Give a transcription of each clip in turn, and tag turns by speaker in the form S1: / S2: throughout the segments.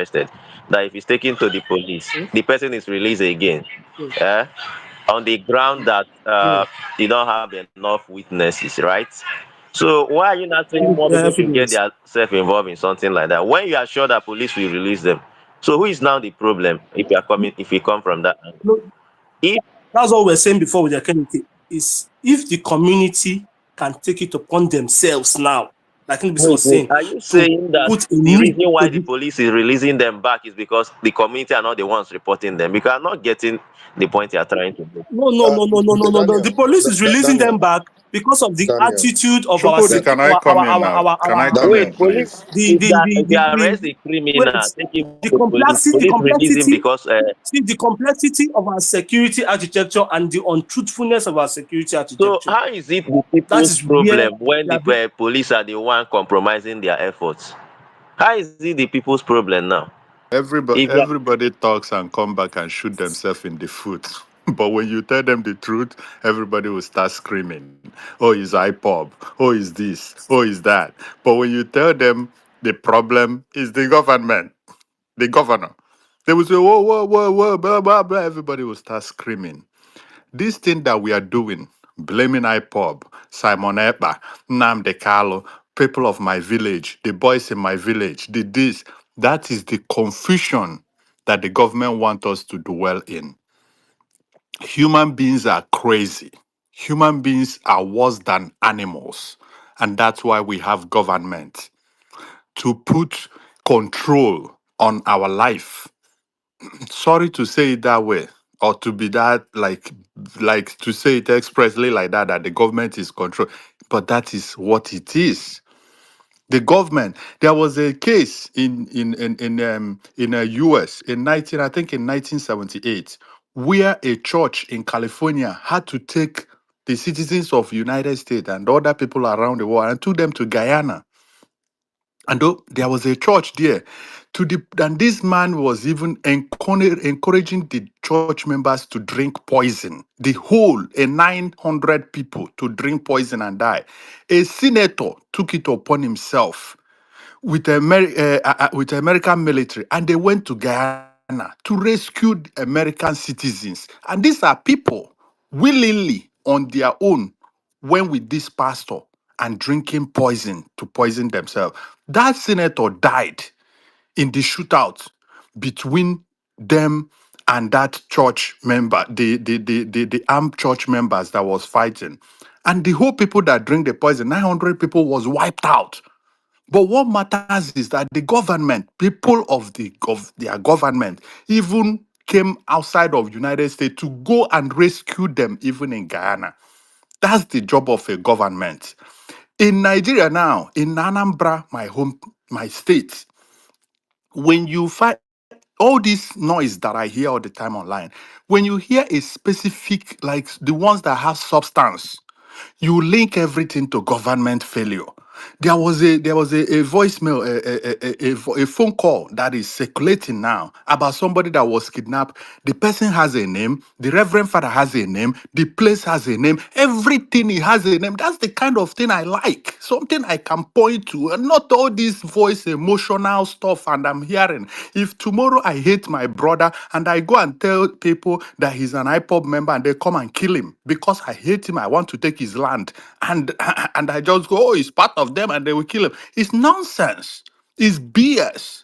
S1: arrested, that if he's taken to the police,
S2: Hmm?
S1: the person is released again,
S2: Hmm.
S1: eh, on the ground that
S2: Yeah.
S1: they don't have enough witnesses, right? So why are you not saying more people should get
S2: Evidence.
S1: themselves involved in something like that when you are sure that police will release them? So who is now the problem if you are coming if you come from that angle?
S2: No,
S1: If
S2: that's what we're saying before with the community. Is if the community can take it upon themselves now, like NBC
S1: wait,
S2: was
S1: wait,
S2: saying,
S1: are you
S2: to
S1: saying that
S2: put a
S1: the
S2: need
S1: reason
S2: to
S1: why the
S2: the
S1: police is releasing them back is because the community are not the ones reporting them? Because I'm not getting the point you are trying to make.
S2: no, no, no, no, no, no, no, no. The
S3: Daniel,
S2: police is releasing them
S3: Daniel,
S2: back because of the
S3: Daniel,
S2: attitude of our
S4: Chukudi, can I come in now? Can I come
S3: Daniel.
S4: in,
S1: Wait, police,
S4: please?
S1: if you arrest a criminal,
S2: wait,
S1: take him
S2: the
S1: to police, police release him
S2: complexity,
S1: because
S2: see the complexity of our security architecture and the untruthfulness of our security
S1: so
S2: architecture.
S1: how is it the
S2: That
S1: people's
S2: is where
S1: problem when
S2: they
S1: the
S2: are being,
S1: police are the one compromising their efforts? How is it the people's problem now?
S4: Everybody,
S1: If you
S4: everybody talks and come back and shoot themselves in the foot. But when you tell them the truth, everybody will start screaming, oh, it's IPOB, oh, it's this, oh, it's that. But when you tell them the problem is the government, the governor, they will say, whoa, whoa, whoa, whoa, blah, blah, blah. Everybody will start screaming. This thing that we are doing, blaming IPOB, Simon Ekpa, Nnamdi Kalu, people of my village, the boys in my village, the this, that is the confusion that the government want us to dwell in. Human beings are crazy. Human beings are worse than animals. And that's why we have government to put control on our life. Sorry to say it that way, or to be that like to say it expressly like that the government is control, but that is what it is. The government. There was a case in a US in 19 I think in 1978 where a church in California had to take the citizens of United States and other people around the world and took them to Guyana. And there was a church there. And this man was even encouraging the church members to drink poison. The whole, 900 people to drink poison and die. A senator took it upon himself with American military, and they went to Guyana to rescue the American citizens. And these are people willingly on their own went with this pastor and drinking poison to poison themselves. That senator died in the shootout between them and that church member, the armed church members that was fighting. And the whole people that drink the poison, 900 people was wiped out. But what matters is that the government, people of their government, even came outside of United States to go and rescue them, even in Guyana. That's the job of a government. In Nigeria now, in Anambra, my state, when you find all this noise that I hear all the time online, when you hear a specific, like the ones that have substance, you link everything to government failure. There was a voicemail, a phone call that is circulating now about somebody that was kidnapped. The person has a name, the Reverend Father has a name, the place has a name, everything he has a name. That's the kind of thing I like. Something I can point to, and not all this voice emotional stuff. And I'm hearing, if tomorrow I hate my brother and I go and tell people that he's an IPOB member and they come and kill him because I hate him, I want to take his land, and and I just go, oh, he's part of them, and they will kill him. It's nonsense. It's BS.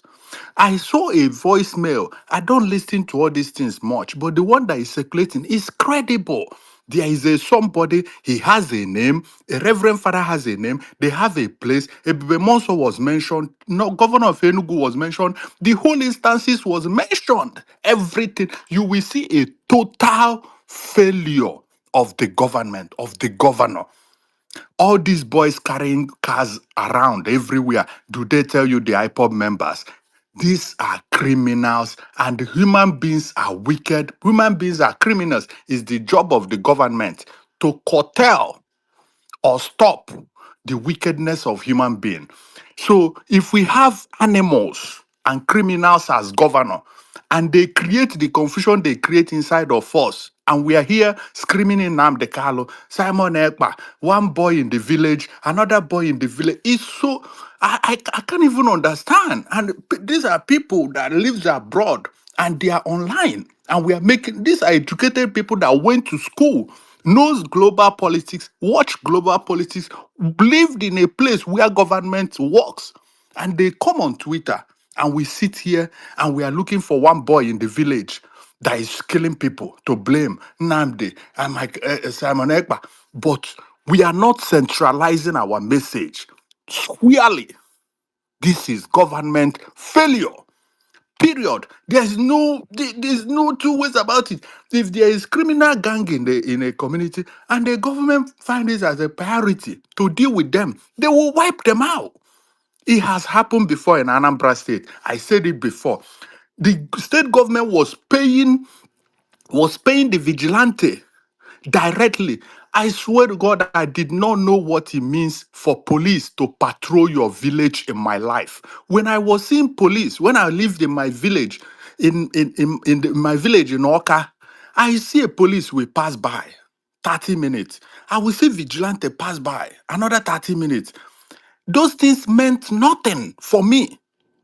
S4: I saw a voicemail. I don't listen to all these things much, but the one that is circulating is credible. There is a somebody, he has a name, a Reverend Father has a name, they have a place, Ebube Monso was mentioned, no, Governor of Enugu was mentioned, the whole instances was mentioned, everything. You will see a total failure of the government, of the governor. All these boys carrying cars around everywhere, do they tell you the IPOB members? These are criminals, and human beings are wicked. Human beings are criminals. It's the job of the government to curtail or stop the wickedness of human being. So if we have animals and criminals as governor, and they create the confusion they create inside of us And we are here screaming in Namdekalo, Simon Ekpa, one boy in the village, another boy in the village. It's so, I can't even understand. And these are people that lives abroad and they are online. And we are making, these are educated people that went to school, knows global politics, watch global politics, lived in a place where government works. And they come on Twitter and we sit here and we are looking for one boy in the village that is killing people to blame Namdi and Mike, Simon Ekpa. But we are not centralizing our message. Squarely, this is government failure. Period. There's no two ways about it. If there is criminal gang in a community and the government finds it as a priority to deal with them, they will wipe them out. It has happened before in Anambra State. I said it before. The state government was paying the vigilante directly. I swear to God, I did not know what it means for police to patrol your village in my life. When I was seeing police, when I lived in my village, my village in Oka, I see a police will pass by 30 minutes. I will see vigilante pass by another 30 minutes. Those things meant nothing for me.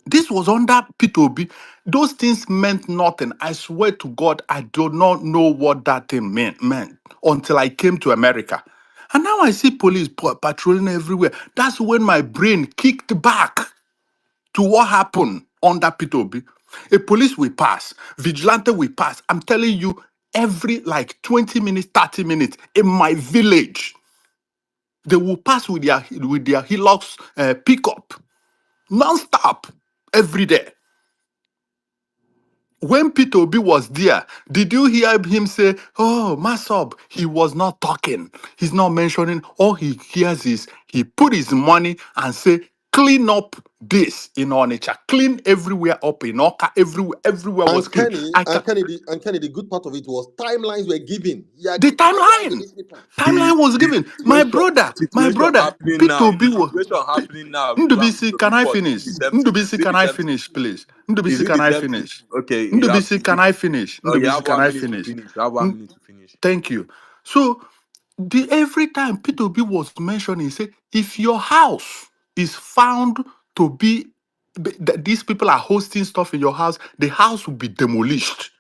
S4: This was under P2B. Those things meant nothing. I swear to God, I do not know what that thing meant until I came to America. And now I see police patrolling everywhere. That's when my brain kicked back to what happened under P2B. A police will pass, vigilante will pass. I'm telling you, every like 20 minutes, 30 minutes in my village, they will pass with their Hilux pickup non-stop every day. When Peter Obi was there, did you hear him say, "Oh, Masob"? He was not talking. He's not mentioning. All he hears is he put his money and say, "Clean up this in Onitsha, clean everywhere up in Oka, everywhere was
S3: And
S4: clean."
S3: Kenny,
S4: I can
S3: the good part of it was timelines were given. He had
S4: the
S3: the timelines in
S4: timeline,
S3: his papers.
S4: timeline was
S5: The
S4: given.
S5: situation,
S4: My
S5: situation
S4: brother,
S5: happening
S4: Peter
S5: now.
S4: Obi
S5: The
S4: was.
S5: situation happening now. You have
S4: Ndubisi,
S5: to
S4: can I
S5: report. Is
S4: finish?
S5: it the same thing?
S4: Ndubisi,
S5: Is it
S4: can
S5: the
S4: I
S5: same thing?
S4: finish, please?
S5: Is
S4: Ndubisi,
S5: it
S4: can
S5: the
S4: I
S5: same thing?
S4: finish?
S5: Okay, you have.
S4: Ndubisi, can I finish?
S5: You
S4: Ndubisi,
S5: have
S4: can
S5: 1
S4: I
S5: minute to
S4: finish?
S5: finish. You have 1 minute to finish.
S4: Thank you. So every time P2B was mentioning, he said, if your house is found to be that these people are hosting stuff in your house, the house will be demolished.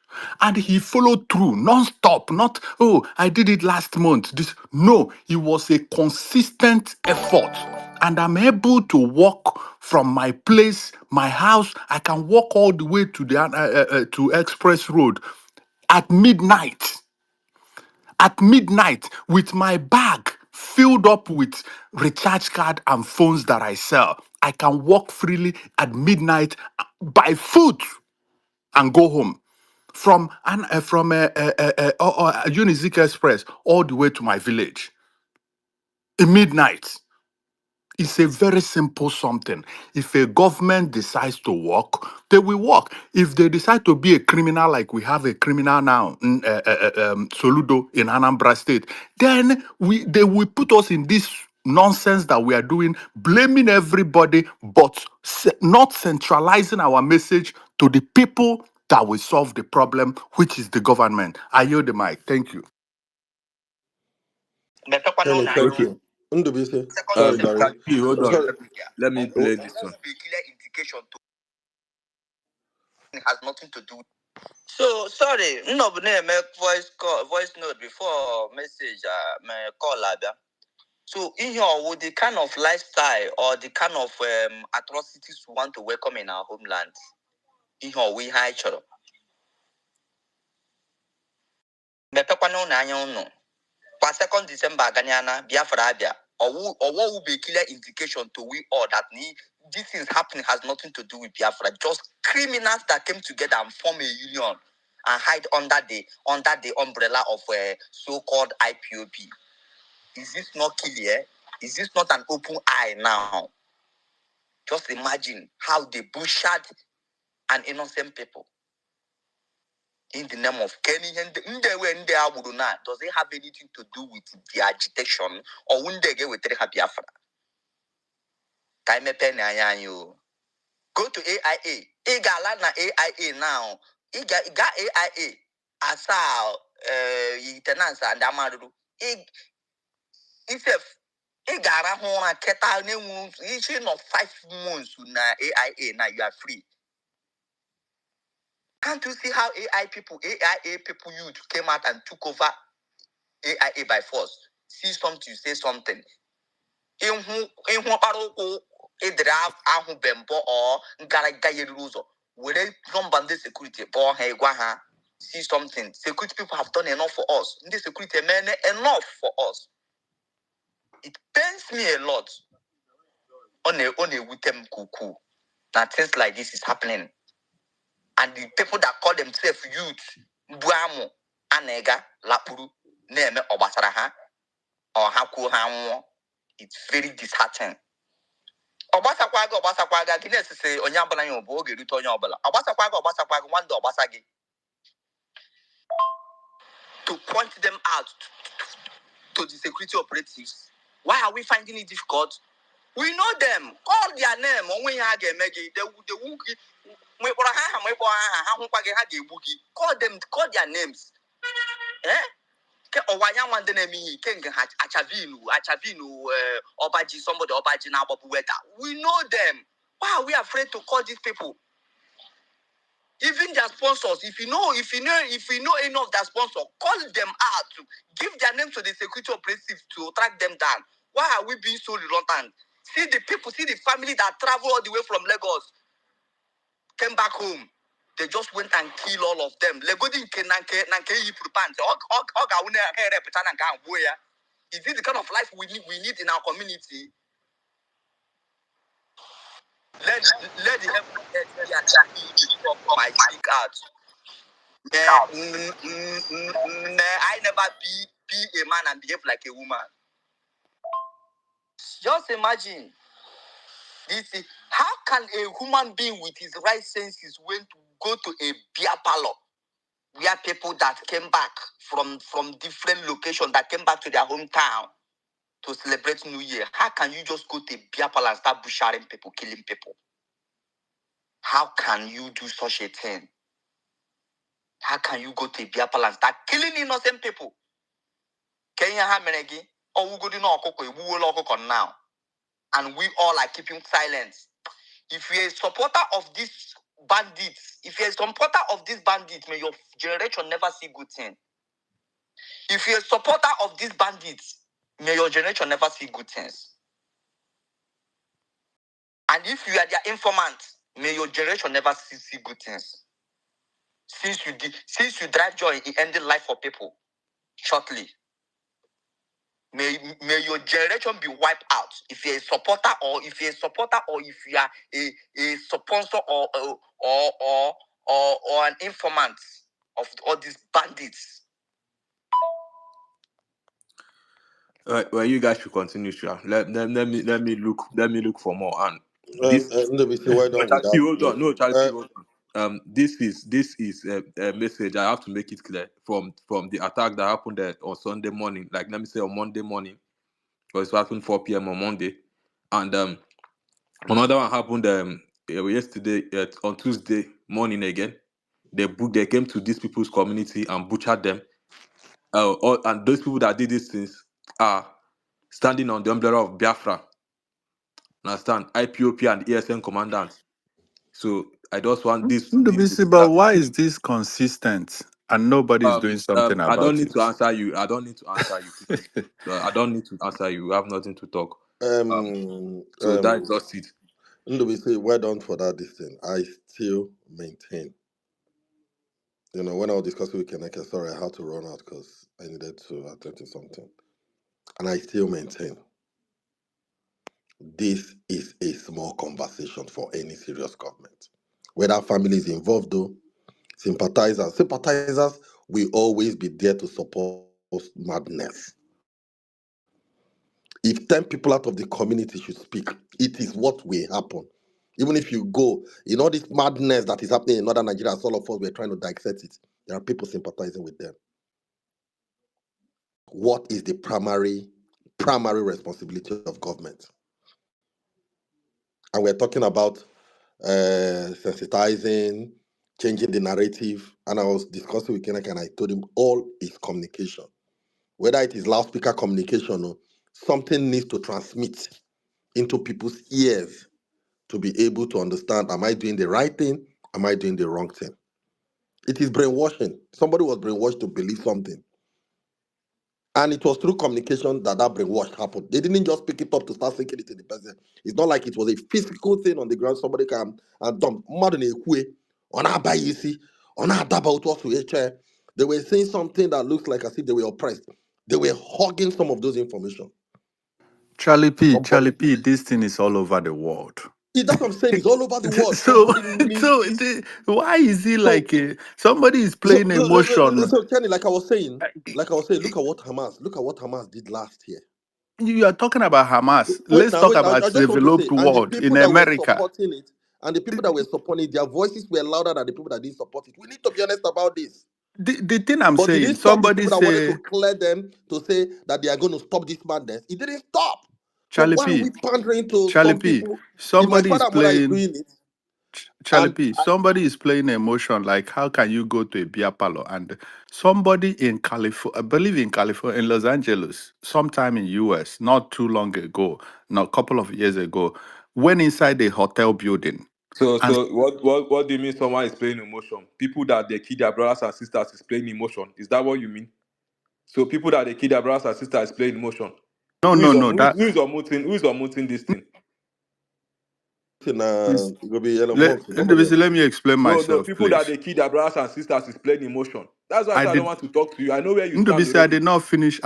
S4: And he followed through non-stop, not, oh, I did it last month. This no, it was a consistent effort. And I'm able to walk from my place, my house. I can walk all the way to the to Express Road at midnight with my bag filled up with recharge card and phones that I sell. I can walk freely at midnight by foot and go home from Unizik Express all the way to my village in midnight. It's a very simple something. If a government decides to work, they will work. If they decide to be a criminal, like we have a criminal now, Soludo in Anambra State, then they will put us in this nonsense that we are doing, blaming everybody, but not centralizing our message to the people that will solve the problem, which is the government. I yield the mic. Thank you.
S3: Kenny, thank
S5: Okay.
S3: you. Ndubisi, sorry, Barry.
S5: Hold on.
S3: Sorry.
S5: Let me play this one.
S6: Has nothing to do. So sorry, no make voice note before message my call labia. So in here with the kind of lifestyle or the kind of atrocities we want to welcome in our homeland. In here we high choro. Me pekwana na anya unu. Kwa 2nd December Ghana Biafra Abia. Or what will be clear indication to we all that this is happening has nothing to do with Biafra. Just criminals that came together and form a union and hide under the umbrella of so-called IPOP. Is this not clear? Is this not an open eye now? Just imagine how they butchered an innocent people in the name of Kenny. Does it have anything to do with the agitation or when they get with Biafra? Time pen you go to AIA. Igala na AIA now. Iga AIA asa tenants and Amadu. If Igara Hona Keta Nemu, each of 5 months na AIA, now you are free. Can't you see how AIA people youth came out and took over AIA by force? See something, you say something. In who paroko Edra Ahu Bembo or Garagaye Ruzo. Will they from Bande security or Heguaha? See something. Security people have done enough for us. The security men enough for us. It pains me a lot. On a with them cuckoo. That things like this is happening. And the people that call themselves youth, Buamo, Anega, Lapuru, Neme, Obasaraha, or Haku Hamo, it's very disheartening. Obasakwaga, Guinness say, Onyabana, your bogi, Rutonyobola. Obasakwaga, one door, Obasagi. To point them out to the security operatives. Why are we finding it difficult? We know them. Call their name. When you have a Maggie, the Wookie. Call their names. Owanya one enemy, King Achavinu, Obaji, somebody Obaji Nababu Weta. We know them. Why are we afraid to call these people? Even their sponsors, if you know any of their sponsors, call them out. Give their name to the security operatives to track them down. Why are we being so reluctant? See the people, see the family that travel all the way from Lagos, came back home. They just went and killed all of them. Is this the kind of life we need in our community? Let the help my speak out. I never be a man and behave like a woman. Just imagine this. How can a human being with his right senses went to go to a beer parlor where people that came back from different locations that came back to their hometown to celebrate New Year? How can you just go to a beer parlor and start butchering people, killing people? How can you do such a thing? How can you go to a beer parlor and start killing innocent people? Kenya Hamenegi, or we go to now, and we all are keeping silence. If you're a supporter of these bandits, may your generation never see good thing. If you're a supporter of these bandits, may your generation never see good things. And if you are their informant, may your generation never see good things. Since you drive joy in ending life for people shortly, may your generation be wiped out. If you're a supporter, or if you are a sponsor or an informant of all these bandits.
S5: Well, you guys should continue, sure. Let me look for more. And this
S3: why don't we
S5: Charity, hold on. No, Charity,
S3: that?
S5: hold on. This is a message. I have to make it clear from the attack that happened on Sunday morning. Like, let me say on Monday morning, because it happened 4 p.m. on Monday, and another one happened yesterday on Tuesday morning again. They came to these people's community and butchered them. And those people that did these things are standing on the umbrella of Biafra. Understand? IPOP and ESN commandants. So I just want this to be
S4: But why is this consistent and nobody's doing something
S5: I don't
S4: about
S5: need
S4: it?
S5: to answer you. I don't need to answer you. I don't need to answer you. We have nothing to talk. So that's just it.
S3: Why don't for that this thing? I still maintain. When I was discussing with Keneke, sorry, I had to run out because I needed to attend to something. And I still maintain this is a small conversation for any serious government. Whether family is involved, though, sympathizers will always be there to support madness. If 10 people out of the community should speak, it is what will happen. Even if you go, this madness that is happening in northern Nigeria, all of us, we're trying to dissect it. There are people sympathizing with them. What is the primary responsibility of government? And we're talking about sensitizing, changing the narrative. And I was discussing with Kenneth and I told him all is communication. Whether it is loudspeaker communication or something needs to transmit into people's ears to be able to understand, am I doing the right thing? Am I doing the wrong thing? It is brainwashing. Somebody was brainwashed to believe something. And it was through communication that brainwash happened. They didn't just pick it up to start thinking it in the person. It's not like it was a physical thing on the ground. Somebody can and dump more than a way on our buy easy, on our double to a chair. They were saying something that looks like as if they were oppressed. They were hogging some of those information.
S4: Charlie
S3: Somebody,
S4: P, this thing is all over the world.
S3: that's what I'm saying. It's all over the world.
S4: So,
S3: Somebody really.
S4: why is he
S3: So,
S4: like somebody is playing emotion?
S3: so Kenny, like I was saying, look at what Hamas did last year.
S4: You are talking about Hamas.
S3: Wait
S4: Let's
S3: now,
S4: talk
S3: wait. I
S4: about
S3: just want to say,
S4: developed
S3: and the
S4: world in
S3: people that were
S4: America.
S3: supporting it, their voices were louder than the people that didn't support it. We need to be honest about this.
S4: The thing I'm
S3: But did
S4: saying,
S3: it stop the
S4: somebody
S3: people that wanted to
S4: say,
S3: clear them to say that they are going to stop this madness? It didn't stop. So
S4: Charlie
S3: why are
S4: P,
S3: we pandering to
S4: Charlie
S3: some
S4: P,
S3: people? If my
S4: somebody is
S3: father and mother is
S4: playing.
S3: doing it,
S4: Charlie
S3: and
S4: P, somebody is playing emotion. Like, how can you go to a beer parlor and somebody in California, I believe in California, in Los Angeles, sometime in US, not too long ago, not a couple of years ago, went inside a hotel building.
S5: So,
S4: And
S5: what do you mean someone is playing emotion? People that they kill their brothers and sisters is playing emotion. Is that what you mean? So people that they kill their brothers and sisters is playing emotion.
S4: no, no, no, that
S5: Who is promoting this thing?
S4: is,
S3: it will be Elon Musk or somebody else.
S4: let me explain
S5: No,
S4: myself,
S5: people that
S4: please.
S5: they kill their brothers and sisters is playing emotion. That's why I
S4: I
S5: said I don't
S4: did,
S5: want to talk to you. I know where you stand
S4: Ndubisi,
S5: already.
S4: I did not finish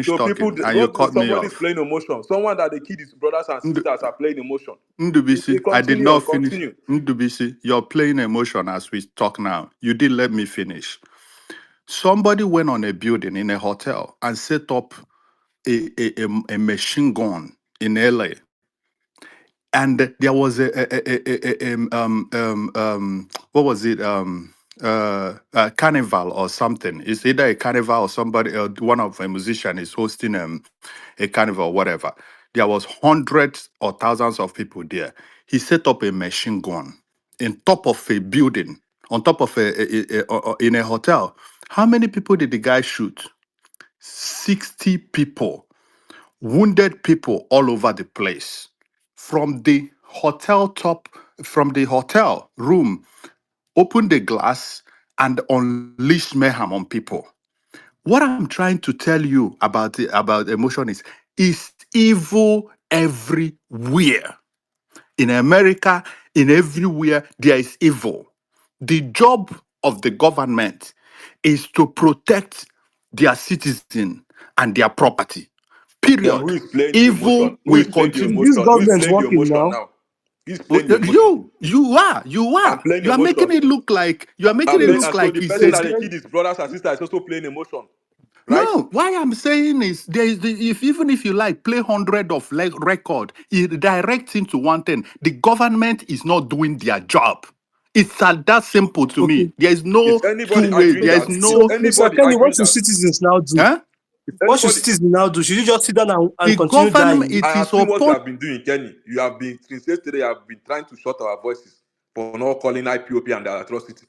S5: So people,
S4: talking and you cut me
S5: somebody is
S4: off.
S5: playing emotion. Someone that they kill his brothers and sisters are playing emotion.
S4: Ndubisi, I did
S5: Continue,
S4: not finish.
S5: continue.
S4: Ndubisi, you're playing emotion as we talk now. You didn't let me finish. Somebody went on a building in a hotel and set up a machine gun in LA. And there was what was it? A carnival or something. It's either a carnival or somebody, one of a musician is hosting a carnival or whatever. There was hundreds or thousands of people there. He set up a machine gun in top of a building, on top of in a hotel. How many people did the guy shoot? 60 people, wounded people all over the place. From the hotel top, from the hotel room, opened the glass and unleashed mayhem on people. What I'm trying to tell you about emotion is evil everywhere. In America, in everywhere, there is evil. The job of the government is to protect their citizen and their property.
S5: Then who
S4: Period.
S5: is playing the emotion?
S4: Evil
S5: Who
S4: will
S5: is playing the
S2: Is
S4: continue.
S2: this
S5: emotion? Who is
S2: government
S5: playing the
S2: working
S5: emotion
S2: now?
S5: now? Who's playing the emotion?
S4: You
S5: I'm
S4: are.
S5: playing
S4: You are making
S5: emotion.
S4: it look like
S5: I'm playing, and so
S2: Okay,
S5: the
S4: it's
S2: so
S5: person
S4: a
S5: that
S2: it's
S5: they
S2: like,
S5: killed his brothers and sisters is also playing emotion, right?
S4: no. Why I'm saying is there is if even if you like play hundred of record, it directs into one thing. The government is not doing their job. It's that simple to
S2: okay.
S4: me. There is no
S5: Is anybody
S4: two way.
S5: arguing
S4: There is
S5: that? Is
S4: no
S2: So Sir
S5: anybody
S2: Kenny, what
S5: arguing
S2: should
S5: that?
S2: citizens now do?
S4: huh?
S5: Is
S2: What should
S5: anybody?
S2: citizens now do? Should you just sit down and
S4: The
S2: continue
S4: government
S2: dying?
S5: I
S4: it
S5: have
S4: is
S5: seen what you
S4: upon
S5: have been doing, Kenny. You have been since yesterday. You have been trying to shut our voices for not calling IPOP and their atrocity.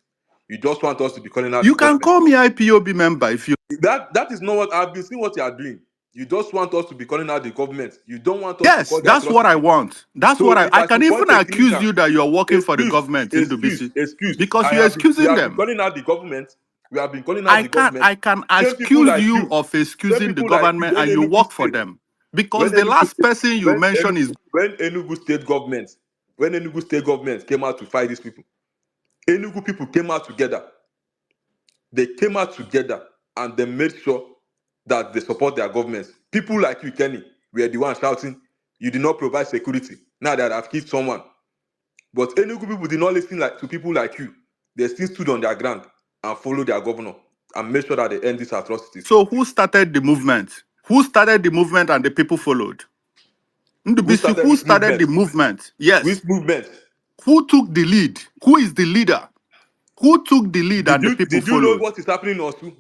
S5: You just want us to be calling out the
S4: you can
S5: government.
S4: call me IPOB member if you
S5: That is not what I've been seeing. What you are doing. You just want us to be calling out the government. You don't want us to
S4: yes,
S5: call the
S4: that's what I
S5: atrocity.
S4: want. That's what
S5: So if
S4: I
S5: I
S4: can
S5: should
S4: even
S5: point a
S4: accuse
S5: finger,
S4: you that you're working for the
S5: excuse,
S4: government in Dubisi because
S5: I
S4: you're
S5: have been, we
S4: excusing
S5: have been
S4: them.
S5: calling out the government. We have been calling out the government.
S4: I can
S5: Same people
S4: accuse
S5: like
S4: you
S5: you,
S4: of
S5: same
S4: excusing the
S5: people like you.
S4: government and you work for them. Because
S5: When
S4: the
S5: Enugu
S4: last
S5: State,
S4: person you mentioned is
S5: When Enugu State government, when Enugu State government came out to fight these people, Enugu people came out together. They came out together and they made sure that they support their governments. People like you, Kenny, were the ones shouting, "You did not provide security." Now that I've killed someone, but Enugu people did not listen to people like you. They still stood on their ground and followed their governor and made sure that they end these atrocities.
S4: so who started the movement? Who started the movement and the people followed?
S5: Who
S4: Ndubisi,
S5: started
S4: who
S5: which
S4: started
S5: movement?
S4: the movement? Yes.
S5: Which movement?
S4: Who took the lead? Who is the leader? Who took the lead and the people
S5: Did you know
S4: followed?
S5: what is happening in Osu?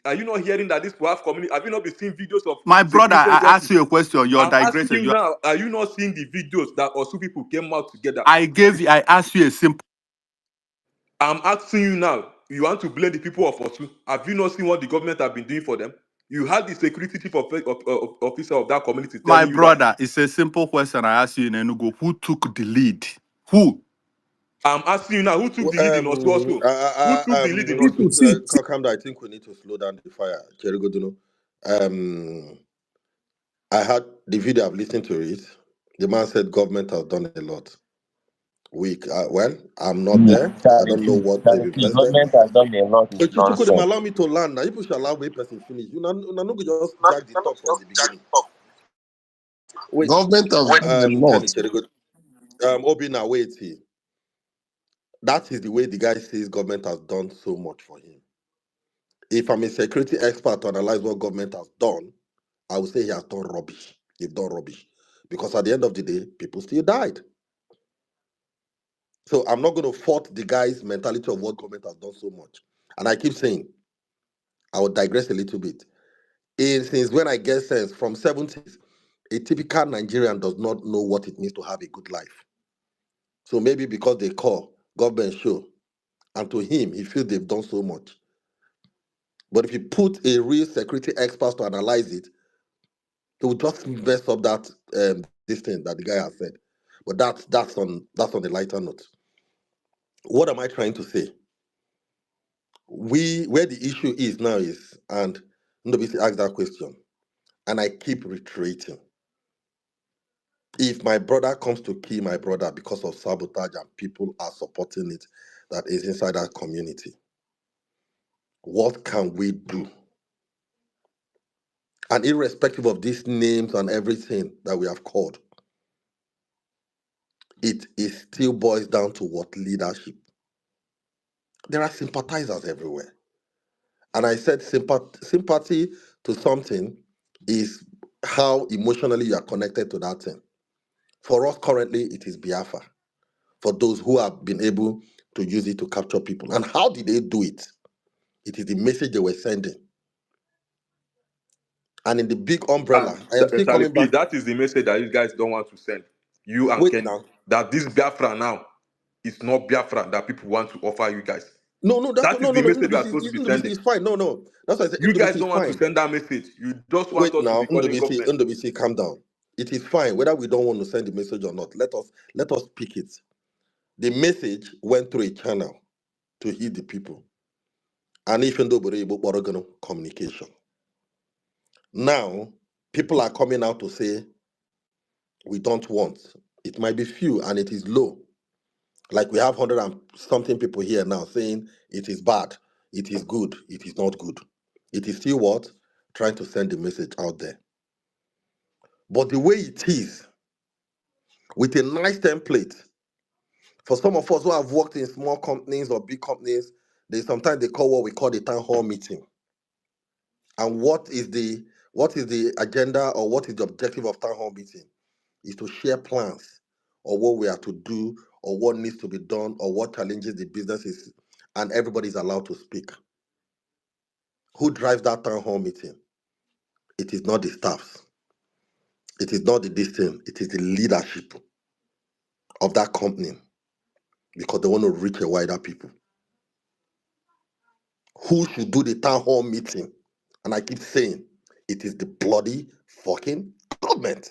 S5: Are you not hearing that this people have community? Have you not been seeing videos of
S4: My brother,
S5: security
S4: I asked
S5: agencies?
S4: you a question. You're
S5: I'm asking
S4: digressing.
S5: you now, are you not seeing the videos that Osu people came out together?
S4: I asked you a simple
S5: I'm asking you now, you want to blame the people of Osu? Have you not seen what the government have been doing for them? You had the security chief officer of that community
S4: My
S5: telling you that.
S4: brother, it's a simple question I ask you in Enugu. Who took the lead? Who?
S5: I'm asking you now, who took the lead in Osu also? Who took the lead in
S2: People
S5: Osu?
S2: see,
S3: Calm down. I think we need to slow down the fire. Cherigoduno. I had the video. I've listened to it. The man said government has done a lot. Well, I'm not there. I don't know what they've invested.
S1: Government has done a lot is
S3: Chichuku, them
S1: nonsense.
S3: allow me to land. Now, people should allow a person finish. You know, no go just drag the talk from the beginning. Wait,
S6: Government has done a lot.
S3: Kenny Cherigo. Obina, wait here. That is the way the guy says government has done so much for him. If I'm a security expert to analyze what government has done, I would say he has done rubbish. They've done rubbish. Because at the end of the day, people still died. So I'm not going to fault the guy's mentality of what government has done so much. And I keep saying, I will digress a little bit. Since when I get sense, from 70s, a typical Nigerian does not know what it means to have a good life. So maybe because they call government show, and to him, he feels they've done so much. But if you put a real security expert to analyze it, he will just mess up that this thing that the guy has said. But that's on the lighter note. What am I trying to say? Where the issue is now is, and nobody asked that question, and I keep reiterating. If my brother comes to kill my brother because of sabotage and people are supporting it, that is inside that community, what can we do? And irrespective of these names and everything that we have called, it still boils down to what leadership. There are sympathizers everywhere. And I said sympathy to something is how emotionally you are connected to that thing. For us currently, it is Biafra. For those who have been able to use it to capture people. And how did they do it? It is the message they were sending. And in the big umbrella, I am still
S5: Charlie
S3: coming
S5: P,
S3: back.
S5: that is the message that you guys don't want to send. You and
S3: Wait
S5: Kenny.
S3: now.
S5: That this Biafra now is not Biafra that people want to offer you guys.
S3: No, that's
S5: That is
S3: no,
S5: the
S3: no, no.
S5: message we are supposed to be
S3: NWC
S5: sending.
S3: is fine. No. That's why I said
S5: You guys
S3: NWC is
S5: don't want to
S3: fine.
S5: send that message. You just want
S3: Wait
S5: us to
S3: now,
S5: be calling government.
S3: NWC, calm down. It is fine whether we don't want to send the message or not. Let us pick it. The message went through a channel to hit the people. And even though we're able to communication. Now, people are coming out to say we don't want. It might be few and it is low. Like we have 100 and something people here now saying it is bad, it is good, it is not good. It is still what? Trying to send the message out there. But the way it is, with a nice template, for some of us who have worked in small companies or big companies, sometimes they call what we call the town hall meeting. And what is the agenda or what is the objective of town hall meeting? Is to share plans or what we are to do or what needs to be done or what challenges the business is, and everybody is allowed to speak. Who drives that town hall meeting? It is not the staffs. It is not the distance. It is the leadership of that company because they want to reach a wider people. Who should do the town hall meeting? And I keep saying, it is the bloody fucking government.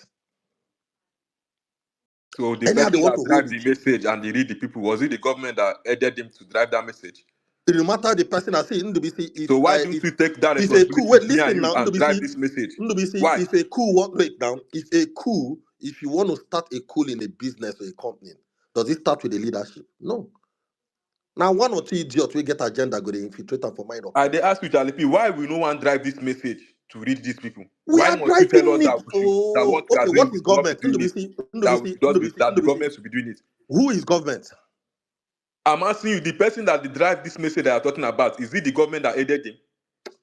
S5: So the
S3: Anyhow they
S5: person
S3: want
S5: that
S3: to hold
S5: drive
S3: it.
S5: the message and they read the people, was it the government that aided him to drive that message?
S3: It no matter the person I say, NWC,
S5: So why don't we take that
S3: it's a coup. Wait,
S5: responsibility, me and
S3: listen
S5: you,
S3: now,
S5: and drive this message? Why?
S3: It's a coup. What wait now? It's a coup. If you want to start a coup in a business or a company, does it start with the leadership? No. Now one or two idiots will get agenda go to infiltrate them for mind of
S5: I
S3: people.
S5: they ask you, Charlie P, why we no one drive this message to reach these people?
S3: We
S5: Why
S3: are
S5: must you tell us
S3: driving
S5: that
S3: it.
S5: we should, that
S3: Oh,
S5: what we are
S3: okay.
S5: doing
S3: What
S5: we
S3: is
S5: should not be
S3: government?
S5: doing it? That we should just be, that the government should be doing it.
S3: Who is government?
S5: I'm asking you, the person that they drive this message that you're talking about, is it the government that aided him?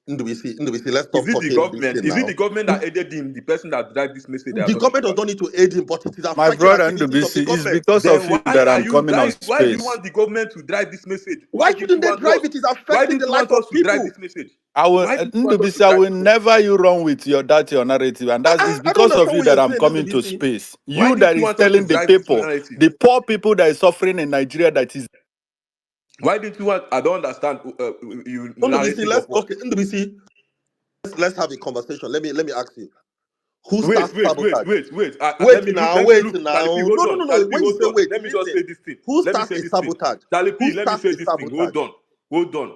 S3: NWC, let's
S5: Is
S3: stop
S5: it the
S3: talking this
S5: government?
S3: thing
S5: Is it
S3: now.
S5: the government that aided him? The person that drive this message that you're
S3: The
S5: talking
S3: government does
S5: about?
S3: not need to aid him, but it is
S4: My
S3: affecting
S4: brother
S3: activities of the
S4: NWC, it's
S3: government.
S4: because of
S5: Then
S4: you
S5: why
S4: that
S5: are
S4: I'm
S5: you
S4: coming on
S5: guys? Why do you
S4: space.
S5: want the government to drive this message?
S3: Why
S5: Why didn't you
S3: shouldn't they
S5: want us?
S3: drive it? It's
S5: Why
S3: affecting
S5: didn't
S3: the
S5: you
S3: life
S5: want us
S3: of
S5: to drive
S3: people.
S5: this message?
S4: I will
S5: Why didn't you want us to
S4: NWC, I
S5: drive
S4: will
S5: this message?
S4: never you wrong with your narrative, and that's it's
S3: I don't
S4: because of
S3: understand
S4: you
S3: what
S4: that
S3: you're
S4: I'm
S3: saying,
S4: coming to
S3: NWC.
S4: space.
S5: Why
S4: You
S5: didn't
S4: that
S5: you
S4: is
S5: want us to
S4: telling the
S5: drive this
S4: people,
S5: narrative?
S4: the poor people that is suffering in Nigeria, that is
S5: Why didn't you want? I don't understand. You
S3: NWC,
S5: narrative of what?
S3: NWC, let's have a conversation. Let me ask you. Who starts sabotage?
S5: Wait.
S3: Wait now,
S5: Let me
S3: wait
S5: look.
S3: now.
S5: Charlie P, hold on.
S3: No.
S5: Charlie P,
S3: When you
S5: hold
S3: say
S5: on.
S3: wait,
S5: Let me just
S3: listen.
S5: say this thing.
S3: Who
S5: Let me
S3: starts
S5: say
S3: a
S5: this thing.
S3: sabotage?
S5: Charlie
S3: Who
S5: P, let me
S3: starts
S5: say
S3: a
S5: this thing.
S3: sabotage?
S5: Hold on.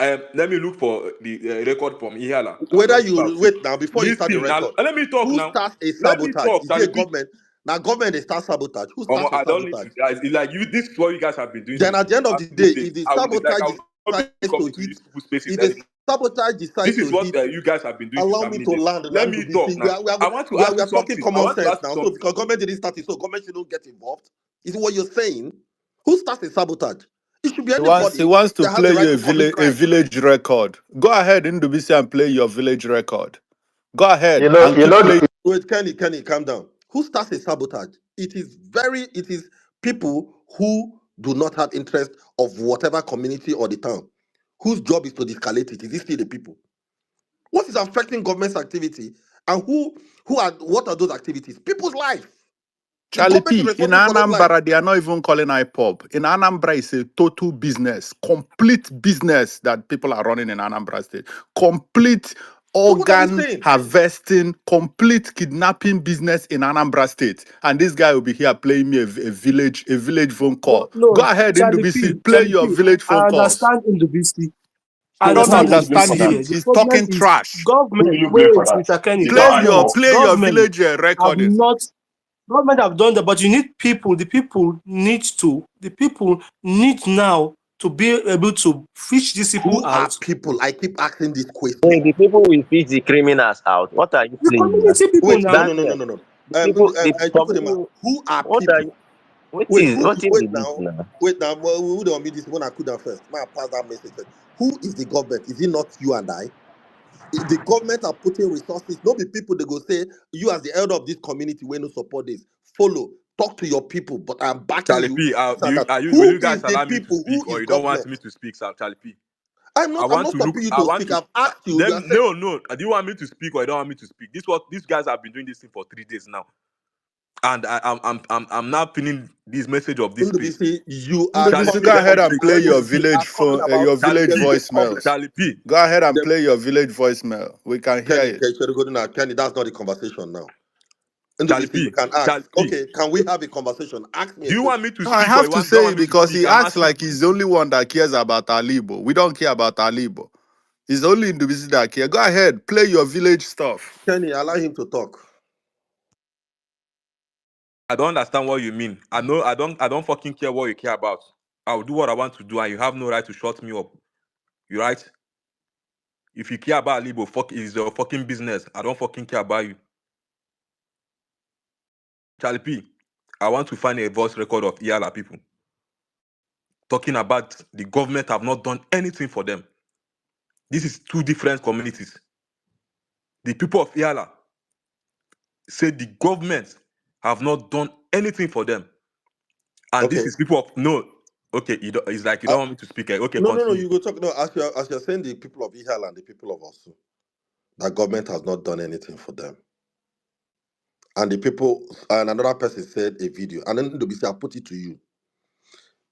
S5: Let me look for the record from Ihala. I'm
S3: Whether
S5: not sure I've
S3: you
S5: seen.
S3: wait now before you start the
S5: Listen now.
S3: record.
S5: Let me talk
S3: Who
S5: now.
S3: starts a
S5: Let me
S3: sabotage?
S5: talk,
S3: Is it
S5: Charlie
S3: a
S5: P.
S3: government? Now government they start sabotage. Who starts a
S5: I don't need to.
S3: sabotage?
S5: It's like you. This is what you guys have been doing
S3: Then
S5: since
S3: at the end of the
S5: these
S3: day,
S5: days.
S3: if the
S5: I will
S3: sabotage
S5: not be
S3: decides to
S5: coming to
S3: hit,
S5: these people's spaces
S3: if the
S5: anymore.
S3: sabotage
S5: This
S3: decides
S5: is
S3: to
S5: what
S3: hit,
S5: you guys have been doing since
S3: allow
S5: how
S3: me
S5: many
S3: to
S5: days?
S3: land
S5: Let
S3: and
S5: me
S3: be
S5: talk
S3: see.
S5: now. I want to ask
S3: We
S5: you
S3: are talking
S5: something. I
S3: common
S5: want to
S3: sense
S5: ask you
S3: now. So
S5: something.
S3: because government didn't start it, so government shouldn't get involved. Is what you're saying? Who starts a sabotage? It should be
S4: He
S3: anybody
S4: wants to
S3: that has the
S4: play
S3: right
S4: you
S3: to commit
S4: a
S3: crime.
S4: village record. Go ahead, Ndubisi, and play your village record. Go
S1: You
S4: ahead
S1: know,
S4: and keep playing.
S3: Wait, Kenny, calm down. Who starts a sabotage? It is people who do not have interest of whatever community or the town, whose job is to de-escalate it. Is it still the people? What is affecting government's activity, and what are those activities? People's life. The
S4: Charlie
S3: government is
S4: P, in
S3: responsible for those lives.
S4: Anambra, they are not even calling IPOP. In Anambra, it's a total business, complete business that people are running in Anambra State. Complete
S3: So what are we
S4: organ
S3: saying?
S4: harvesting, complete kidnapping business in Anambra State. And this guy will be here playing me a village phone
S2: No,
S4: call. Go
S2: no,
S4: ahead,
S2: Charlie
S4: NWBC, play
S2: P,
S4: your village
S2: I
S4: phone calls.
S2: understand in the BC. I
S4: I
S7: Who
S4: don't
S7: will
S2: understand
S7: you
S2: in the
S7: blame
S4: understand
S7: for
S2: BC
S7: that?
S4: him.
S2: here. The
S4: He's
S2: problem
S4: talking
S2: is
S4: trash.
S7: Who will
S2: government,
S7: you blame for
S2: wait,
S7: that?
S2: Mr. Kenny,
S7: The government or
S4: Play your village
S2: have
S4: recording.
S2: not, government have done that, but you need people, the people need now to be able to fish these people
S3: Who are
S2: out.
S3: people? I keep asking this question.
S1: the people will fish the criminals out. What are you
S2: The
S1: saying now?
S2: community people
S3: Wait, no.
S2: now,
S3: No.
S1: The people, the
S3: Chukwudema,
S1: community.
S3: who are
S1: What are
S3: people?
S1: you? What is
S3: Wait
S1: this
S3: now.
S1: now?
S3: Wait now. Well, who don't mean this when I could down first? May I pass that message first? Who is the government? Is it not you and I? If the government are putting resources, not be people they go say, you as the elder of this community when you support this. Follow, talk to your people, but I'm backing
S5: Charlie
S3: you.
S5: P,
S3: This and that.
S5: will
S3: Who
S5: you
S3: is
S5: guys
S3: the
S5: allow me to
S3: people? Who
S5: speak, or
S3: is
S5: you don't want
S3: government?
S5: me to speak, Sir Charlie P?
S3: I'm not stopping you
S5: I
S3: to
S5: want
S3: speak.
S5: to
S3: I've asked you. You are
S5: them.
S3: saying
S5: No. Do you want me to speak, or you don't want me to speak? These guys have been doing this thing for 3 days now, and I'm now pinning this message of this space.
S3: you are
S5: Charlie
S4: NWBC,
S5: P,
S4: go
S3: coming
S5: let me
S4: ahead
S3: from the
S5: say
S4: and play
S5: this.
S3: point.
S4: your
S3: You are
S4: village
S3: talking
S4: phone,
S3: about
S4: your
S5: Charlie
S4: village
S3: there is
S5: P,
S3: a problem.
S4: voicemails.
S5: Charlie P.
S4: Go ahead and
S3: The,
S4: play your village voicemail. We can hear
S3: Kenny,
S4: it.
S3: Kenny, that's not the conversation now.
S5: Charlie
S3: NWC, you
S5: P.
S3: can
S5: Charlie
S3: ask.
S5: P.
S3: Okay, can we have a conversation? Ask me
S5: Do
S3: a
S5: you want
S3: question.
S5: me to
S4: No, I
S5: speak, or
S4: have
S5: you
S4: to
S5: don't
S4: say
S5: want
S4: it
S5: me to
S4: because
S5: speak?
S4: he
S5: I'm
S4: acts
S5: asking.
S4: like he's the only one that cares about Alibo. We don't care about Alibo. It's only NWBC that care. Go ahead, play your village stuff.
S3: Kenny, allow him to talk.
S5: I don't understand what you mean. I know I don't fucking care what you care about. I'll do what I want to do, and you have no right to shut me up. You right? If you care about Libo, fuck is your fucking business. I don't fucking care about you. Charlie P, I want to find a voice record of Iala people talking about the government have not done anything for them. This is two different communities. The people of Iala say the government have not done anything for them. And this
S3: Okay.
S5: is people of no. Okay, it's like you
S3: Uh,
S5: don't want me to speak. Okay,
S3: no.
S5: continue.
S3: You go talk. No, as you're saying, the people of Ihal and the people of Osu, that government has not done anything for them. And the people, and another person said a video, and then NWC, I'll put it to you.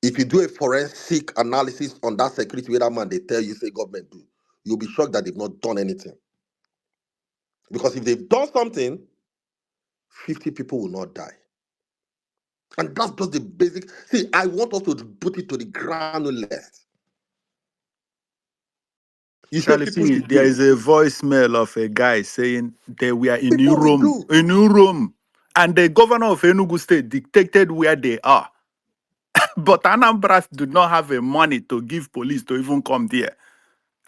S3: If you do a forensic analysis on that security where that man they tell you say government do, you'll be shocked that they've not done anything. Because if they've done something, 50 people will not die. And that's just the basic. See, I want us to put it to the granulars. You say
S4: Charlie
S3: people
S4: P,
S3: should
S4: there
S3: do.
S4: is a voicemail of a guy saying that we are
S3: People will do.
S4: In New Rome, and the governor of Enugu State dictated where they are. But Anambra do not have the money to give police to even come there.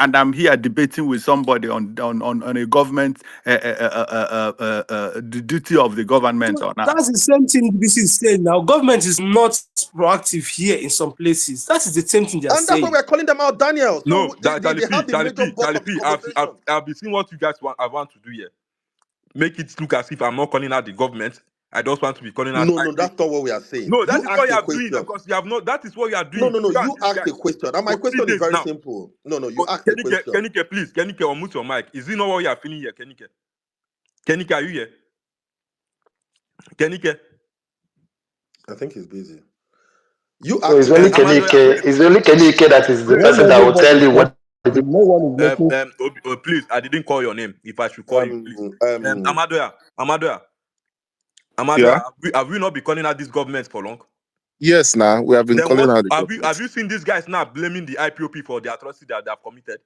S4: And I'm here debating with somebody on a government, the duty of the government
S2: So
S4: or not.
S2: that's the same thing BC is saying now. Government is not proactive here in some places. That is the same thing they are
S3: And that's why
S2: saying.
S3: we're calling them out, Daniel.
S5: No,
S3: So
S5: that
S3: they have the major bulk
S5: Charlie
S3: of the
S5: P.
S3: conversation.
S5: I've been seeing what you guys want. I want to do here. Make it look as if I'm not calling out the government. I just want to be calling out.
S3: No, that's not what we are saying.
S5: No, that
S3: You
S5: is what
S3: asked
S5: you
S3: a
S5: are doing
S3: question.
S5: because you have not. That is what you are
S3: No,
S5: doing. You and
S3: you
S5: these
S3: asked
S5: guys
S3: a question. And my
S5: for three
S3: question is
S5: days
S3: very
S5: now.
S3: simple. No, you
S5: But
S3: asked a question.
S5: Kenike, unmute your mic. Is it not what you are feeling here, Kenike? Kenike, are you here? Kenike.
S3: I think he's busy. You
S7: So
S3: asked
S7: it's
S3: the
S7: only
S3: question.
S5: Amadoya,
S7: It's only Kenike that is the
S8: When
S7: person that will tell
S8: everybody
S7: you what.
S8: no one is making
S5: please, I didn't call your name. If I should call you, please. Amadoya,
S8: yeah.
S5: have we not been calling out this government for long?
S8: Yes, now we have been
S5: Then
S8: calling
S5: what
S8: out the
S5: have
S8: government.
S5: you seen these guys now blaming the IPOP for the atrocity that they have committed?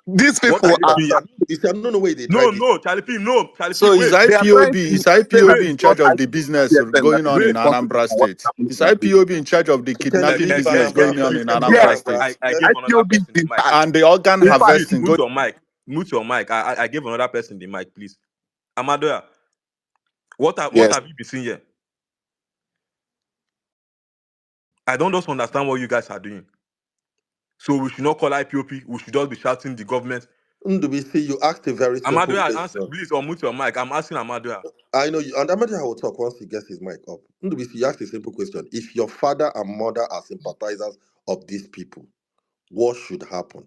S8: These
S5: What
S8: people
S5: are
S3: I
S5: you
S3: don't
S8: are
S5: doing here?
S3: understand. You see, I don't know where they
S5: No,
S3: drag it.
S5: no, Charlie P, no, Charlie P,
S4: So
S5: wait,
S8: they are trying to
S4: Is
S8: say that
S4: IPOB
S5: wait,
S4: in
S8: it's not
S4: charge of the business
S8: IPSM that
S4: going
S8: is
S4: on in
S5: wait.
S8: responsible
S4: Anambra
S8: for what's
S4: State?
S8: happening
S4: Is
S8: in the
S4: IPOB in charge of the kidnapping
S3: Leave
S4: business
S3: Anambra.
S4: going on in
S3: Leave
S4: Anambra
S8: Yes,
S3: Anambra.
S4: State
S5: I
S3: Let's
S5: gave another
S8: IPOB is
S5: person the
S8: in
S5: mic.
S8: charge.
S4: and the organ
S8: In fact,
S5: Please
S4: harvesting
S5: mute
S4: going?
S5: your mic. Mute your mic. I gave another person the mic, please. Amadoya, what
S8: yes.
S5: have you been seeing here? I don't just understand what you guys are doing. So we should not call IPOP. We should just be shouting the government.
S3: Ndubisi, you asked a very simple
S5: Amadoya, answer,
S3: question.
S5: please unmute your mic. I'm asking Amadoya.
S3: I know you, and Amadi will talk once he gets his mic up. Ndubisi, you asked a simple question. If your father and mother are sympathizers of these people, what should happen?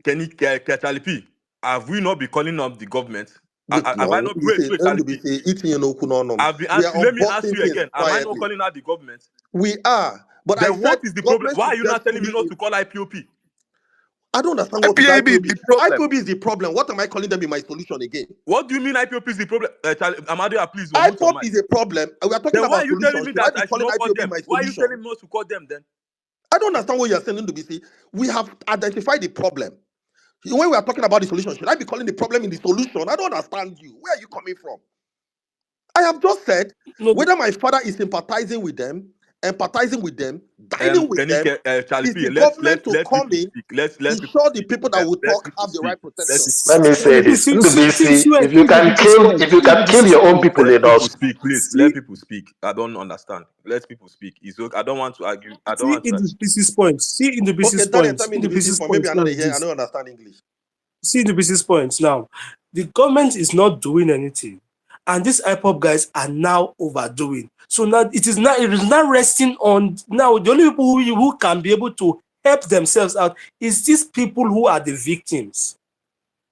S5: Can you, Charlie P, have we not been calling up the government?
S3: Wait,
S5: Have I
S3: no.
S5: not? Wait, Charlie P.
S3: Ndubisi, eating in Okunonom.
S5: I've been
S3: We are
S5: asking. Let me ask
S3: unboxing
S5: you
S3: things
S5: again. Am I not
S3: quietly.
S5: calling out the government?
S3: We are. But I
S5: Then what
S3: said
S5: is the problem?
S3: government
S5: Why are
S3: should
S5: you
S3: get
S5: not telling me
S3: fully
S5: not
S3: in.
S5: to call IPOP?
S3: I don't understand what is
S8: IPOB is
S3: IPOB.
S8: the
S3: So
S8: problem.
S3: IPOB is the problem. What am I calling them in my solution again?
S5: What do you mean IPOP is the problem? Amadia, please unmute your
S3: IPOB
S5: mic.
S3: is a problem. We are talking
S5: Then why are
S3: about
S5: you telling
S3: solutions.
S5: me
S3: Should I
S5: that
S3: be
S5: I should
S3: calling
S5: not call
S3: IPOB
S5: them?
S3: my
S5: Why are you
S3: solution?
S5: telling me not to call them then?
S3: I don't understand what you're saying, Ndubisi. We have identified the problem. When we are talking about the solution, should I be calling the problem in the solution? I don't understand you. Where are you coming from? I have just said
S2: No,
S3: whether my father is sympathizing with them, empathizing with them, dining with
S5: Can you
S3: them,
S5: Charlie
S3: is
S5: P,
S3: the government to
S5: let
S3: come
S5: people
S3: in,
S5: speak. Let people
S3: ensure the
S5: speak.
S3: people that will
S5: Let
S3: talk
S5: people
S3: have the
S5: speak.
S3: right
S5: Let
S3: protection.
S5: people
S7: Let
S5: speak.
S7: me say this.
S2: see
S7: Ndubisi,
S2: where
S7: if you can
S2: this
S7: kill,
S2: point.
S7: if you
S2: See
S7: can kill
S2: this
S7: your own
S2: point.
S7: people
S5: Let people
S7: enough,
S5: speak, please. Let
S2: See
S5: people speak. I don't understand. Let people speak. It's okay. I don't want to argue. I don't
S2: see
S5: want
S2: in
S5: to.
S2: the business point. See in the
S3: Okay,
S2: business
S3: Daniel,
S2: point.
S3: tell me
S2: In
S3: in the
S2: the
S3: business
S2: business
S3: point. Maybe
S2: point.
S3: I know
S2: Now
S3: the
S2: is
S3: here. I
S2: this.
S3: don't understand English.
S2: See the business points now. The government is not doing anything, and these IPOP guys are now overdoing. So now it is not resting on now. The only people who can be able to help themselves out is these people who are the victims.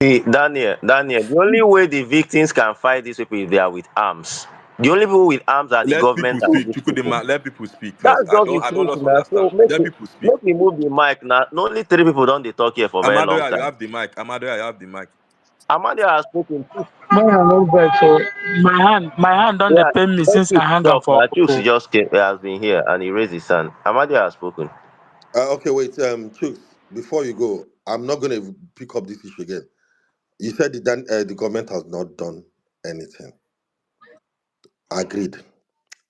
S1: See, Daniel, the only way the victims can fight these people is they are with arms. The only people with arms are the
S5: Let people
S1: government and
S5: speak.
S1: these people.
S5: Let people speak
S1: That's
S5: first.
S1: just the
S5: I don't
S1: truth
S5: just
S1: now.
S5: understand.
S1: So
S5: Let people speak.
S1: make me move the mic now. Only three people don't they talk here for a very long
S5: Amadoya, you
S1: time.
S5: have the mic. Amadoya, you have the mic.
S1: Amadia has spoken.
S9: No vex. So my hand don't dey
S1: Yeah,
S9: pain me
S1: let
S9: since I
S1: Chooks
S9: hang am
S1: talk
S9: for
S1: now. Chooks
S9: for
S1: just has been here and he raised his hand. Amadia has spoken.
S3: Okay, wait, Chooks, before you go, I'm not going to pick up this issue again. You said the government has not done anything. Agreed.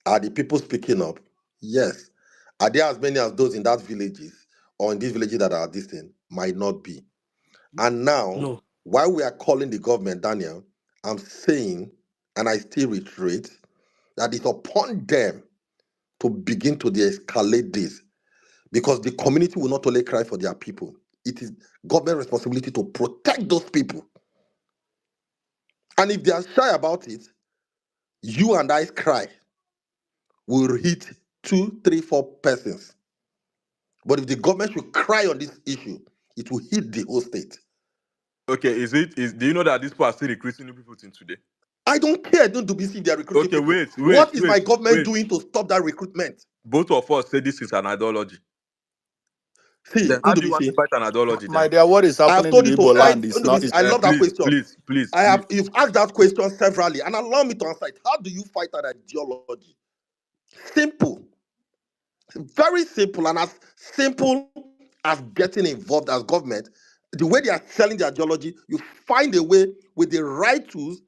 S3: Are the people speaking up? Yes. Are there as many as those in that villages or in these villages that are this thing? Might not be. And now,
S2: No,
S3: while we are calling the government, Daniel, I'm saying, and I still reiterate, that it's upon them to begin to de-escalate this because the community will not only cry for their people. It is government responsibility to protect those people. And if they are shy about it, you and I cry will hit 2, 3, 4 persons. But if the government should cry on this issue, it will hit the whole state.
S5: Okay, do you know that these people are still recruiting new people till today?
S3: I don't care. Don't do BC. They are recruiting
S5: Okay,
S3: people. What is my government
S5: wait.
S3: doing to stop that recruitment?
S5: Both of us say this is an ideology.
S3: See,
S5: Then how do you want to
S3: Ndubisi,
S5: fight an ideology
S4: My
S5: then?
S4: dear, what is
S3: I have
S4: happening in
S3: told you to
S4: Igbo
S3: fight.
S4: land is not.
S3: Ndubisi, I love that question.
S5: Please.
S3: You've asked that question severally, and allow me to answer it. How do you fight that ideology? Simple, very simple, and as simple as getting involved as government. The way they are selling the ideology, you find a way with the right tools,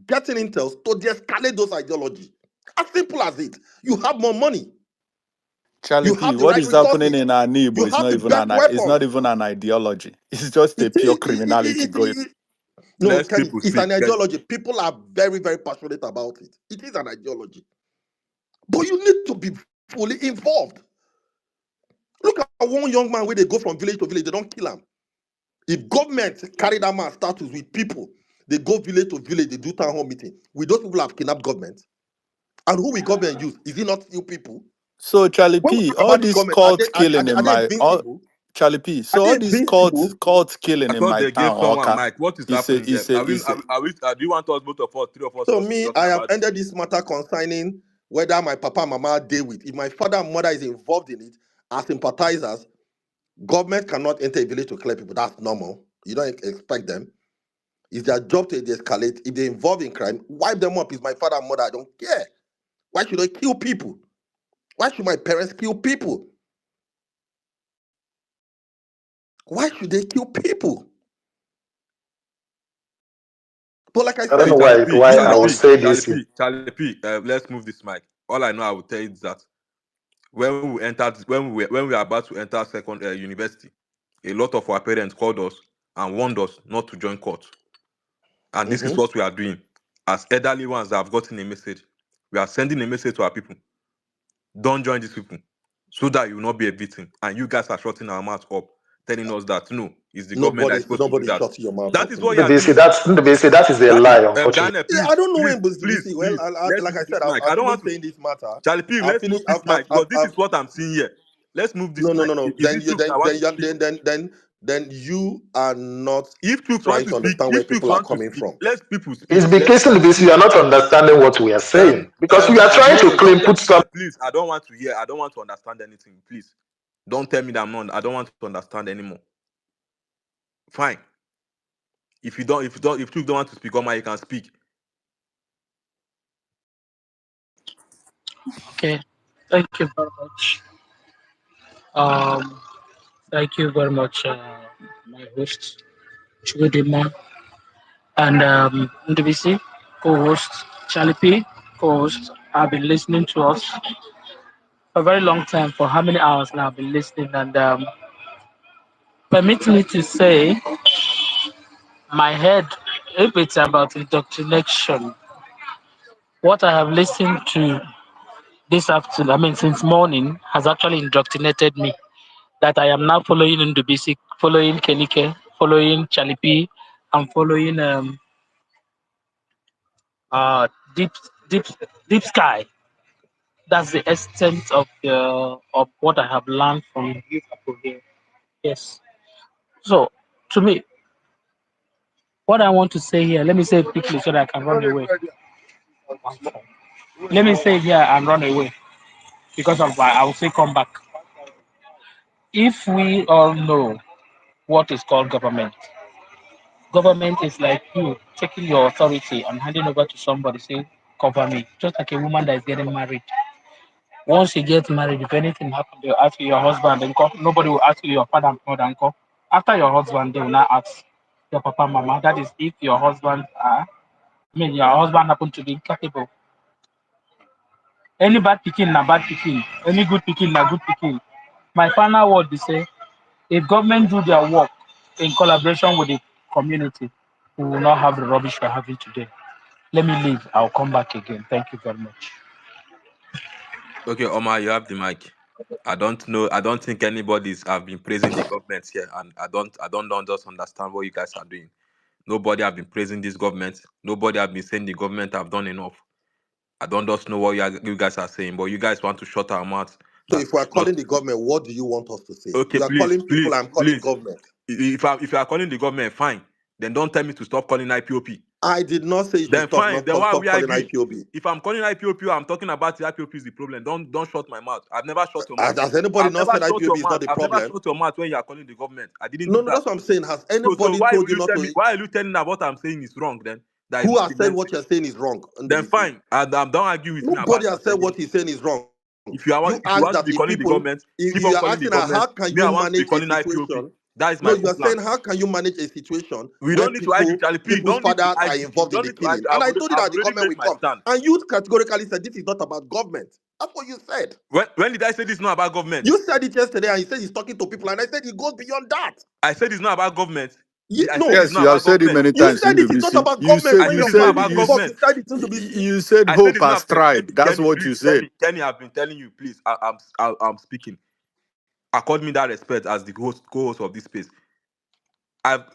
S3: getting intel to de-escalate those ideologies. As simple as it. You have more money.
S4: Charlie
S3: You
S4: P,
S3: have the
S4: what
S3: right
S4: is happening
S3: resources.
S4: in our
S3: You
S4: Igbo is
S3: have
S4: not
S3: the
S4: even
S3: best
S4: it's not
S3: weapons.
S4: even an ideology. It's just a pure criminality going.
S3: No,
S5: Let
S3: Kenny,
S5: people
S3: it's
S5: speak.
S3: an ideology. People are very, very passionate about it. It is an ideology. But you need to be fully involved. Look at one young man where they go from village to village, they don't kill him. If government carry that man status with people, they go village to village, they do town hall meeting. Will those people have kidnapped government? And who will government use? Is it not you people?
S4: So Charlie
S3: When we
S4: P,
S3: talk
S4: all
S3: about this
S4: this
S3: government,
S4: cult killing in
S3: are they
S4: my all
S3: invincible?
S4: Charlie P.
S3: Are
S4: So
S3: they
S4: all this
S3: invincible?
S4: cult killing
S5: I
S4: in
S5: thought
S4: my
S5: they gave
S4: town,
S5: someone
S4: Oka.
S5: mic. What is
S4: Is a
S5: happening there?
S4: is a is a
S5: Do you want us, both of us, three of us,
S3: So
S5: to be
S3: me,
S5: talking
S3: I have
S5: about this?
S3: ended this matter concerning whether my papa and mama deal with. If my father and mother is involved in it, as sympathizers, government cannot enter a village to clear people. That's normal. You don't expect them. It's their job to de-escalate. If they're involved in crime, wipe them up. It's my father and mother. I don't care. Why should I kill people? Why should my parents kill people? Why should they kill people? But like I
S7: I don't
S3: said,
S7: know
S5: Charlie P,
S7: why I
S5: Charlie
S7: would
S5: P,
S7: say
S5: Charlie
S7: this.
S5: P, Charlie P. Let's move this mic. All I know, I will tell you is that when we are about to enter second university, a lot of our parents called us and warned us not to join court. And this is what we are doing. As elderly ones that have gotten a message, we are sending a message to our people. Don't join these people, so that you will not be a victim. And you guys are shutting our mouth up, telling us that no, it's the government that is supposed to do
S3: nobody
S5: that.
S3: shut your mouth
S5: That
S3: up
S5: is
S3: in
S5: what you are
S7: NBC,
S5: doing.
S7: that is a
S5: That is
S7: lie, unfortunately.
S5: Ghana,
S3: Yeah,
S5: please,
S3: I don't know
S5: please,
S3: when Boost
S5: please,
S3: DC. Well,
S5: please. Let's
S3: like
S5: move
S3: I
S5: this
S3: said,
S5: mic. I
S3: I've
S5: don't
S3: finished
S5: want to.
S3: saying this matter.
S5: Charlie P,
S3: I've
S5: let's move
S3: finished.
S5: this mic because this is what I'm seeing here. Let's move this mic.
S3: No.
S5: Is
S3: Then
S5: it
S3: you
S5: Chooks that want to speak?
S3: then you are not
S5: If Chooks want
S3: trying
S5: to
S3: to
S5: speak,
S3: understand where
S5: if Chooks
S3: people are
S5: want to
S3: coming
S5: speak,
S3: from.
S5: let people speak.
S7: It's
S5: Let's
S7: because NBC, you are not understanding what we are saying. Because we are trying to
S5: no,
S7: claim,
S5: don't tell
S7: put
S5: me
S7: some.
S5: that, please. I don't want to hear. I don't want to understand anything. Please, don't tell me that I'm not. I don't want to understand anymore. Fine. If Chooks don't want to speak, Oma, you can speak.
S9: Okay. Thank you very much. Um, Thank you very much, my host, Chugudima, and NDBC, co-host, Charlie P, co-host. I've been listening to us for a very long time. For how many hours now I've been listening, and permit me to say, my head, if it's about indoctrination, what I have listened to this afternoon, I mean, since morning, has actually indoctrinated me. That I am now following NDBC, following Kenike, following Charlie P, and following uh deep deep deep sky. That's the extent of what I have learned from you people here. Yes. So to me, what I want to say here, let me say it quickly so that I can run away. Let me say it here and run away because of why I will say come back. If we all know what is called government, government is like you taking your authority and handing over to somebody, say, cover me. Just like a woman that is getting married. Once you get married, if anything happens, they'll ask you your husband and call. Nobody will ask you your father and mother and call. After your husband, they will not ask your papa and mama. That is if your husband your husband happen to be incapable. Any bad picking na bad picking. Any good picking na good picking. My final word is say, if government do their work in collaboration with the community, we will not have the rubbish we're having today. Let me leave. I'll come back again. Thank you very much.
S5: Okay, Omar, you have the mic. I don't know. I don't think anybody's have been praising the government here, and I don't just understand what you guys are doing. Nobody have been praising this government. Nobody have been saying the government have done enough. I don't just know what you guys are saying, but you guys want to shut our mouths.
S3: So
S5: That
S3: if we are
S5: not
S3: calling the government, what do you want us to say?
S5: okay.
S3: You are
S5: Please,
S3: calling people,
S5: please,
S3: I'm calling
S5: please.
S3: government.
S5: If you are calling the government, fine. Then don't tell me to stop calling IPOP.
S3: I did not say you should
S5: Then
S3: stop
S5: fine.
S3: not
S5: Then why are
S3: stop
S5: we
S3: calling
S5: arguing?
S3: IPOB.
S5: If I'm calling IPOP, I'm talking about the IPOP is the problem. Don't shut my mouth. I've never shut your mouth.
S3: Has anybody
S5: I've
S3: not
S5: never
S3: said
S5: shut
S3: IPOB
S5: your
S3: is not
S5: mouth.
S3: the
S5: I've never
S3: problem?
S5: shut your mouth when you are calling the government. I didn't
S3: No,
S5: do
S3: no,
S5: that.
S3: that's what I'm saying. Has
S5: So
S3: anybody
S5: why
S3: told
S5: will
S3: you
S5: you
S3: not
S5: tell
S3: to?
S5: me? Why are you telling that what I'm saying is wrong? Then that is
S3: Who
S5: not
S3: has
S5: the
S3: said
S5: main
S3: what
S5: thing.
S3: you're saying is wrong on the
S5: Then
S3: BC?
S5: fine. And don't argue with me about
S3: Nobody has
S5: that
S3: said
S5: again.
S3: what he's saying is wrong.
S5: If you
S3: You
S5: want
S3: asked
S5: to
S3: that
S5: be
S3: if
S5: calling the
S3: people,
S5: government,
S3: if
S5: keep
S3: you
S5: on
S3: are
S5: calling the
S3: asking her, how
S5: government.
S3: can
S5: Me,
S3: you
S5: I want to be
S3: manage a
S5: calling IPOP.
S3: situation?
S5: That is
S3: No,
S5: my
S3: you
S5: own
S3: are
S5: plan.
S3: saying how can you manage a situation
S5: We
S3: when
S5: don't need to argue, Charlie. Please,
S3: people's
S5: don't need to
S3: fathers are
S5: argue. We
S3: involved in
S5: don't
S3: the
S5: need to
S3: killing?
S5: argue.
S3: And I told you
S5: I've
S3: that the
S5: already
S3: government
S5: made
S3: will
S5: my
S3: come,
S5: stand.
S3: and you categorically said this is not about government. That's what you said.
S5: When did I say this is not about government?
S3: You said it yesterday, and you said he's talking to people, and I said it goes beyond that.
S5: I said it's not about government. I said
S3: No,
S5: it's
S4: Yes,
S5: not
S4: you have
S5: about
S4: said it
S5: government.
S4: many
S3: you
S4: times in
S3: said
S4: the
S3: it is not
S4: BC.
S3: about government.
S5: I
S3: When
S5: said
S3: your
S5: it's not
S3: father
S5: about
S3: spoke, you
S5: government.
S3: said it to be.
S4: You said
S5: I said
S4: hope
S5: it's
S4: has
S5: not.
S4: tried. That's
S5: Kenny,
S4: what
S5: please,
S4: you said.
S5: Kenny, I've been telling you, please. I'm speaking. Accord me that respect as the co-host of this space.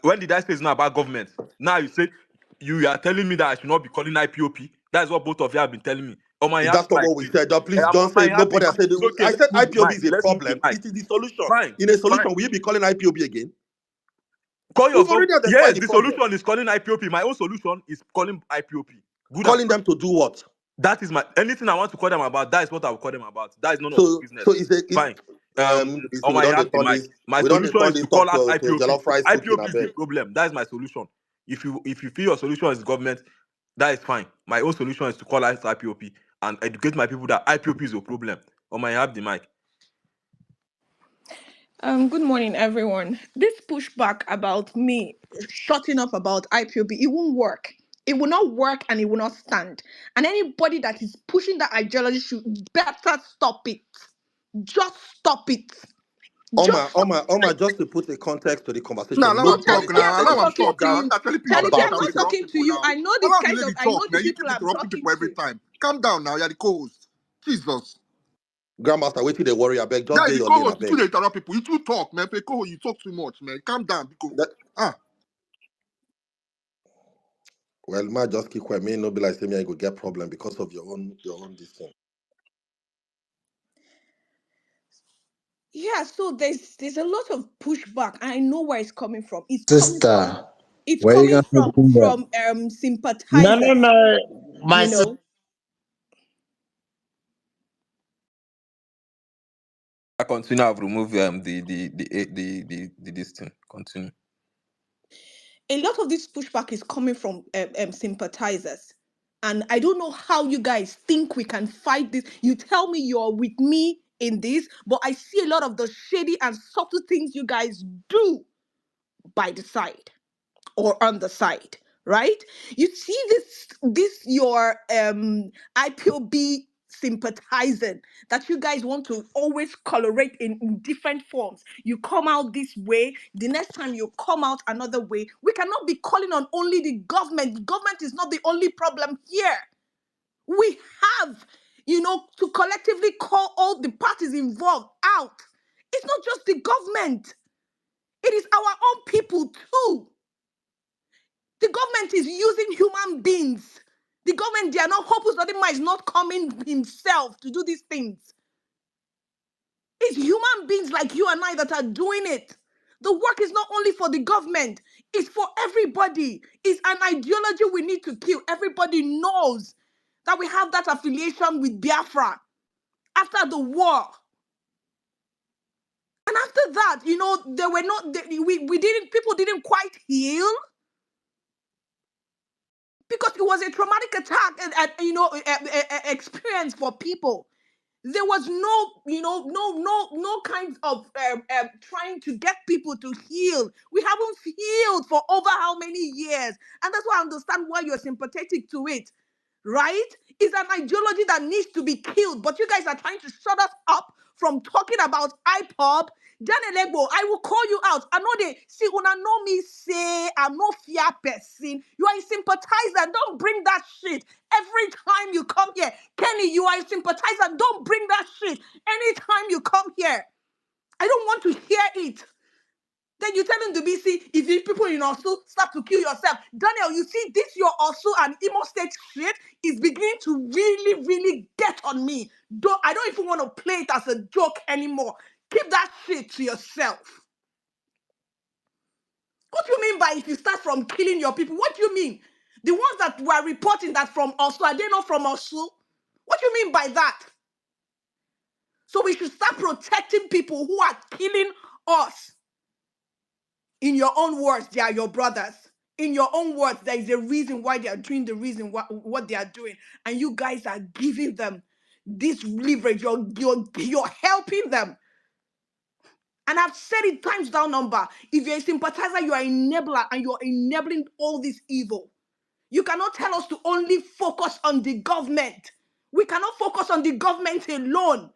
S5: When did I say it's not about government? Now you say you are telling me that I should not be calling IPOP. That's what both of you have been telling me. Oh my, you have
S3: That's
S5: the
S3: not
S5: mic,
S3: what we
S5: please.
S3: said. Please don't
S5: My,
S3: say
S5: you have the
S3: nobody has
S5: mic.
S3: said.
S5: It's okay.
S3: I
S5: Let's
S3: said
S5: move the
S3: IPOB
S5: mic.
S3: is a
S5: Let's move the
S3: problem.
S5: mic.
S3: It is the solution.
S5: Fine,
S3: In a
S5: fine.
S3: solution, will you be calling IPOB again?
S5: Call your
S3: We've
S5: government.
S3: already identified
S5: Yes,
S3: the
S5: the
S3: problem.
S5: solution is calling IPOP. My own solution is calling IPOP. Good and
S3: Calling
S5: fine.
S3: them to do what?
S5: That is my anything I want to call them about. That is what I will call them about. That is none of your
S3: So
S5: business.
S3: is it?
S5: Fine.
S3: we
S5: I
S3: don't
S5: have the
S3: turn
S5: mic.
S3: this
S5: My
S3: we don't
S5: solution
S3: turn
S5: is
S3: this
S5: to call
S3: talk
S5: out
S3: to
S5: IPOB.
S3: jollof rice cooking, I
S5: IPOB is the
S3: beg.
S5: problem. That is my solution. If you feel your solution is government, that is fine. My own solution is to call out IPOB and educate my people that IPOB is a problem. I have the mic.
S6: Good morning, everyone. This pushback about me shutting up about IPOB, it won't work. It will not work and it will not stand. And anybody that is pushing that ideology should better stop it. Just stop it. Just stop
S3: Oma, just to put a context to the
S8: Now
S3: conversation,
S8: allow him
S3: nobody
S8: talk
S6: Charlie,
S3: started
S8: now.
S6: I'm not
S8: Allow him
S6: talking
S8: talk
S6: to
S8: now.
S6: you.
S8: Now Charlie P
S6: Charlie,
S8: don't
S6: P,
S8: dey
S3: about
S6: I'm
S8: shout,
S6: not
S8: dey
S3: it.
S8: interrupt
S6: talking to
S8: people
S6: you.
S8: now.
S6: I know the
S8: Allow the
S6: kind of,
S8: lady
S6: I know
S8: talk,
S6: the
S8: man. You
S6: people
S8: keep
S6: I'm
S8: interrupting
S6: talking
S8: people every
S6: to.
S8: time. Calm down now. You're the co-host. Jesus.
S3: Grandmaster, wait till they worry, I beg. Just
S8: Yeah,
S3: day
S8: you the
S3: your lane, I
S8: co-host. You too
S3: beg.
S8: dey interrupt people. You too talk, man. Play co-host. You talk too much, man. Calm down, because ah.
S3: Well, ma just keep quiet. May no be like say me I go get problem because of your own this thing.
S6: Yeah, so there's a lot of pushback. I know where it's coming from.
S10: Sister,
S6: It's
S10: where you
S6: coming
S10: gonna
S6: from
S10: do that?
S11: No, no,
S6: sympathizers,
S11: no. My
S6: you know.
S5: I continue. I've removed the this thing. Continue.
S6: A lot of this pushback is coming from sympathizers. And I don't know how you guys think we can fight this. You tell me you're with me in this, but I see a lot of the shady and subtle things you guys do by the side or on the side, right? You see this your IPOB sympathizing that you guys want to always colorate in different forms. You come out this way, the next time you come out another way. We cannot be calling on only the government. The government is not the only problem here. We have, to collectively call all the parties involved out. It's not just the government. It is our own people too. The government is using human beings. The government, they are not hopeless. Odima is not coming himself to do these things. It's human beings like you and I that are doing it. The work is not only for the government, it's for everybody. It's an ideology we need to kill. Everybody knows that we have that affiliation with Biafra after the war. And after that, they were not, people didn't quite heal because it was a traumatic attack and experience for people. There was no kind of trying to get people to heal. We haven't healed for over how many years, and that's why I understand why you're sympathetic to it, right? It's an ideology that needs to be killed, but you guys are trying to shut us up from talking about IPOB. Legbo, I will call you out. I know they see when I know me say I'm no fear person. You are a sympathizer. Don't bring that shit every time you come here. Kenny, you are a sympathizer. Don't bring that shit anytime you come here. I don't want to hear it. Then you tell him to be, see, if you people in Osu start to kill yourself. Daniel, you see, this your Osu and Imo State shit is beginning to really, really get on me. I don't even want to play it as a joke anymore. Keep that shit to yourself. What do you mean by if you start from killing your people? What do you mean? The ones that were reporting that from Osu, are they not from Osu? What do you mean by that? So we should start protecting people who are killing us. In your own words, they are your brothers. In your own words, there is a reason why they are doing the reason what they are doing. And you guys are giving them this leverage. You're helping them. And I've said it times down number. If you're a sympathizer, you are an enabler and you're enabling all this evil. You cannot tell us to only focus on the government. We cannot focus on the government alone.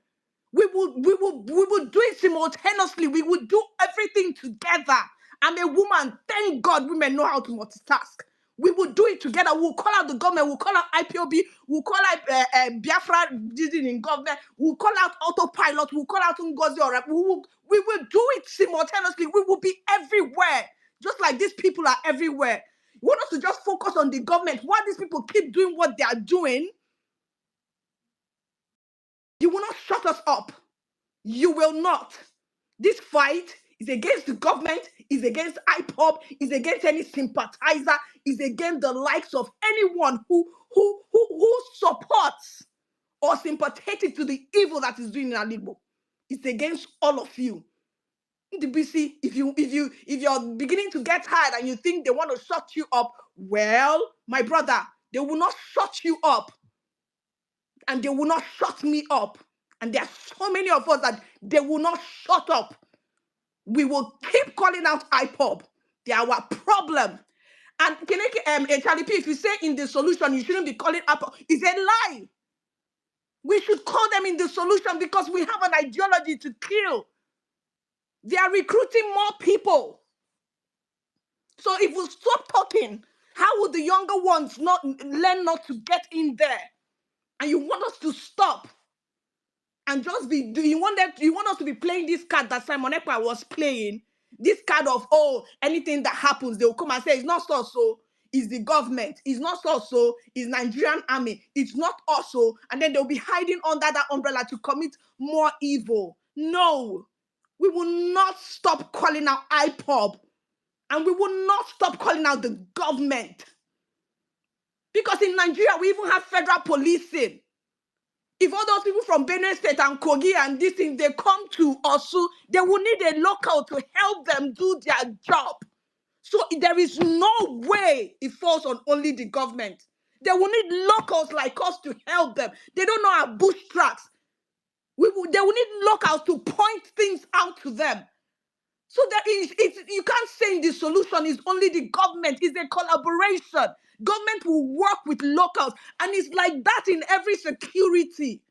S6: We will do it simultaneously. We will do everything together. I'm a woman. Thank God women know how to multitask. We will do it together. We'll call out the government. We'll call out IPOB. We'll call out Biafra in government. We'll call out autopilot. We'll call out Ngozi Orep. We will do it simultaneously. We will be everywhere. Just like these people are everywhere. You want us to just focus on the government while these people keep doing what they are doing? You will not shut us up. You will not. This fight is against the government, is against IPOB, is against any sympathizer, is against the likes of anyone who supports or sympathetic to the evil that is doing in Aligbo.
S11: It's against all of you. The BC, if you're beginning to get tired and you think they want to shut you up, well, my brother, they will not shut you up, and they will not shut me up. And there are so many of us that they will not shut up. We will keep calling out IPOB. They are our problem. And Charlie P, if you say in the solution, you shouldn't be calling IPOB. It's a lie. We should call them in the solution because we have an ideology to kill. They are recruiting more people. So if we stop talking, how would the younger ones not learn not to get in there? And you want us to stop and just be, you want us to be playing this card that Simon Ekpa was playing, this card of, oh, anything that happens, they will come and say, it's not so, it's the government. It's not so, it's Nigerian army. It's not also, and then they'll be hiding under that umbrella to commit more evil. No, we will not stop calling out IPOB, and we will not stop calling out the government. Because in Nigeria, we even have federal policing. If all those people from Benue State and Kogi and this thing, they come to Osu, they will need a local to help them do their job. So there is no way it falls on only the government. They will need locals like us to help them. They don't know our bush tracks. They will need locals to point things out to them. So you can't say the solution is only the government. It's a collaboration. Government will work with locals. And it's like that in every security.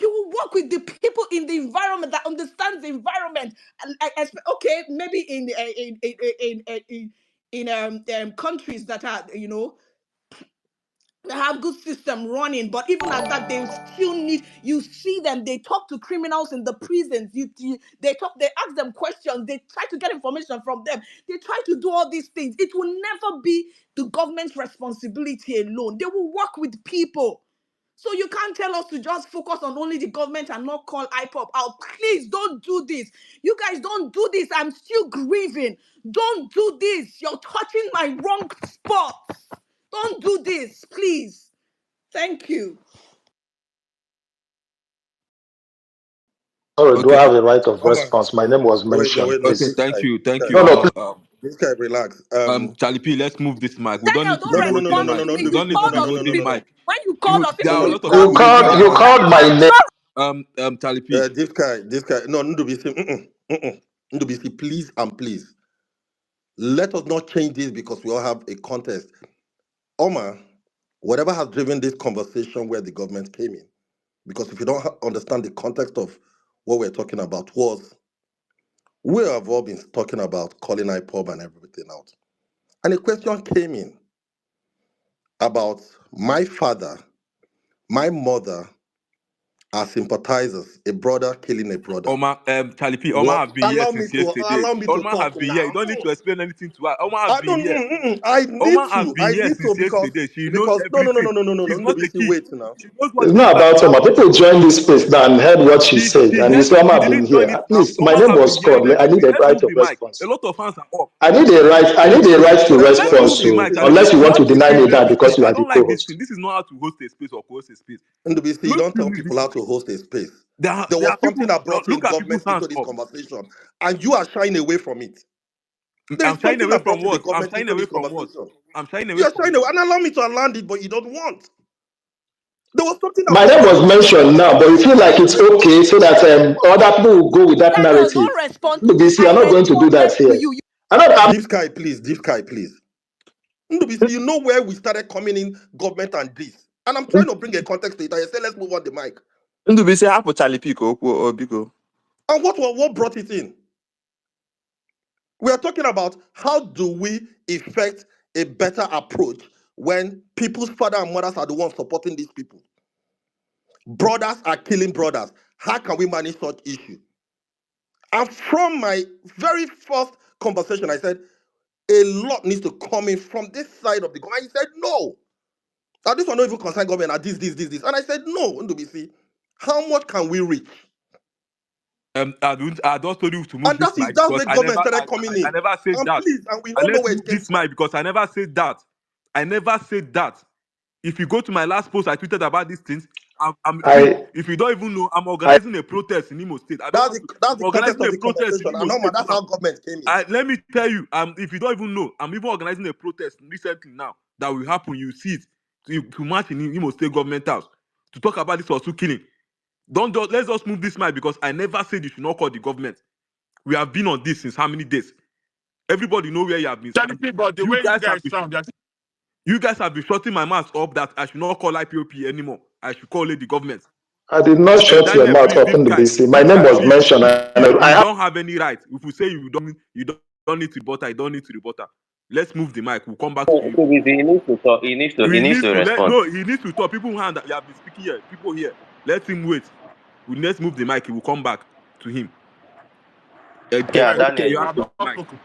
S11: You will work with the people in the environment that understands the environment. Okay, maybe in countries that are, they have good system running, but even at that, they still need. You see them. They talk to criminals in the prisons. They ask them questions. They try to get information from them. They try to do all these things. It will never be the government's responsibility alone. They will work with people. So you can't tell us to just focus on only the government and not call IPOB out. Please don't do this. You guys don't do this. I'm still grieving. Don't do this. You're touching my wrong spot. Don't do this, please. Thank you.
S7: Sorry, do I
S5: Okay.
S7: have a right of
S3: Omar,
S7: response? My name was mentioned,
S3: no,
S5: Okay.
S7: please.
S5: Thank you. Thank you.
S7: No, no, please.
S3: This guy, relax.
S5: Charlie P, let's move this mic. We don't
S11: Daniel,
S5: need to
S11: don't
S5: be
S3: No,
S5: voting
S11: respond
S5: mic.
S11: to me.
S5: We
S11: You
S5: don't need to
S11: called
S5: be
S11: us
S5: voting
S11: people.
S5: mic.
S11: When you call us
S5: There
S11: people,
S5: are a
S11: you
S5: lot of
S11: call
S5: people
S7: You
S11: us
S5: waiting
S7: called,
S11: people.
S7: you
S5: around.
S7: called my name.
S5: Charlie P.
S3: this guy. No, Ndubisi, please and please. Let us not change this because we all have a contest. Omar, whatever has driven this conversation where the government came in, because if you don't understand the context of what we're talking about, we have all been talking about calling IPOB and everything out. And a question came in about my father, my mother, are sympathizers, a brother killing a brother.
S5: Omar, Charlie P. Omar
S3: What?
S5: have been here since yesterday.
S3: Allow me to
S5: Omar
S3: talk
S5: have been here. You
S3: now.
S5: don't need to explain anything to her. Omar have
S3: I
S5: been
S3: don't.
S5: here.
S3: I
S5: Omar
S3: need
S5: have
S3: to.
S5: been here since
S3: Because
S5: yesterday. She knows
S3: no.
S5: everything. She's not a
S3: Ndubisi,
S5: kid.
S3: wait now.
S5: She knows what
S7: It's
S5: it is
S7: not
S5: that
S7: about
S5: we have
S7: Oma.
S5: to
S7: People
S5: do.
S7: joined this space now and heard what she said,
S5: She
S7: and
S5: heard
S7: it's
S5: it.
S7: Oma
S5: She
S7: have been
S5: didn't join
S7: here.
S5: it
S7: At
S5: now.
S7: least my
S5: Omar
S7: name
S5: have
S7: was
S5: been hearing
S7: called. I need
S5: everything.
S7: a
S5: Let's
S7: right
S5: move
S7: of
S5: the mic. A
S7: response.
S5: lot of fans are up.
S7: I need a right. I need a right to
S3: Whatever
S5: Let's
S3: you
S7: respond.
S5: move
S3: say,
S5: the mic,
S7: So
S3: please.
S5: Charlie P.
S7: unless you want
S5: Let's
S7: to
S5: just
S7: deny
S5: give
S7: me
S5: you
S7: that
S5: everything.
S7: because you
S5: I
S7: are the
S5: don't like this
S7: co-host.
S5: thing. This is not how to host a space or host a space.
S3: Ndubisi, you
S5: Close
S3: don't
S5: to
S3: tell
S5: you,
S3: people how to host a space.
S5: there
S3: There was
S5: are
S3: something
S5: people.
S3: that brought in
S5: Look at people's
S3: government
S5: hands
S3: into this
S5: up.
S3: conversation, and you are shying away from it. There is
S5: I'm shying
S3: something
S5: away
S3: that
S5: from
S3: brought in the
S5: what? I'm
S3: government
S5: shying
S3: into
S5: away
S3: this
S5: from what?
S3: conversation.
S5: I'm shying away
S3: You're
S5: from
S3: shying away, and allow me to land it, but you don't want. There was something that
S7: My
S3: brought
S7: name
S3: in
S7: was
S3: government into
S7: mentioned
S3: this
S7: now, but you feel like
S3: conversation.
S7: it's okay so that other people will go with that
S11: Daniel,
S7: narrative.
S11: don't respond to
S7: Look,
S11: me.
S7: you see,
S11: I
S7: I'm not going to do that
S11: responded to
S7: here.
S11: you.
S7: I'm
S3: Deep sky, please. Ndubisi, you know where we started coming in government and this. And I'm trying to bring a context to it. I say, let's move on the mic.
S1: Ndubisi hapụ Charlie P ka o biko.
S3: And what brought it in? We are talking about how do we effect a better approach when people's father and mothers are the ones supporting these people. Brothers are killing brothers. How can we manage such issue? And from my very first conversation, I said, a lot needs to come in from this side of the government. And he said, no. Now, this one not even concern government. Now, this. And I said, no, Ndubisi. How much can we reach?
S5: I just told you to move
S3: And
S5: this mic
S3: that's
S5: because
S3: where government started coming
S5: I
S3: in.
S5: never said
S3: And
S5: that.
S3: please, and we
S5: And
S3: all know
S5: let's
S3: where it
S5: move
S3: came
S5: this
S3: from.
S5: mic because I never said that. I never said that. If you go to my last post, I tweeted about these things.
S7: I
S5: If you don't even know, I'm organizing a protest in Imo State.
S3: That's
S5: I'm
S3: the context
S5: organizing
S3: of
S5: a
S3: the
S5: protest in
S3: conversation. And
S5: Imo
S3: normal,
S5: State
S3: that's
S5: now.
S3: how government came in.
S5: Let me tell you, if you don't even know, I'm even organizing a protest recently now that will happen. You see it to march in Imo State government house to talk about this Osu killing. Let's just move this mind because I never said you should not call the government. We have been on this since how many days? Everybody know where you have been.
S10: Technically, but the way you guys sound,
S5: You guys have been shutting my mouth up that I should not call IPOP anymore. I should call it the government.
S7: did not shut your
S5: Daniel,
S7: mouth
S5: please,
S7: up in the BC. My
S5: this
S7: name
S5: guy,
S7: was
S5: please.
S7: mentioned, and I
S5: You
S7: have.
S5: don't have any right. If we say you don't need to rebutter, you don't need to rebutter. Let's move the mic. We'll come back to you.
S1: He needs to talk. He needs to respond.
S5: He needs to talk. People hand that you have been speaking here. People here. Let him wait. Let's move the mic. He will come back to him.
S1: Yeah,
S10: guys,
S5: Kenike,
S1: Daniel.
S5: you have
S10: I've
S5: the
S10: not
S5: mic.
S10: spoken.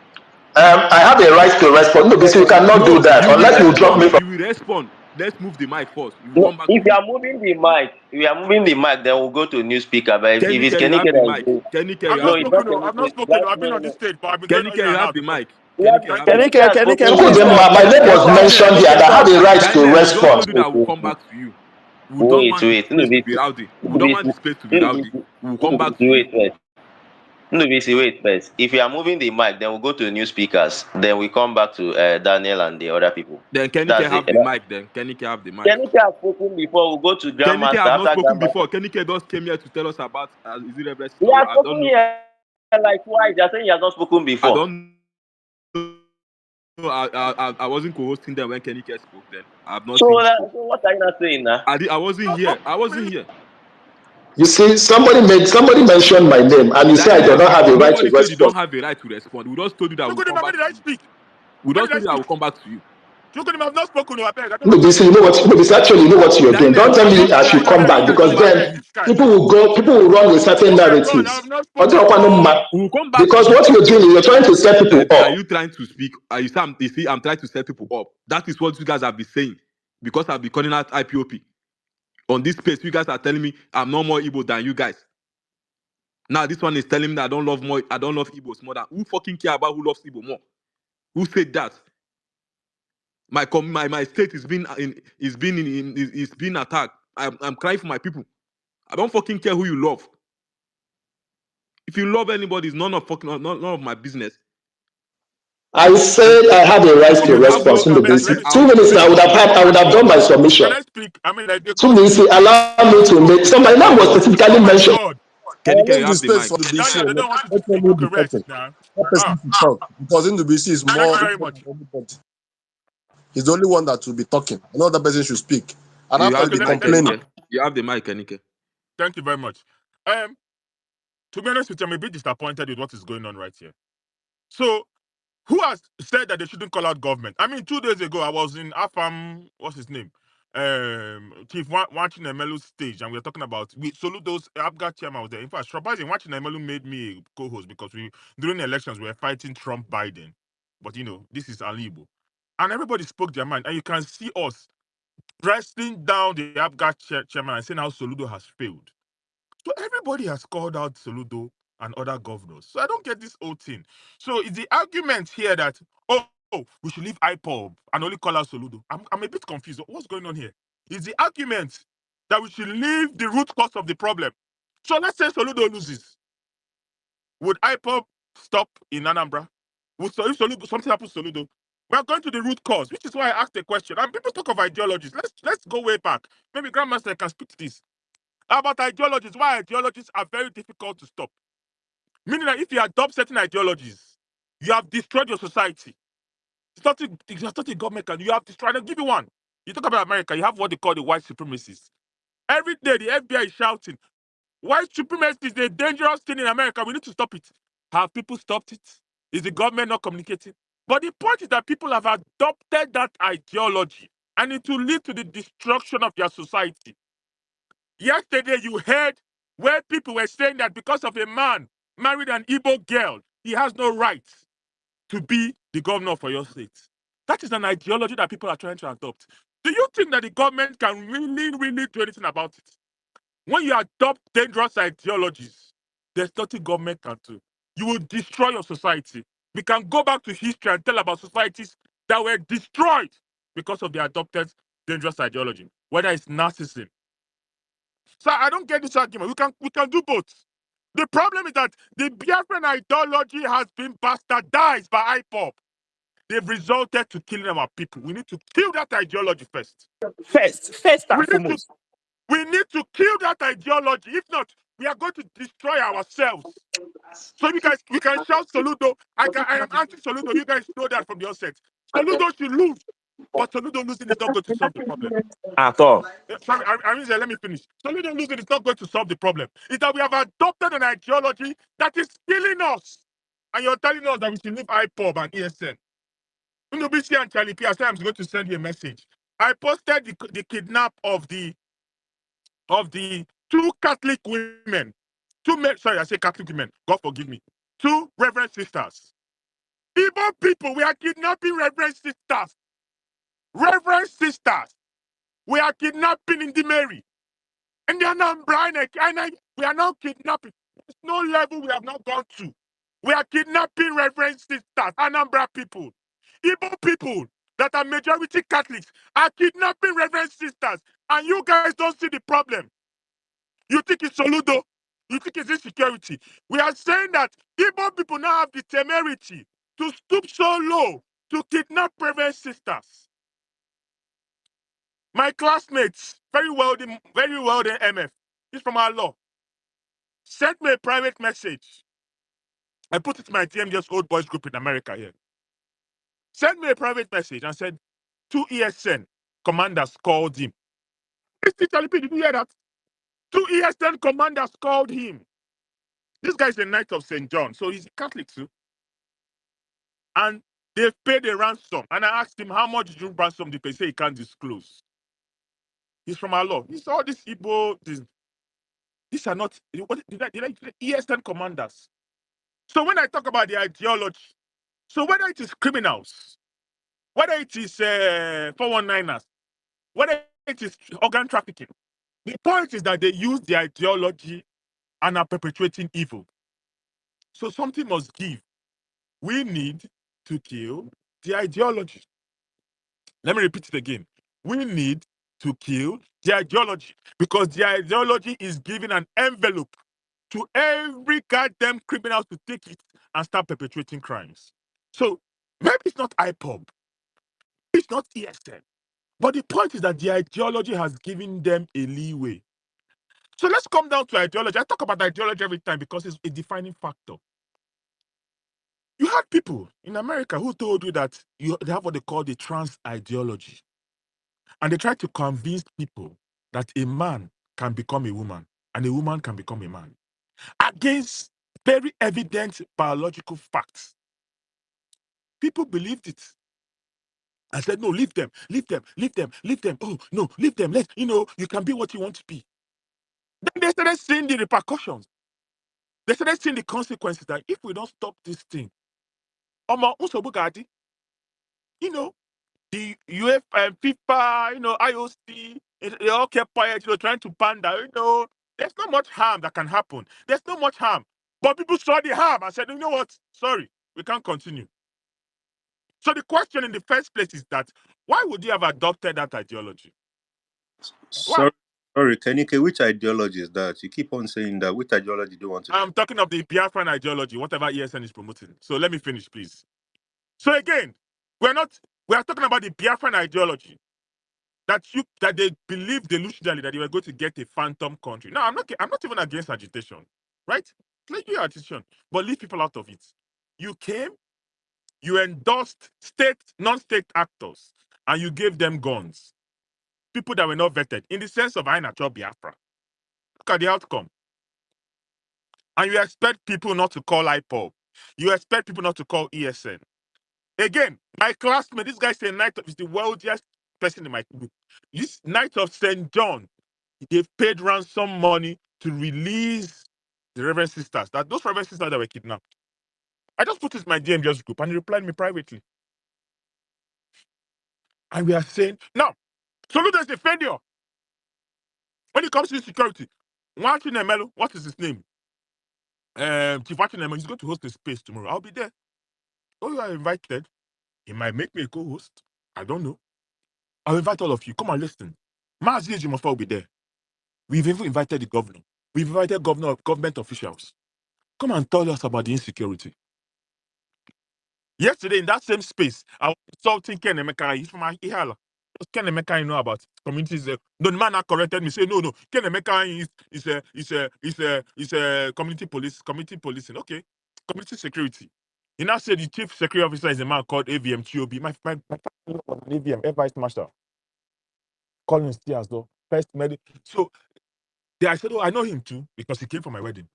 S7: I have a right to respond. No, BC, you cannot do
S5: No,
S7: that
S5: you will
S7: unless you drop
S5: respond.
S7: me from.
S5: You will respond. Let's move the mic first. We will
S1: No,
S5: come back to
S1: if you
S5: you.
S1: are moving the mic, then we'll go to new speaker. But if it's
S5: Kenike, you
S1: Kenike
S5: have the
S1: that
S5: mic.
S1: is
S5: Kenike,
S10: I've
S5: you
S1: no,
S10: not
S5: have the
S1: it's
S5: mic.
S1: not
S10: spoken. No, I've not
S1: Kenike.
S10: spoken. No, I've been on this stage, but I've been going
S5: Kenike,
S10: in
S5: you
S10: and
S5: have
S10: out
S5: the
S10: because.
S5: mic.
S1: Yeah,
S5: Kenike, you have the
S10: Thank you.
S5: mic.
S1: Kenike has spoken
S7: Took them,
S1: before.
S7: my name was
S1: Daniel,
S7: mentioned
S1: let
S7: there,
S1: him
S7: and I
S1: talk.
S7: have a right to
S5: Daniel, we just
S7: respond.
S5: told you that we'll come back to you. We don't
S1: Wait,
S5: want the
S1: wait. No,
S5: space to
S1: this,
S5: be rowdy. We
S1: no,
S5: don't
S1: this,
S5: want the space to be
S1: no,
S5: rowdy. We will come back to you.
S1: wait first. No, this, wait first. If you are moving the mic, then we'll go to new speakers. Then we come back to Daniel and the other people.
S5: Then Kenike
S1: That's it.
S5: have the mic. Then Kenike have the mic.
S1: Kenike has spoken before. We'll go to
S5: Kenike
S1: Grandmaster.
S5: have not
S1: After
S5: spoken
S1: Grandmaster,
S5: before. Kenike just came here to tell us about his irreverent
S1: he
S5: story.
S1: has
S5: I don't
S1: spoken
S5: know.
S1: here like twice. You're saying he has not spoken
S5: I
S1: before.
S5: don't know. I wasn't co-hosting them when Kenike spoke. Then I have not
S1: So,
S5: seen him speak.
S1: so what are you not saying now?
S5: I wasn't
S10: Not
S5: here.
S10: spoken.
S5: I wasn't here.
S7: You see, somebody mentioned my name, and you say I do
S5: Daniel,
S7: not have a right to
S5: nobody said you
S7: respond.
S5: don't have a right to respond. We just told you that we'll
S10: Chukwudi,
S5: come
S10: when
S5: back
S10: did
S5: to
S10: I
S5: you.
S10: speak?
S5: We
S10: When
S5: just
S10: did I
S5: told you that we'll
S10: speak?
S5: come back to you.
S10: Chukwudi, I've not spoken. I beg. I don't know
S7: No,
S10: what you're
S7: BC, you
S10: saying.
S7: know what? No, BC, actually, you know what you're doing. Don't
S5: Daniel,
S7: tell
S10: I've
S5: you
S7: me
S10: not
S5: know
S7: I
S5: that
S7: should
S10: spoken. I
S7: come
S10: beg.
S5: Daniel,
S10: When
S7: back
S10: you're
S5: you
S7: because
S5: know
S10: talking, I
S5: that
S7: then
S10: beg. This guy.
S7: people will run with certain
S10: Okay, go on. I
S7: narratives.
S10: have not
S7: Ọjọ́
S10: spoken.
S7: ọ̀pá ló
S10: No.
S7: ma-
S5: we'll come back to
S7: Because what
S5: you.
S7: you're doing is you're trying to set people
S5: Are
S7: up.
S5: you trying to speak? You see, I'm trying to set people up. That is what you guys have been saying because I've been calling out IPOP on this space. You guys are telling me I'm not more Igbo than you guys. Now this one is telling me I don't love Igbos more than who fucking care about who loves Igbo more? Who said that? My state is being attacked. I'm crying for my people. I don't fucking care who you love. If you love anybody, it's none of my business.
S7: I said I have a right to
S5: You have
S7: respond
S5: no
S7: to the
S5: Daniel.
S7: BC.
S10: Let me
S5: I'll
S7: 2 minutes,
S5: let
S7: I
S5: me
S7: would have
S5: speak.
S7: had, I would have done my
S10: can
S7: submission.
S10: I speak? I mean, like,
S7: 2 minutes, allow me to make. So my name was specifically
S10: oh my
S7: mentioned.
S10: God.
S5: Kenike,
S8: Leave
S5: you
S8: the
S5: have the
S8: space
S5: mic.
S8: for the BC.
S10: Daniel, they don't want you to
S8: Let
S10: speak.
S8: me be
S10: Okay,
S8: talking.
S10: rest now.
S8: That person to talk because in the BC is
S10: Thank
S8: more
S10: you very
S8: important
S10: much.
S8: than everybody. He's the only one that will be talking. Another person should speak. And
S5: You
S8: after
S5: have
S8: you'll
S5: the
S8: be
S10: Okay,
S5: mic,
S10: let me
S8: complaining.
S10: speak.
S5: Kenike. You have the mic, Kenike.
S10: Thank you very much. To be honest with you, I'm a bit disappointed with what is going on right here. So, who has said that they shouldn't call out government? I mean, 2 days ago, I was in Afam, what's his name? Chief watching Emelu's stage, and we were talking about Soludo's Abga chairman was there. In fact, surprising, watching Emelu made me a co-host because during the elections we were fighting Trump Biden. But this is Alibo. And everybody spoke their mind, and you can see us pressing down the Abga chairman and saying how Soludo has failed. So everybody has called out Soludo and other governors. So I don't get this whole thing. So it's the argument here that, we should leave IPOB and only call out Soludo. I'm a bit confused. What's going on here? It's the argument that we should leave the root cause of the problem. So let's say Soludo loses. Would IPOB stop in Anambra? If Soludo, something happens to Soludo, we are going to the root cause, which is why I asked the question. And people talk of ideologies. Let's go way back. Maybe Grandmaster can speak to this. About ideologies, why ideologies are very difficult to stop. Meaning that if you adopt certain ideologies, you have destroyed your society. It's not a government can. You have destroyed. I'll give you one. You talk about America, you have what they call the white supremacists. Every day, the FBI is shouting, white supremacy is a dangerous thing in America. We need to stop it. Have people stopped it? Is the government not communicating? But the point is that people have adopted that ideology, and it will lead to the destruction of their society. Yesterday, you heard where people were saying that because of a man married an Igbo girl, he has no right to be the governor for your state. That is an ideology that people are trying to adopt. Do you think that the government can really, really do anything about it? When you adopt dangerous ideologies, there's nothing government can do. You will destroy your society. We can go back to history and tell about societies that were destroyed because of the adopted dangerous ideology, whether it's narcissism, So I don't get this argument. We can do both. The problem is that the Biafran ideology has been bastardized by IPOB. They've resulted to killing our people. We need to kill that ideology first.
S2: First and foremost.
S10: We need to kill that ideology. If not, we are going to destroy ourselves. So we can shout Soludo. I am anti-Soludo. You guys know that from the onset. Soludo should lose. But Soludo losing is not going to solve the problem.
S2: At all.
S10: Sorry, let me finish. Soludo losing is not going to solve the problem. It's that we have adopted an ideology that is killing us. And you're telling us that we should leave IPOB and ESN. Unubisi and Charlie P. I said I'm going to send you a message. I posted the kidnap of the two Catholic women. I say Catholic women. God forgive me. Two Reverend sisters. Igbo people, we are kidnapping Reverend sisters. Reverend sisters. We are kidnapping in the Mary. And they are now we are now kidnapping. There's no level we have not gone to. We are kidnapping Reverend sisters, Anambra people. Igbo people that are majority Catholics are kidnapping Reverend sisters. And you guys don't see the problem. You think it's Soludo? You think it's insecurity? We are saying that Igbo people now have the temerity to stoop so low to kidnap Reverend sisters. My classmates, very well done MF, he's from our law, sent me a private message. I put it in my DM, just old boys group in America here. Sent me a private message and said, two ESN commanders called him. Did you hear that? Two ESN commanders called him. This guy is a Knight of St. John, so he's a Catholic too. And they've paid a ransom. And I asked him, how much did you ransom? They say he can't disclose. He's from our law. He's all these Igbo. These are not, did I ESN commanders. So when I talk about the ideology, so whether it is criminals, whether it is 419ers, whether it is organ trafficking, the point is that they use the ideology and are perpetuating evil. So something must give. We need to kill the ideology. Let me repeat it again. We need to kill the ideology because the ideology is giving an envelope to every goddamn criminal to take it and start perpetrating crimes. So maybe it's not IPOB, it's not ESN, but the point is that the ideology has given them a leeway. So let's come down to ideology. I talk about ideology every time because it's a defining factor. You had people in America who told you that they have what they call the trans ideology. And they try to convince people that a man can become a woman and a woman can become a man against very evident biological facts. People believed it. I said, no, leave them. Oh, no, leave them. You can be what you want to be. Then they started seeing the repercussions. They started seeing the consequences that if we don't stop this thing, the UEFA, FIFA, IOC, they all kept quiet, trying to pander, there's not much harm that can happen. There's not much harm. But people saw the harm and said, you know what? Sorry, we can't continue. So the question in the first place is that, why would you have adopted that ideology?
S12: Sorry, Kenike, which ideology is that? You keep on saying that. Which ideology do you want to?
S10: I'm talking of the Biafran ideology, whatever ESN is promoting. So let me finish, please. So again, we are talking about the Biafran ideology. That they believe delusionally that they were going to get a phantom country. Now, I'm not even against agitation, right? Let you agitation, but leave people out of it. You came, you endorsed non-state actors, and you gave them guns. People that were not vetted, in the sense of Ainacho Biafra. Look at the outcome. And you expect people not to call IPOB. You expect people not to call ESN. Again, my classmate, this guy said is the wealthiest person in my group. This Knight of St. John, they've paid ransom money to release the Reverend Sisters. Those Reverend Sisters that were kidnapped. I just put it in my DMJS group and he replied me privately. And we are saying, now, Soludo is a failure. When it comes to security, Emelo, what is his name? Chief Emelo, he's going to host a space tomorrow. I'll be there. Oh, you are invited. He might make me a co-host. I don't know. I'll invite all of you. Come and listen. Mazi Ejimofa will be there. We've even invited the governor. We've invited government officials. Come and tell us about the insecurity. Yesterday, in that same space, I was insulting Ken Emeka. He's from Ihala. Ken Emeka, you know about communities. The man that corrected me, say no. Ken Emeka is a community policing. Okay, community security. He now said the chief security officer is a man called AVM TOB. My father was an AVM, Air Vice Marshal. Collins as though first medic. So I said, oh, I know him too because he came for my wedding.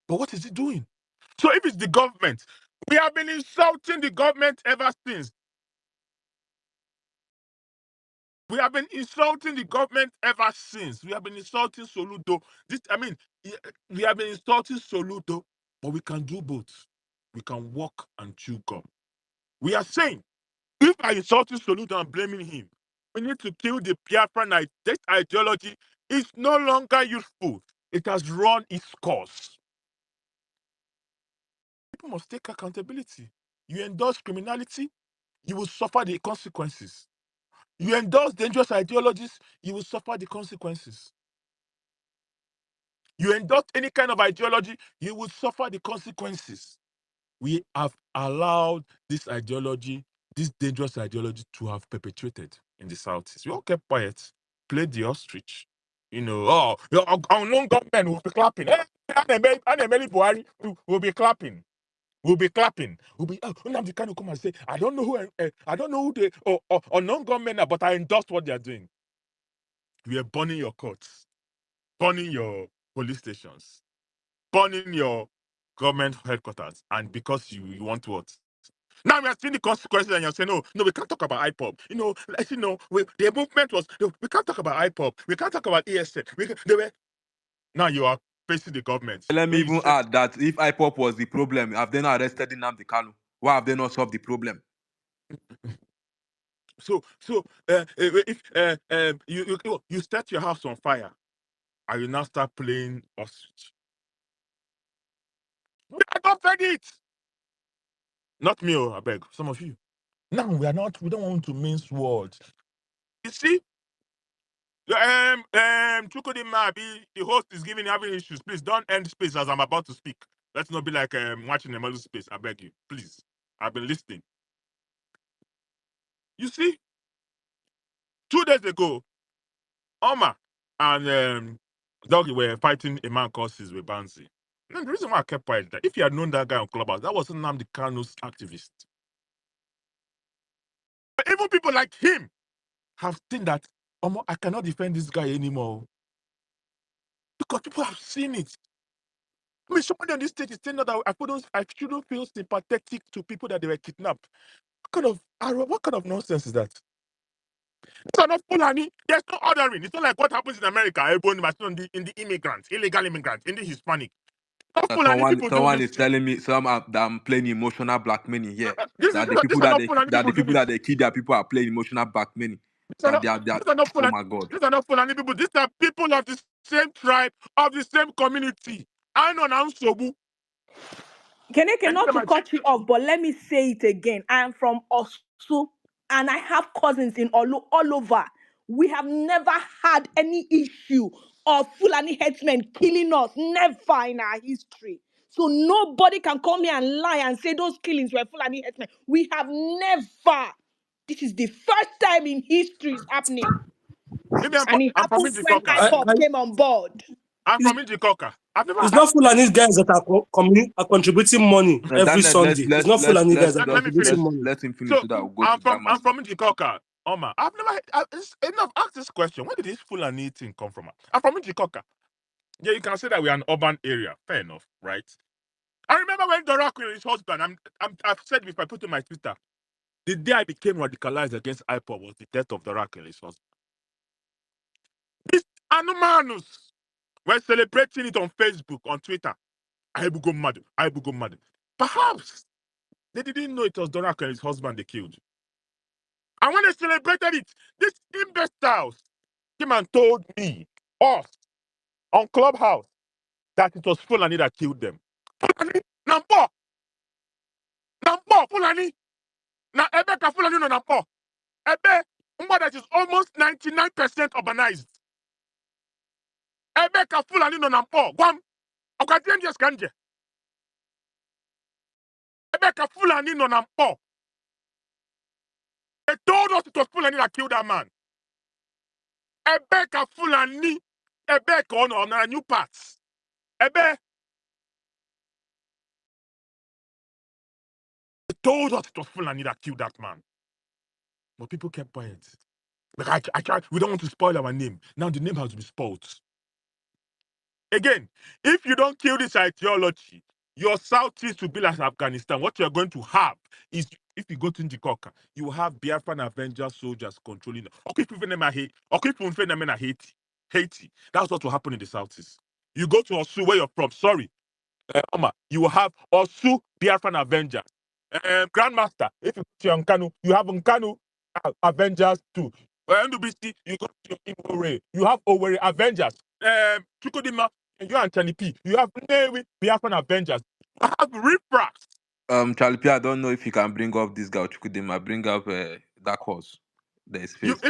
S10: But what is he doing? So if it's the government, we have been insulting the government ever since. We have been insulting the government ever since. We have been insulting Soludo. We have been insulting Soludo, but we can do both. We can walk and chew gum. We are saying, if I insulting Soludo and blaming him, we need to kill the Biafran. This ideology is no longer useful. It has run its course. People must take accountability. You endorse criminality, you will suffer the consequences. You endorse dangerous ideologies, you will suffer the consequences. You endorse any kind of ideology, you will suffer the consequences. We have allowed this ideology, this dangerous ideology, to have perpetuated in the Southeast. We all kept quiet, played the ostrich. Our non government will be clapping. Buhari will be clapping. We'll be clapping. We'll be the kind of come and say, I don't know who they or non-government are, but I endorse what they are doing. We are burning your courts, burning your police stations, burning your government headquarters, and because you want what? Now we are seeing the consequences, and you're saying, no, we can't talk about IPOB. The movement was, we can't talk about IPOB. We can't talk about ESN. Now you are facing the government.
S5: Let me even add that if IPOP was the problem, have they not arrested Nnamdi Kanu? Why have they not solved the problem?
S10: So if you set your house on fire, and you now start playing ostrich. We are not fed it. Not me, I beg. Some of you. Now we don't want to mince words. You see, Chukwudima, the host is having issues. Please don't end space as I'm about to speak. Let's not be like watching a space. I beg you, please. I've been listening. You see, 2 days ago, Omar and Doggy were fighting a man called Sizwe Bansi. And the reason why I kept quiet is that if you had known that guy on Clubhouse, that wasn't Nnamdi Kanu's activist. But even people like him have seen that, I cannot defend this guy anymore. Because people have seen it. I mean, somebody on this stage is saying that I shouldn't feel sympathetic to people that they were kidnapped. What kind of nonsense is that? These are not Fulani. There's no ordering. It's not like what happens in America. Everyone in the immigrants, illegal immigrants, in the Hispanic.
S5: Someone is telling me that I'm playing emotional blackmailing here. The people that they kill their people are playing emotional blackmailing. Oh my God.
S10: These are not Fulani people. These are people of the same tribe, of the same community. I know now Sobu.
S11: Keneke, not to cut you off, but let me say it again. I am from Osu, and I have cousins in all over. We have never had any issue of Fulani headsmen killing us. Never in our history. So nobody can come here and lie and say those killings were Fulani headsmen. We have never. This is the first time in history it's happening. And it happened when IPOP came on board.
S10: I'm from Njikoka.
S2: It's not Fulani guys that are contributing money every Sunday. It's not Fulani guys that are contributing money.
S5: Let him finish so that we'll go
S10: I'm from Njikoka. Omar, I've asked this question. Where did this Fulani thing come from? I'm from Njikoka. Yeah, you can say that we're an urban area. Fair enough, right? I remember when Doraku, his husband, I've said before, I put on my Twitter, the day I became radicalized against IPOB was the death of Doraku and his husband. These Anumanus were celebrating it on Facebook, on Twitter. I will go mad. Perhaps they didn't know it was Doraku and his husband they killed. And when they celebrated it, these imbeciles came and told us, on Clubhouse, that it was Fulani that killed them. Fulani, Nampo, Fulani. Na ebe ka Fulani no Nampo. Ebe, that is almost 99% urbanized. Ebeka Fulani no nampo. Guam. Okatienje skanje. Ebeka Fulani no nampo. They told us it was Fulani that killed that man. Ebeka Fulani. Ebeka on a new parts. Ebe. They told us it was Fulani that killed that man. But people kept quiet. Like I tried, we don't want to spoil our name. Now the name has to be spoiled. Again, if you don't kill this ideology, your Southeast will be like Afghanistan. What you're going to have is, if you go to Ndikoka, you will have Biafran Avenger soldiers controlling. Okay, people name Haiti. Okay, people name Haiti. Haiti. That's what will happen in the Southeast. You go to Osu, where you're from. Sorry, Oma, you will have Osu Biafran Avenger. Grandmaster, if you go to Nkanu, you have Nkanu Avengers too. NBC, you go to Imore, you have Owerri Avengers. Chukwudima, you have Tani P. You have Newi Biafran Avengers. You have riffraffs.
S5: Charlie P, I don't know if you can bring up this guy Chukudima. Bring up Dark Horse. There is
S10: You
S5: space.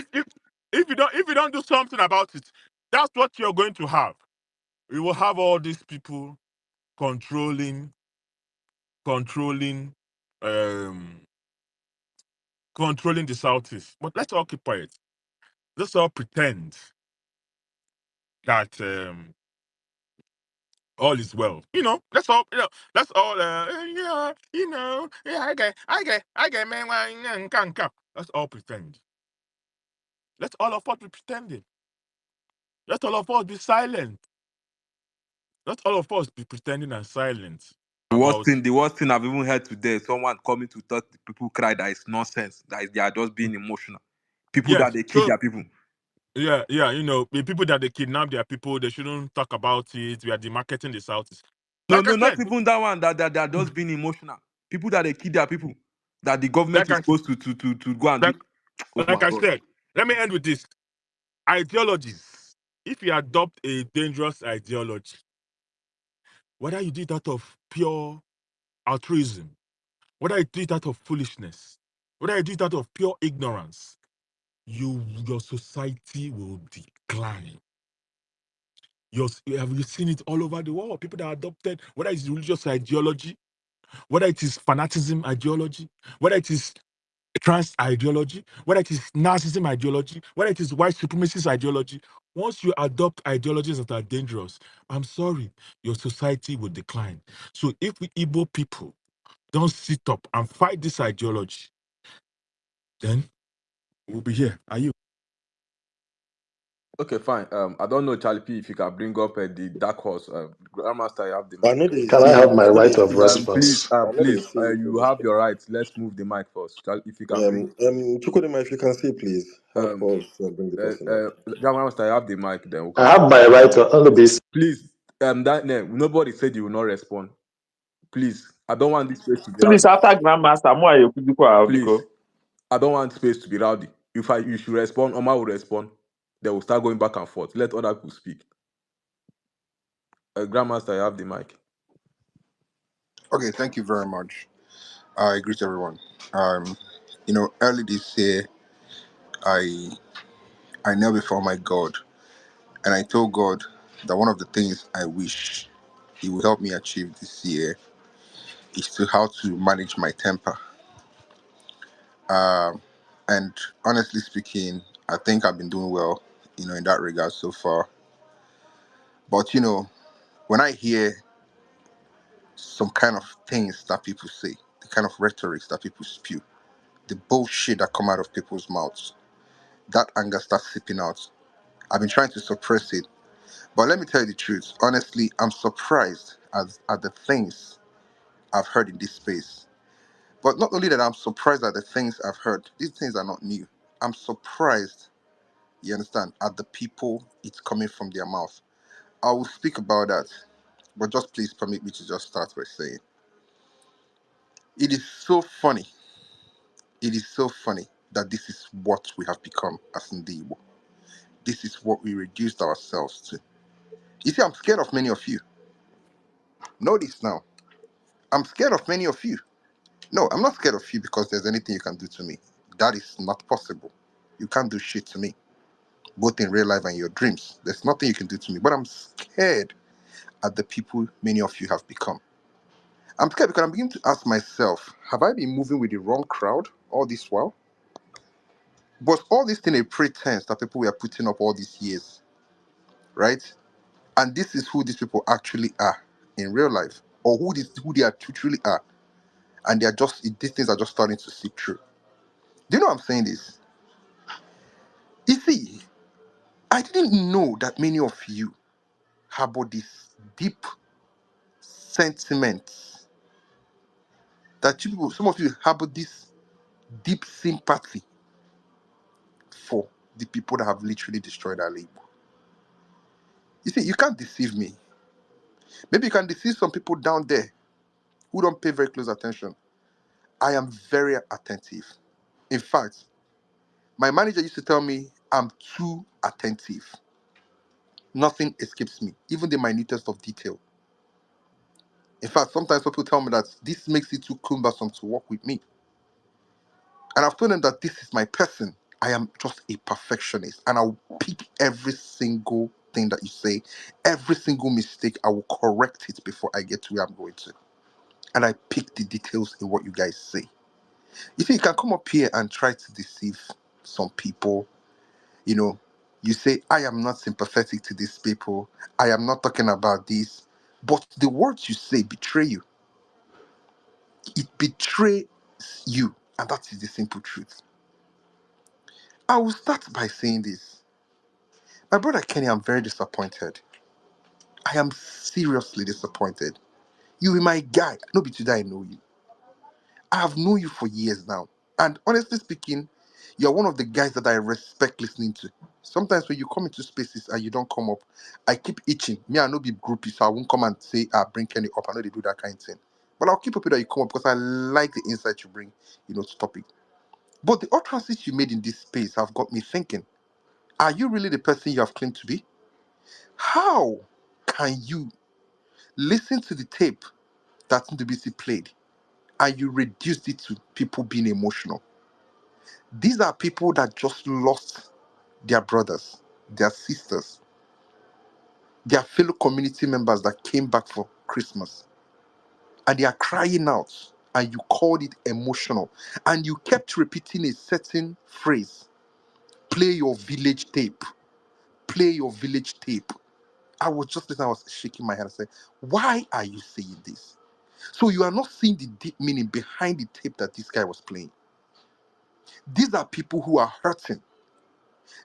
S10: if you don't do something about it, that's what you're going to have. You will have all these people controlling, um, controlling the Southeast. But let's all keep quiet. Let's all pretend that all is well. Let's all, let's all, I get, man, let's all pretend. Let's all of us be pretending. Let all of us be silent. Let all of us be pretending and silent about.
S5: The worst thing I've even heard today is someone coming to talk to people cry that it's nonsense, that they are just being emotional. People
S10: Yes.
S5: that they kill their people.
S10: Yeah, the people that they kidnap their people, they shouldn't talk about it. We are demarketing the Southeast.
S5: No,
S10: Like I
S5: not
S10: said,
S5: even that one. That they are just being emotional. People that they kill their people. That the government
S10: like
S5: is
S10: I,
S5: supposed to go and do.
S10: like,
S5: Oh
S10: like
S5: my
S10: I
S5: God.
S10: said, let me end with this. Ideologies. If you adopt a dangerous ideology, whether you do it out of pure altruism, whether you do it out of foolishness, whether you do it out of pure ignorance, your society will decline. Have you seen it all over the world? People that are adopted, whether it's religious ideology, whether it is fanaticism ideology, whether it is trans ideology, whether it is narcissism ideology, whether it is white supremacist ideology, once you adopt ideologies that are dangerous, I'm sorry, your society will decline. So if we Igbo people don't sit up and fight this ideology, then we'll be here. Are you?
S5: Okay, fine. I don't know, Charlie P, if you can bring up the Dark Horse. Grandmaster, you have the
S3: I
S5: mic.
S3: know they
S7: Can I
S3: see
S7: have
S3: you.
S7: my
S3: I know
S7: right
S3: they
S7: of
S3: see you.
S5: Please,
S7: response?
S3: I know they see you.
S5: you have your right. Let's move the mic first. If you can bring.
S3: Chukwudema, if you can see, please help
S5: Um,
S3: us bring the person up.
S5: Grandmaster, you have the mic. Then we
S7: I
S5: can.
S7: have my right to Olubis.
S5: Please, that name. Nobody said you will not respond. Please, I don't want this space to be
S13: Please,
S5: rowdy.
S13: after Grandmaster, more you could
S5: Please,
S13: do.
S5: I don't want space to be rowdy. You should respond, Omar will respond. They will start going back and forth. Let other people speak. Grandmaster, you have the mic.
S14: Okay, thank you very much. I greet everyone. Early this year, I knelt before my God, and I told God that one of the things I wish He will help me achieve this year is to how to manage my temper. And honestly speaking, I think I've been doing well, in that regard so far. But when I hear some kind of things that people say, the kind of rhetorics that people spew, the bullshit that come out of people's mouths, that anger starts seeping out. I've been trying to suppress it. But let me tell you the truth. Honestly, I'm surprised at the things I've heard in this space. But not only that, I'm surprised at the things I've heard. These things are not new. I'm surprised, you understand, at the people it's coming from their mouth. I will speak about that. But just please permit me to just start by saying, it is so funny. It is so funny that this is what we have become as Ndibo. This is what we reduced ourselves to. You see, I'm scared of many of you. Know this now. I'm scared of many of you. No, I'm not scared of you because there's anything you can do to me. That is not possible. You can't do shit to me, both in real life and your dreams. There's nothing you can do to me. But I'm scared at the people many of you have become. I'm scared because I'm beginning to ask myself, have I been moving with the wrong crowd all this while? Was all this thing a pretense that people were putting up all these years, right? And this is who these people actually are in real life, or who they are truly are, and they are just these things are just starting to seep through. Do you know I'm saying this? You see, I didn't know that many of you harbor this deep sentiments, that you people, some of you harbor this deep sympathy for the people that have literally destroyed our label. You see, you can't deceive me. Maybe you can deceive some people down there who don't pay very close attention. I am very attentive. In fact, my manager used to tell me I'm too attentive. Nothing escapes me, even the minutest of detail. In fact, sometimes people tell me that this makes it too cumbersome to work with me. And I've told them that this is my person. I am just a perfectionist. And I'll pick every single thing that you say, every single mistake, I will correct it before I get to where I'm going to. And I pick the details in what you guys say. You see, you can come up here and try to deceive some people. You know, you say, I am not sympathetic to these people. I am not talking about this. But the words you say betray you. It betrays you. And that is the simple truth. I will start by saying this. My brother Kenny, I'm very disappointed. I am seriously disappointed. You are my guy. No be today I know you. I have known you for years now. And honestly speaking, you're one of the guys that I respect listening to. Sometimes when you come into spaces and you don't come up, I keep itching. Me, I know be groupie, so I won't come and say, bring Kenny up. I know they do that kind of thing. But I'll keep up with that you come up because I like the insight you bring, to topic. But the utterances you made in this space have got me thinking, are you really the person you have claimed to be? How can you listen to the tape that NDBC played and you reduced it to people being emotional? These are people that just lost their brothers, their sisters, their fellow community members that came back for Christmas. And they are crying out, and you called it emotional. And you kept repeating a certain phrase: play your village tape, play your village tape. I was just listening, I was shaking my head and saying, why are you saying this? So you are not seeing the deep meaning behind the tape that this guy was playing. These are people who are hurting.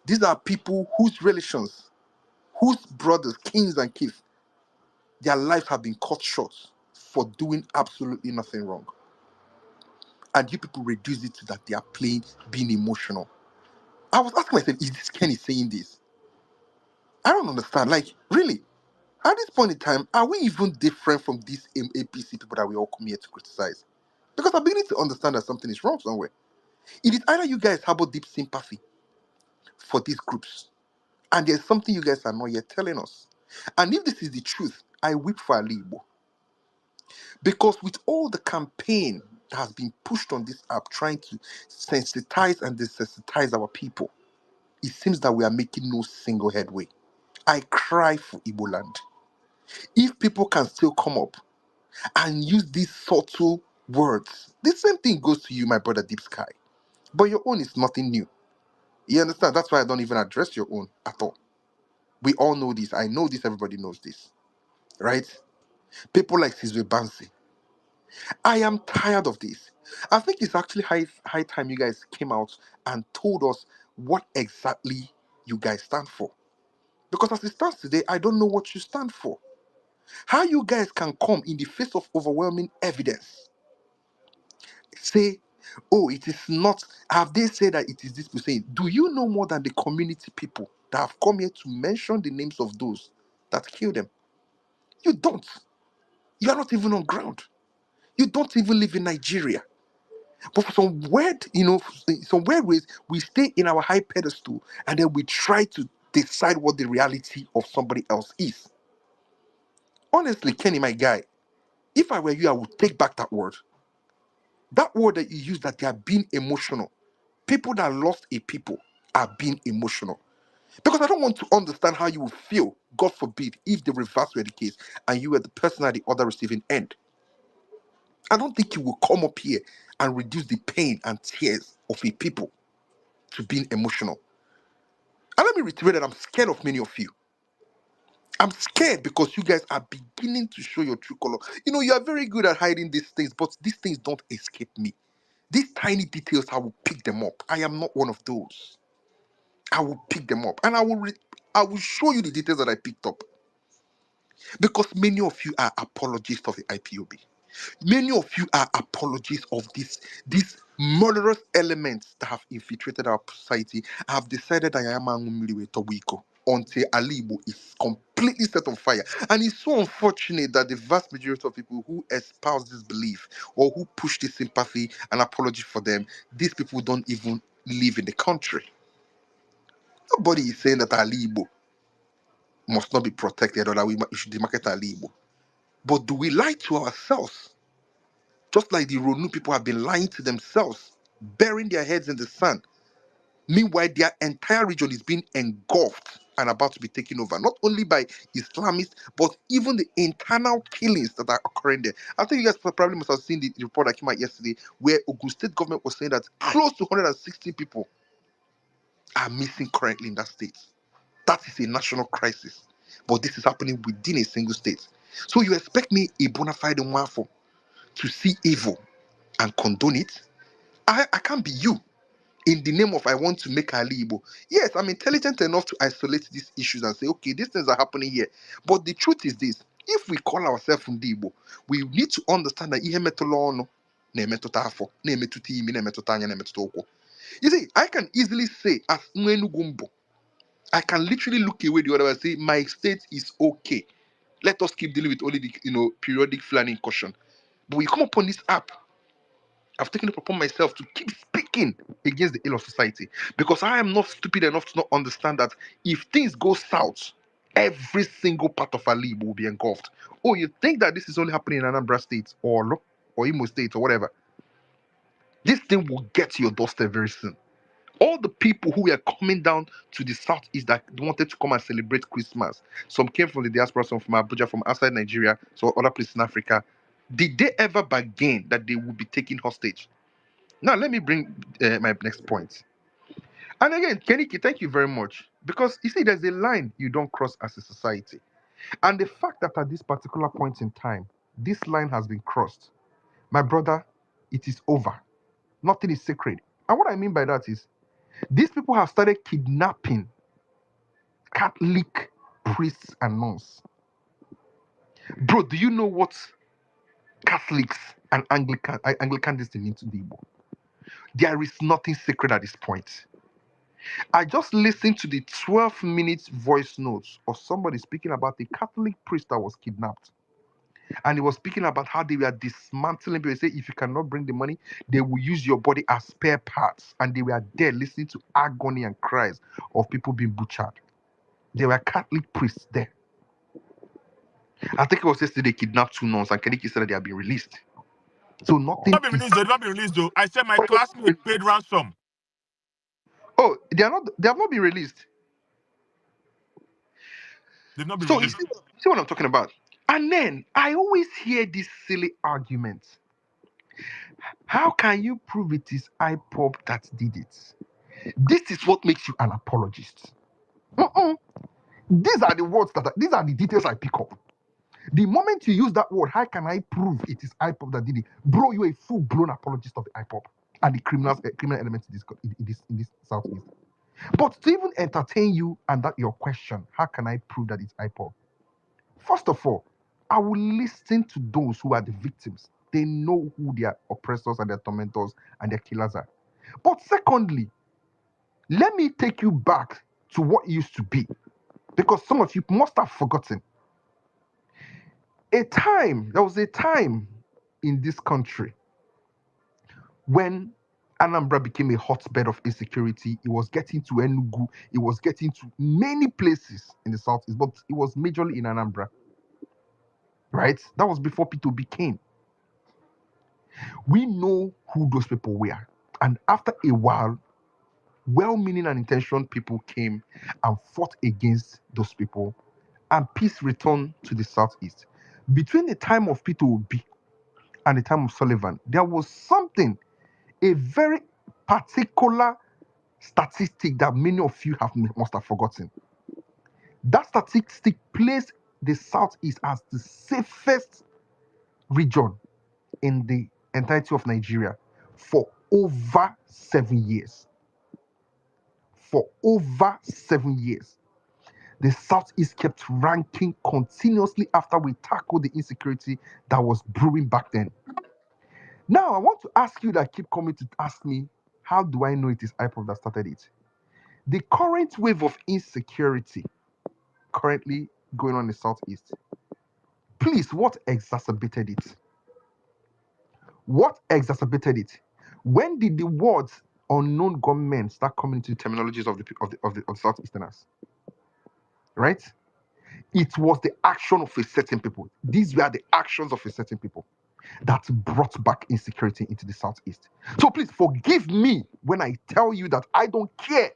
S14: These are people whose relations, whose brothers, kings and kith, their lives have been cut short for doing absolutely nothing wrong. And you people reduce it to that they are playing, being emotional. I was asking myself, is this Kenny saying this? I don't understand. Like, really? At this point in time, are we even different from these APC people that we all come here to criticize? Because I'm beginning to understand that something is wrong somewhere. It is either you guys harbor deep sympathy for these groups, and there's something you guys are not yet telling us. And if this is the truth, I weep for Ali Igbo. Because with all the campaign that has been pushed on this app trying to sensitize and desensitize our people, it seems that we are making no single headway. I cry for Igbo land. If people can still come up and use these subtle words, the same thing goes to you, my brother Deep Sky. But your own is nothing new. You understand? That's why I don't even address your own at all. We all know this. I know this. Everybody knows this. Right? People like Sizwe Bansi. I am tired of this. I think it's actually high time you guys came out and told us what exactly you guys stand for. Because as it stands today, I don't know what you stand for. How you guys can come in the face of overwhelming evidence, say, oh, it is not, have they said that it is this person? Do you know more than the community people that have come here to mention the names of those that killed them? You don't. You are not even on ground. You don't even live in Nigeria. But for some weird ways, we stay in our high pedestal and then we try to decide what the reality of somebody else is. Honestly, Kenny, my guy, if I were you, I would take back that word. That word that you use, that they are being emotional. People that lost a people are being emotional. Because I don't want to understand how you would feel, God forbid, if the reverse were the case and you were the person at the other receiving end. I don't think you will come up here and reduce the pain and tears of a people to being emotional. And let me reiterate that I'm scared of many of you. I'm scared because you guys are beginning to show your true color. You know, you are very good at hiding these things, but these things don't escape me. These tiny details, I will pick them up. I am not one of those. I will pick them up and I will show you the details that I picked up. Because many of you are apologists of the IPOB. Many of you are apologists of these murderous elements that have infiltrated our society. I have decided that I am a Tobiko until Alibo is completely set on fire. And it's so unfortunate that the vast majority of people who espouse this belief or who push this sympathy and apology for them, these people don't even live in the country. Nobody is saying that Alibo must not be protected or that we should demarket Alibo. But do we lie to ourselves? Just like the Ronu people have been lying to themselves, burying their heads in the sand. Meanwhile, their entire region is being engulfed and about to be taken over, not only by Islamists, but even the internal killings that are occurring there. I think you guys probably must have seen the report that came out yesterday, where Ogun State government was saying that close to 160 people are missing currently in that state. That is a national crisis. But this is happening within a single state. So you expect me, a bona fide Nwafo, to see evil and condone it? I can't be you in the name of I want to make Ali Igbo. Yes, I'm intelligent enough to isolate these issues and say, okay, these things are happening here. But the truth is this: if we call ourselves from Igbo, we need to understand that ihe metụla ọnụ na-emetụta afọ, na-emetụta imi, na-emetụta anya, na-emetụta ụkwụ. You see, I can easily say, as Nwenugumbo, I can literally look away the other way and say, my state is okay. Let us keep dealing with only the periodic flanning caution. But we come upon this app, I've taken it upon myself to keep speaking against the ill of society because I am not stupid enough to not understand that if things go south, every single part of Ali will be engulfed. Oh, you think that this is only happening in Anambra State or Imo State or whatever? This thing will get to your doorstep very soon. All the people who were coming down to the southeast that wanted to come and celebrate Christmas, some came from the diaspora, some from Abuja, from outside Nigeria, so other places in Africa. Did they ever bargain that they would be taken hostage? Now, let me bring my next point. And again, Keniki, thank you very much. Because you see, there's a line you don't cross as a society. And the fact that at this particular point in time, this line has been crossed, my brother, it is over. Nothing is sacred. And what I mean by that is, these people have started kidnapping Catholic priests and nuns. Bro, do you know what Catholics and Anglican this mean to the Igbo? There is nothing sacred at this point. I just listened to the 12 minutes voice notes of somebody speaking about a Catholic priest that was kidnapped. And he was speaking about how they were dismantling people. They say if you cannot bring the money, they will use your body as spare parts. And they were there listening to agony and cries of people being butchered. There were Catholic priests there. I think it was yesterday they kidnapped 2 nuns and Keniki said that they have been released. So nothing
S10: Not been released, they've not been released though. I said my classmate paid ransom.
S14: Oh, they have not been released.
S10: They've not been
S14: So you
S10: released.
S14: see what I'm talking about? And then I always hear this silly argument. How can you prove it is IPOB that did it? This is what makes you an apologist. These are the words these are the details I pick up. The moment you use that word, how can I prove it is IPOB that did it? Bro, you're a full-blown apologist of the IPOB and the criminal elements in this Southeast. But to even entertain you and that your question, how can I prove that it's IPOB? First of all, I will listen to those who are the victims. They know who their oppressors and their tormentors and their killers are. But secondly, let me take you back to what used to be, because some of you must have forgotten. There was a time in this country when Anambra became a hotbed of insecurity. It was getting to Enugu. It was getting to many places in the southeast, but it was majorly in Anambra. Right? That was before P2B came. We know who those people were. And after a while, well-meaning and intentioned people came and fought against those people, and peace returned to the southeast. Between the time of Peter Obi and the time of Sullivan, there was something, a very particular statistic that many of you must have forgotten. That statistic placed the southeast as the safest region in the entirety of Nigeria for over 7 years. For over 7 years. The Southeast kept ranking continuously after we tackled the insecurity that was brewing back then. Now, I want to ask you that keep coming to ask me, how do I know it is IPOB that started it? The current wave of insecurity currently going on in the Southeast, please, what exacerbated it? What exacerbated it? When did the words unknown gunmen start coming into the terminologies of the Southeasterners? Right? It was the action of a certain people. These were the actions of a certain people that brought back insecurity into the Southeast. So please forgive me when I tell you that I don't care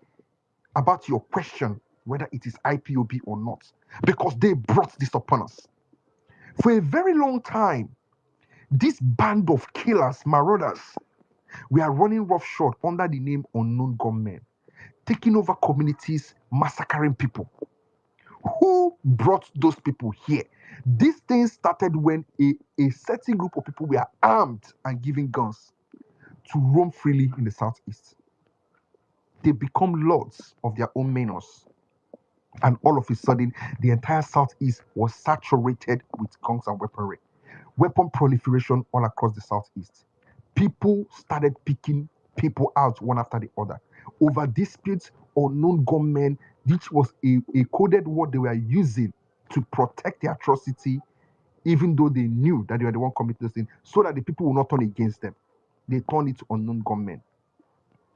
S14: about your question whether it is IPOB or not, because they brought this upon us. For a very long time, this band of killers, marauders, we are running roughshod under the name unknown gunmen, taking over communities, massacring people. Who brought those people here? This thing started when a certain group of people were armed and given guns to roam freely in the Southeast. They become lords of their own manors. And all of a sudden, the entire Southeast was saturated with guns and weaponry. Weapon proliferation all across the Southeast. People started picking people out one after the other over disputes. Unknown gunmen, which was a coded word they were using to protect the atrocity, even though they knew that they were the one committing the sin, so that the people will not turn against them. They turned it to unknown gunmen.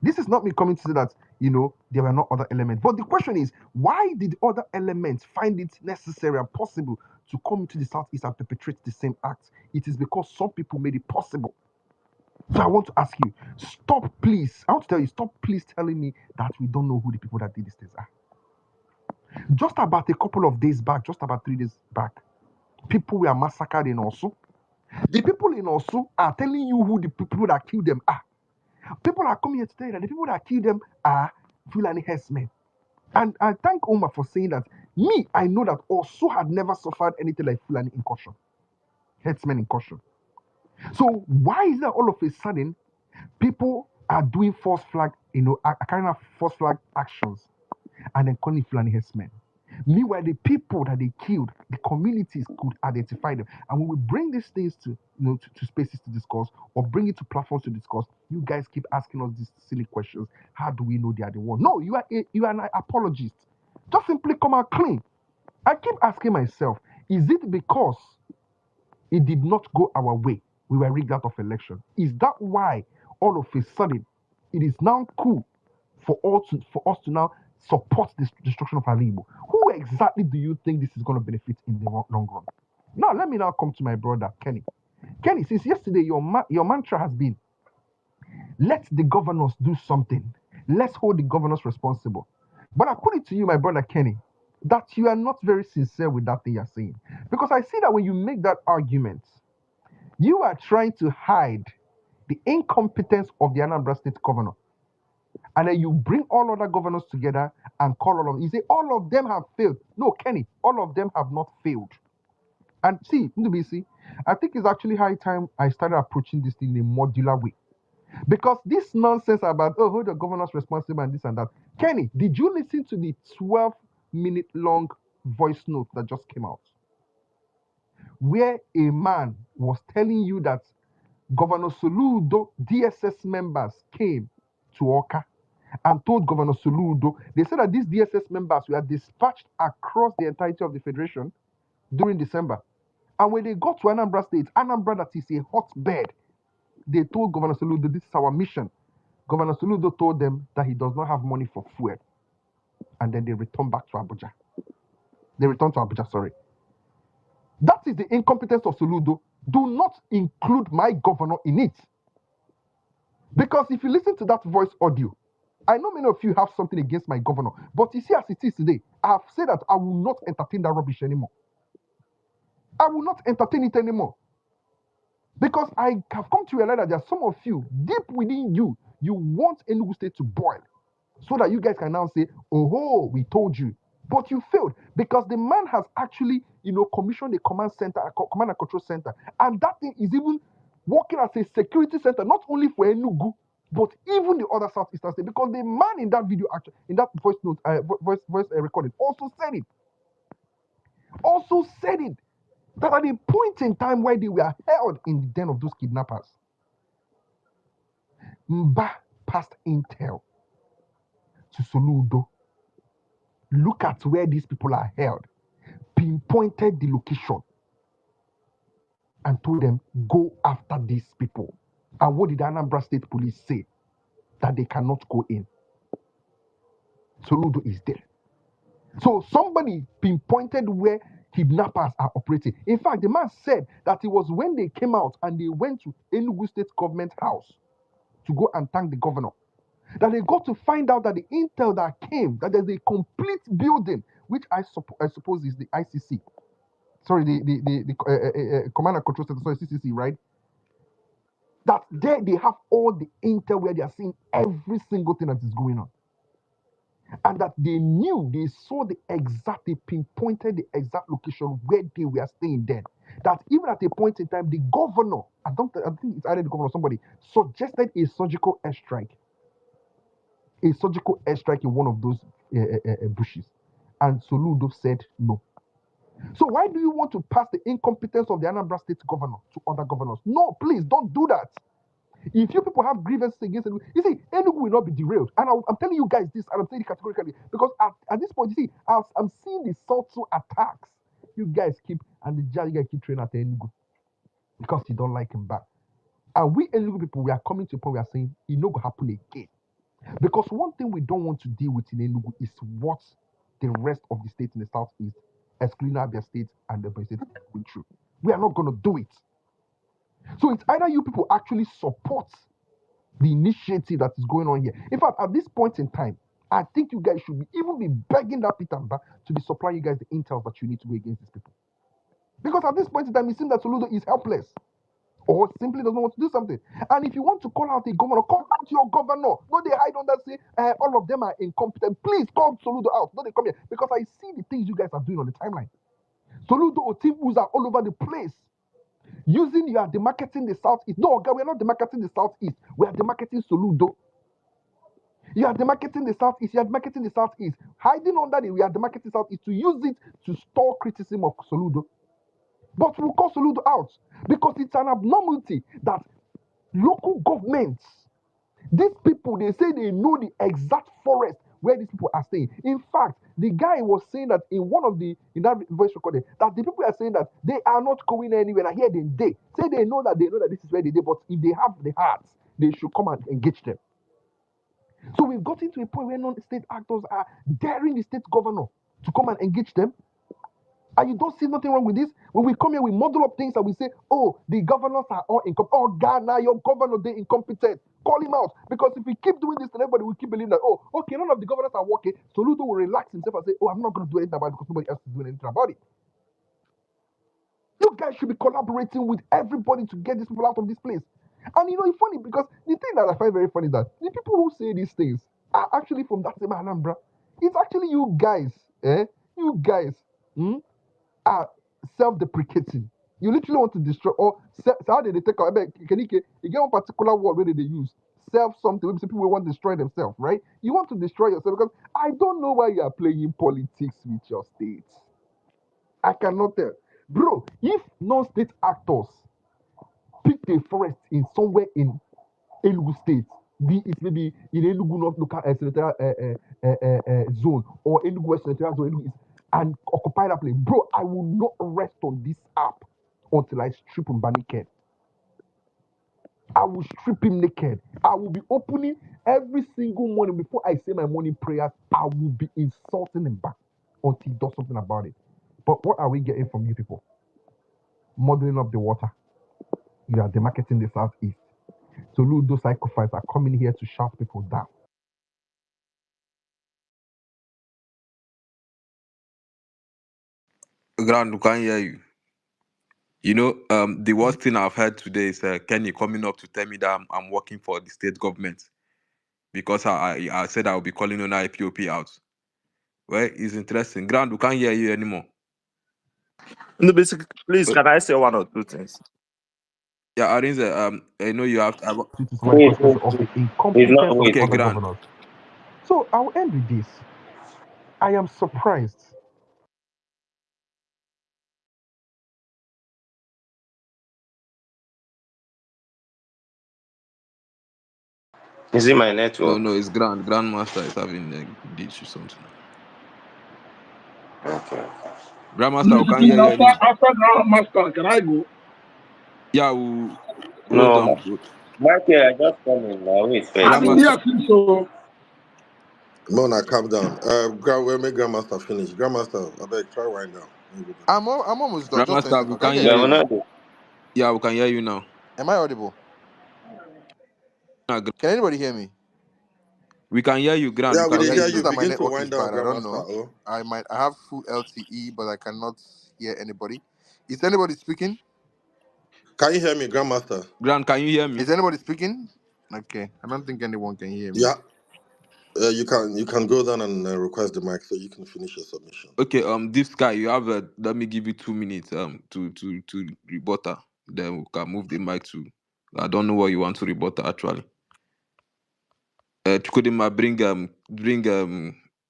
S14: This is not me coming to say that, there were no other elements. But the question is, why did other elements find it necessary and possible to come into the Southeast and perpetrate the same act? It is because some people made it possible. So I want to ask you, stop please. I want to tell you, stop please telling me that we don't know who the people that did these things are. Just about a couple of days back, just about 3 days back, people were massacred in Osu. The people in Osu are telling you who the people that killed them are. People are coming here to tell you that the people that killed them are Fulani herdsmen. And I thank Omar for saying that. Me, I know that Osu had never suffered anything like Fulani incursion, herdsmen incursion. So why is that all of a sudden people are doing false flag, carrying out false flag actions and then calling Fulani herdsmen? Meanwhile, the people that they killed, the communities could identify them. And when we bring these things to spaces to discuss or bring it to platforms to discuss, you guys keep asking us these silly questions. How do we know they are the one? No, you are an apologist. Just simply come out clean. I keep asking myself, is it because it did not go our way? We were rigged out of election. Is that why all of a sudden it is now cool for us to now support this destruction of Ali Igbo? Who exactly do you think this is going to benefit in the long run? Now, let me now come to my brother, Kenny. Kenny, since yesterday, your mantra has been, let the governors do something. Let's hold the governors responsible. But I put it to you, my brother Kenny, that you are not very sincere with that thing you're saying. Because I see that when you make that argument, you are trying to hide the incompetence of the Anambra State governor. And then you bring all other governors together and call all of them. You say all of them have failed. No, Kenny, all of them have not failed. And see, NDBC, I think it's actually high time I started approaching this thing in a modular way. Because this nonsense about, hold the governors responsible and this and that. Kenny, did you listen to the 12-minute long voice note that just came out? Where a man was telling you that Governor Soludo DSS members came to Oka and told Governor Soludo, they said that these DSS members were dispatched across the entirety of the Federation during December. And when they got to Anambra State, Anambra that is a hotbed, they told Governor Soludo, this is our mission. Governor Soludo told them that he does not have money for fuel. And then they returned back to Abuja. They returned to Abuja, sorry. That is the incompetence of Soludo. Do not include my governor in it. Because if you listen to that voice audio,
S13: I know many of you have something against my governor, but you see, as it is today, I have said that I will not entertain that rubbish anymore. I will not entertain it anymore. Because I have come to realize that there are some of you, deep within you, you want Enugu State to boil so that you guys can now say, oh, we told you. But you failed because the man has actually, commissioned a command center, command and control center. And that thing is even working as a security center, not only for Enugu, but even the other southeastern state. Because the man in that video, actually, in that voice note, voice recording, also said it. Also said it. That at a point in time where they were held in the den of those kidnappers, Mba passed intel to Soludo. Look at where these people are held, pinpointed the location, and told them, go after these people. And what did the Anambra State Police say? That they cannot go in. Soludo is there. So somebody pinpointed where kidnappers are operating. In fact, the man said that it was when they came out and they went to Enugu State Government House to go and thank the governor, that they got to find out that the intel that came, that there's a complete building, which I suppose is the ICC. Sorry, the Command and Control Center, sorry, CCC, right? That there they have all the intel where they are seeing every single thing that is going on. And that they knew, they saw they pinpointed the exact location where they were staying then. That even at a point in time, the governor, I think it's either the governor or somebody, suggested a surgical airstrike. A surgical airstrike in one of those bushes. And Soludo said no. So why do you want to pass the incompetence of the Anambra State governor to other governors? No, please don't do that. If you people have grievances against Enugu, you see, Enugu will not be derailed. And I'm telling you guys this, and I'm saying it categorically, because at this point, you see, I'm seeing the subtle attacks you guys keep, and the judge guys keep training at Enugu because you don't like him back. And we Enugu people, we are coming to a point where we are saying it not going to happen again. Because one thing we don't want to deal with in Enugu is what the rest of the states in the southeast, excluding Abia State and the State, are going through. We are not going to do it. So it's either you people actually support the initiative that is going on here. In fact, at this point in time, I think you guys should even be begging that Peter Mba to be supplying you guys the intel that you need to go against these people. Because at this point in time, it seems that Soludo is helpless or simply doesn't want to do something. And if you want to call out a governor, call out your governor. No, they hide on that, say all of them are incompetent. Please call Soludo out. No, they come here. Because I see the things you guys are doing on the timeline. Soludo or team who's are all over the place. You are demarketing the southeast. No, okay, we're not demarketing the southeast. We are demarketing Soludo. You are demarketing the southeast. You are demarketing the southeast. Hiding under it, we are demarketing southeast to use it to store criticism of Soludo. But we'll call Soludo out because it's an abnormality that local governments, these people, they say they know the exact forest where these people are staying. In fact, the guy was saying that in that voice recording, that the people are saying that they are not going anywhere. And here they say they know that this is where they did, but if they have the hearts, they should come and engage them. So we've gotten to a point where non-state actors are daring the state governor to come and engage them. And you don't see nothing wrong with this. When we come here, we model up things and we say, oh, the governors are all incompetent. Oh, Ghana, your governor, they're incompetent. Call him out. Because if we keep doing this, then everybody will keep believing that, oh, okay, none of the governors are working. Soludo will relax himself and say, oh, I'm not going to do anything about it because nobody else is doing anything about it. You guys should be collaborating with everybody to get these people out of this place. And it's funny because the thing that I find very funny is that the people who say these things are actually from that same Anambra. It's actually you guys, You guys are self-deprecating. You literally want to destroy, or how did they take out? You get one particular word where they use self something. Maybe people will want to destroy themselves, right? You want to destroy yourself because I don't know why you are playing politics with your state. I cannot tell. Bro, if non-state actors pick a forest in somewhere in Enugu State, be it maybe in Enugu North local senatorial zone or Enugu West senatorial zone, Enugu East, and occupy that place, bro, I will not rest on this app until I strip him naked. I will strip him naked. I will be opening every single morning before I say my morning prayers. I will be insulting him back until he does something about it. But what are we getting from you people? Modeling up the water. You are demarketing the southeast. So those psychophiles are coming here to shout people down.
S5: Grand, we can't hear you. You know, the worst thing I've heard today is Kenny coming up to tell me that I'm working for the state government because I said I'll be calling on IPOP out. Well, it's interesting. Grand, we can't hear you anymore.
S15: No, basically, please,
S5: Uh,
S15: can I say one or two things?
S5: Yeah, Arinze, I know you have.
S13: Cities were
S1: Wait,
S13: because
S1: wait,
S13: of the
S1: wait. It's not
S13: incompetence of
S1: wait.
S5: Okay,
S13: other
S5: Grand.
S13: governors. So I'll end with this. I am surprised.
S1: Is it my
S5: No,
S1: network?
S5: no, it's Grand. Grandmaster is having a glitch or something.
S1: Okay.
S5: Grandmaster, we can't
S9: Please,
S5: hear you anymore.
S9: after Master, can I go?
S5: Yeah, we hold
S1: No,
S5: on.
S1: Michael, I just come in now. Wait
S9: I
S1: first.
S9: didn't
S1: Oh.
S9: hear
S5: Grandmaster.
S9: you, so
S3: Mona, calm down. When make Grandmaster finish. Grandmaster, I beg, try wind down. Let me go back.
S14: I'm almost done. Just 10
S5: Grandmaster, we
S14: seconds. Can you
S5: can't
S14: hear
S5: hear
S1: Yeah,
S14: me?
S1: we're
S5: you.
S1: not.
S5: Yeah, we can hear you now.
S14: Am I audible? Can anybody hear me?
S5: We can hear you, Grand. We
S3: Yeah, we
S5: can
S3: did
S5: hear
S14: Okay,
S3: hear
S5: you
S14: it's
S3: you.
S14: just
S5: now.
S14: that my
S3: Begin to
S14: network is
S3: wind down,
S14: bad. I don't
S3: Grandmaster.
S14: know.
S3: Oh.
S14: I have full LTE, but I cannot hear anybody. Is anybody speaking?
S3: Can you hear me, Grandmaster?
S5: Grand, can you hear me?
S14: Is anybody speaking? Okay, I don't think anyone can hear me.
S3: Yeah. You can go down and request the mic so you can finish your submission.
S5: Okay, this guy, you have let me give you 2 minutes to rebut her. Then we can move the mic to. I don't know what you want to rebut her, actually. Chukwudima, bring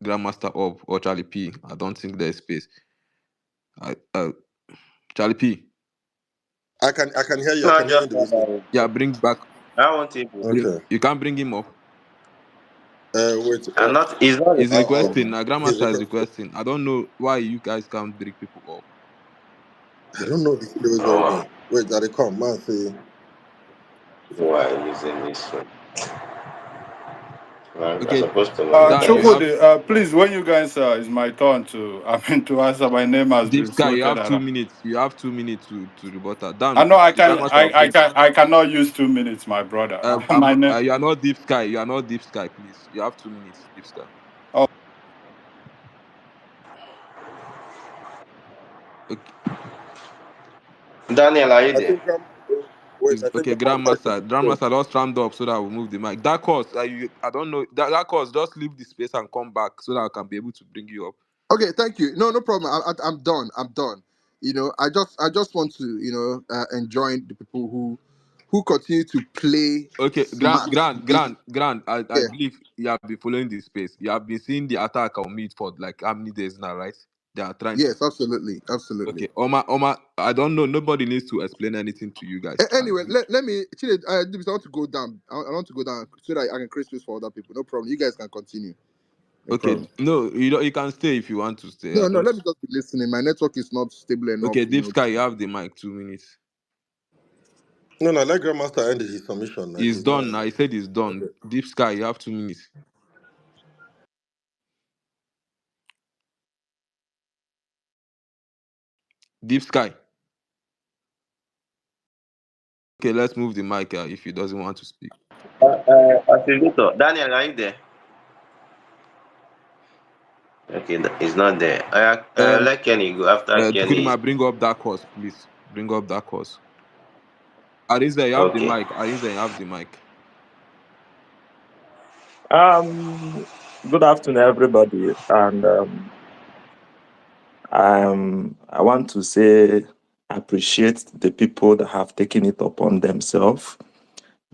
S5: Grandmaster up or Charlie P. I don't think there's space. Charlie P.
S3: I can hear you. I
S1: Not
S3: can hear you
S1: just
S3: in the listening.
S5: Yeah, bring back.
S1: I want to.
S5: Bring.
S3: Okay.
S5: You can bring him up.
S3: Wait.
S1: I'm not. It's not
S5: He's
S3: I'll
S5: requesting.
S1: requesting.
S3: his
S5: Grandmaster is
S3: request.
S5: requesting. I don't know why you guys can't bring people up.
S3: I don't know if it was me.
S1: Oh,
S3: Wait, that they come, man. Say,
S1: why using this one? I'm
S5: Okay,
S1: supposed to know
S5: Dan, you
S1: this.
S5: have
S12: Chukwudi, please, when you guys, it's my turn to, to answer. My name has
S5: Deep
S12: been
S5: Sky. You
S12: floated
S5: have 2
S12: around.
S5: minutes. You have 2 minutes to rebut her.
S12: I
S5: Dan,
S12: know I can,
S5: Grandmaster will bring.
S12: I cannot use 2 minutes, my brother. My name.
S5: You are not Deep Sky. You are not Deep Sky. Please, you have 2 minutes. Deep Sky.
S12: Oh,
S5: Okay,
S1: Daniel, are you
S3: I
S1: there?
S3: think wait, I think
S5: okay,
S3: Grandmaster.
S5: Grandmaster, just round up so that we move the mic. That course, I don't know. That course, just leave the space and come back so that I can be able to bring you up.
S14: Okay, thank you. No, no problem. I'm done. I'm done. I just want to, enjoin the people who continue to play
S5: Okay,
S14: smart with.
S5: I
S14: Yeah.
S5: believe you have been following this space. You have been seeing the attack on me for like how many days now, right? They are trying to.
S14: Yes, absolutely, absolutely.
S5: Okay, Oma, I don't know. Nobody needs to explain anything to you guys.
S14: Anyway, let me. Chile, I want to go down. I want to go down so that I can create space for other people. No problem. You guys can continue. No
S5: Okay,
S14: problem.
S5: no, you can stay if you want to stay. I
S14: No, no.
S5: don't.
S14: Let me just be listening. My network is not stable enough.
S5: Okay, Deep Sky, you have the mic. 2 minutes.
S3: No, let Grandmaster end his submission. Now
S5: He's
S3: he's not
S5: done. I
S3: ending.
S5: said he's done.
S3: Okay.
S5: Deep Sky, you have 2 minutes. Deep Sky. Okay, let's move the mic if he doesn't want to speak.
S1: Activator. Daniel, are you there? Okay, he's not there. Let Kenny go. After Kenny.
S5: Chukwudima, bring up that course, please. Bring up that course. Arinze, you have the
S1: Okay.
S5: mic. Arinze, you have the mic.
S15: Good afternoon, everybody, and I want to say I appreciate the people that have taken it upon themselves.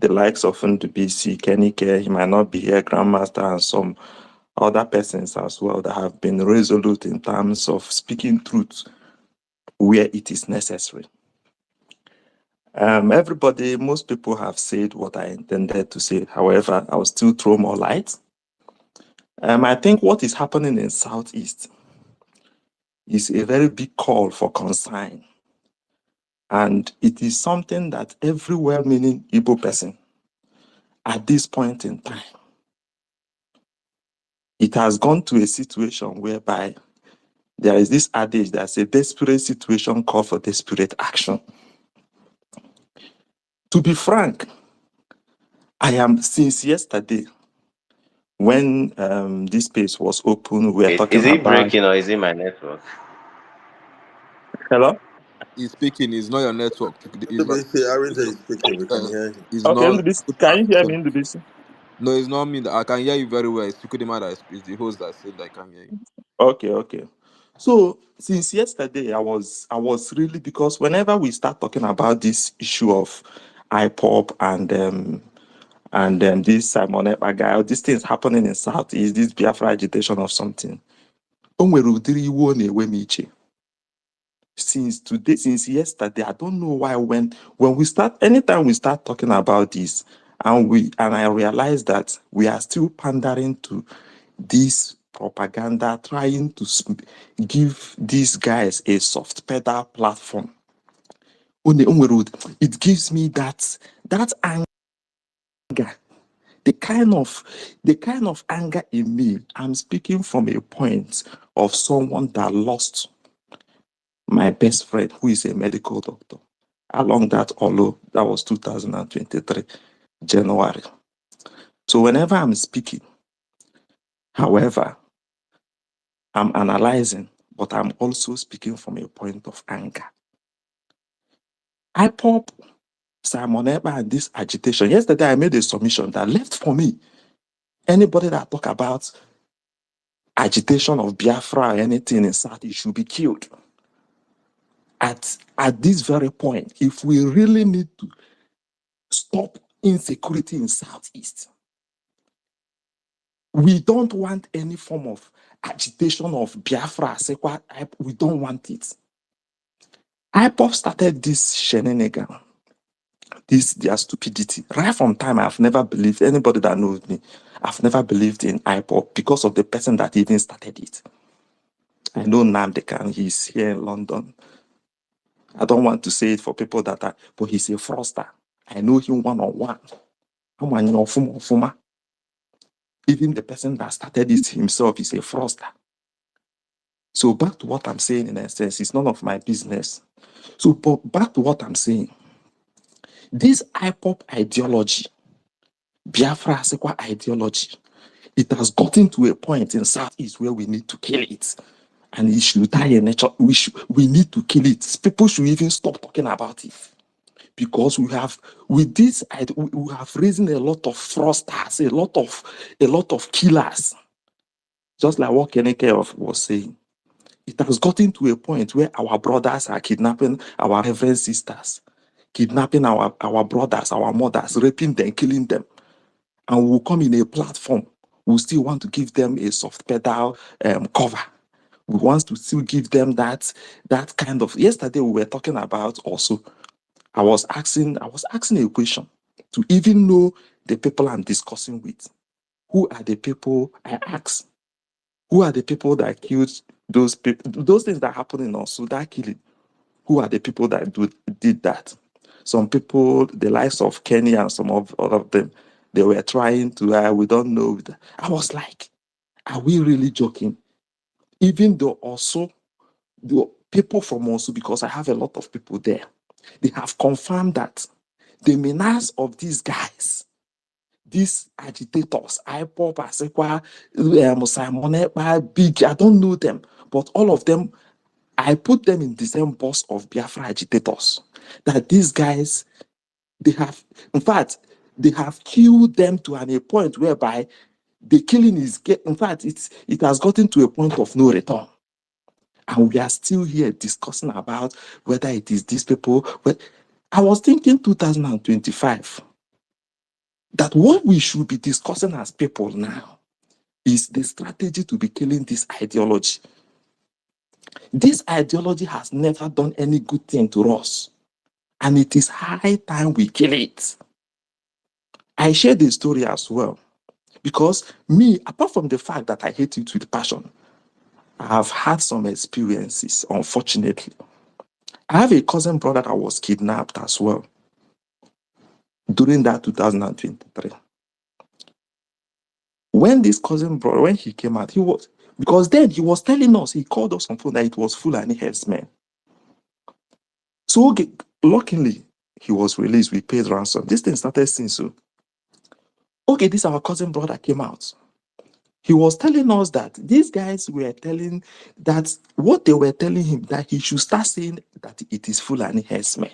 S15: The likes of NDBC, Kenny K, he might not be here, Grandmaster, and some other persons as well that have been resolute in terms of speaking truth where it is necessary. Most people have said what I intended to say. However, I will still throw more light. I think what is happening in Southeast is a very big call for concern. And it is something that every well-meaning Igbo person at this point in time, it has gone to a situation whereby there is this adage that says a desperate situation call for desperate action. To be frank, I am since yesterday when this space was open, we are
S1: Is
S15: talking
S1: it
S15: about.
S1: breaking or is it my network?
S15: Hello?
S5: He's speaking. It's not your network. It's not.
S3: NduBC, Arinze is speaking. We can hear him.
S5: It's
S15: Okay,
S5: not.
S15: NDBC, can you hear me, NDBC?
S5: No, it's not me. I can hear you very well. It's Chukwudima that is the host that said that I can hear you.
S15: Okay. So since yesterday, I was really, because whenever we start talking about this issue of IPOP and this Simon Ekpa guy, or these things happening in Southeast, this Biafra agitation of something. O nwere udiri iwe ọ na-ewe m iche. Since yesterday, I don't know why anytime we start talking about this, and I realize that we are still pandering to this propaganda, trying to give these guys a soft pedal platform. It gives me that anger, the kind of anger in me. I'm speaking from a point of someone that lost my best friend, who is a medical doctor. Along that, although that was 2023, January. So whenever I'm speaking, however, I'm analyzing, but I'm also speaking from a point of anger. IPOP, Simon Ekpa, and this agitation. Yesterday, I made a submission that left for me. Anybody that talk about agitation of Biafra or anything in South, it should be killed. At this very point, if we really need to stop insecurity in Southeast, we don't want any form of agitation of Biafra. We don't want it. IPOP started this shenanigan, their stupidity. Right from time, I've never believed, anybody that knows me, I've never believed in IPOP because of the person that even started it. I know Namdekan, he's here in London. I don't want to say it for people that are, but he's a fraudster. I know him one-on-one. Even the person that started it himself is a fraudster. So back to what I'm saying, in a sense, it's none of my business. So but back to what I'm saying. This IPOP ideology, Biafra Asekwa ideology, it has gotten to a point in Southeast where we need to kill it. And it should die in nature. We need to kill it. People should even stop talking about it. Because we have risen a lot of fraudsters, a lot of killers. Just like what Keneke was saying. It has gotten to a point where our brothers are kidnapping our reverend sisters, kidnapping our brothers, our mothers, raping them, killing them. And we'll come in a platform. We still want to give them a soft pedal cover. We want to still give them that kind of. Yesterday we were talking about also. I was asking a question to even know the people I'm discussing with. Who are the people I asked? Who are the people that killed those people? Those things that happened in also that killing. Who are the people that did that? Some people, the likes of Kenny and some of all of them, they were trying to. We don't know. I was like, are we really joking? Even though also the people from also, because I have a lot of people there, they have confirmed that the menace of these guys, these agitators, IPOP, Asekwa, Simon Ekpa, Big, I don't know them, but all of them, I put them in the same box of Biafra agitators. That these guys, they have killed them to a point whereby the killing it has gotten to a point of no return. And we are still here discussing about whether it is these people. But I was thinking 2025 that what we should be discussing as people now is the strategy to be killing this ideology. This ideology has never done any good thing to us, and it is high time we kill it. I share the story as well, because me, apart from the fact that I hate it with passion, I have had some experiences, unfortunately. I have a cousin brother that was kidnapped as well during that 2023. When this cousin brother, when he came out, because then he was telling us, he called us on phone that it was Fulani herdsmen. So luckily, he was released. We paid ransom. This thing started since so. Okay, this our cousin brother came out. He was telling us that these guys were telling that what they were telling him that he should start saying that it is Fulani herdsmen.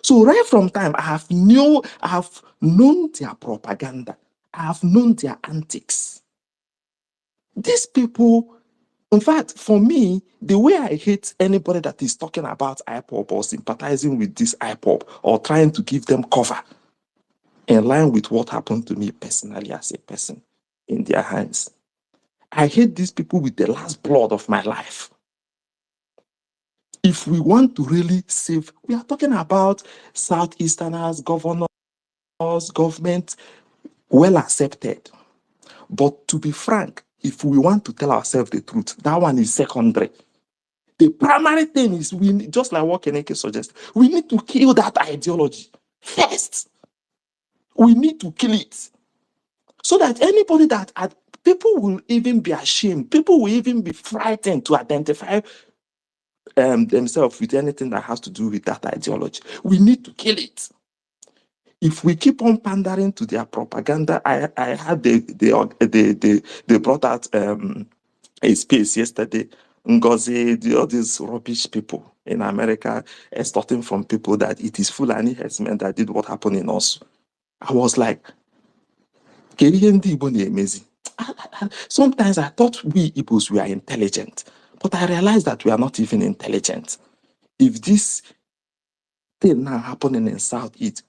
S15: So right from time, I have known their propaganda. I have known their antics. These people, in fact, for me, the way I hate anybody that is talking about IPOP or sympathizing with this IPOP or trying to give them cover in line with what happened to me personally as a person in their hands. I hate these people with the last blood of my life. If we want to really save, we are talking about Southeasterners, governors, government, well accepted. But to be frank, if we want to tell ourselves the truth, that one is secondary. The primary thing is, we need, just like what Keneke suggests, we need to kill that ideology first. We need to kill it so that anybody that people will even be ashamed, people will even be frightened to identify themselves with anything that has to do with that ideology. We need to kill it. If we keep on pandering to their propaganda, I had they brought out a space yesterday. Ngozi, all these rubbish people in America extorting from people that it is Fulani herdsmen that did what happened in us. I was like, sometimes I thought we Igbos were intelligent, but I realized that we are not even intelligent. If this thing now happening in Southeast,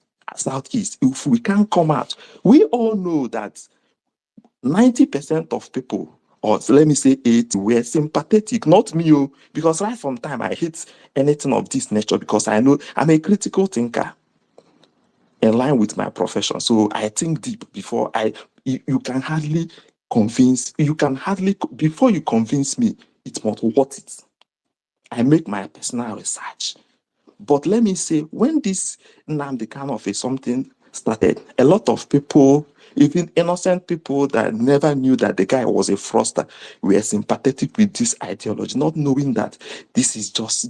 S15: if we can't come out, we all know that 90% of people, or let me say 80, were sympathetic, not me, because right from time I hate anything of this nature because I know I'm a critical thinker in line with my profession. So I think deep before you can hardly convince, before you convince me, it's not worth it. I make my personal research. But let me say, when this Nnamdi Kanu of something started, a lot of people, even innocent people that never knew that the guy was a fraudster, were sympathetic with this ideology, not knowing that this is just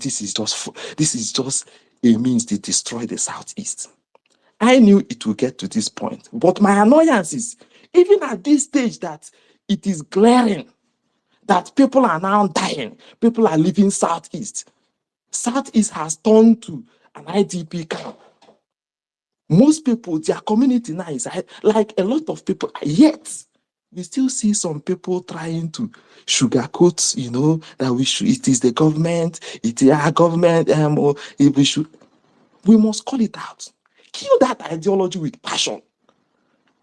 S15: a means to destroy the Southeast. I knew it would get to this point, but my annoyance is, even at this stage, that it is glaring that people are now dying, people are leaving Southeast. Southeast has turned to an IDP camp. Most people, their community now is like a lot of people, yet we still see some people trying to sugarcoat, that it is the government, it is our government, or if we must call it out. Kill that ideology with passion.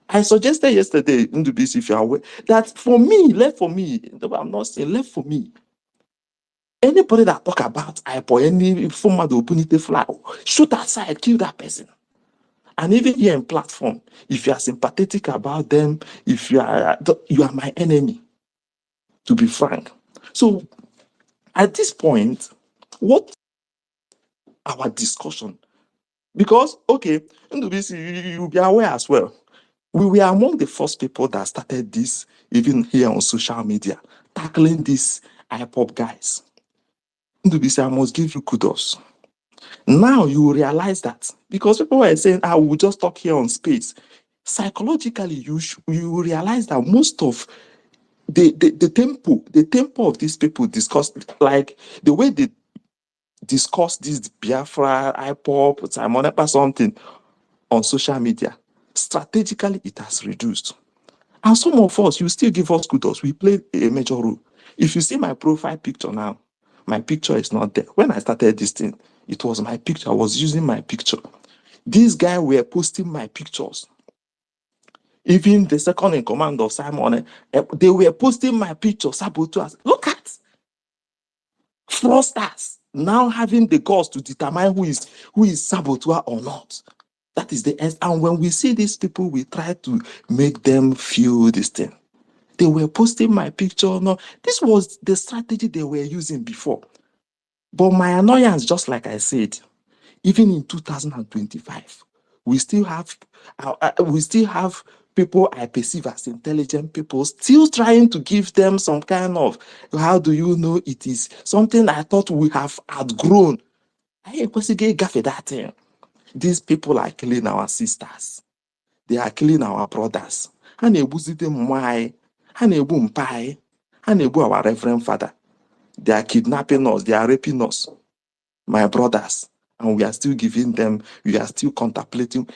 S15: I suggested yesterday, Ndubisi, if you are aware, that left for me, I'm not saying left for me, anybody that talk about IPO, any former opunite fly, shoot aside, kill that person. And even here in platform, if you are sympathetic about them, if you are my enemy, to be frank. So at this point, what our discussion? Because okay, Ndubisi, you'll be aware as well. We were among the first people that started this, even here on social media, tackling these IPOP guys. Ndubisi, I must give you kudos. Now you will realize that, because people were saying, I will just talk here on space. Psychologically, you will realize that most of the tempo of these people discuss, like the way they discuss this Biafra, IPOP, Simonetta something on social media, strategically it has reduced. And some of us, you still give us kudos. We play a major role. If you see my profile picture now, my picture is not there. When I started this thing, it was my picture. I was using my picture. These guys were posting my pictures. Even the second in command of Simon, they were posting my picture. Sabotage. Look at fraudsters now having the guts to determine who is saboteur or not. That is the end. And when we see these people, we try to make them feel this thing. They were posting my picture. No, this was the strategy they were using before. But my annoyance, just like I said, even in 2025, we still have people I perceive as intelligent people still trying to give them some kind of, how do you know it is something I thought we have outgrown. That thing. These people are killing our sisters. They are killing our brothers. And they them why. Hanebu Mpai, Hanebu our Reverend Father. They are kidnapping us, they are raping us, my brothers, and we are still giving them, we are still contemplating.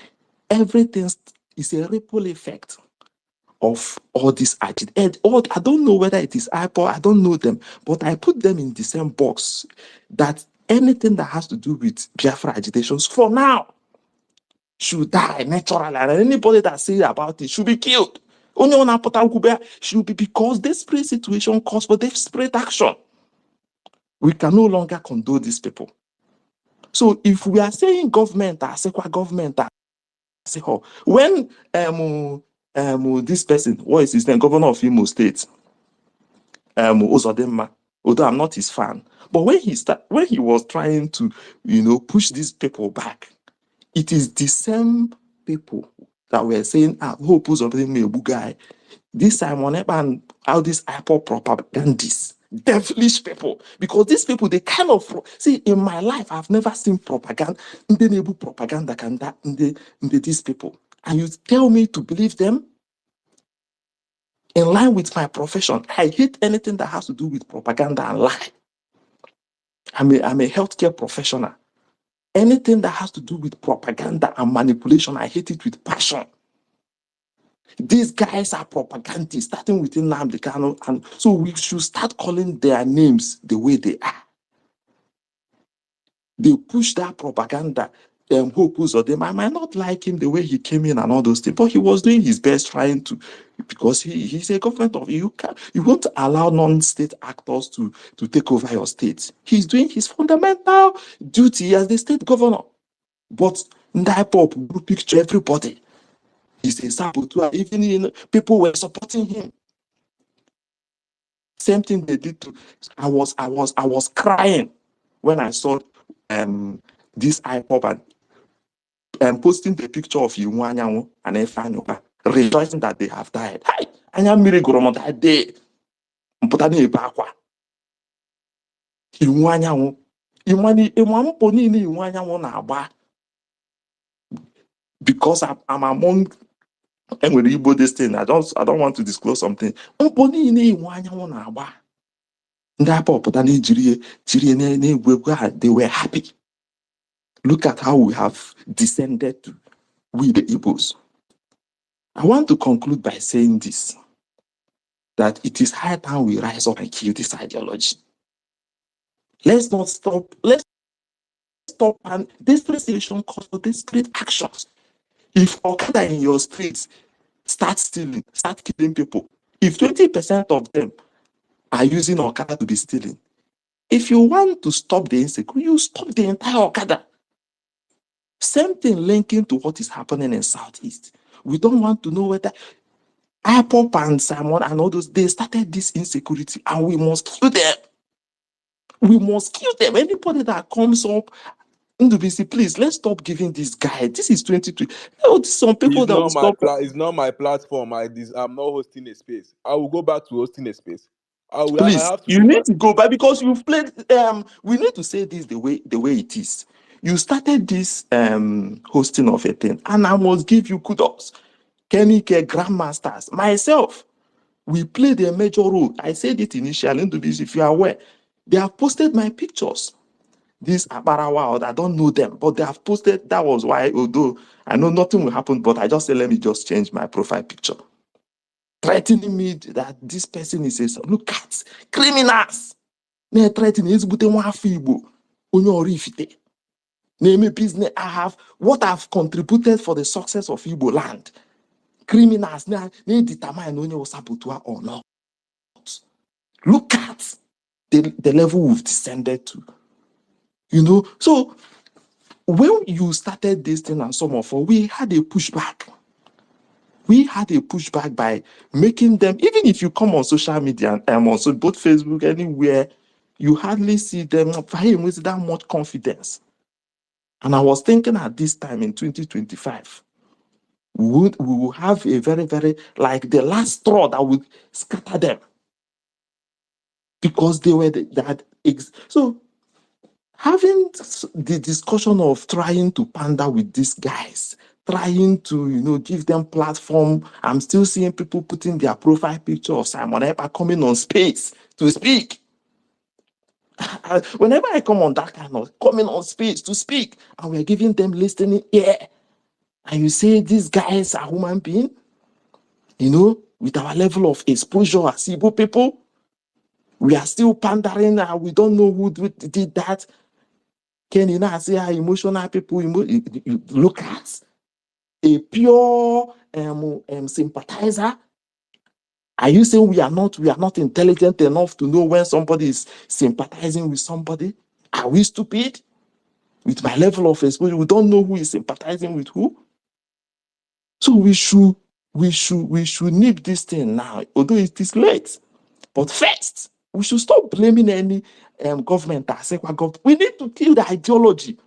S15: Everything is a ripple effect of all this agitation. I don't know whether it is Apple, I don't know them, but I put them in the same box that anything that has to do with Biafra agitations for now should die naturally, and anybody that says about it should be killed. Only on Apota should be, because desperate situation calls for desperate action. We can no longer condone these people. So if we are saying government, government, when this person, what is his name, governor of Imo State, Uzodinma, although I'm not his fan, but when he was trying to, push these people back, it is the same people that were saying, hope Uzodinma a good guy. This Simon and all these Apple propagandists, devilish people, because these people, they kind of see, in my life I've never seen propaganda, these people, and you tell me to believe them in line with my profession. I hate anything that has to do with propaganda and lie. I'm a healthcare professional. Anything that has to do with propaganda and manipulation, I hate it with passion. These guys are propagandists, starting with Nnamdi Kanu, and so we should start calling their names the way they are. They push that propaganda. Hope of them. I might not like him the way he came in and all those things, but he was doing his best trying to, because he's a government of you won't allow non-state actors to take over your state. He's doing his fundamental duty as the state governor. But Ndaipop will picture everybody. He's a saboteur. Even people were supporting him. Same thing they did to. I was crying when I saw this iPop and posting the picture of Iwanyanwu and Efanyuka, rejoicing that they have died. Hi, Anyamiri Goromo that day. Mputani Ebakwa. Iwanyanwu. Imwampo nini Iwanyanwu na agba. Because I'm among, and with Igbo this thing, I don't want to disclose something. Mpo nini Iwanyanwu na agba. They were happy. Look at how we have descended to we the Igbos. I want to conclude by saying this, that it is high time we rise up and kill this ideology. Let's not stop. Let's stop, and this situation calls for desperate actions. If Okada in your streets start stealing, start killing people, if 20% of them are using Okada to be stealing, if you want to stop the insecurity, you stop the entire Okada. Same thing linking to what is happening in Southeast. We don't want to know whether IPOP and Simon and all those, they started this insecurity, and we must kill them. We must kill them. Anybody that comes up, NDBC, please, let's stop giving this guy. This is 22. Some people that will stop.
S5: It's not my platform. I'm not hosting a space. I will go back to hosting a space. I
S15: Please,
S5: have to
S15: you need to go back, because you've played. We need to say this the way it is. You started this hosting of a thing, and I must give you kudos. Kenny K, Grandmasters, myself, we played a major role. I said it initially, NDBC, if you are aware. They have posted my pictures. This Abarawa, I don't know them, but they have posted. That was why, although I know nothing will happen, but I just said, let me just change my profile picture. Threatening me that this person is a, look at criminals. They're threatening Name a business. I have what I've contributed for the success of Igbo land. Criminals now they determine when you saboteur or not. Look at the level we've descended to. So when you started this thing and some of us, we had a pushback. We had a pushback by making them, even if you come on social media and also both Facebook, anywhere, you hardly see them with that much confidence. And I was thinking at this time in 2025, we will have a very, very, like the last straw that would scatter them. Because they were so having the discussion of trying to pander with these guys trying to, give them platform. I'm still seeing people putting their profile picture of Simon Ekpa coming on space to speak. Whenever I come on that kind of coming on space to speak, and we're giving them listening ear, and you say these guys are human beings, with our level of exposure as Igbo people, we are still pandering, and we don't know who did that. Can you not say how emotional people you look at a pure sympathizer? Are you saying we are not intelligent enough to know when somebody is sympathizing with somebody? Are we stupid? With my level of exposure, we don't know who is sympathizing with who. So we should nip this thing now, although it is late. But first, we should stop blaming any government. We need to kill the ideology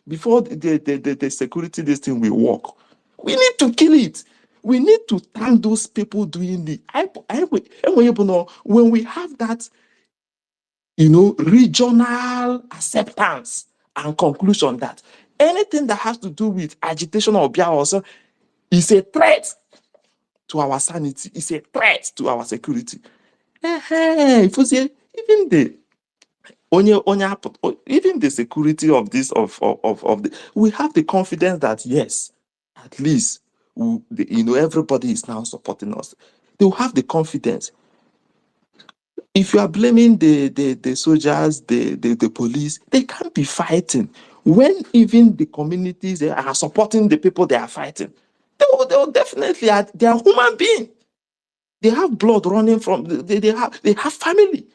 S15: before the security this thing will work. We need to kill it. We need to thank those people doing the when we have that regional acceptance and conclusion that anything that has to do with agitation or also is a threat to our sanity, is a threat to our security. If you say even the security of this we have the confidence that yes, at least everybody is now supporting us. They will have the confidence. If you are blaming the soldiers, the police, they can't be fighting when even the communities are supporting the people they are fighting. They will definitely they are human beings. They have blood running from they have family.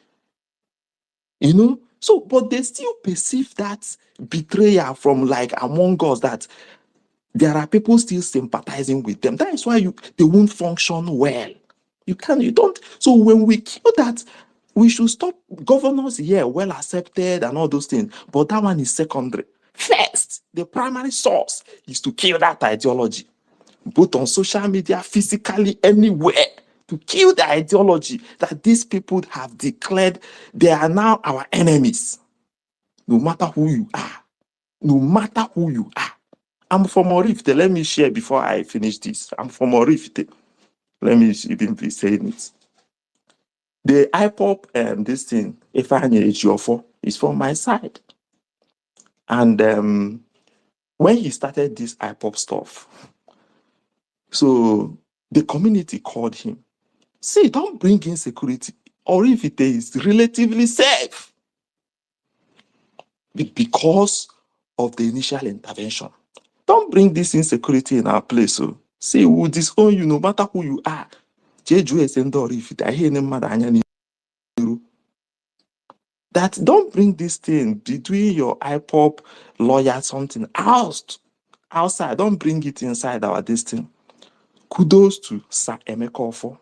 S15: So, but they still perceive that betrayal from among us, that there are people still sympathizing with them. That is why they won't function well. You don't. So when we kill that, we should stop. Governors here, well accepted and all those things, but that one is secondary. First, the primary source is to kill that ideology, both on social media, physically, anywhere, to kill the ideology that these people have declared they are now our enemies. No matter who you are. No matter who you are. I'm from Orifte. Let me share before I finish this. I'm from Orifte. Let me even be saying it. The IPOP, this thing, Ifeanyi Ejiofor, is from my side. And when he started this IPOP stuff, so the community called him. See, don't bring insecurity. Orifite is relatively safe because of the initial intervention. Don't bring this insecurity in our place. So, see, we will disown you no matter who you are. That don't bring this thing between your IPOP lawyer something outside. Don't bring it inside our this thing. Kudos to Sir Emeka Ofo.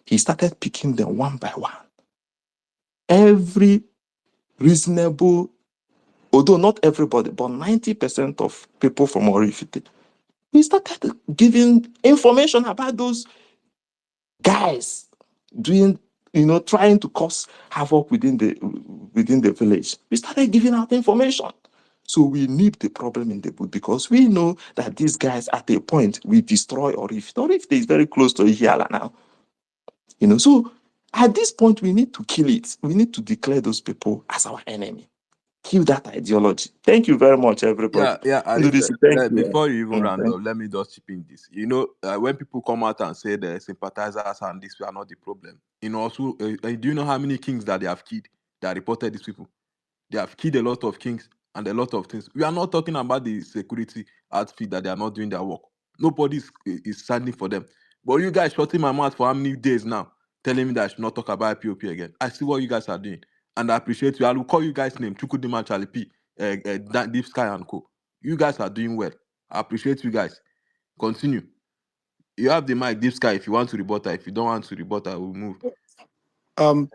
S15: He started picking them one by one. Every reasonable, although not everybody, but 90% of people from Orifite, he started giving information about those guys doing, trying to cause havoc within the village. We started giving out information. So we nip the problem in the bud because we know that these guys at a point will destroy Orifite. Orifite is very close to Ihiala now. So at this point we need to kill it. We need to declare those people as our enemy. Kill that ideology. Thank you very much, everybody.
S5: Thank you. Before you even round up, let me just chip in this. When people come out and say the sympathizers and this are not the problem, also, do you know how many kings that they have killed that reported these people? They have killed a lot of kings and a lot of things. We are not talking about the security outfit that they are not doing their work. Nobody is standing for them. But you guys shutting my mouth for how many days now, telling me that I should not talk about POP again. I see what you guys are doing. And I appreciate you. I will call you guys' name, Chukudima, Charlie P, Deep Sky and Co. You guys are doing well. I appreciate you guys. Continue. You have the mic, Deep Sky, if you want to rebut. If you don't want to rebut, I will move.
S12: Oh,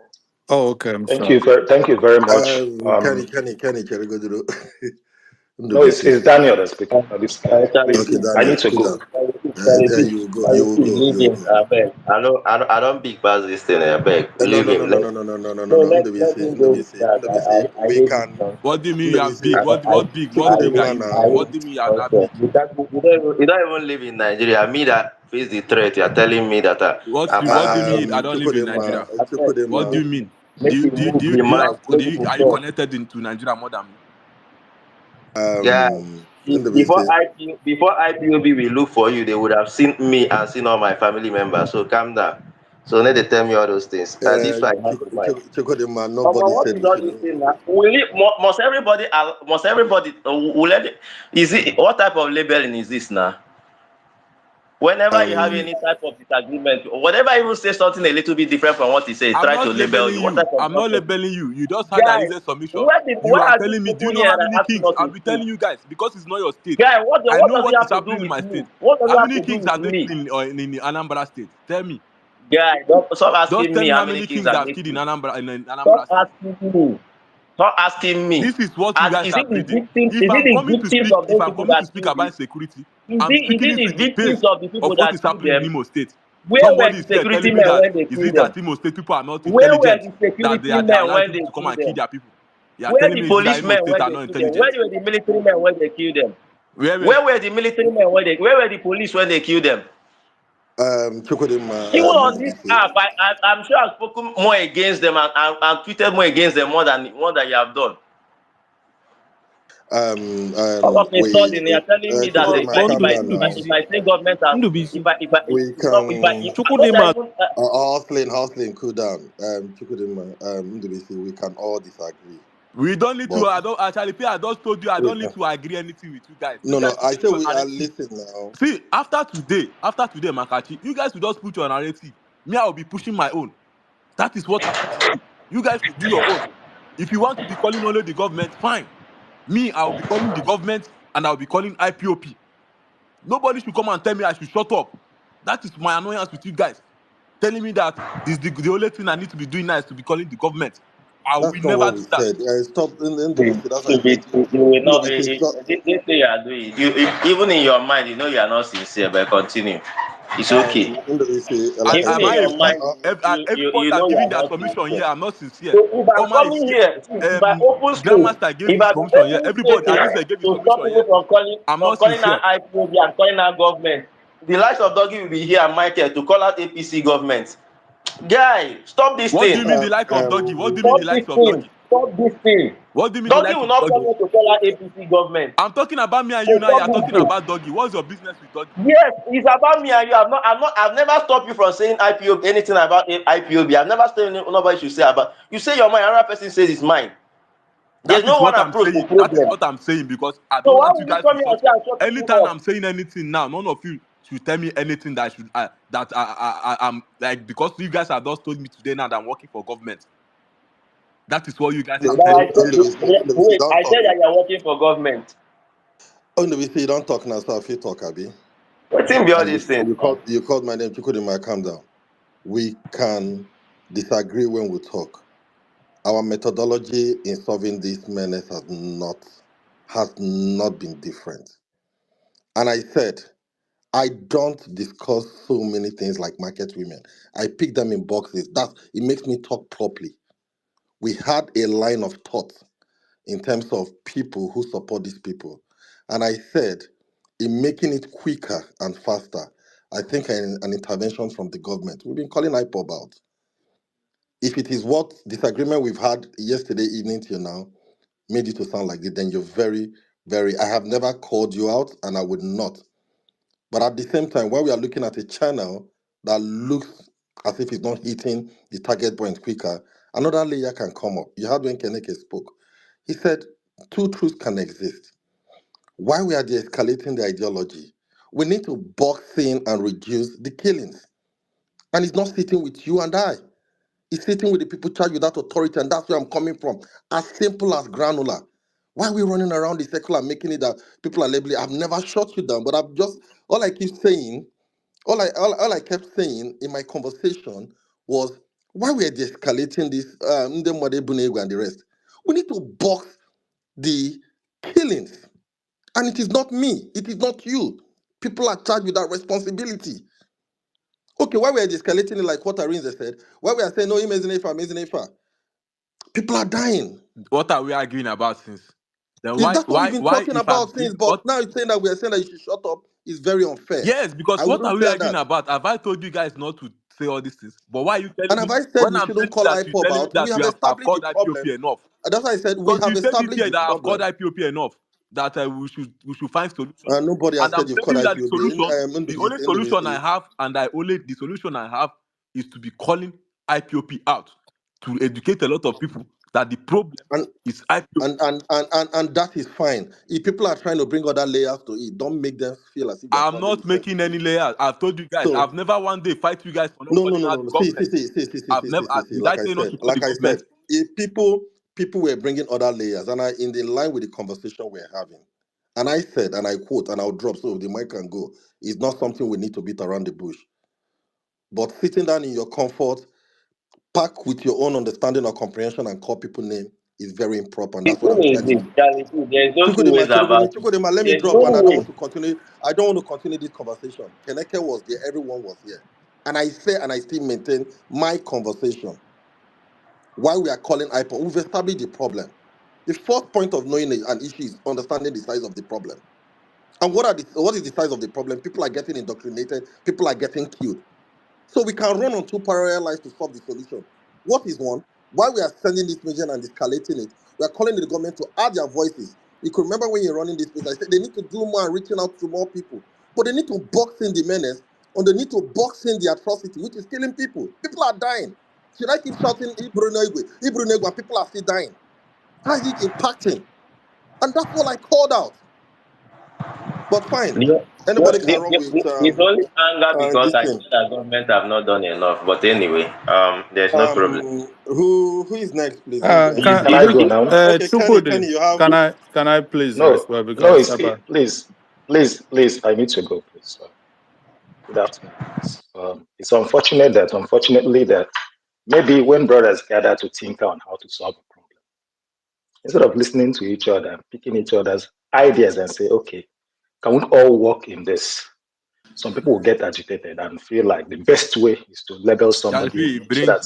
S12: okay. I'm
S7: Thank
S12: sorry.
S7: you. Thank you very much.
S3: Kenny, go to
S7: No, it's Daniel that's speaking. Not this guy. Please,
S3: Okay,
S7: I
S3: Daniel,
S7: need to
S3: sit
S7: go.
S3: down.
S1: Politics,
S3: You will go. You will
S1: politics,
S3: go.
S1: leave
S3: You will
S1: him.
S3: go.
S1: I beg. I don't big pass this thing. I beg.
S3: No,
S1: Leave
S3: no,
S1: him.
S3: no, no, no, no, no, no, no, no,
S1: No,
S3: no.
S1: let him go with that. I
S3: We
S1: hate this
S3: can.
S1: nonsense.
S5: What do you mean you have big? What big? What
S1: I
S5: big
S1: hate,
S5: are
S3: Ndebisi
S5: you?
S1: I
S3: now.
S1: hate
S5: What do you
S1: this
S5: mean you are not
S1: nonsense.
S5: big?
S1: You don't even live in Nigeria. Me that face the threat. You're telling me that I'm
S5: What do you mean I
S1: asking.
S5: don't live in
S3: Chukwudema,
S5: Nigeria?
S1: I beg,
S5: What do
S3: Chukwudema.
S5: you mean?
S1: make him move the
S5: Do you
S1: mind.
S5: have
S1: Make him
S5: are you
S1: talk.
S5: connected to Nigeria more than me?
S1: Yeah. Before
S3: Ndebisi.
S1: IPOB will look for you, they would have seen me and seen all my family members. So calm down. So now they tell me all those things. This why I have the mind.
S3: Chukwudema,
S1: Omo,
S3: nobody
S1: what
S3: said
S1: is
S3: we
S1: all this
S3: shouldn't.
S1: thing now? Must everybody will let is it what type of labeling is this now? Whenever you have
S3: Um,
S1: any type of disagreement, or whatever even say something a little bit different from what he says,
S5: I'm
S1: try to
S5: not
S1: label
S5: labeling
S1: you. What
S5: you.
S1: type of
S5: I'm not
S1: nonsense?
S5: labeling you. You just had a
S1: Guy,
S5: recent submission.
S1: where
S5: You are
S1: are these
S5: telling me, do you
S1: people
S5: know
S1: here
S5: how
S1: that
S5: many
S1: asking
S5: kings?
S1: us
S5: I'll
S1: to
S5: be
S1: speak?
S5: telling you guys because it's not your state.
S1: Guy,
S5: I
S1: what
S5: know
S1: does it
S5: what
S1: have
S5: is
S1: to do
S5: happening in
S1: with
S5: my
S1: me?
S5: state.
S1: What does it
S5: How
S1: have
S5: many
S1: to do
S5: kings
S1: with
S5: are they
S1: me?
S5: killing in the Anambra state? Tell me.
S1: Guy, don't stop
S5: Just
S1: asking
S5: tell
S1: me
S5: me
S1: how
S5: how
S1: many
S5: many
S1: kids
S5: kings
S1: are
S5: have
S1: they
S5: killed in
S1: kill.
S5: Anambra
S1: Stop
S5: state.
S1: asking me. Stop asking me.
S5: This is what you
S1: And
S5: guys
S1: is
S5: are
S1: it the
S5: breeding.
S1: victims? Is it the victims of
S5: If
S1: those
S5: I'm
S1: people
S5: coming to
S1: that
S5: speak
S1: killed
S5: about
S1: it?
S5: insecurity,
S1: Is
S5: I'm
S1: it
S5: speaking
S1: is
S5: it
S1: it
S5: with
S1: the
S5: the
S1: victims
S5: base
S1: of the
S5: of
S1: people
S5: what
S1: that
S5: is
S1: killed
S5: happening in
S1: them?
S5: Imo State.
S1: Where were
S5: Somebody
S1: the
S5: is here
S1: security
S5: telling me
S1: men
S5: that
S1: when they
S5: is
S1: killed
S5: it
S1: them?
S5: that Imo State people are not
S1: Where were
S5: intelligent,
S1: the
S5: that
S1: security
S5: they are
S1: men
S5: allowing
S1: when
S5: people
S1: they
S5: to come
S1: killed
S5: and kill
S1: them?
S5: their people. You are
S1: Where
S5: telling
S1: the
S5: me is it that Imo
S1: policemen
S5: State
S1: when
S5: are
S1: they
S5: not
S1: killed them? Where
S5: intelligent.
S1: were the military men when they killed them?
S5: Where
S1: Where were the military men when they? Where were the police when they killed them?
S3: Chukwudema,
S1: Even on this
S3: Ndebisi.
S1: app, I'm sure I've spoken more against them and tweeted more against them more than you have done. All of a sudden, you're telling me that
S3: Chukwudema, calm down
S1: if
S3: now.
S1: I say government are
S9: Ndubisi.
S3: We
S1: if I
S3: can.
S1: don't I
S9: Chukwudema.
S1: even
S3: Hustling, cool down. Chukwudema, Ndebisi, we can all disagree.
S5: we don't need to.
S3: But
S5: I just told you I
S3: we
S5: don't need
S3: can.
S5: to agree anything with you guys. You
S3: No, no,
S5: guys should
S3: I
S5: put
S3: say
S5: your
S3: we are
S5: narrative.
S3: listening now.
S5: See, after today, Makachi, you guys will just put your narrative. Me, I will be pushing my own. That is what I want to see. You guys should do your own. If you want to be calling only the government, fine. Me, I will be calling the government and I will be calling IPOP. Nobody should come and tell me I should shut up. That is my annoyance with you guys. Telling me that this the only thing I need to be doing now is to be calling the government. I will
S3: That's not
S5: never
S3: what we
S5: do that.
S3: said. Stop in
S1: you
S3: Ndebisi. That's why I said,
S1: will not.
S3: Ndebisi, stop.
S1: This thing you are doing, even in your mind, you know you are not sincere. But continue. It's okay.
S3: Ndebisi, like I
S1: Even
S5: Am
S1: in
S5: I
S3: said,
S5: a
S1: your
S5: fool?
S1: mind,
S5: At every point
S1: you
S5: I'm
S1: know you
S5: giving
S1: are
S5: their
S1: not
S5: submission
S1: sincere.
S5: here, I'm not sincere.
S1: So if I'm
S5: Oma is
S1: coming
S5: here.
S1: here, if I open space,
S5: Grandmaster gave
S1: if
S5: his
S1: I be
S5: submission here.
S1: making
S5: Everybody,
S1: statements
S5: Adisa gave his
S1: to stop
S5: submission
S1: people
S5: here. I'm
S1: from
S5: not
S1: calling
S5: sincere.
S1: out IPOB and calling out government, the likes of Doggy will be here and Michael to call out APC government. Guy, stop this
S5: What do you
S1: thing.
S5: mean the likes of doggy? What do you mean the
S1: Stop this
S5: likes of
S1: thing.
S5: doggy?
S1: Stop this thing.
S5: What do you mean the
S1: Doggy
S5: likes
S1: will
S5: of
S1: not come
S5: doggy?
S1: here to call out APC government.
S5: I'm talking about me and you
S1: So
S5: now.
S1: stop
S5: You're
S1: this
S5: talking
S1: thing.
S5: about doggy. What's your business with doggy?
S1: Yes, it's about me and you. I've never stopped you from saying IPOB, anything about IPOB. I've never said nobody should say about. You say your mind, another person says it's mine. There's
S5: That is
S1: no one
S5: what I'm
S1: approach to
S5: saying. That is
S1: problem.
S5: what I'm saying because I
S1: So
S5: don't
S1: why
S5: want you
S1: will you
S5: guys to
S1: come here and
S5: shut.
S1: say I'm shutting you
S5: Anytime
S1: up?
S5: I'm saying anything now, none of you should tell me anything that I should that I'm like because you guys have just told me today now that I'm working for government. That is what you guys are
S1: But
S5: saying.
S1: I said,
S3: Ndebisi,
S1: wait,
S3: don't
S1: I
S3: talk
S1: said that
S3: now.
S1: you're working for government.
S3: Ndebisi, don't talk now. So if you talk, Abi,
S1: What's in be all
S3: and
S1: these things now?
S3: you called my name, Chukwudema, calm down. We can disagree when we talk. Our methodology in solving this menace has not been different. And I said, I don't discuss so many things like market women. I pick them in boxes. It makes me talk properly. We had a line of thought in terms of people who support these people. And I said, in making it quicker and faster, I think an intervention from the government. We've been calling IPOB out. If it is what disagreement we've had yesterday evening till now made you to sound like this, then you're very, very. I have never called you out, and I would not. But at the same time, when we are looking at a channel that looks as if it's not hitting the target point quicker, another layer can come up. You heard when Keneke spoke. He said, two truths can exist. While we are de-escalating the ideology, we need to box in and reduce the killings. And it's not sitting with you and I. It's sitting with the people charged with that authority, and that's where I'm coming from. As simple as granular. Why are we running around the circle and making it that people are labeling? I've never shut you down, but I've just all I keep saying, all I kept saying in my conversation was why we are de-escalating this Ndemwade Bunego and the rest. We need to box the killings. And it is not me, it is not you. People are charged with that responsibility. Okay, why we are escalating it like what Arinze said, why we are saying no, Imezinefa, people are dying.
S5: What are we arguing about since? Then
S3: That's what we've been
S5: why
S3: talking
S5: if I'm
S3: about
S5: doing
S3: since, but
S5: what?
S3: now it's saying that we are saying that you should shut up is very unfair.
S5: Yes, because
S3: I
S5: what are
S3: wouldn't
S5: we
S3: bear
S5: arguing
S3: that.
S5: about? Have I told you guys not to say all these things? But why are you
S3: And
S5: telling
S3: have
S5: me
S3: I said
S5: when
S3: we
S5: I'm
S3: shouldn't
S5: telling you
S3: call
S5: that you're
S3: IPOB
S5: telling me
S3: out? We
S5: that
S3: have
S5: we have
S3: established the
S5: called IPOP
S3: problem.
S5: enough?
S3: And that's why I said we
S5: Because
S3: have
S5: you said it
S3: established
S5: here
S3: the
S5: that I've called
S3: problem.
S5: IPOP enough, that we should find solutions.
S3: Nobody has
S5: And
S3: said
S5: I'm
S3: you've
S5: telling
S3: called
S5: you that
S3: IPOB.
S5: the only solution I have, the solution I have is to be calling IPOP out to educate a lot of people that the problem
S3: And
S5: is IPOP.
S3: and that is fine. If people are trying to bring other layers to it, don't make them feel as if they're
S5: I'm
S3: sounding
S5: not making any
S3: insensitive.
S5: layers. I've told you guys,
S3: So
S5: I've never one day fight you guys for not
S3: no, no,
S5: calling
S3: no,
S5: out
S3: no,
S5: the
S3: no.
S5: government. I've never. Did I
S3: Like I
S5: tell you not
S3: said,
S5: to call the government?
S3: if people were bringing other layers, and I in the line with the conversation we're having, and I said, and I quote, and I'll drop so the mic can go. It's not something we need to beat around the bush. But sitting down in your comfort, pack with your own understanding or comprehension, and call people name is very improper, and
S1: The
S3: that's what I'm
S1: thing is
S3: trying to
S1: this,
S3: do.
S1: Charlie, there's no two
S3: Chukwudema,
S1: ways about it.
S3: let me
S1: There's
S3: drop,
S1: no
S3: and I don't
S1: way.
S3: want to continue. I don't want to continue this conversation. Keneke was there, everyone was here, and I say, and I still maintain my conversation. Why we are calling IPOP, we've established the problem. The first point of knowing an issue is understanding the size of the problem. And what is the size of the problem? People are getting indoctrinated. People are getting killed. So we can run on two parallel lines to solve the solution. What is one? Why we are sending this mission and escalating it? We are calling the government to add their voices. You could remember when you're running this place, I said they need to do more and reaching out to more people. But they need to box in the menace, and they need to box in the atrocity, which is killing people. People are dying. Should I keep shouting Ibru Negwe, and people are still dying? How is it impacting? And that's what I called out. But fine.
S1: The,
S3: Anybody can run with
S1: it's only anger because
S3: this
S1: I
S3: thing.
S1: know that government have not done enough. But anyway, there's no problem.
S3: Who is next, please? Who is next?
S1: Is
S12: Can I
S1: is
S12: go
S1: it?
S12: now?
S3: Okay, Kenny,
S4: Chukwudi,
S3: you have.
S4: can I please
S12: No,
S4: respond
S12: no,
S4: because Abba.
S12: please, I need to go, please. Good afternoon, guys. It's unfortunately, that maybe when brothers gather to think on how to solve a problem, instead of listening to each other and picking each other's ideas and say, okay, can we all work in this? Some people will get agitated and feel like the best way is to label
S5: Charlie
S12: somebody
S5: P,
S12: alone, so that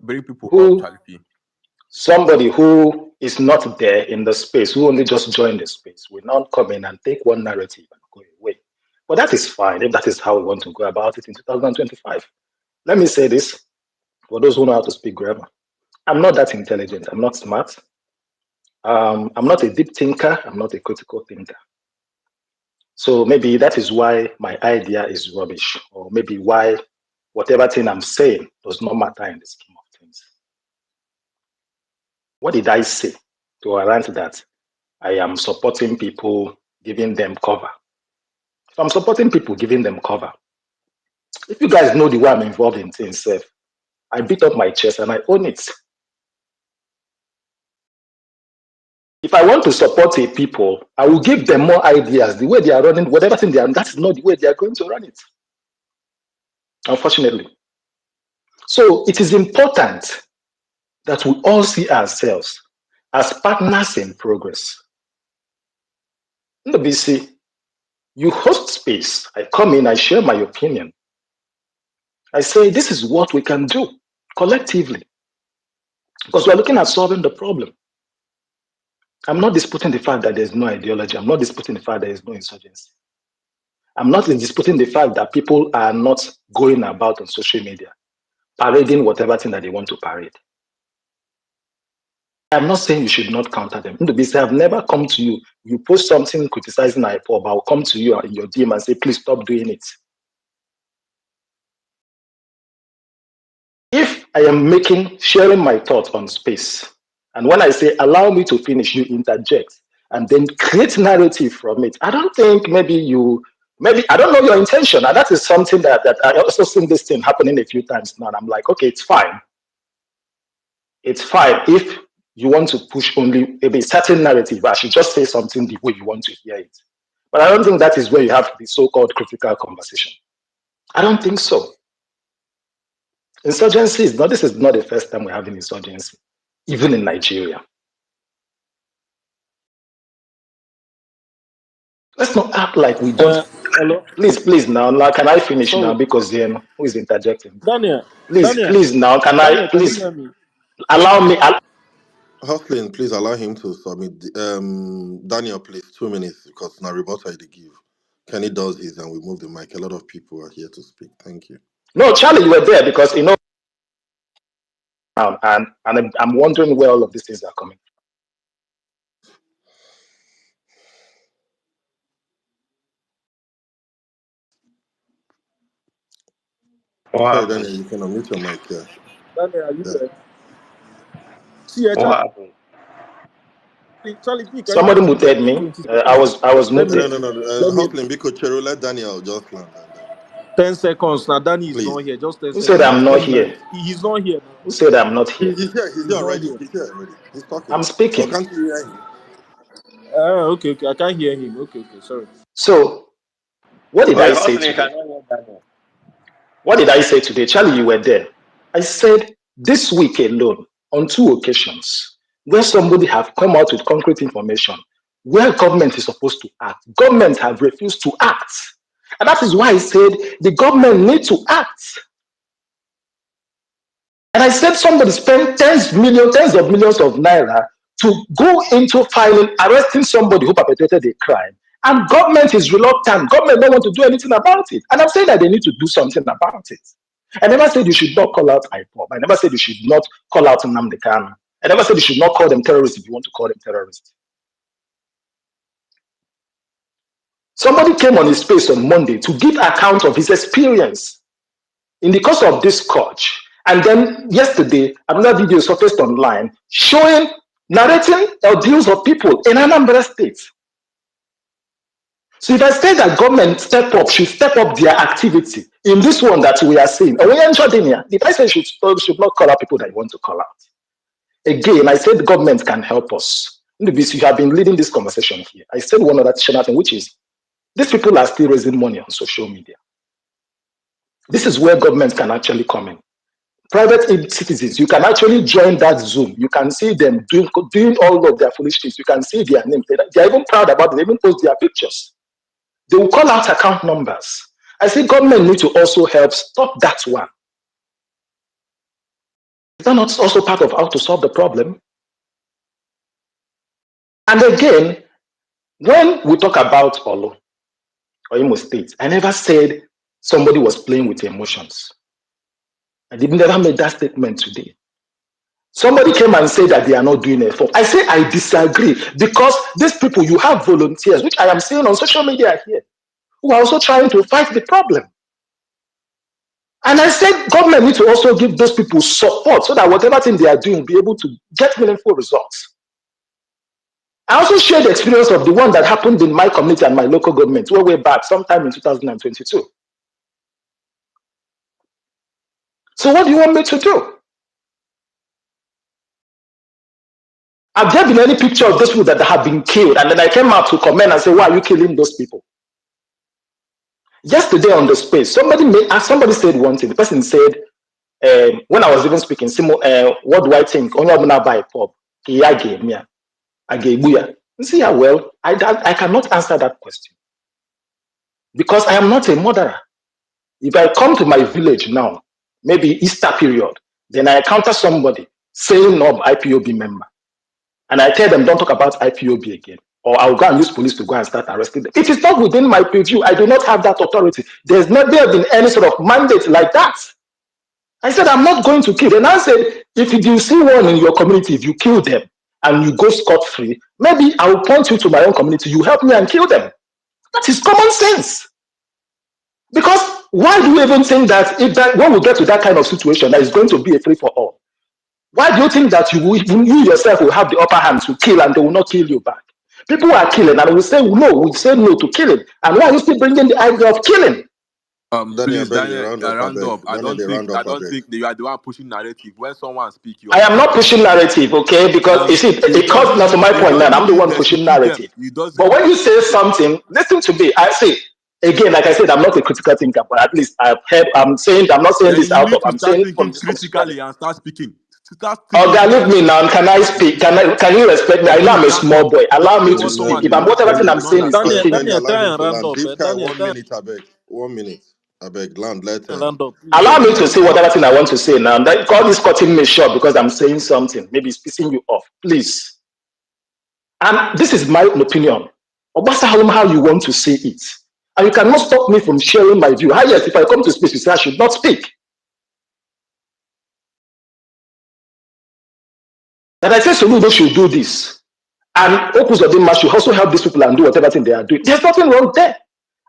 S5: bring people up,
S12: who
S5: Charlie P.
S12: somebody who is not there in the space, who only just joined the space, will not come in and take one narrative and go away. But that is fine if that is how we want to go about it in 2025. Let me say this for those who know how to speak grammar. I'm not that intelligent. I'm not smart. I'm not a deep thinker. I'm not a critical thinker. So maybe that is why my idea is rubbish, or maybe why whatever thing I'm saying does not matter in the scheme of things. What did I say to warrant that I am supporting people, giving them cover? If I'm supporting people, giving them cover, if you guys know the way I'm involved in things, I beat up my chest and I own it. If I want to support a people, I will give them more ideas. The way they are running, whatever thing they are, that's not the way they are going to run it, unfortunately. So it is important that we all see ourselves as partners in progress. In the BC, you host space. I come in, I share my opinion. I say, this is what we can do collectively, because we're looking at solving the problem. I'm not disputing the fact that there's no ideology. I'm not disputing the fact that there's no insurgency. I'm not disputing the fact that people are not going about on social media, parading whatever thing that they want to parade. I'm not saying you should not counter them. I've never come to you. You post something criticizing IPOB, I'll come to you in your DM and say, please stop doing it. If I am sharing my thoughts on space, and when I say allow me to finish, you interject and then create narrative from it. I don't think maybe I don't know your intention. And that is something that I also seen this thing happening a few times now. And I'm like, okay, it's fine. It's fine if you want to push only maybe a certain narrative. I should just say something the way you want to hear it. But I don't think that is where you have the so-called critical conversation. I don't think so. Insurgency this is not the first time we're having insurgency, even in Nigeria. Let's not act like we don't
S16: Hello,
S12: Please now can I finish now
S16: sorry,
S12: because then who is interjecting?
S16: Daniel. Daniel,
S12: Please now can I
S16: Daniel, can you
S12: please
S16: hear me?
S12: allow me?
S3: Hussein, please allow him to submit. Daniel, please, 2 minutes because now rebuttal they give. Kenny does his and we move the mic. A lot of people are here to speak. Thank you.
S12: No, Charlie, you were there because you know, and I'm wondering where all of these things are coming.
S1: What
S3: Sorry,
S1: happened?
S3: Daniel, you can unmute your mic. Yeah.
S16: Daniel, are you
S3: Yeah.
S16: there? See,
S1: What happened?
S16: Charlie P, can you
S12: Somebody
S16: just give
S12: muted
S16: me
S12: me.
S16: 20
S12: I
S16: seconds?
S12: was
S16: Let me,
S3: No,
S12: muted.
S3: no, no.
S16: let me,
S3: Hussein, because Cheryl, let Daniel just land and then
S16: 10 seconds. Now, Danny is
S3: please.
S16: not here. Just 10
S12: Who said
S16: seconds.
S12: I'm
S16: Let
S12: not
S16: me land.
S12: here?
S16: He's not here now.
S12: Who said I'm not here?
S3: He's here. He's here
S16: He's not
S3: already.
S16: here.
S3: He's here already. He's talking.
S12: I'm
S3: Or
S12: speaking.
S3: can't you hear him?
S16: Okay. I can't hear him. Okay. Sorry.
S12: So what did
S1: Okay,
S12: I say
S1: Hussein, you
S12: today?
S1: cannot hear Daniel.
S12: What did I say today? Charlie, you were there. I said this week alone, on 2 occasions, where somebody have come out with concrete information, where government is supposed to act, government have refused to act. And that is why I said the government need to act. And I said somebody spent tens of millions of naira to go into filing, arresting somebody who perpetrated a crime. And government is reluctant. Government don't want to do anything about it. And I'm saying that they need to do something about it. I never said you should not call out IPOB. I never said you should not call out Nnamdi Kanu. I never said you should not call them terrorists if you want to call them terrorists. Somebody came on his space on Monday to give account of his experience in the course of this coach. And then yesterday, another video surfaced online showing, narrating ordeals of people in Anambra State. So if I say that government should step up their activity in this one that we are seeing, and we are in Sardinia, if I say should not call out people that you want to call out. Again, I said the government can help us. You have been leading this conversation here. I said one other thing, which is these people are still raising money on social media. This is where government can actually come in. Private citizens, you can actually join that Zoom. You can see them doing all of their foolish things. You can see their names. They're even proud about it. They even post their pictures. They will call out account numbers. I think government need to also help stop that one. Is that not also part of how to solve the problem? And again, when we talk about Olo or Imo State, I never said somebody was playing with emotions. I didn't never make that statement today. Somebody came and said that they are not doing it. I say I disagree because these people, you have volunteers, which I am seeing on social media here, who are also trying to fight the problem. And I said government need to also give those people support so that whatever thing they are doing will be able to get meaningful results. I also shared the experience of the one that happened in my community and my local government way back sometime in 2022. So what do you want me to do? Have there been any picture of those people that have been killed? And then I came out to comment and say, why are you killing those people? Yesterday on the space, somebody said one thing. The person said, when I was even speaking, what do I think? Only I'm not buy pop. I gave booyah. You see how well I cannot answer that question because I am not a murderer. If I come to my village now, maybe Easter period, then I encounter somebody saying no IPOB member, and I tell them don't talk about IPOB again, or I'll go and use police to go and start arresting them. It is not within my purview. I do not have that authority. There's never been any sort of mandate like that. I said I'm not going to kill. Then I said if you see one in your community, if you kill them and you go scot-free, maybe I will point you to my own community. You help me and kill them. That is common sense. Because why do you even think that when we get to that kind of situation, that is going to be a free for all? Why do you think that you yourself will have the upper hand to kill and they will not kill you back? People are killing and we say no to killing. And why are you still bringing the idea of killing?
S3: Daniel,
S5: Please,
S3: beg the
S5: Daniel,
S3: round up, I
S5: round
S3: beg.
S5: up. I
S3: Daniel,
S5: don't
S3: the
S5: think
S3: round
S5: I
S3: up, I
S5: don't
S3: beg.
S5: think they are the one pushing narrative. When someone speak, you
S12: I am
S5: understand
S12: not
S5: what
S12: pushing narrative, okay? Because you see, it comes now to my
S5: it
S12: point now.
S5: doesn't
S12: I'm the
S5: mean
S12: one
S5: they should
S12: pushing
S5: kill them.
S12: narrative.
S5: It doesn't
S12: But
S5: mean
S12: when you say something, listen to me. I say again, like I said, I'm not a critical thinker, but at least I'm not saying
S5: then
S12: this
S5: you
S12: out
S5: need
S12: of.
S5: to
S12: I'm
S5: start
S12: saying from
S5: thinking
S12: this constitution.
S5: critically and start speaking.
S16: start
S12: Oh,
S16: stealing
S12: God, leave me
S16: cars.
S12: now. Can I speak? Can you respect me? I know
S16: Please
S12: I'm a
S16: round
S12: small
S16: up.
S12: boy. Allow me to
S16: Before
S3: Kenny,
S12: speak.
S16: someone
S12: If
S16: they
S12: I'm
S16: go
S12: whatever thing
S3: Kenny,
S12: I'm
S16: you
S12: saying is
S3: Kenny,
S16: Daniel,
S12: speaking,
S3: Kenny,
S16: Daniel,
S3: allow
S16: try
S3: him
S16: and
S3: to
S16: round
S3: land.
S16: up.
S3: This guy,
S16: Daniel,
S3: 1
S16: try
S3: minute, I beg. 1 minute, I beg. Land, let
S16: and round up, please.
S12: allow me to say
S3: Kenny.
S12: whatever thing I want to say now. That call this cutting me short because I'm saying something. Maybe it's pissing you off. Please. And this is my opinion. Obasa how you want to say it. And you cannot stop me from sharing my view. Ah, yes, if I come to speak, you say I should not speak. That I say Soludo should do this. And Opus Odema should also help these people and do whatever thing they are doing. There's nothing wrong there.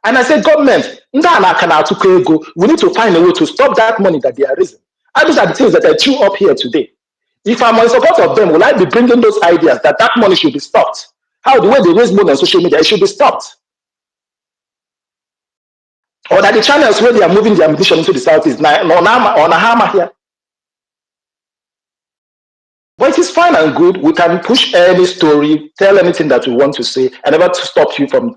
S12: And I said, government, we need to find a way to stop that money that they are raising. And those are the things that I chew up here today. If I'm in support of them, will I be bringing those ideas that that money should be stopped? How the way they raise money on social media, it should be stopped. Or that the channels where they are moving the ambition into the southeast, on a hammer here. But it is fine and good. We can push any story, tell anything that we want to say, and never to stop you from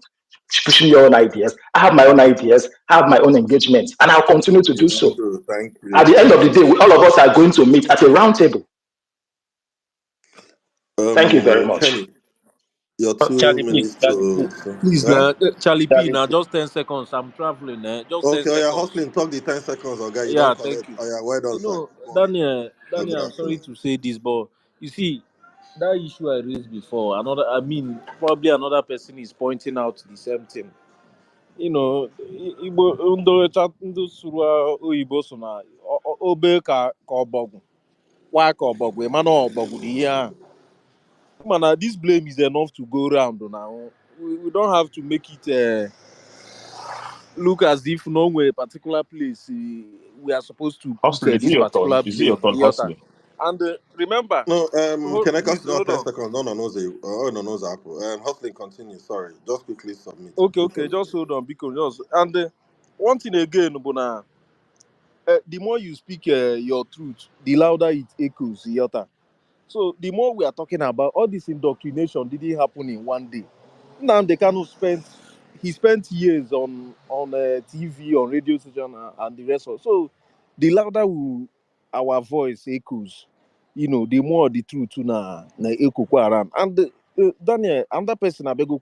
S12: pushing your own ideas. I have my own ideas, I have my own engagements, and I'll continue to do
S3: You
S12: so.
S3: do. Thank
S12: At
S3: you.
S12: the end of
S3: Thank
S12: the
S3: you.
S12: day, all of us are going to meet at a round table. Thank you very much.
S3: Kenny, your 2
S16: Charlie, please,
S3: minutes
S16: Charlie, please.
S3: to.
S16: Please,
S3: Huh?
S16: Charlie P.
S6: Charlie,
S16: Now just 10 seconds. I'm traveling. Just ten
S3: Okay, oh yeah,
S16: seconds.
S3: hustling. Talk the 10 seconds, okay? You
S16: Yeah,
S3: don't
S16: thank
S3: collect.
S16: you.
S3: Oh yeah, well done,
S16: You
S3: sir.
S16: know,
S3: 1 minute.
S16: Daniel,
S3: Good
S16: I'm sorry
S3: afternoon.
S16: to say this, but you see, that issue I raised before, probably another person is pointing out the same thing. You know, Igbo ndo suru oyibo so na obe ka obogwu. Why ka obogwu? Emana obogwu the year. Man, this blame is enough to go round now. We don't have to make it look as if no way particular place we are supposed to put
S15: Hustling, is it
S16: this
S15: your turn?
S16: particular
S15: Is it your
S16: blame.
S15: turn hustling?
S16: And remember,
S3: No, can I
S16: please
S3: cut you off
S16: hold
S3: 10
S16: on.
S3: seconds? No, no, no, oh, no, no, Apple. Hustling, continue. Sorry, just quickly submit
S16: Okay,
S3: before you
S16: just hold
S3: continue.
S16: on because and one thing again, Bona, the more you speak your truth, the louder it echoes. Yota. So the more we are talking about all this indoctrination didn't happen in one day. Now they cannot spent years on TV, on radio station, and the rest of. So the louder our voice echoes, the more the truth na echo kwa around. And Daniel, another person I beg you,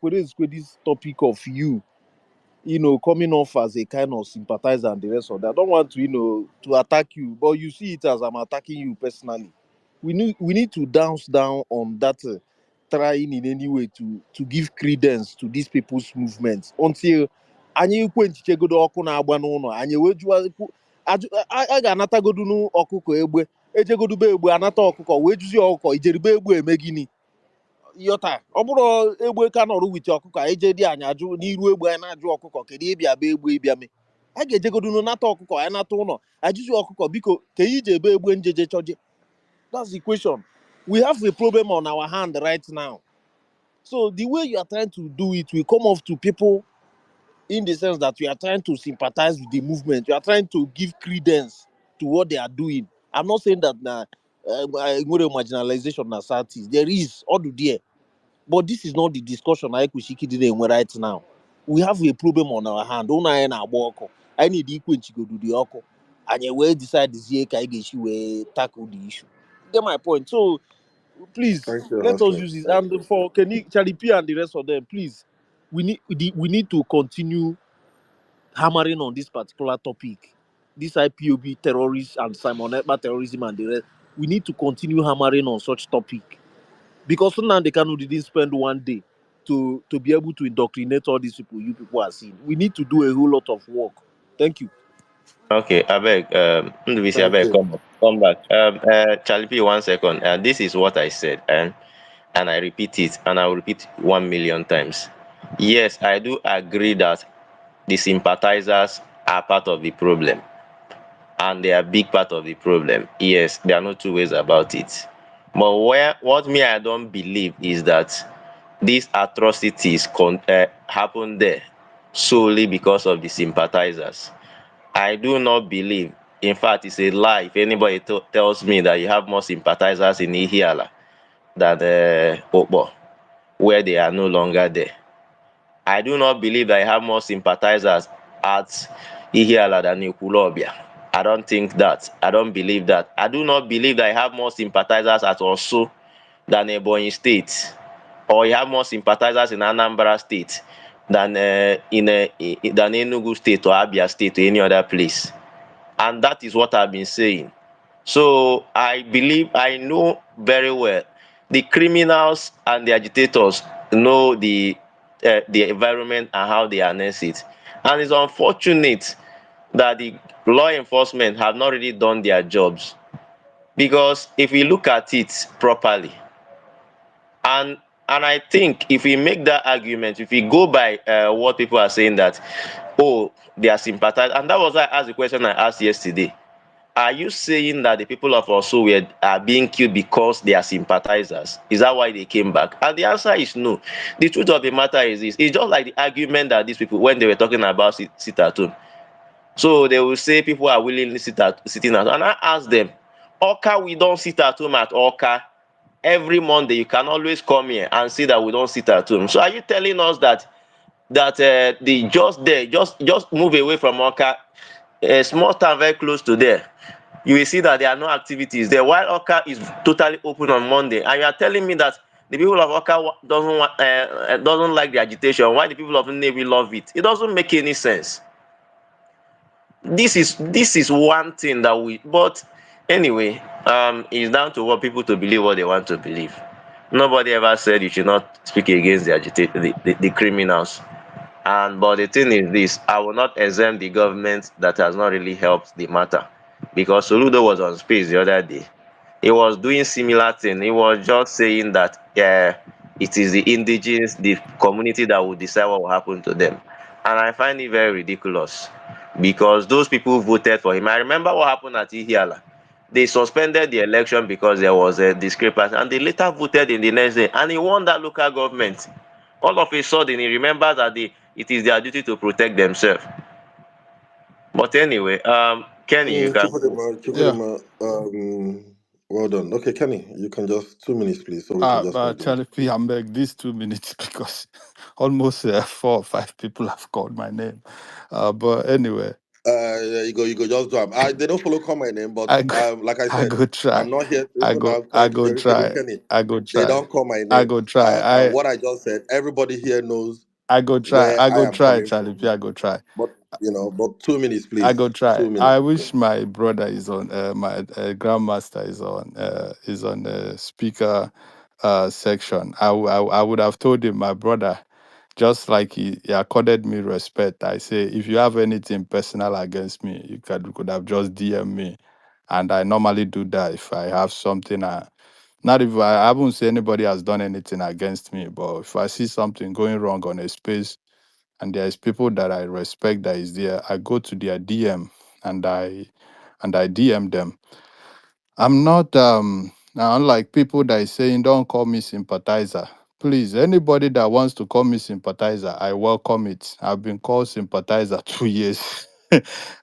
S16: this topic of coming off as a kind of sympathizer and the rest of that. I don't want to, to attack you, but you see it as I'm attacking you personally. We need to dance down on that trying in any way to give credence to these people's movements until anyị ekwenchichegodo ọkụ na-agba n'ụlọ anyị wee jụọ a ga-anatagodu n'ọkụkọ egbe ejegodube egbe anata ọkụkọ wee jụzie ọkụkọ ijeribe egbe eme gịnị yọta ọ bụrụ egbe ka nọrụ wite ọkụkọ anyị je dị anyị ajụ n'iru egbe anyị na-ajụ ọkụkọ kedu ịbịa be egbe ịbịa me a ga-ejegodu nata ọkụkọ anyị nata ụlọ ajụzi ọkụkọ biko ka ije ebe egbe njeje chọje. That's the question. We have a problem on our hand right now. So the way you are trying to do it will come off to people in the sense that you are trying to sympathize with the movement. You are trying to give credence to what they are doing. I'm not saying that marginalization na Southeast. There is all there. But this is not the discussion I Kushiki did right now. We have a problem on our hand. I need equal to go do the oko. And you will decide this year will tackle the issue. Get my point. So please
S3: Thank you,
S16: let us
S3: hustling.
S16: use it.
S3: Thank
S16: And
S3: you.
S16: for Kenny, Charlie P and the rest of them, please, we need to continue hammering on this particular topic. This IPOB terrorists and Simon Ekpa terrorism and the rest. We need to continue hammering on such topic. Because Nnamdi Kanu didn't spend one day to be able to indoctrinate all these people you people are seeing. We need to do a whole lot of work. Thank you.
S1: Okay, I beg. Ndubisi, I
S3: Thank
S1: beg,
S3: you.
S1: come back. Charlie P, 1 second. This is what I said, and I repeat it, and I will repeat 1 million times. Yes, I do agree that the sympathizers are part of the problem, and they are a big part of the problem. Yes, there are no two ways about it. But what me I don't believe is that these atrocities happen there solely because of the sympathizers. I do not believe. In fact, it's a lie if anybody tells me that you have more sympathizers in Ihiala than Okpo, where they are no longer there. I do not believe that I have more sympathizers at Ihiala than Ikulobia. I don't think that. I don't believe that. I do not believe that I have more sympathizers at Osu than Ebonyi State, or you have more sympathizers in Anambra State than than Enugu State or Abia State or any other place. And that is what I've been saying. So I believe I know very well the criminals and the agitators know the environment and how they harness it. And it's unfortunate that the law enforcement have not really done their jobs, because if we look at it properly, and I think if we make that argument, if we go by what people are saying, that oh, they are sympathizing, and that was why I asked the question I asked yesterday. Are you saying that the people of Osu are being killed because they are sympathizers? Is that why they came back? And the answer is no. The truth of the matter is this: it's just like the argument that these people, when they were talking about sit at home, so they will say people are willingly sitting at home. And I ask them, Oka, we don't sit at home at Oka. Every Monday, you can always come here and see that we don't sit at home. So are you telling us that the just there, just move away from Oka, a small town very close to there, you will see that there are no activities there, while Oka is totally open on Monday, and you are telling me that the people of Oka doesn't like the agitation, while the people of Navy love it? It doesn't make any sense. This is one thing that we, but anyway, it's down to what people to believe what they want to believe. Nobody ever said you should not speak against the criminals. And but the thing is this: I will not exempt the government that has not really helped the matter, because Soludo was on space the other day. He was doing similar thing. He was just saying that it is the indigenous, the community, that will decide what will happen to them. And I find it very ridiculous, because those people voted for him. I remember what happened at Ihiala. They suspended the election because there was a discrepancy, and they later voted in the next day, and he won that local government. All of a sudden, he remembers that it is their duty to protect themselves. But anyway, Kenny, you can go.
S3: Chukudema,
S4: Yeah.
S3: Chukudema, well done. Okay, Kenny, you can just 2 minutes, please, so we can just
S4: But
S3: conclude.
S4: Charlie P, I'm like these 2 minutes because almost 4 or 5 people have called my name. But anyway,
S3: Yeah, you go, just do 'em. They don't follow call my name, but
S4: I go,
S3: like I
S4: I
S3: said,
S4: go try.
S3: I'm not here.
S4: I
S3: Even
S4: go,
S3: now,
S4: I go try.
S3: Kenny,
S4: I go
S3: they
S4: try.
S3: don't call my
S4: I
S3: name.
S4: go try.
S3: And what I just said, everybody here knows
S4: I go try.
S3: where
S4: I
S3: I
S4: go
S3: am
S4: try,
S3: coming
S4: Charlie P.
S3: from.
S4: I go try.
S3: But but 2 minutes,
S4: I go
S3: please.
S4: try.
S3: 2 minutes.
S4: I wish my brother is on. My grandmaster is on the speaker section. I would have told him, my brother, just like he accorded me respect. I say, if you have anything personal against me, could have just DM me, and I normally do that if I have something. Not if I haven't say anybody has done anything against me, but if I see something going wrong on a space and there's people that I respect that is there, I go to their DM and I DM them. I'm not unlike people that is saying don't call me sympathizer. Please, anybody that wants to call me sympathizer, I welcome it. I've been called sympathizer 2 years.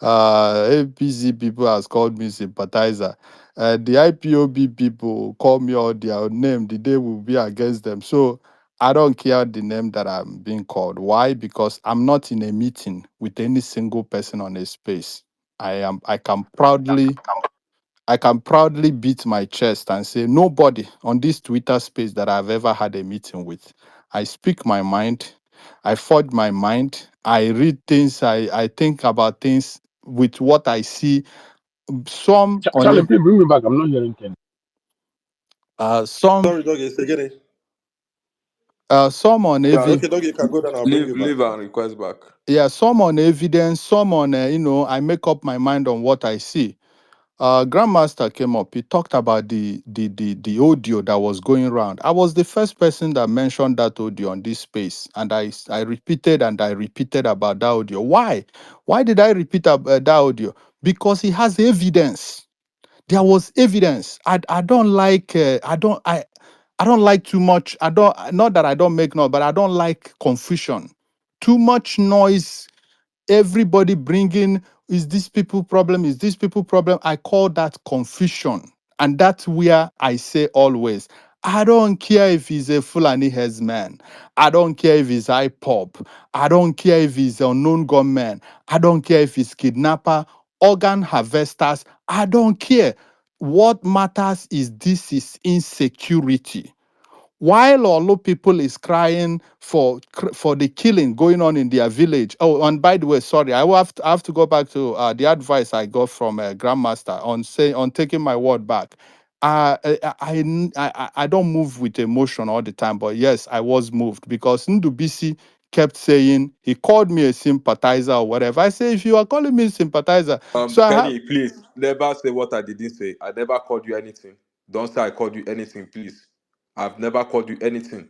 S4: APC people has called me sympathizer. The IPOB people call me all their name. The day will be against them. So I don't care the name that I'm being called. Why? Because I'm not in a meeting with any single person on a space. I can proudly beat my chest and say nobody on this Twitter space that I've ever had a meeting with. I speak my mind. I forge my mind. I read things. I think about things with what I see. Some on
S8: Charlie,
S4: a
S8: please bring me back. I'm not hearing Ken.
S4: some
S3: Sorry, Doggy, say again.
S4: some on
S3: Yeah,
S4: evi
S3: okay, Doggy, you can go down. I'll bring
S5: Leave
S3: you back.
S5: leave and request back.
S4: yeah, some on evidence, some on I make up my mind on what I see. Grandmaster came up. He talked about the audio that was going around. I was the first person that mentioned that audio on this space, and I repeated and I repeated about that audio. Why? Why did I repeat that audio? Because he has evidence. There was evidence. I don't like I don't like too much. I don't, not that I don't make noise, but I don't like confusion. Too much noise, everybody bringing, is this people problem, is this people problem? I call that confusion. And that's where I say always, I don't care if he's a Fulani headsman. I don't care if he's IPOP. I don't care if he's unknown gunman. I don't care if he's kidnapper organ harvesters. I don't care. What matters is this is insecurity. While Olu people is crying for the killing going on in their village. Oh, and by the way, sorry, I have to go back to the advice I got from Grandmaster on taking my word back. I don't move with emotion all the time, but yes, I was moved because Ndubisi kept saying he called me a sympathizer or whatever. I say, if you are calling me sympathizer, so I have
S5: Kenny, please never say what I didn't say. I never called you anything. Don't say I called you anything, please. I've never called you anything.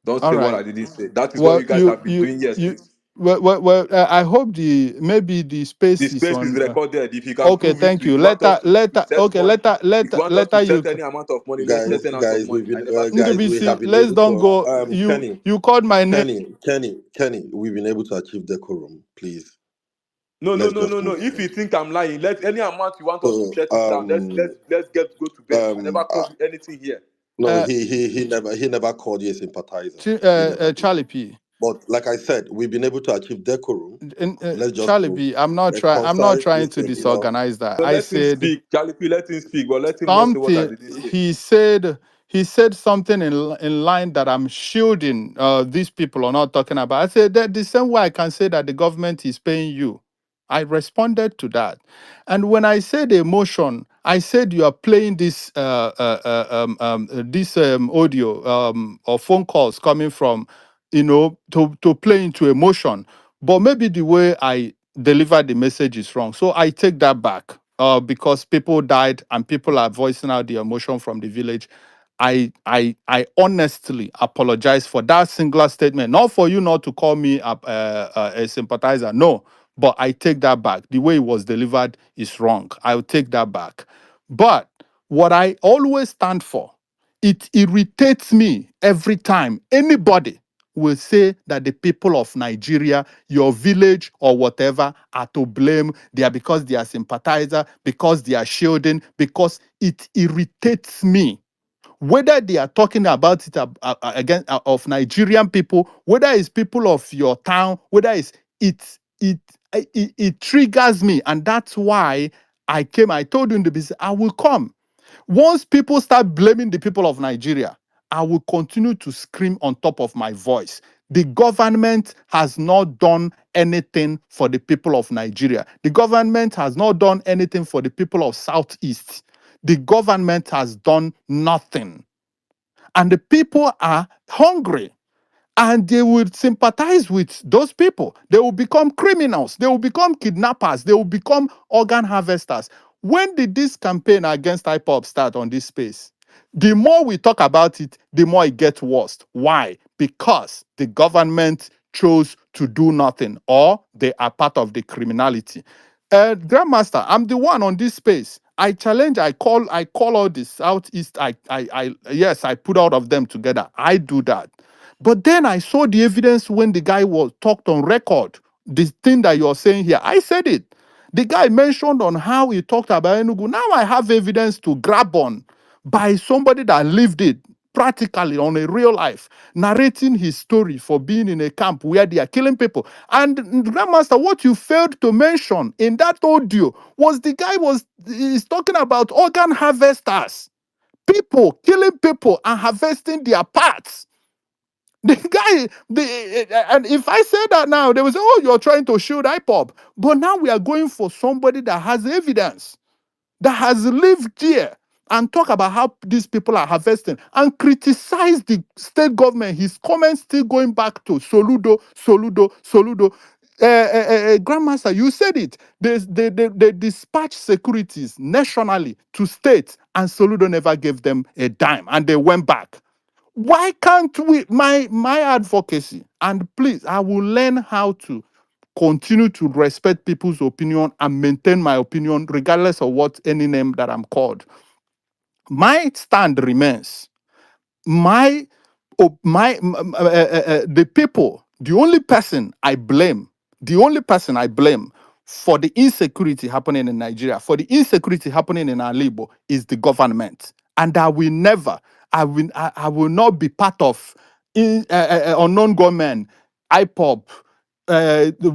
S5: Don't
S4: all
S5: say what
S4: right.
S5: I didn't say. That is what
S4: Well,
S5: you guys have been doing here since.
S4: I hope maybe the
S5: The
S4: space is
S5: space is
S4: on.
S5: recorded. If you can
S4: Okay,
S5: prove it,
S4: thank
S5: if
S4: you.
S5: you want us to set
S4: Okay,
S5: money, if you want us to
S4: later you.
S5: set any amount of money, let's set
S3: Guys,
S5: any amount of
S3: guys,
S5: money. I never said
S3: guys,
S5: anything.
S3: we have
S4: Ndubisi,
S3: been
S4: let's
S3: able
S4: don't
S3: to.
S4: go. You called my name.
S3: Kenny, we've been able to achieve decorum. Please,
S5: No, no,
S3: let's
S5: no,
S3: just
S5: no, no.
S3: move
S5: If you
S3: forward.
S5: think I'm lying, let any amount you want us to
S3: So,
S5: shut it down. Let's get go to bed. I never
S3: um, uh,
S5: called you anything here.
S3: no,
S4: Uh,
S3: he never called you a sympathizer. He never did.
S4: Charlie P.
S3: But like I said, we've been able to achieve decorum. Let's just
S4: Charlie
S3: move.
S4: P.
S3: A
S4: I'm not
S3: concise
S4: trying
S3: this
S4: to
S3: thing, you know.
S4: disorganize that.
S5: So
S4: I
S5: let him
S4: said
S5: speak. Charlie P, let him speak, but let him not say what I
S4: something.
S5: didn't say.
S4: He said something in line that I'm shielding these people are not talking about. I said that the same way I can say that the government is paying you. I responded to that. And when I said emotion, I said you are playing this audio or phone calls coming from, to play into emotion. But maybe the way I delivered the message is wrong. So I take that back because people died and people are voicing out the emotion from the village. I honestly apologize for that singular statement. Not for you not to call me a sympathizer. No, but I take that back. The way it was delivered is wrong. I'll take that back. But what I always stand for, it irritates me every time anybody will say that the people of Nigeria, your village or whatever, are to blame. They are because they are sympathizer, because they are shielding, because it irritates me whether they are talking about it again of Nigerian people, whether it's people of your town, whether it it triggers me, and that's why I came. I told you in the business, I will come. Once people start blaming the people of Nigeria, I will continue to scream on top of my voice. The government has not done anything for the people of Nigeria. The government has not done anything for the people of Southeast. The government has done nothing. And the people are hungry and they will sympathize with those people. They will become criminals. They will become kidnappers. They will become organ harvesters. When did this campaign against IPOP start on this space? The more we talk about it, the more it gets worse. Why? Because the government chose to do nothing or they are part of the criminality. Grandmaster, I'm the one on this space. I challenge, I call all the Southeast. Yes, I put all of them together. I do that. But then I saw the evidence when the guy was talked on record. This thing that you're saying here, I said it. The guy mentioned on how he talked about Enugu. Now I have evidence to grab on by somebody that lived it practically on a real life, narrating his story for being in a camp where they are killing people. And Grandmaster, what you failed to mention in that audio was the guy is talking about organ harvesters, people killing people and harvesting their parts. The guy, and if I say that now, they will say, "Oh, you're trying to shield IPOP." But now we are going for somebody that has evidence, that has lived here, and talk about how these people are harvesting and criticize the state government. His comments still going back to Soludo, Soludo, Soludo. Grandmaster, you said it. They dispatch securities nationally to states, and Soludo never gave them a dime, and they went back. Why can't we? My advocacy, and please, I will learn how to continue to respect people's opinion and maintain my opinion regardless of what any name that I'm called. My stand remains. My the people, the only person I blame for the insecurity happening in Nigeria, for the insecurity happening in Alibo, is the government. And I will never, I will not be part of unknown government, IPOP,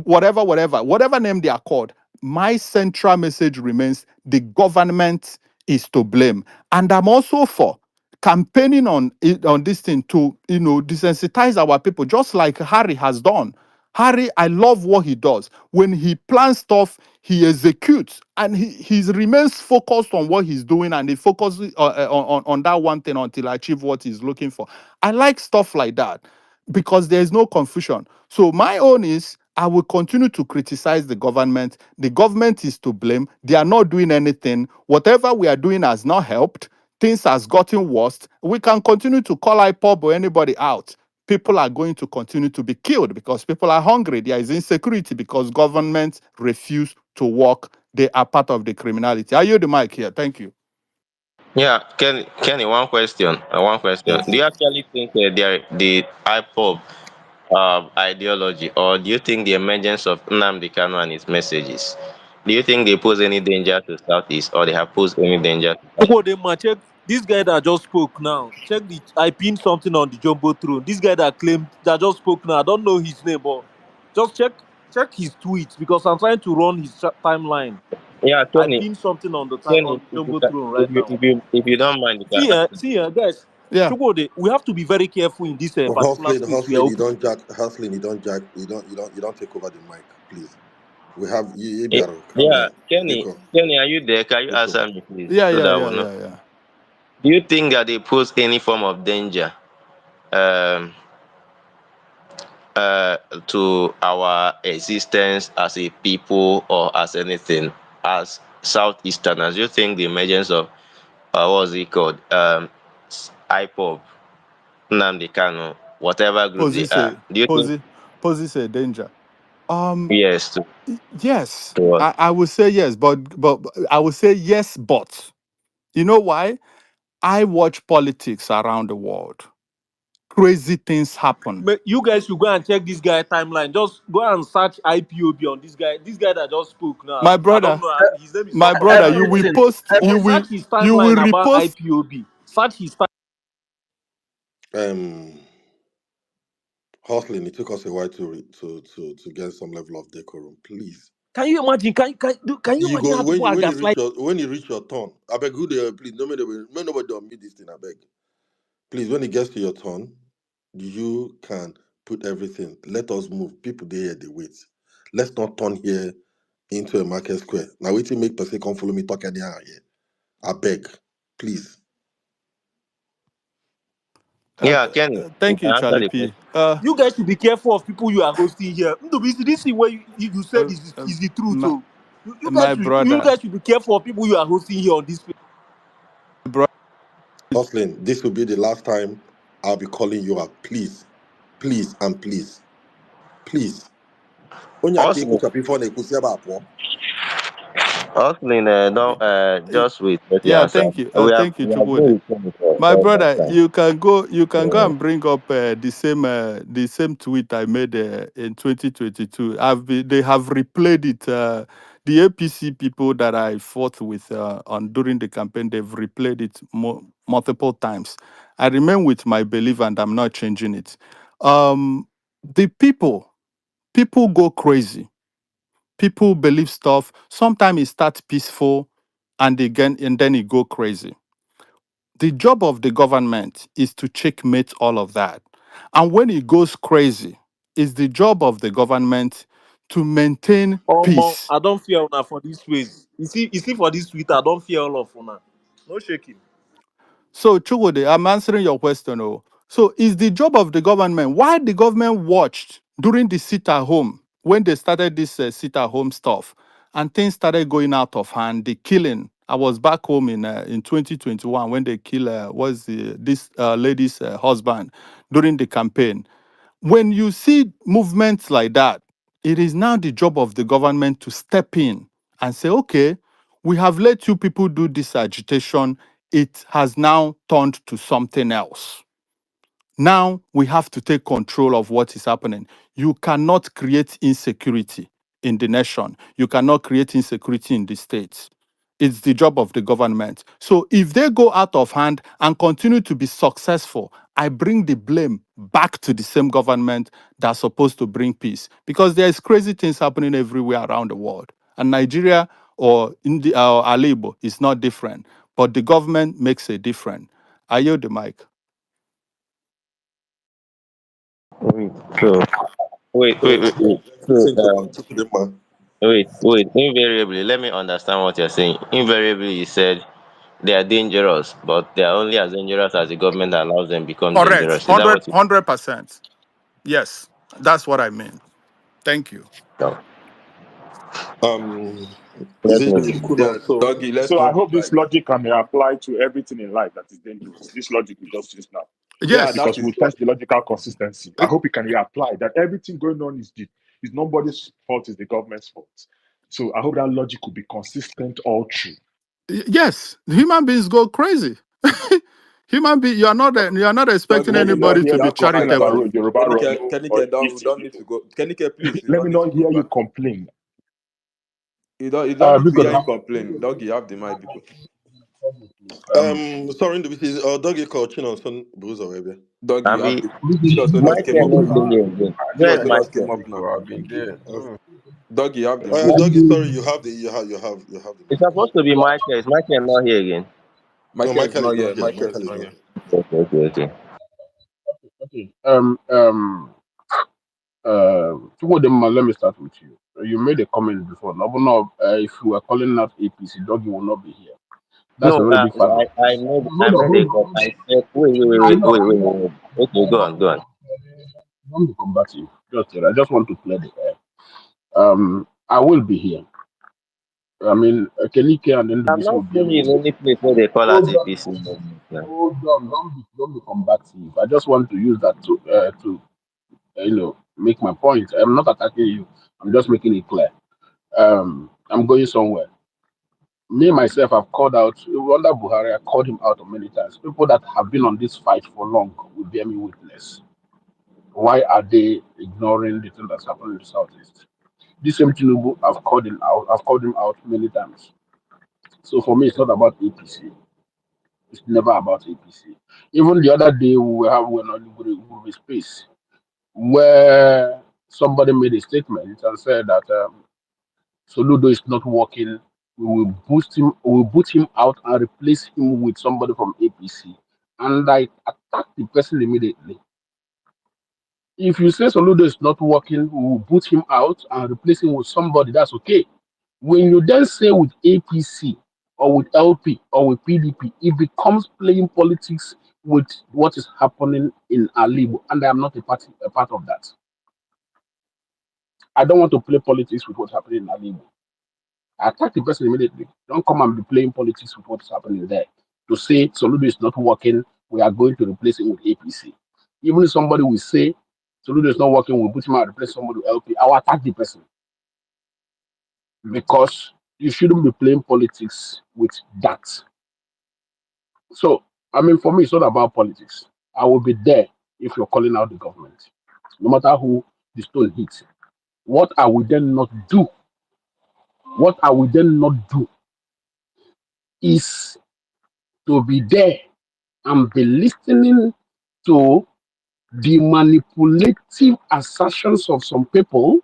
S4: whatever name they are called. my central message remains the government is to blame. And I'm also for campaigning on on this thing to desensitize our people, just like Harry has done. Harry, I love what he does. When he plans stuff, he executes, and he remains focused on what he's doing, and he focuses on that one thing until I achieve what he's looking for. I like stuff like that because there is no confusion. So my own is I will continue to criticize the government. The government is to blame. They are not doing anything. Whatever we are doing has not helped. Things has gotten worse. We can continue to call IPOB or anybody out. People are going to continue to be killed because people are hungry. There is insecurity because governments refuse to work. They are part of the criminality. I yield the mic here. Thank you.
S1: Yeah, Kenny, one question. One question.
S3: Yes.
S1: Do you actually think the IPOB ideology, or do you think the emergence of Nnamdi Kanu and his messages, do you think they pose any danger to Southeast, or they have posed any danger to Southeast?
S16: Chukwudema, check this guy that just spoke now. Check the I pinned something on the jumbo throne. This guy that claimed that just spoke now. I don't know his name, but just check his tweets because I'm trying to run his timeline.
S1: Yeah,
S16: I
S1: Kenny,
S16: pinned something on the
S1: Kenny,
S16: on the
S1: if you
S16: jumbo
S1: can,
S16: throne right now.
S1: if you don't mind, you can answer.
S16: See here, guys.
S4: Yeah.
S16: Chukwude, we have to be very careful in this particular space we are opening.
S3: You don't take over the mic, please. We have you
S1: Eh,
S3: better calm
S1: Yeah,
S3: down.
S1: Kenny,
S3: Biko,
S1: Kenny, are you there? Can you
S3: Biko.
S1: answer me, please,
S4: Yeah,
S1: so
S4: yeah,
S1: that
S4: yeah,
S1: we'll know?
S4: yeah, yeah.
S1: Do you think that they pose any form of danger um, uh, to our existence as a people or as anything, as Southeasterners? Do you think the emergence of what's it called, IPOB, Nnamdi Kanu, whatever group they
S4: Poses
S1: are,
S4: a
S1: do you think
S4: poses a danger. Um,
S1: yes
S4: yes,
S1: to what?
S4: I would say yes, but I would say yes, but you know why? I watch politics around the world. Crazy things happen.
S16: You guys should go and check this guy timeline. Just go and search IPOB on this guy. This guy that just spoke now.
S4: My
S16: I don't
S4: brother,
S16: know. His name is
S4: my
S16: something
S4: brother, you
S16: Ojalo,
S4: will
S16: but
S7: Everything,
S4: post,
S7: every,
S16: search his
S4: you will
S16: timeline about
S4: repost.
S16: IPOB. Search his
S3: Um, Hustling. It took us a while to get some level of decorum. Please,
S16: Can you imagine? Can you
S3: you
S16: imagine
S3: go
S16: how people are gaslighting?
S3: when you reach your turn. I beg you, there, please. Nobody don't meet this thing. I beg. Please, when it gets to your turn, you can put everything. Let us move. People there, they wait. Let's not turn here into a market square. Now, wait till make person come follow me talk anyhow here. I beg, please.
S1: Yeah, Kenny, you
S4: Thank
S1: can
S4: you,
S1: answer
S4: Charlie
S1: the
S4: P.
S1: question.
S16: You guys should be careful of people you are hosting here. This thing where you said
S4: Uh, uh,
S16: is the truth.
S4: my,
S16: So
S4: my
S16: you
S4: brother,
S16: guys should be careful of people you are hosting here on this space.
S4: bro,
S3: Hustling, this will be the last time I'll be calling you out. Please, please, and please, please. Onye aka
S1: Hustling,
S3: ekwuchapụ ife ọ na-ekwusi ebe a pụọ.
S1: hustling, don't just wait. Let me
S4: yeah,
S1: answer.
S4: thank you,
S1: We have
S4: Chukwudi.
S1: been with him
S4: My
S1: for some
S4: brother,
S1: time.
S4: you can go
S1: Yeah.
S4: and bring up the same tweet I made in 2022. They have replayed it. The APC people that I fought with on during the campaign, they've replayed it multiple times. I remain with my belief, and I'm not changing it. The people go crazy. People believe stuff. Sometimes it starts peaceful, and then it go crazy. The job of the government is to checkmate all of that. And when it goes crazy, it's the job of the government to maintain peace.
S16: I don't fear una for this ways. You see for this tweet, I don't fear all of una. No shaking.
S4: So, Chukwudi, I'm answering your question. Oh. So, it's the job of the government. Why the government watched during the sit at home when they started this sit at home stuff and things started going out of hand, the killing. I was back home in 2021 when they kill this lady's husband during the campaign. When you see movements like that, it is now the job of the government to step in and say, okay, we have let you people do this agitation. It has now turned to something else. Now we have to take control of what is happening. You cannot create insecurity in the nation. You cannot create insecurity in the states. It's the job of the government. So if they go out of hand and continue to be successful, I bring the blame back to the same government that's supposed to bring peace because there's crazy things happening everywhere around the world. And Nigeria or India or Alebo is not different, but the government makes a difference. I yield the mic.
S1: Wait, so wait.
S3: Let's
S1: So
S3: listen to the man.
S1: wait. Invariably, let me understand what you're saying. Invariably, you said they are dangerous, but they are only as dangerous as the government allows them become
S4: Correct.
S1: dangerous. Is that
S4: 100,
S1: what you
S4: 100%. Yes, that's what I mean. Thank you.
S1: know?
S3: Um, is
S1: Let
S3: it
S1: me.
S5: Yeah,
S3: Kudo? So
S5: doggy, let's
S10: So I
S5: not be
S10: hope this
S5: like
S10: logic can be applied to everything in life that is dangerous. This logic we just used now.
S5: yeah,
S4: Yes.
S5: that
S10: Because
S5: is
S10: we test the logical consistency. I hope it can be applied that everything going on is nobody's fault, is the government's fault. So I hope that logic will be consistent all through.
S4: Yes, human beings go crazy. Human being, you are not expecting
S5: doggy.
S10: Let me not
S4: anybody
S10: hear
S4: to
S5: You
S4: be
S10: you
S5: have the
S10: complain
S5: mic,
S10: about
S4: charitable.
S5: doggy.
S10: Yoruba
S5: Kenike,
S10: Road or
S5: Kenike, don't
S10: Igbo
S5: need to
S10: people.
S5: go. Kenike, please, you
S10: Let
S5: don't
S10: me
S5: need to
S10: not
S5: go
S10: hear you
S5: back.
S10: complain.
S5: You don't need to
S8: Because
S5: hear him complain. Doggy, you have the mic, because
S3: sorry, this is Doggy coaching on Son Bruce Arabia.
S5: doggy, you have
S1: Abi,
S5: the. Chinos just came
S1: Michael
S5: up
S1: not
S5: now.
S1: doing it again. Where's
S5: Chinos just came
S1: Michael?
S5: up now.
S8: I've been there.
S5: Doggy, you have the mic.
S3: Doggy, sorry, you have the
S1: It's
S3: mic.
S1: supposed to be Michael. Is Michael not here again?
S3: No,
S5: Michael is
S3: Michael
S5: not
S3: is not
S5: here.
S3: here.
S5: Michael is
S3: Michael is
S5: not
S3: not
S5: here.
S3: here.
S1: Okay.
S8: Okay. Chukwudemma, let me start with you. You made a comment before. No, but no, if you were calling out APC, Doggy will not be here. That's a
S1: No,
S8: very big fact.
S1: I made a call.
S8: Hold
S1: I said, wait. Okay, go on.
S8: Don't be combative. I just want to clear the air. I will be here. I mean, Kelike and
S1: I'm
S8: NDBC will
S1: not
S8: be
S1: seeing
S8: able
S1: you
S8: to.
S1: in any place where they call us
S8: Hold on,
S1: APC movement now.
S8: hold on. Don't be combative. I just want to use that to make my point. I'm not attacking you. I'm just making it clear. I'm going somewhere. Me myself, I've called out under Buhari. I called him out many times. People that have been on this fight for long will bear me witness. Why are they ignoring the thing that's happening in the southeast? This same Tinubu, I've called him out. I've called him out many times. So for me, it's not about APC. It's never about APC. Even the other day, we were on the space where somebody made a statement and said that Soludo is not working. We will boost him. We will boot him out and replace him with somebody from APC. And I attacked the person immediately. If you say Soludo is not working, we will boot him out and replace him with somebody. That's okay. When you then say with APC or with LP or with PDP, it becomes playing politics with what is happening in Alibu, and I am not a part of that. I don't want to play politics with what's happening in Alibu. I attack the person immediately. Don't come and be playing politics with what's happening there. To say Soludo is not working, we are going to replace it with APC. Even if somebody will say Soludo is not working, we'll put him out and replace somebody with LP. I will attack the person because you shouldn't be playing politics with that. So, I mean, for me, it's not about politics. I will be there if you're calling out the government, no matter who the stone hits. What I will then not do, what I will then not do is to be there and be listening to the manipulative assertions of some people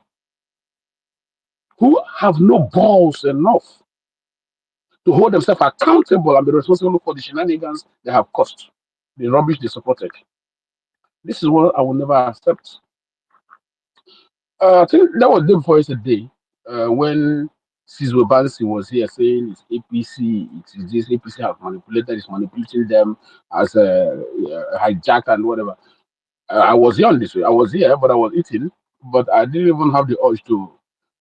S8: who have no balls enough to hold themselves accountable and be responsible for the shenanigans they have caused, the rubbish they supported. This is what I will never accept. I think that was day before yesterday when Cizwe Bansi was here saying it's APC, it is this APC have manipulated, it's manipulating them as a hijack and whatever. I was here on this way. I was here, but I was eating, but I didn't even have the urge to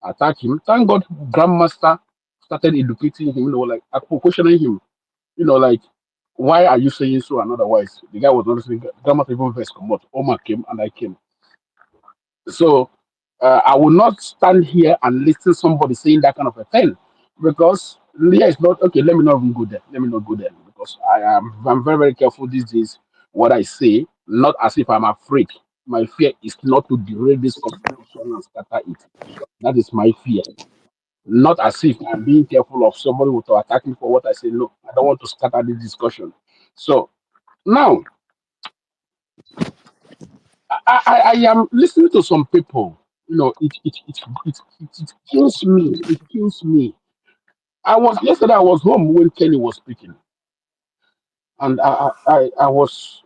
S8: attack him. Thank God, Grandmaster started educating him, like questioning him, like, why are you saying so and otherwise? The guy was not listening. Grandmaster even first come out. Omar came and I came. So I will not stand here and listen to somebody saying that kind of a thing because Leah is not okay. Let me not even go there. Let me not go there because I'm very very careful these days what I say. Not as if I'm afraid. My fear is not to derail this conversation and scatter it. That is my fear. Not as if I'm being careful of somebody who will attack me for what I say. No, I don't want to scatter this discussion. So now I am listening to some people. it kills me. It kills me. Yesterday. I was home when Kenny was speaking, and I was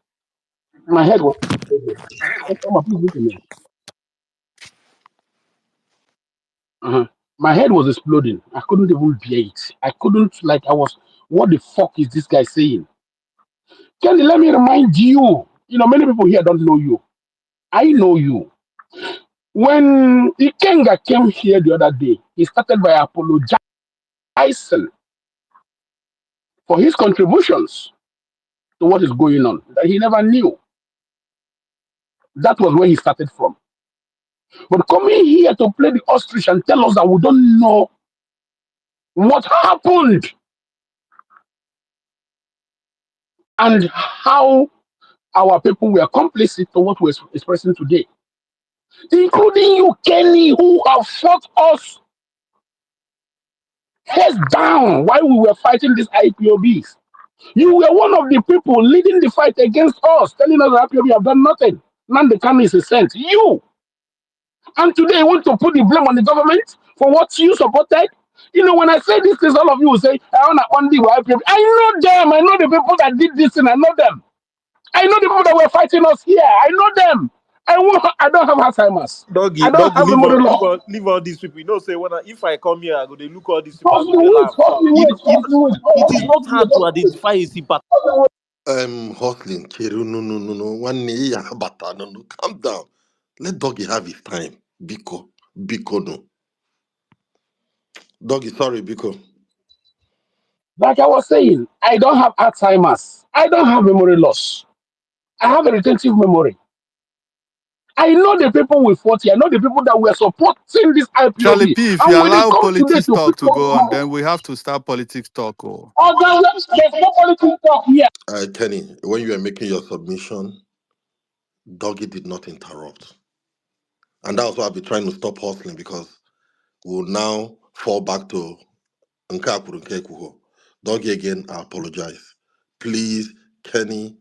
S8: my head was. Come on, please listen to me. Uh-huh. My head was exploding. I couldn't even bear it. I couldn't like. I was. What the fuck is this guy saying? Kenny, let me remind you. Many people here don't know you. I know you. When Ikenga came here the other day, he started by apologizing for his contributions to what is going on that he never knew. That was where he started from. But coming here to play the ostrich and tell us that we don't know what happened and how our people were complicit to what we're expressing today, including you, Kenny, who have fought us heads down while we were fighting these IPOBs. You were one of the people leading the fight against us, telling us that IPOB have done nothing. Nandekano is a saint. You. And today you want to put the blame on the government for what you supported? When I say this, all of you will say, I want to undo IPOB. I know them. I know the people that did this and I know them. I know the people that were fighting us here. I know them. I don't have Alzheimer's. I don't
S16: Doggy,
S8: have memory loss.
S16: leave all these people. Say if I come here, I go they look all these people, I
S8: Hold
S16: go
S8: me
S16: they
S8: wait,
S16: laugh.
S8: hold me wait, hold me wait,
S16: It
S8: hold
S16: is
S8: me
S16: not
S8: wait,
S16: hard to identify a sympathizer.
S3: Hustling, Chiru, no. One knee, bata, no. Calm down. Let Doggy have his time. Biko, no. Doggy, sorry, Biko.
S8: Like I was saying, I don't have Alzheimer's. I don't have memory loss. I have a retentive memory. I know the people we fought here. I know the people that were supporting this
S4: Charlie
S8: IPOB.
S4: P, if you
S8: And when they
S4: allow
S8: come today
S4: politics
S8: to pick
S4: talk to
S8: up
S4: go on, then we have to start politics talk. Oh.
S8: there's no politics talk here.
S3: Kenny, when you were making your submission, Doggy did not interrupt. And that's why I've been trying to stop hustling because we'll now fall back to Nkakuru Nkekuho. Doggy again, I apologize. Please, Kenny,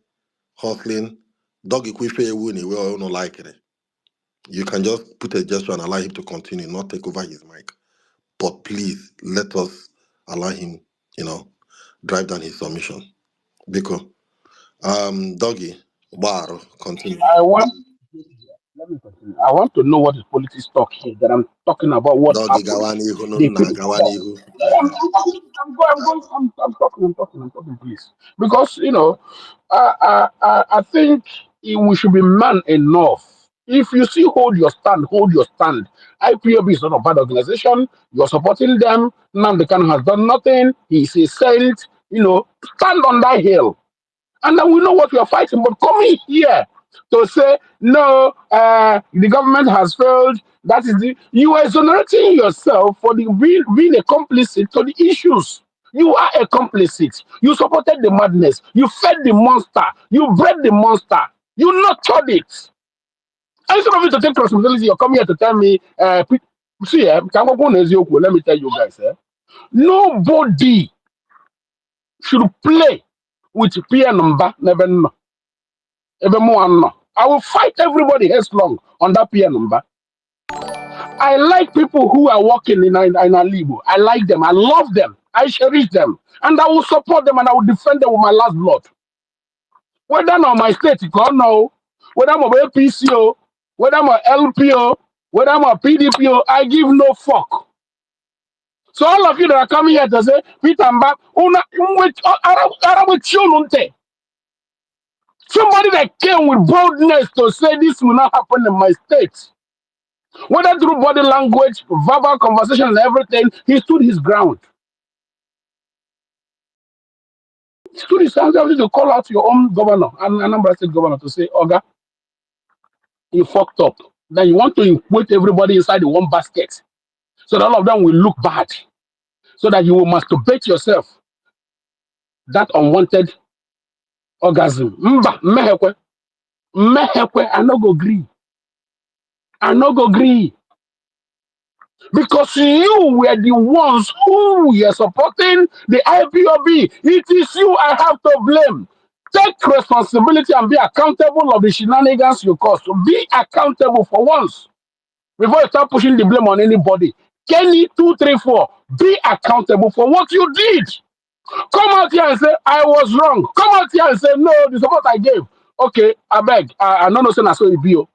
S3: hustling, Doggy Kwife Wuni, we all don't like it. You can just put a gesture and allow him to continue, not take over his mic. But please let us allow him, drive down his submission. Because Doggy, Bar, continue.
S8: I want let me continue. I want to know what is politics talk here. That I'm talking about what
S3: Doggy
S8: happened.
S3: Gawani Ihu, no,
S8: The
S3: na
S8: people
S3: Gawani Ihu.
S8: I'm talking, please. Because, I think we should be man enough. If you see, hold your stand, hold your stand. IPOB is not a bad organization. You're supporting them. Namdekan has done nothing. He's a saint. Stand on that hill. And then we know what we are fighting. But coming here to say, no, the government has failed. That is you are exonerating yourself for being a complicit to the issues. You are a complicit. You supported the madness. You fed the monster. You bred the monster. You nurtured it. And instead of you to take responsibility, you're coming here to tell me, see, let me tell you guys, nobody should play with Pierre number, never know. I will fight everybody headlong on that peer number. I like people who are working in Alibo. I like them. I love them. I cherish them. And I will support them and I will defend them with my last blood. Whether on my state, you can't know. Whether I'm a PCO, whether I'm a LPO, whether I'm a PDPO, I give no fuck. So all of you that are coming here to say, Peter Mbak, somebody that came with boldness to say this will not happen in my state. Whether through body language, verbal conversation, and everything, he stood his ground. He stood his ground to call out your own governor and Anambra State governor to say, Oga, you fucked up. Then you want to put everybody inside the one basket so that all of them will look bad. So that you will masturbate yourself. That unwanted orgasm. Mehekwe, I no go agree. I no go agree. Because you were the ones who were supporting the IPOB. It is you I have to blame. Take responsibility and be accountable of the shenanigans you caused. Be accountable for once. before you start pushing the blame on anybody. Kenny 234, be accountable for what you did. Come out here and say I was wrong. Come out here and say no, the support I gave. Okay, I beg. I don't know say na so it be. Or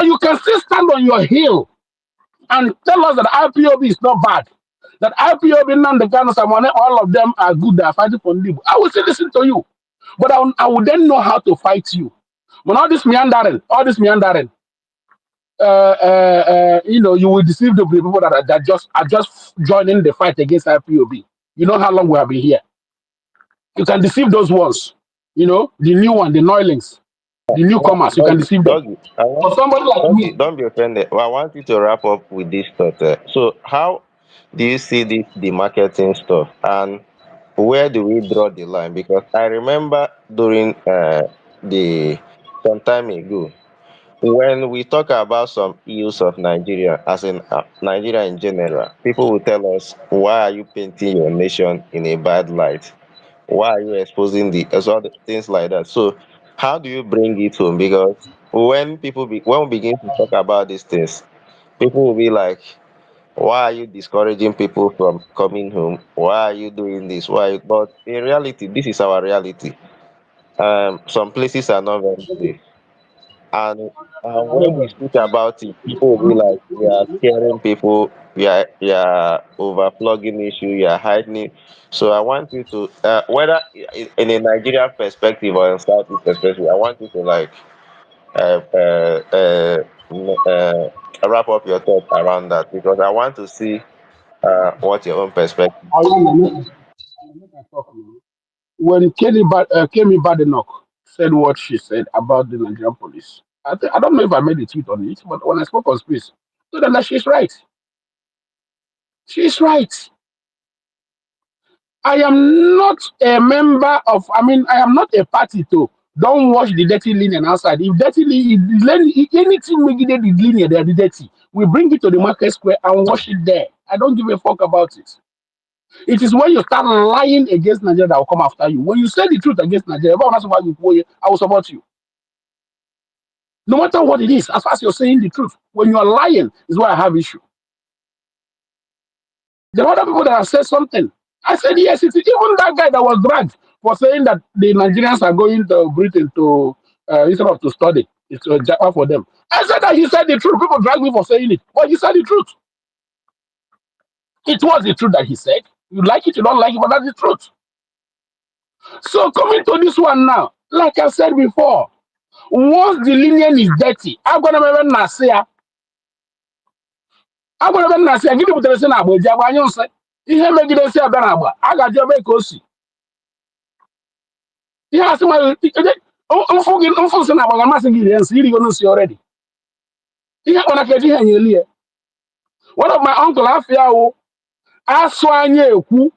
S8: you can still stand on your hill and tell us that IPOB is not bad. That IPOB, Nandekano, Samane, all of them are good. They are fighting for Libu. I will still listen to you, but I will then know how to fight you. But all this meandering, you will deceive the people that just are just joining the fight against IPOB. You know how long we have been here. You can deceive those ones. You know, the new one, the Noilings, the newcomers. You can deceive them.
S1: Doggy, I
S8: For
S1: want
S8: somebody like
S1: Doggy,
S8: me,
S1: don't be offended. Well, I want you to wrap up with this thought. So, how do you see this the marketing stuff, and where do we draw the line? Because I remember during the some time ago when we talk about some ills of Nigeria, as in Nigeria in general, people will tell us, "Why are you painting your nation in a bad light? Why are you exposing the sort of things like that?" So how do you bring it home? Because when we begin to talk about these things, people will be like, why are you discouraging people from coming home? Why are you doing this? Why? But in reality, this is our reality. Some places are not very safe, and when we speak about it, people will be like, we are scaring people, we are overflogging issue, we are hiding it. So I want you to, whether in a Nigerian perspective or in Southeast perspective, I want you to like uh, uh, uh, wrap up your thoughts around that, because I want to see what your own perspective.
S8: I want to make a talk now. When Kemi Badenoch said what she said about the Nigerian police, I don't know if I made a tweet on it, but when I spoke on space, so then that she's right. She's right. I am not a member of, I am not a party to don't wash the dirty linen outside. If if anything make it the linen, they are dirty. We bring it to the market square and wash it there. I don't give a fuck about it. It is when you start lying against Nigeria that will come after you. When you say the truth against Nigeria, I will support you. No matter what it is, as far as you're saying the truth. When you are lying, is where I have issue. There are other people that have said something. I said, yes, it is even that guy that was dragged for saying that the Nigerians are going to Britain to, instead of to study, it's a japa for them. I said that he said the truth. People drag me for saying it, but he said the truth. It was the truth that he said. You like it, you don't like it, but that's the truth. So coming to this one now, like I said before, once the linen is dirty, I'm gonna remember Nasia. I'm gonna remember Nasia. Give me the lesson about Jabba. Say, ihe megide si abịa n'agba a ga-ajụ ebe ka o si ihe asị ma mfụ si na agba ga-amasị gị rie nsị irigo nsị already ihe akpara ka eji ihe nyeli ya. One of my uncle afia wo asụ anya ekwu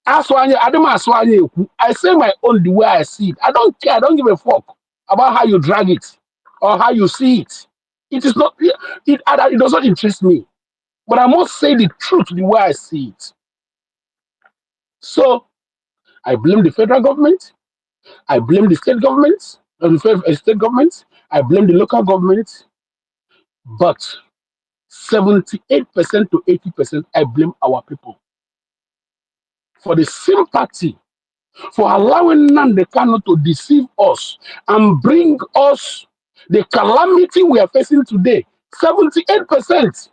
S8: adịm asụ anya ekwu. I say my own the way I see it. I don't care. I don't give a fuck about how you drag it or how you see it. It is not it does not interest me. But I must say the truth the way I see it. So I blame the federal government. I blame the state governments, state governments. I blame the local governments. But 78% to 80%, I blame our people for the sympathy, for allowing Nnamdi Kanu to deceive us and bring us the calamity we are facing today. 78%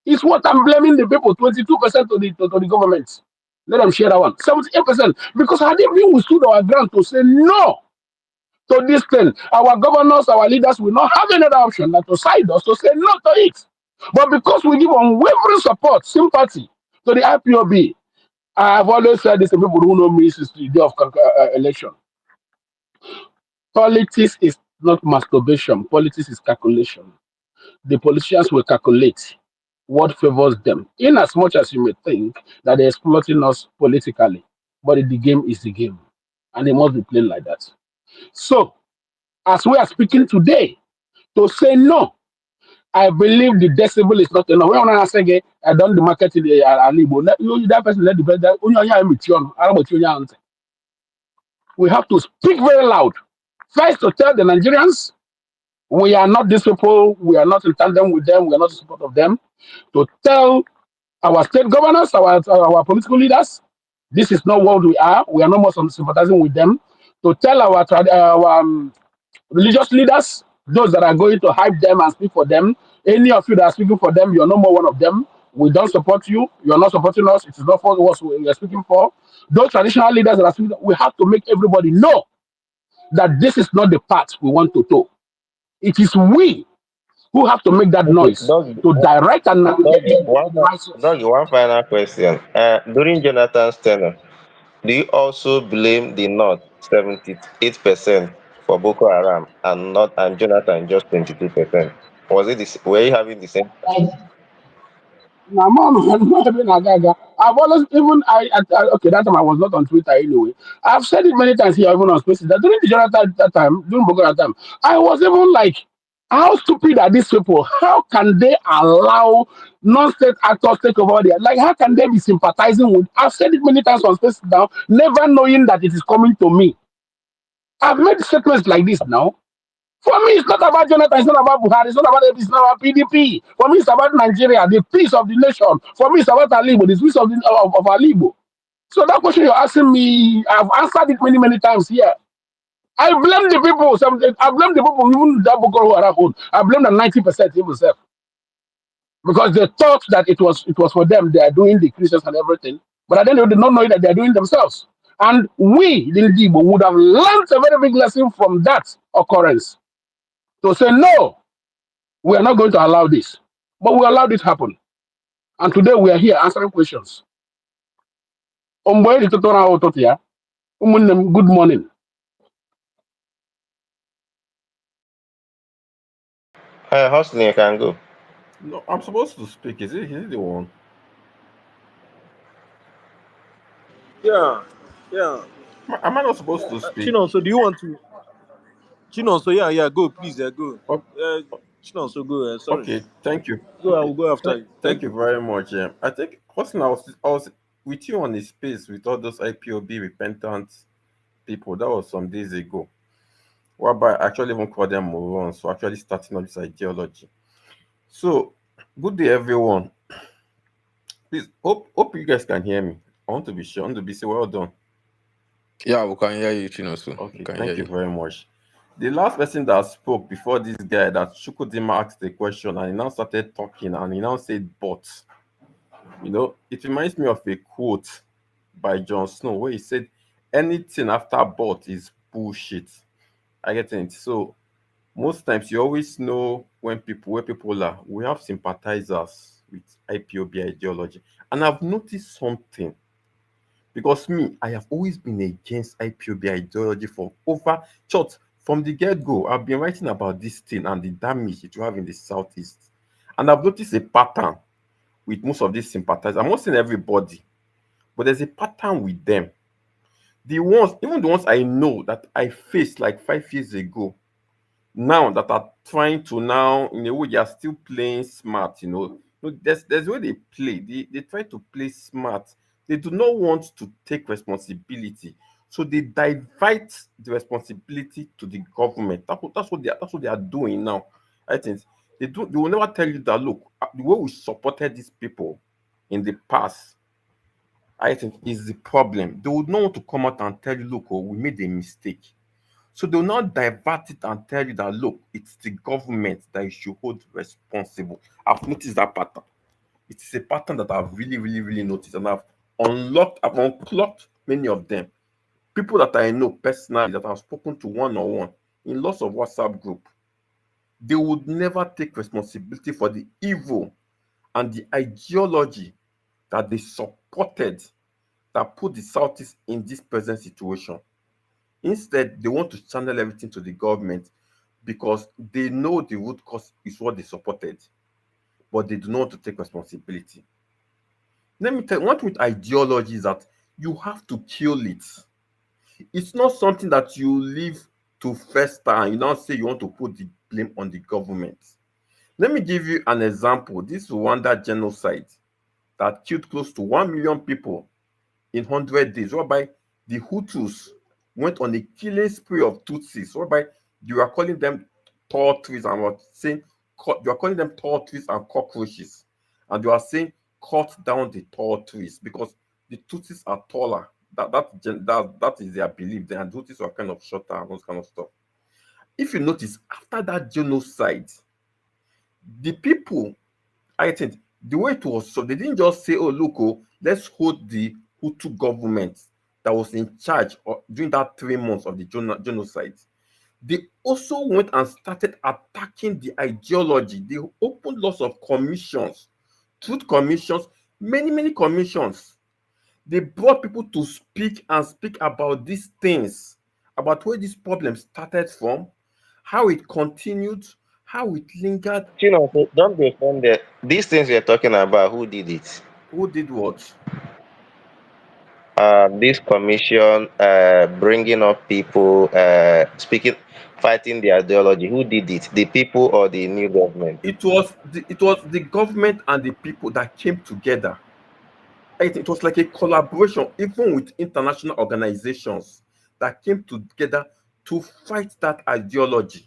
S8: is what I'm blaming the people, 22% to the government. Let them share that one. 78%. Because had they been we stood our ground to say no to this thing, our governors, our leaders will not have any other option than to side us to say no to it. But because we give unwavering support, sympathy to the IPOB, I've always said this to people who know me since the day of election. Politics is not masturbation. Politics is calculation. The politicians will calculate what favors them, in as much as you may think that they're exploiting us politically. But the game is the game, and it must be played like that. So, as we are speaking today, to say no, I believe the decibel is not enough. When I say, I done the market in the Alibo, that person let the president. We have to speak very loud. First, to tell the Nigerians We are not these people. We are not in tandem with them. We are not in support of them. To tell our state governors, our political leaders, this is not what we are. We are no more sympathizing with them. To tell our religious leaders, those that are going to hype them and speak for them, any of you that are speaking for them, you're no more one of them. We don't support you. You're not supporting us. It is not for what we are speaking for. Those traditional leaders that are speaking, we have to make everybody know that this is not the path we want to take. It is we who have to make that
S1: Okay,
S8: noise to direct and navigate
S1: Doggy,
S8: the devices.
S1: One final question. During Jonathan's tenure, do you also blame the North 78% for Boko Haram and not and Jonathan just 22%? Was it this, were you having the same?
S8: Now, mom, I've always even okay, that time I was not on Twitter anyway. I've said it many times here, even on spaces, that during the Jonathan that time, during Boko Haram time, I was even like, how stupid are these people? How can they allow non-state actors take over there? Like, how can they be sympathizing with? I've said it many times on spaces now, never knowing that it is coming to me. I've made statements like this now. For me, it's not about Jonathan, it's not about Buhari, it's not about it's not about PDP. For me, it's about Nigeria, the peace of the nation. For me, it's about Alibo, the peace of Alibo. So that question you're asking me, I've answered it many, many times here. I blame the people. I blame the people, even that Boko Haram own. I blame the 90% even self. Because they thought that it was for them, they are doing the Christians and everything. But then they did not know that they are doing themselves. And we, the Igbo, would have learned a very big lesson from that occurrence. To say, no, we are not going to allow this. But we allowed it happen. And today we are here answering questions. Good morning.
S1: Hussein, you can go.
S5: No, I'm supposed to speak. Is it the one?
S16: Yeah, yeah.
S5: Am I not supposed to speak?
S16: Chinon, so do you want to? Chinon, so yeah, go, please, go.
S5: O-
S16: Chinon, so go. Sorry,
S5: Okay, thank you.
S16: go. I
S5: Okay,
S16: will go after you.
S5: thank
S16: Thank
S5: you
S16: you.
S5: very much. I think, Austin, I was with you on the space with all those IPOB repentant people. That was some days ago. Whereby I actually even call them morons for actually starting up this ideology. So, good day, everyone. Please, hope you guys can hear me. I want to be sure. I want to be say well done.
S6: Yeah, we can hear you, Chinoso. We
S5: Okay,
S6: can hear
S5: thank you
S6: you.
S5: very much. The last person that spoke before this guy, that Chukwudima asked the question and he now started talking and he now said, but, it reminds me of a quote by Jon Snow where he said, anything after but is bullshit. I get it. So, most times you always know where people are. We have sympathizers with IPOB ideology. And I've noticed something. Because me, I have always been against IPOB ideology for over short from the get-go. I've been writing about this thing and the damage it will have in the southeast. And I've noticed a pattern with most of these sympathizers. I'm not saying everybody, but there's a pattern with them. The ones, even the ones I know that I faced like 5 years ago, now that are trying to now, in a way, they are still playing smart. No, there's a way they play. They try to play smart. They do not want to take responsibility, so they divert the responsibility to the government. That's what they are doing now. I think they will never tell you that, look, the way we supported these people in the past, I think, is the problem. They would not want to come out and tell you, look, oh, we made a mistake. So they'll not divert it and tell you that, look, it's the government that you should hold responsible. I've noticed that pattern. It is a pattern that I've really, really, really noticed, and I've unclocked many of them. People that I know personally, that I've spoken to one-on-one in lots of WhatsApp group, they would never take responsibility for the evil and the ideology that they supported that put the Southeast in this present situation. Instead, they want to channel everything to the government because they know the root cause is what they supported, but they do not want to take responsibility. Let me tell you, one thing with ideology is that you have to kill it. It's not something that you leave to fester and you now say you want to put the blame on the government. Let me give you an example. This Rwanda genocide that killed close to 1 million people in 100 days, whereby the Hutus went on a killing spree of Tutsis, whereby you are calling them
S17: tall trees and we're saying you are calling them tall trees and cockroaches, and you are saying cut down the tall trees because the Tutsis are taller. That is their belief. The Tutsis are kind of shorter and those kind of stuff. If you notice, after that genocide, the people, I think, the way it was so, they didn't just say, "Oh, look, oh, let's hold the Hutu government that was in charge during that 3 months of the genocide." They also went and started attacking the ideology. They opened lots of commissions, truth commissions, many commissions. They brought people to speak about these things, about where this problem started from, how it continued, how it lingered.
S1: Don't be offended. These things we're talking about, who did it?
S17: Who did what?
S1: This commission, bringing up people, speaking, fighting the ideology. Who did it? The people or the new government?
S17: It was the government and the people that came together. It was like a collaboration, even with international organizations that came together to fight that ideology.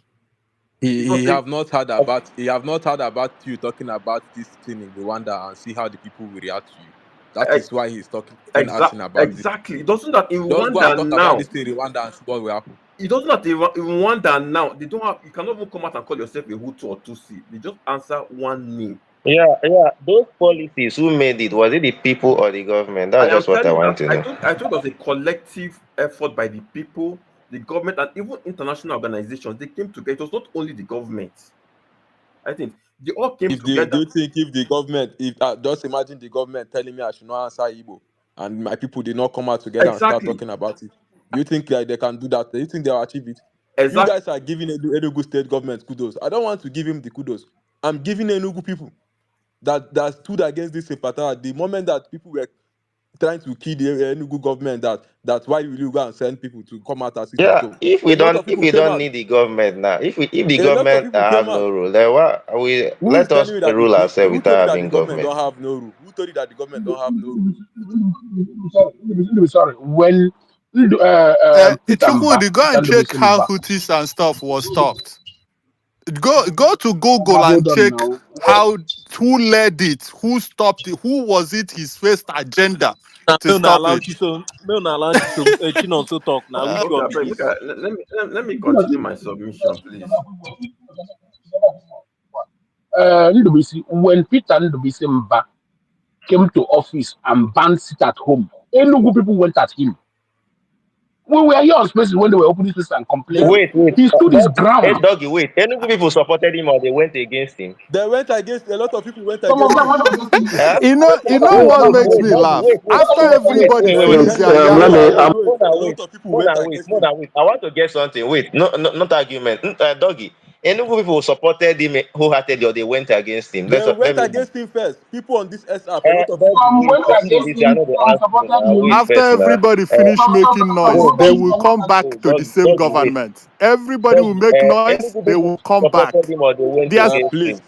S17: It was
S5: He
S17: a
S5: have not heard about you talking about this thing in Rwanda and see how the people will react to you. That is why he's asking about this.
S17: exactly. It doesn't that in
S5: Just go and
S17: Rwanda
S5: talk about
S17: now.
S5: this thing in Rwanda and see what will happen.
S17: It doesn't that in Rwanda now. They don't have. You cannot even come out and call yourself a Hutu or Tutsi. They just answer one name.
S1: Yeah. Those policies, who made it? Was it the people or the government?
S17: I
S1: That's
S17: am
S1: just what I
S17: telling you
S1: want
S17: that
S1: to know.
S17: I told it was a collective effort by the people, the government, and even international organizations. They came together. It was not only the government. I think they all came
S5: Do
S17: together.
S5: you think if the government, if just imagine the government telling me I should not answer Igbo, and my people did not come out together and start
S17: Exactly.
S5: talking about it, do you think they can do that? Do you think they'll achieve it? You
S17: Exactly.
S5: guys are giving Enugu state government kudos. I don't want to give him the kudos. I'm giving Enugu people that stood against this sympathizer. The moment that people were trying to kill the Enugu government, that's why will you go and send people to come out and sit at
S1: Yeah.
S5: home?
S1: If
S5: A
S1: we
S5: lot
S1: don't,
S5: of
S1: if
S5: people
S1: we
S5: came
S1: don't
S5: out.
S1: need the government now, if the
S5: A lot of
S1: government
S5: people
S1: have
S5: came
S1: no
S5: out.
S1: rule, then what? We
S5: Who is
S1: let us
S5: telling you that
S1: rule ourselves
S5: who told you
S1: without
S5: that the
S1: having
S5: government
S1: government.
S5: don't have no rule? Who told you that the government don't have no rule?
S8: Sorry. When Peter Mba,
S4: Chukwudi, go
S8: Peter
S4: and check
S8: Ndubisi
S4: how
S8: Mba,
S4: Houthis and stuff was stopped. Go to Google and
S8: hold on
S4: check
S8: now.
S4: how who led it, who stopped it, who was it his first agenda to
S16: May una
S4: stop
S16: allow
S4: it.
S16: Chisom, may una allow Chinonso talk now. Which
S17: Okay,
S16: one
S17: I
S16: be
S17: beg,
S16: this?
S17: let me continue my submission, please.
S8: Ndubisi, when Peter Ndubisi Mba came to office and banned sit at home, Enugu people went at him. We were here on spaces when they were opening this and complaining.
S1: Wait.
S8: He stood his
S1: Hey,
S8: ground.
S1: doggy, wait. Enugu people supported him or they went against him?
S5: They went against a lot of people went
S8: Some of
S5: against
S8: them
S5: him.
S8: went against him.
S1: Huh?
S4: What makes me
S1: Doggy,
S4: laugh? After everybody
S1: wait,
S5: Let me
S4: finish
S1: wait.
S5: tell
S4: their
S5: you,
S7: Let
S4: yam,
S7: me.
S1: More than
S5: a
S1: wait.
S5: lot of people
S1: More
S5: went
S1: than wait.
S5: against
S1: More
S5: him.
S1: than wait. I want to get something. Wait. No, not argument. Doggy. Enugu people supported him wholeheartedly or they went against him.
S5: They
S1: Let
S5: went
S1: me.
S5: against him first. People on this S app, a lot of people.
S1: Doggy,
S8: Some
S1: wait.
S8: went
S1: Let me
S8: against
S1: this. I
S8: him,
S1: know they
S8: some
S1: ask you
S8: supported
S1: now.
S8: him.
S1: Wait
S4: after
S1: first now.
S4: everybody
S8: Some,
S4: finish
S8: some,
S4: making
S8: some, some
S4: noise,
S1: Oh,
S4: they
S8: supported
S1: doggy.
S8: him,
S4: will
S8: some went
S4: come
S8: against
S4: back
S1: Oh,
S8: him.
S4: to the
S1: doggy.
S4: same
S1: Doggy, wait.
S4: government. Everybody will
S1: Doggy.
S4: make noise,
S1: Enugu
S4: they
S1: people
S4: will come
S1: supported
S4: back.
S1: him or they went
S4: There's
S1: against him.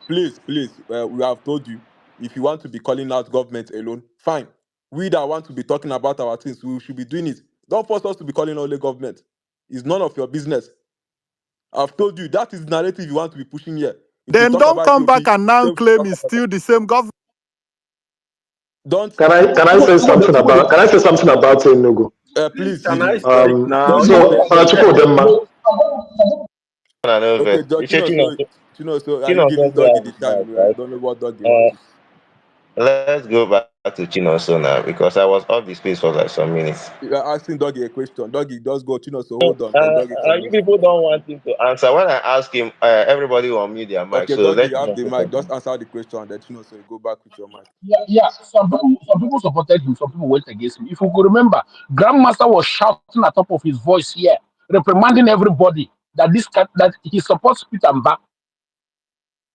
S5: Please. We have told you, if you want to be calling out government alone, fine. We that want to be talking about our things, we should be doing it. Don't force us to be calling only government. It's none of your business. I've told you that is the narrative you want to be pushing here. If you
S4: then
S5: talk
S4: don't
S5: about
S4: come back
S5: POP,
S4: and now
S5: then we should
S4: claim
S5: talk
S4: it's
S5: about that.
S4: still the same government.
S5: Don't
S7: Can I say something about? Can I say something about Enugu?
S17: Please,
S5: please.
S17: can I speak now?
S5: Don't
S7: So, Chukwudemma,
S1: I know
S5: Okay,
S1: that.
S5: Doc,
S1: You say
S5: Chino, so are you
S1: Chinonso
S5: giving
S1: still
S5: Doggy
S1: has
S5: the
S1: his
S5: time?
S1: mic,
S5: I
S1: right?
S5: don't know what Doggy want
S1: Uh,
S5: to.
S1: let's go back to Chinonso now because I was off the space for like some minutes.
S5: You are asking Doggy a question. Doggy does go, Chino, so hold on. Then Doggy can
S1: You
S5: go.
S1: people don't want him to answer. When I ask him, everybody will mute their mic.
S5: Okay,
S1: So
S5: Doggy,
S1: let
S5: you have the
S1: Chinonso
S5: mic. Just
S1: continue.
S5: answer the question, and then Chino, so you go back with your mic.
S8: Yeah. Some people supported him, some people went against him. If you could remember, Grandmaster was shouting at top of his voice here, reprimanding everybody that he supports Peter Mba.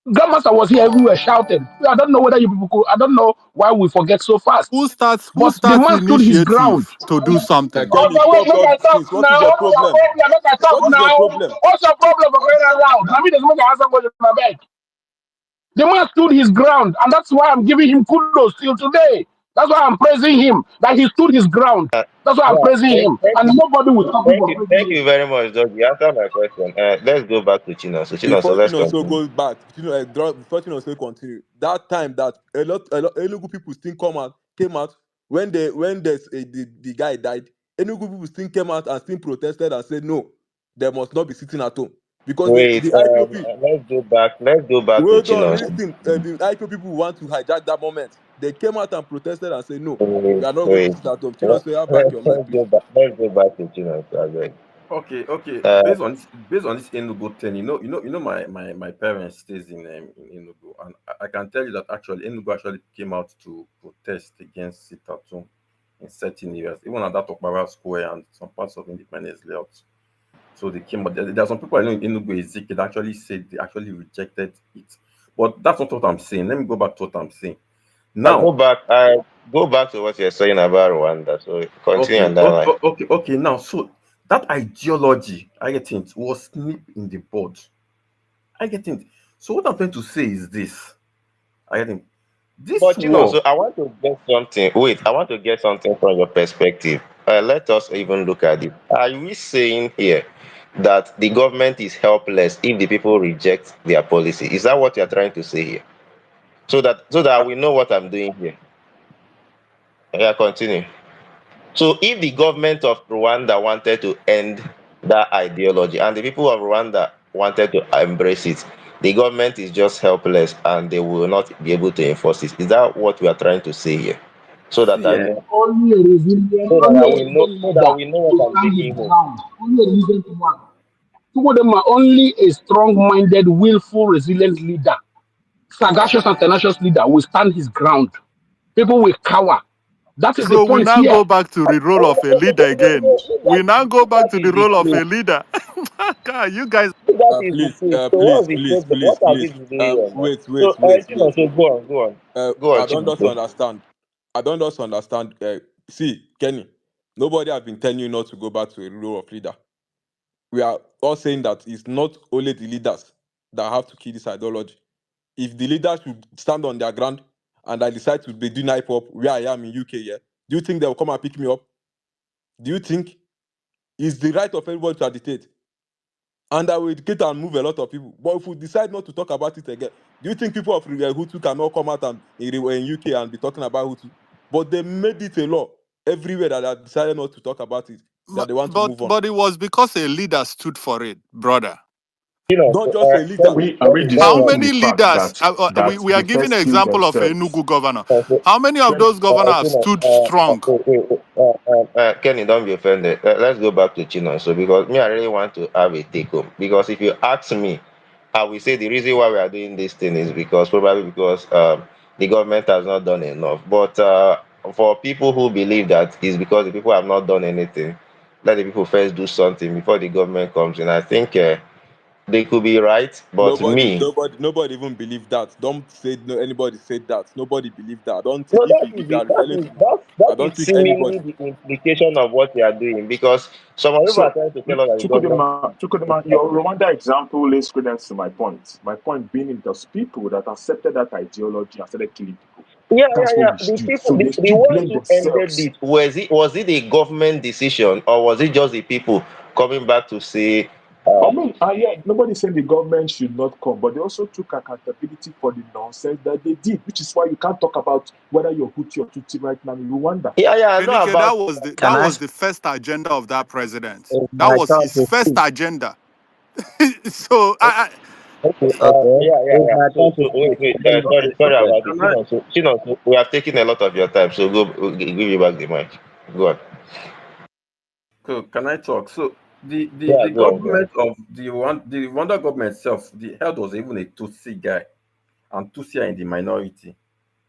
S8: Grandmaster was here everywhere shouting. I don't know whether you people could, I don't know why we forget so fast.
S4: Who
S8: But the
S4: starts
S8: man stood his ground.
S4: initiative to do something?
S8: Okay,
S5: Kenny,
S8: wait,
S5: stop
S8: make
S5: all
S8: I
S5: these
S8: talk
S5: things. What is
S8: now.
S5: your
S8: What's your
S5: problem?
S8: problem? Make I talk
S5: What is your
S8: now.
S5: problem?
S8: What's your problem for going around? I mean, there's make I answer question in my bag. The man stood his ground, and that's why I'm giving him kudos till today. That's why I'm praising him, that he stood his ground. That's why I'm
S1: Yeah,
S8: praising him. And nobody will stop me from praising
S1: thank
S8: him.
S1: you very much, Doug. You answered my question. Let's go back to Chino. So Chino, so
S5: Before
S1: let's
S5: Chinonso
S1: continue.
S5: goes back, before Chinonso continue, that time that a lot Enugu people still came out when the guy died. Enugu people still came out and still protested and said no, they must not be sitting at home because
S1: Wait,
S5: the IPOP.
S1: let's go back. Let's go back to
S5: Hold on,
S1: Chino.
S5: listen. The IPOP people want to hijack that moment. They came out and protested and said no, we
S1: Wait,
S5: are not going to
S1: wait.
S5: sit at home. Chinonso, have back your mic,
S1: Let's
S5: please.
S1: go back. Let's go back to Chino. So I beg.
S17: Okay.
S1: Uh,
S17: Based on this Enugu thing, my parents stays in Enugu, and I can tell you that actually Enugu actually came out to protest against sit at home in certain areas, even at that Okpara Square and some parts of Independence Layout. So they came out. There are some people I know in Enugu Ezike that actually said they actually rejected it, but that's not what I'm saying. Let me go back to what I'm saying
S1: I go
S17: now.
S1: back. I go back to what you're saying about Rwanda. So continue on that line.
S17: Okay. Now, so that ideology, I get it, was nipped in the bud. I get it. So what I'm trying to say is this. I get it. This
S1: But you know,
S17: war.
S1: so I want to get something. Wait, I want to get something from your perspective. Let us even look at it. Are we saying here that the government is helpless if the people reject their policy? Is that what you're trying to say here? So that
S17: uh,
S1: we know what I'm doing here. Yeah, continue. So if the government of Rwanda wanted to end that ideology and the people of Rwanda wanted to embrace it, the government is just helpless and they will not be able to enforce it. Is that what we are trying to say here? So that
S17: See,
S1: I
S17: eh,
S1: know,
S8: Only a resilient,
S1: so
S8: only
S1: that
S8: a
S1: we know,
S8: resilient
S1: so that
S8: leader
S1: we know what
S8: will
S1: I'm
S8: stand his
S1: taking home.
S8: ground. Only a resilient one. Two of them are only a strong-minded, willful, resilient leader. Sagacious and tenacious leader will stand his ground. People will cower. That is the
S4: So we
S8: point
S4: now
S8: here.
S4: go back to the role of a leader again. We now go
S1: If
S4: back
S1: that
S4: to the
S1: is the
S4: role of
S1: case,
S4: a leader. God, you guys.
S1: if that is the case, so what's the problem? What are we
S5: Please.
S1: doing here now?
S5: Wait,
S1: So,
S5: wait, wait.
S1: Chinonso, go on,
S5: I don't just
S1: Chinonso.
S5: understand. I don't just understand. See, Kenny, nobody has been telling you not to go back to a role of leader. We are all saying that it's not only the leaders that have to kill this ideology. If the leaders should stand on their ground and I decide to be doing hip hop where I am in UK, yeah, do you think they will come and pick me up? Do you think it's the right of everybody to agitate? And I will educate and move a lot of people. But if we decide not to talk about it again, do you think people of Hutu cannot come out and in UK and be talking about Hutu? But they made it a law everywhere that I decided not to talk about it, that they want to
S4: But
S5: move on.
S4: but it was because a leader stood for it, brother.
S5: Not just a leader.
S15: Are we
S4: How
S1: Kenny,
S15: disputing the
S4: many
S15: fact
S4: leaders?
S15: that
S4: We are
S15: the
S4: giving
S15: first
S4: an
S15: killed
S4: example of
S15: themselves?
S4: Enugu governor.
S1: Kenny,
S4: How many of those governors stood strong?
S1: Kenny, don't be offended. Let's go back to Chino. So, because me, I really want to have a take home. Because if you ask me, I will say the reason why we are doing this thing is probably because the government has not done enough. But for people who believe that it's because the people have not done anything, let the people first do something before the government comes in. I think they could be right. But me,
S5: Nobody even believe that. Don't say no. Anybody said that. Nobody believe that. I don't think
S1: no,
S5: if you, if you are
S1: that
S5: referring
S1: is
S5: to,
S1: that
S5: I don't
S1: is
S5: think anybody.
S1: seemingly the implication of what they are doing. Because some people are
S15: So,
S1: trying to tell us that the government.
S15: Chukudema, your Rwanda example lays credence to my point. My point being it was people that accepted that ideology and started killing people. That's what we
S1: The
S15: do.
S1: people,
S15: So they
S1: the
S15: still
S1: ones
S15: blame
S1: who ended
S15: themselves.
S1: it, was it a government decision or was it just the people coming back to say,
S15: I mean, yeah, nobody saying the government should not come, but they also took accountability for the nonsense that they did, which is why you can't talk about whether you're Hutu or Tutsi right now in Rwanda.
S1: I know
S4: Enike,
S1: about.
S18: Can
S4: that
S18: I
S4: was the first agenda of that president. That
S18: my
S4: was
S18: turn
S4: his
S18: to
S4: first
S18: speak?
S4: agenda. So
S1: Okay,
S18: Okay, it's
S1: yeah.
S18: my turn to
S1: So
S18: speak.
S1: wait,
S18: Let me
S1: sorry,
S18: say
S1: sorry
S18: something.
S1: about it. We have taken a lot of your time, so we'll give you back the mic. Go on.
S17: so can I talk? So
S1: Yeah,
S17: the
S1: go on.
S17: government of the Rwanda government itself, the head was even a Tutsi guy, and Tutsi are in the minority,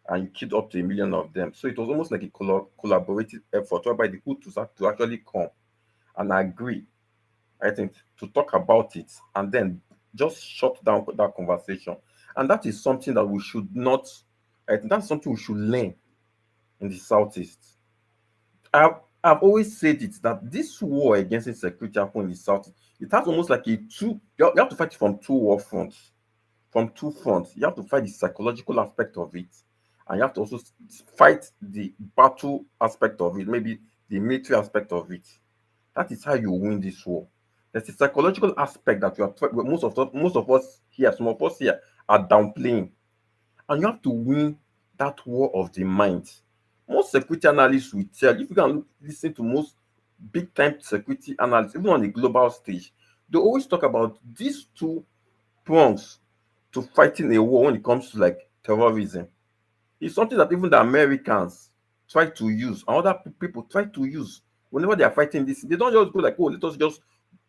S17: and you killed up to 1 million of them. So it was almost like a collaborative effort whereby the Hutus had to actually come and agree, I think, to talk about it and then just shut down that conversation. And that is something that we should not, I think that's something we should learn in the Southeast. I've always said it that this war against insecurity happening in the South, it has almost like you have to fight it from two war fronts. From two fronts. You have to fight the psychological aspect of it, and you have to also fight the battle aspect of it, maybe the military aspect of it. That is how you win this war. There's a psychological aspect that most of us here, some of us here, are downplaying, and you have to win that war of the mind. Most security analysts will tell if you can listen to most big time security analysts, even on the global stage, they always talk about these two prongs to fighting a war when it comes to like terrorism. It's something that even the Americans try to use, and other people try to use whenever they are fighting this. They don't just go like, oh, let us just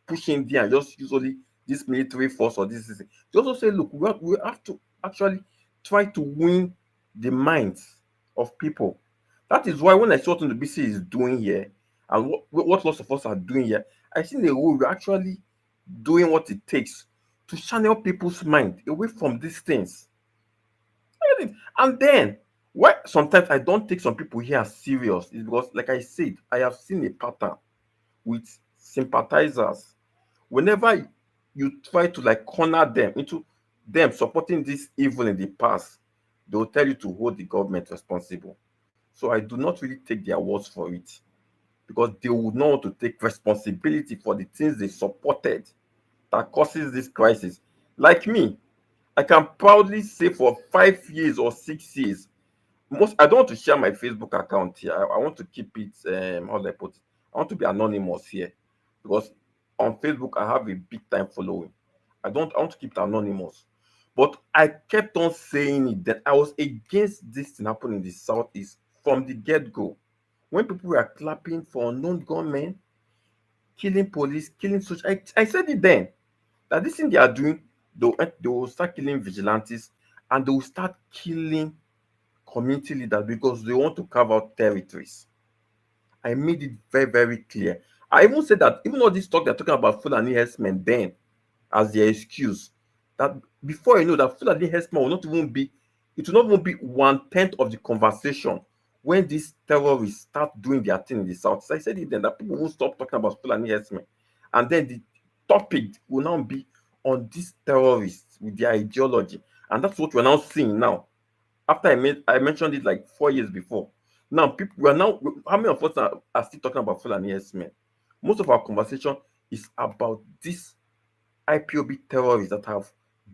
S17: push in there and just use only this military force or this. They also say, look, we have to actually try to win the minds of people. That is why when I saw what the BC is doing here and what lots of us are doing here, I see the way we're actually doing what it takes to channel people's mind away from these things. And then why sometimes I don't take some people here serious is because, like I said, I have seen a pattern with sympathizers. Whenever you try to like corner them into them supporting this evil in the past, they will tell you to hold the government responsible. So I do not really take their words for it because they would not want to take responsibility for the things they supported that causes this crisis. Like me, I can proudly say for 5 years or 6 years, most I don't want to share my Facebook account here. I want to keep it how do I put it? I want to be anonymous here because on Facebook I have a big time following. I want to keep it anonymous. But I kept on saying it that I was against this thing happening in the southeast from the get-go. When people were clapping for unknown gunmen, killing police, killing such I said it then that this thing they are doing, they will start killing vigilantes and they will start killing community leaders because they want to carve out territories. I made it very, very clear. I even said that even all this talk they're talking about Fulani herdsmen then as their excuse, that before you know that Fulani herdsmen will not even be, it will not even be 1/10 of the conversation when these terrorists start doing their thing in the south. So I said it then that people won't stop talking about Fulani herdsmen. And then the topic will now be on these terrorists with their ideology. And that's what we're now seeing now after I mentioned it like 4 years before. Now people we are now how many of us are still talking about Fulani herdsmen? Most of our conversation is about these IPOB terrorists that have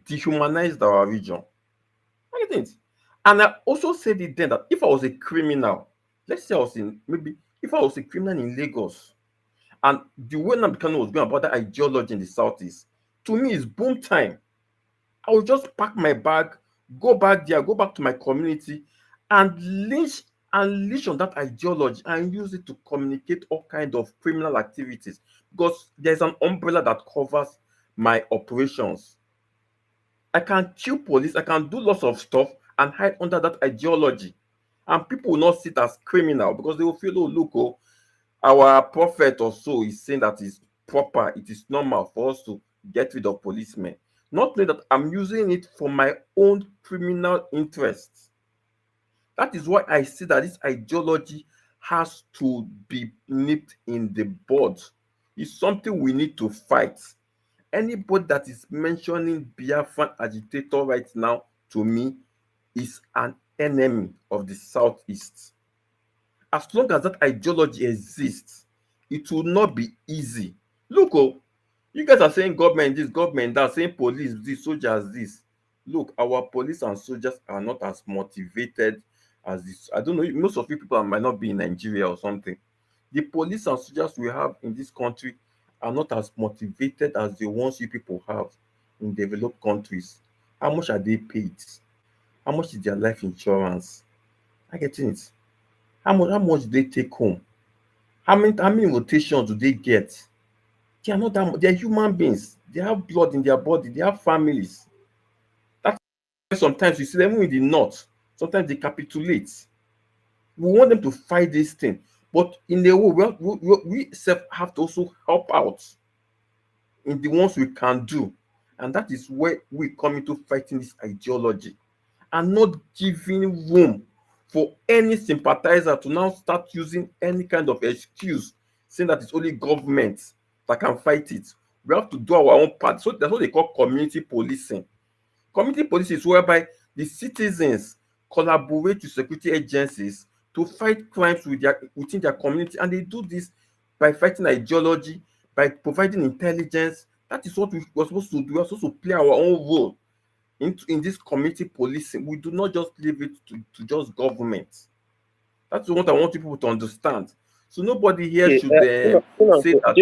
S17: dehumanized our region. I think. And I also said it then that if I was a criminal, let's say I was in maybe if I was a criminal in Lagos and the way Nambikano was going about that ideology in the southeast, to me is boom time. I will just pack my bag, go back there, go back to my community, and leash on that ideology and use it to communicate all kinds of criminal activities because there's an umbrella that covers my operations. I can kill police, I can do lots of stuff and hide under that ideology. And people will not see it as criminal because they will feel, oh, look, oh, our prophet or so is saying that it's proper, it is normal for us to get rid of policemen. Not knowing that I'm using it for my own criminal interests. That is why I say that this ideology has to be nipped in the bud. It's something we need to fight. Anybody that is mentioning Biafran agitator right now to me is an enemy of the Southeast. As long as that ideology exists, it will not be easy. Look, oh, you guys are saying government this, government that, saying police this, soldiers this. Look, our police and soldiers are not as motivated as this. I don't know, most of you people might not be in Nigeria or something. The police and soldiers we have in this country are not as motivated as the ones you people have in developed countries. How much are they paid? How much is their life insurance? I get it. How much do they take home? How many rotations do they get? They are not that they're human beings. They have blood in their body, they have families. That's why sometimes you see them in the north, sometimes they capitulate. We want them to fight this thing, but in a way, we self have to also help out in the ones we can do, and that is where we come into fighting this ideology and not giving room for any sympathizer to now start using any kind of excuse saying that it's only government that can fight it. We have to do our own part. So that's what they call community policing. Community policing is whereby the citizens collaborate with security agencies to fight crimes within their community, and they do this by fighting ideology, by providing intelligence. That is what we're supposed to do. We're supposed to play our own role in this community policing. We do not just leave it to just government. That's what I want people to understand. So nobody here
S1: Okay,
S17: should say that.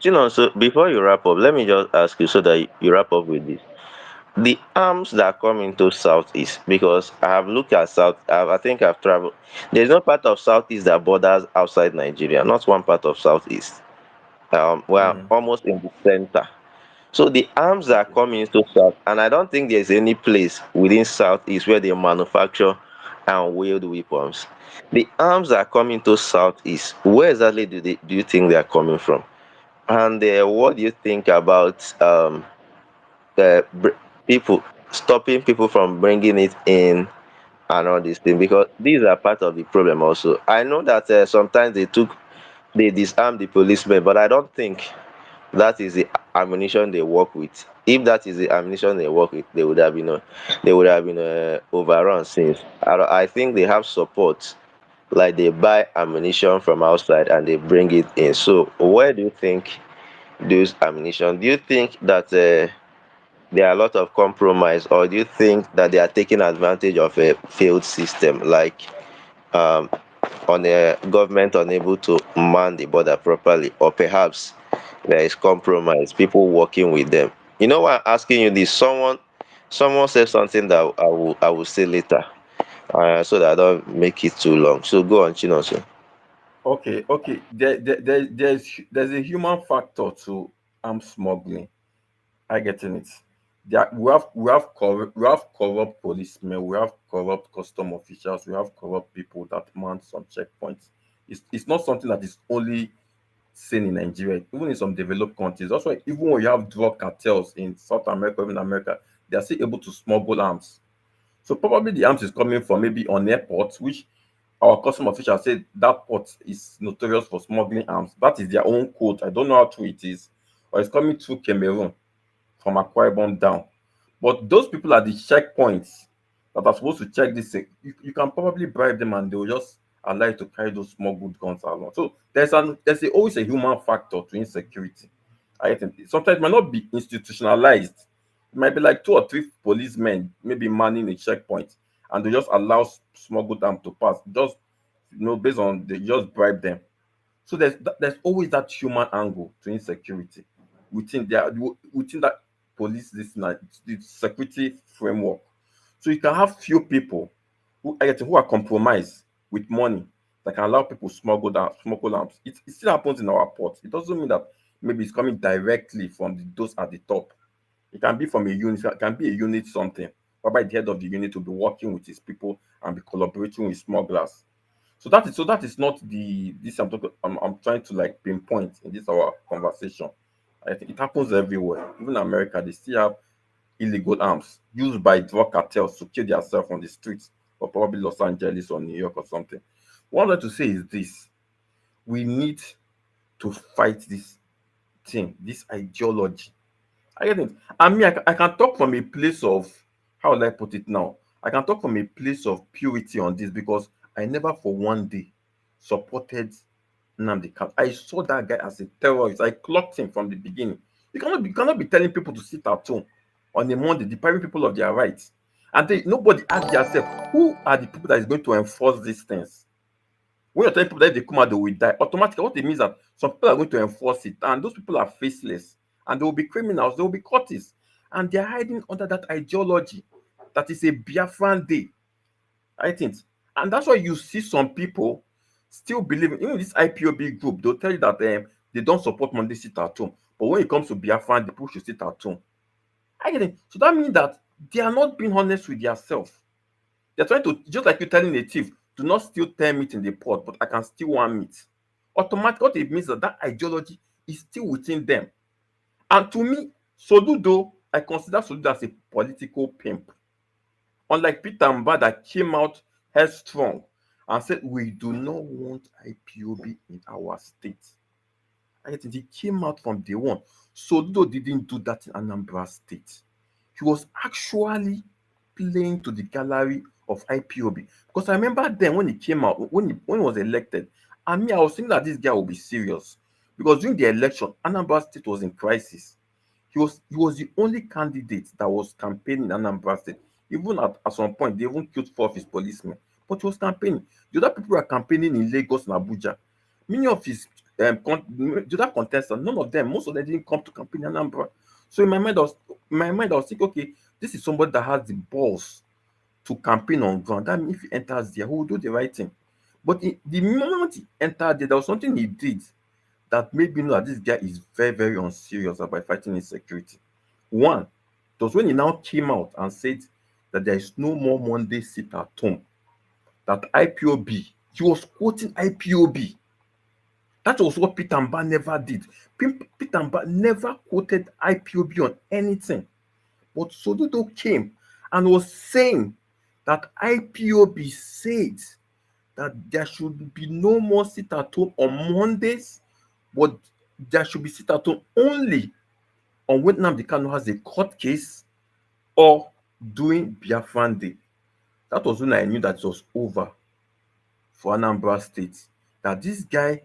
S1: Chinonso, before you wrap up, let me just ask you so that you wrap up with this. The arms that come into Southeast, because I have looked at I think I've traveled. There's no part of Southeast that borders outside Nigeria, not one part of Southeast. We're
S17: Mm,
S1: almost in the center. So the arms that
S17: okay.
S1: come into South, and I don't think there's any place within Southeast where they manufacture and wield weapons. The arms that come into Southeast, where exactly do you think they are coming from? And what do you think about uh, br- people stopping people from bringing it in and all these things? Because these are part of the problem also. I know that sometimes they disarm the policemen, but I don't think that is the ammunition they work with. If that is the ammunition they work with, they would have been overrun since. I think they have support, like they buy ammunition from outside and they bring it in. So where do you think those ammunition? Do you think that there are a lot of compromise, or do you think that they are taking advantage of a failed system, like um, on a government unable to man the border properly, or perhaps there is compromise, people working with them? You know why I'm asking you this? Someone said something that I will say later, so that I don't make it too long. So go on, Chinonso.
S17: Okay. There's a human factor to arms smuggling. I getting it. We have corrupt policemen, we have corrupt custom officials, we have corrupt people that man some checkpoints. It's not something that is only seen in Nigeria, even in some developed countries. That's why even when you have drug cartels in South America, even America, they are still able to smuggle arms. So probably the arms is coming from maybe on airports, which our custom officials say that port is notorious for smuggling arms. That is their own code. I don't know how true it is. Or it's coming through Cameroon from Akwa Ibom down. But those people at the checkpoints that are supposed to check this, you can probably bribe them and they'll just allow you to carry those smuggled guns along. So always a human factor to insecurity. I think sometimes it might not be institutionalized. It might be like two or three policemen maybe manning a checkpoint, and they just allow smuggled arms to pass. Just based on they just bribe them. So there's always that human angle to insecurity within that police the security framework. So you can have few people who are compromised with money that can allow people smuggle arms. It still happens in our ports. It doesn't mean that maybe it's coming directly from those at the top. It can be from a unit, it can be a unit something, whereby the head of the unit will be working with his people and be collaborating with smugglers. So that is not the this I'm trying to like pinpoint in this our conversation. I think it happens everywhere. Even in America, they still have illegal arms used by drug cartels to kill themselves on the streets, or probably Los Angeles or New York or something. What I want to say is this: we need to fight this thing, this ideology. I get it. I mean, I can talk from a place of, how will I put it now? I can talk from a place of purity on this because I never for one day supported Nnamdi Kanu. I saw that guy as a terrorist. I clocked him from the beginning. You cannot be telling people to sit at home on a Monday, depriving people of their rights. And nobody asked themselves, who are the people that is going to enforce these things? When you're telling people that if they come out, they will die, automatically what it means that some people are going to enforce it, and those people are faceless, and they will be criminals, they will be cultists, and they're hiding under that ideology that is a Biafran day, I think. And that's why you see some people still believing, even this IPOB group, they'll tell you that they don't support Monday sit at home. But when it comes to Biafran, the people should sit at home. I get it. So that means that they are not being honest with themselves. They're trying to, just like you telling a thief, do not steal 10 meat in the pot, but I can steal one meat. Automatically, what it means is that ideology is still within them. And to me, Soludo, I consider Soludo as a political pimp. Unlike Peter Mba that came out headstrong and said, we do not want IPOB in our state. I think he came out from day one. Soludo didn't do that in Anambra State. He was actually playing to the gallery of IPOB. Because I remember then when he came out, when he was elected, I was thinking that this guy will be serious. Because during the election, Anambra State was in crisis. He was the only candidate that was campaigning in Anambra State. Even at some point, they even killed 4 of his policemen. But he was campaigning. The other people were campaigning in Lagos and Abuja. Many of his the other contestants, none of them, most of them didn't come to campaign in Anambra. So in my mind, I was thinking, okay, this is somebody that has the balls to campaign on ground. That means if he enters there, he will do the right thing. But the moment he entered there was something he did that made me know that this guy is very, very unserious about fighting insecurity. One, it was when he now came out and said that there is no more Monday sit at home. That IPOB, he was quoting IPOB. That was what Peter Mba never did. Peter Mba never quoted IPOB on anything. But Soludo came and was saying that IPOB said that there should be no more sit at home on Mondays, but there should be sit at home only on when Nnamdi Kanu has a court case or during Biafran Day. That was when I knew that it was over for Anambra State. That this guy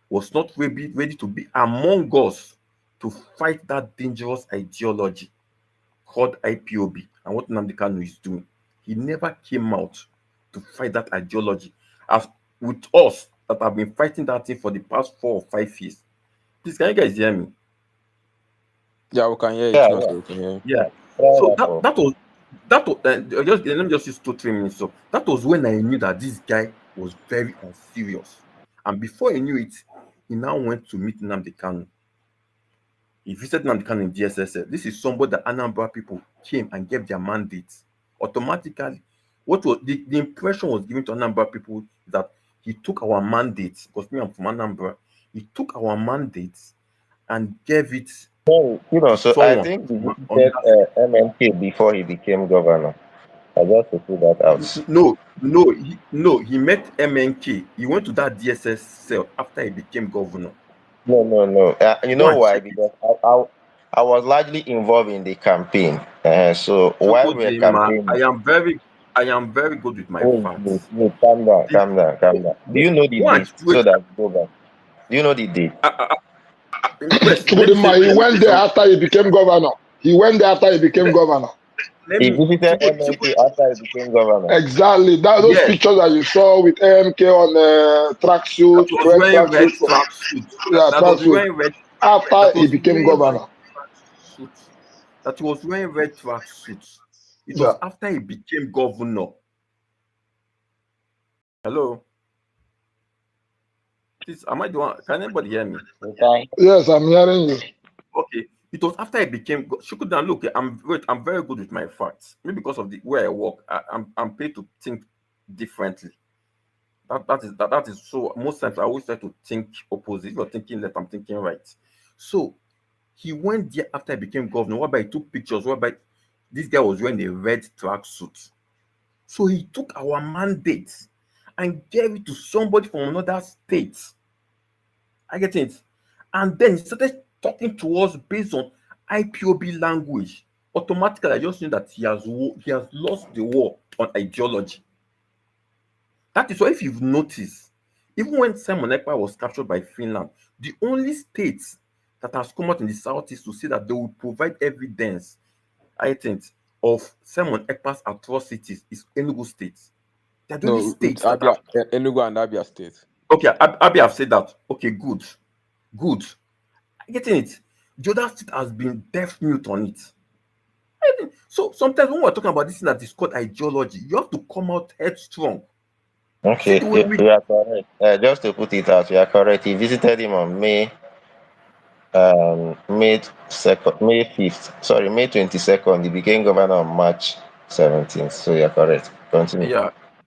S17: was not ready to be among us to fight that dangerous ideology called IPOB and what Nnamdi Kanu is doing. He never came out to fight that ideology. As with us that have been fighting that thing for the past 4 or 5 years. Please, can you guys hear me?
S5: Yeah, we can hear you,
S1: Yeah,
S5: Chinonso, we can hear you.
S17: Yeah.
S1: fair
S17: So
S1: enough.
S17: that was just let me just use 2-3 minutes. So that was when I knew that this guy was very unserious. And before I knew it, he now went to meet Nnamdi Kanu. He visited Nnamdi Kanu in DSSL. This is somebody that Anambra people came and gave their mandates automatically. What was the impression was given to Anambra people that he took our mandates, because me, I'm from Anambra. He took our mandates and gave it to
S1: So I
S17: someone
S1: think he
S17: on
S1: visited
S17: that state.
S1: MNK before he became governor. I just to put that out.
S17: No, he met MNK. He went to that DSS cell after he became governor.
S1: No, no, no. You
S17: Go
S1: know
S17: and
S1: why?
S17: check it.
S1: Because I was largely involved in the campaign. So while we were
S17: Chukwudima,
S1: campaigning,
S17: I am very good with my
S1: wait,
S17: facts.
S1: calm down,
S17: This,
S1: calm down. Do you know the
S17: go and
S1: date
S17: wait.
S1: so that we go back? Do you know the date?
S17: First,
S7: Chukudima, he
S17: let me say
S7: went there
S17: something.
S7: after he became governor. He went there after he became
S17: Let,
S7: governor.
S17: let
S1: He
S17: me
S1: visited MNK after he became governor.
S7: Exactly. Those
S17: yes,
S7: pictures that you saw with AMK on
S17: that
S7: tracksuit,
S17: was
S7: red
S17: wearing red
S7: tracksuit,
S17: tracksuit.
S7: yeah,
S17: That was
S7: tracksuit.
S17: wearing red.
S7: After
S17: That
S7: he
S17: was
S7: became
S17: wearing red
S7: governor.
S17: tracksuit. That was wearing red tracksuit. It
S7: Yeah.
S17: was after he became governor. Hello, please. Am I the one? Can anybody hear me?
S1: Okay.
S7: Yes, I'm hearing you.
S17: Okay. It was after I became Shukudana. Look, I'm very good with my facts. Maybe because of the where I work, I'm paid to think differently. That is so most times I always try to think opposite. If you're thinking left, I'm thinking right. So he went there after I became governor, whereby he took pictures, whereby this guy was wearing a red tracksuit. So he took our mandate and gave it to somebody from another state. I get it. And then he started talking to us based on IPOB language. Automatically, I just knew that he has lost the war on ideology. That is why, if you've noticed, even when Simon Ekpa was captured by Finland, the only state that has come out in the southeast to say that they will provide evidence, I think, of Simon Ekpa's atrocities is Enugu State. They're the only
S5: No, with
S17: states that
S5: Abia,
S17: have.
S5: Enugu and Abia State.
S17: Okay, Abi have said that. Okay, good. Good. Getting it. The other state has been deaf mute on it. So sometimes when we're talking about this thing that is called ideology, you have to come out headstrong. See
S1: Okay,
S17: the way we
S1: you are correct. Just to put it out, you are correct. He visited him on May 2nd, May 5th. Sorry, May 22nd. He became governor on March 17th. So you are correct. Continue.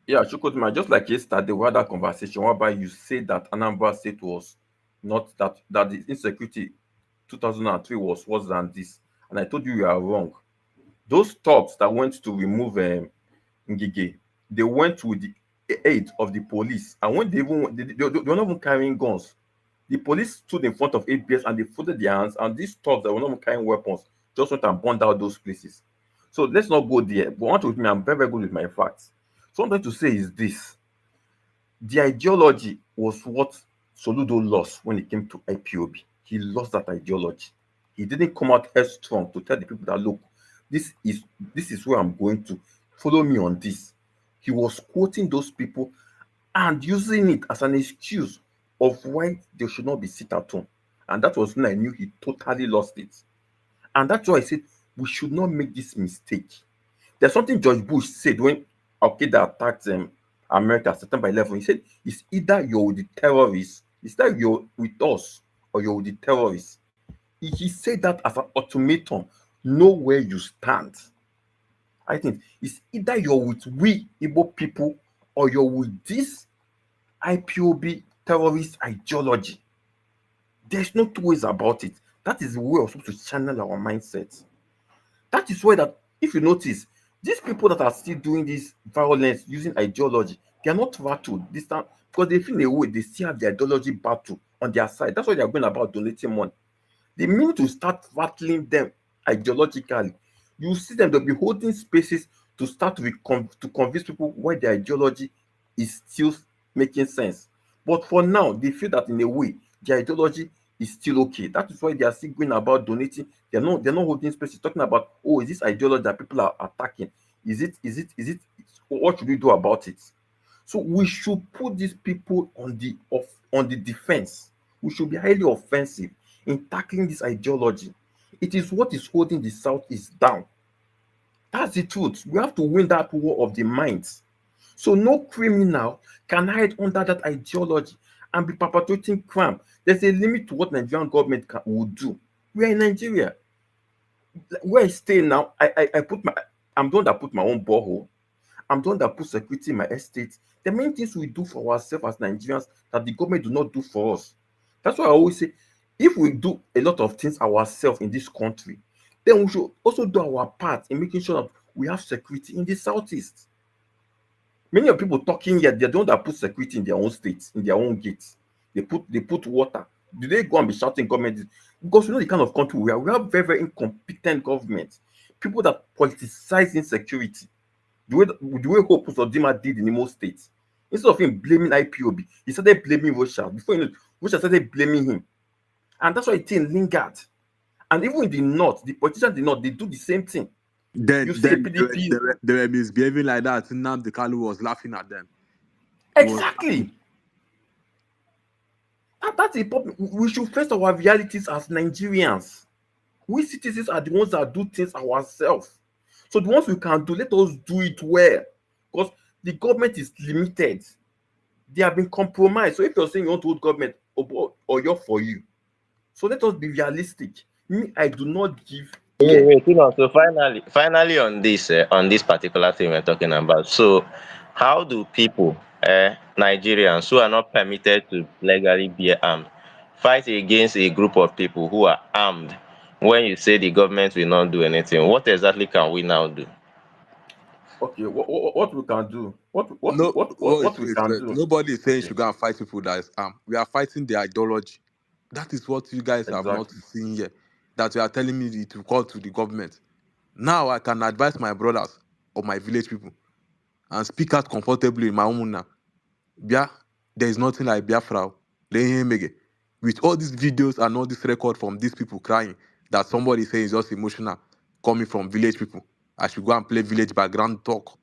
S17: yeah, Chukwudima, just like yesterday, we had that conversation whereby you said that Anambra State was not that the insecurity 2003 was worse than this. And I told you are wrong. Those thugs that went to remove Ngige, they went with the aid of the police. And when they were not even carrying guns. The police stood in front of APS and they folded their hands, and these thugs that were not even carrying weapons just went and burned out those places. So let's not go there. But what with me, I'm very, very good with my facts. So what I'm trying to say is this: the ideology was what Soludo lost when it came to IPOB. He lost that ideology. He didn't come out headstrong to tell the people that look, this is this is where I'm going to. Follow me on this. He was quoting those people and using it as an excuse of why they should not be sit at home. And that was when I knew he totally lost it. And that's why I said we should not make this mistake. There's something George Bush said when Al Qaeda attacked America September 11. He said, it's either you're with the terrorists, it's either you're with us or you're with the terrorists. He said that as an ultimatum. Know where you stand. I think it's either you're with we Igbo people or you're with this IPOB terrorist ideology. There's no two ways about it. That is the way we're supposed to channel our mindset. That is why that if you notice, these people that are still doing this violence using ideology, they are not rattled this time because they feel in a way they still have the ideology battle on their side. That's why they are going about donating money. The minute you start rattling them ideologically, you see them, they'll be holding spaces to start to convince people why their ideology is still making sense. But for now, they feel that in a way, their ideology is still okay. That is why they are still going about donating. They're not holding spaces talking about, oh, is this ideology that people are attacking? Is it what should we do about it? So we should put these people on the defense. We should be highly offensive in tackling this ideology. It is what is holding the Southeast down. That's the truth. We have to win that war of the minds. So no criminal can hide under that ideology and be perpetrating crime. There's a limit to what Nigerian government will do. We are in Nigeria. Where I stay now, I'm the one that put my own borehole. I'm the one that put security in my estate. The main things we do for ourselves as Nigerians that the government do not do for us. That's why I always say, if we do a lot of things ourselves in this country, then we should also do our part in making sure that we have security in the southeast. Many of people talking here, they're the one that put security in their own states, in their own gates. They put water. Do they go and be shouting government? Because we know the kind of country we are. We have very, very incompetent government. People that politicize insecurity. The way Hope Uzodinma did in Imo State. Instead of him blaming IPOB, he started blaming Russia. Before you know, Russia started blaming him. And that's why the thing lingered. And even in the north, the politicians in the north, they do the same thing.
S5: Then
S17: You see a
S5: then they were,
S17: PDP.
S5: they were, they were misbehaving like that. Nnamdi Kalu was laughing at them. He was
S17: Exactly. That's the problem. We should face our realities as Nigerians. We citizens are the ones that do things ourselves. So the ones we can do, let us do it well. Because the government is limited. They have been compromised. So if you're saying you want to hold government or you're for you, so let us be realistic. Me, I do not give care.
S1: Wait, so finally on this particular thing we're talking about. So, how do people, Nigerians who are not permitted to legally bear arms, fight against a group of people who are armed? When you say the government will not do anything, what exactly can we now do?
S17: Okay, what we can do?
S5: no.
S17: What we can
S5: Wait.
S17: do?
S5: Nobody is saying you
S17: Okay,
S5: should go and fight people that is armed. We are fighting the ideology. That is what you guys have not
S17: exactly.
S5: seen yet. That you are telling me to call to the government. Now I can advise my brothers or my village people and speak out comfortably in my own now. Yeah, there is nothing like Biafra. Mege. With all these videos and all this record from these people crying that somebody saying is just emotional coming from village people. I should go and play village background talk.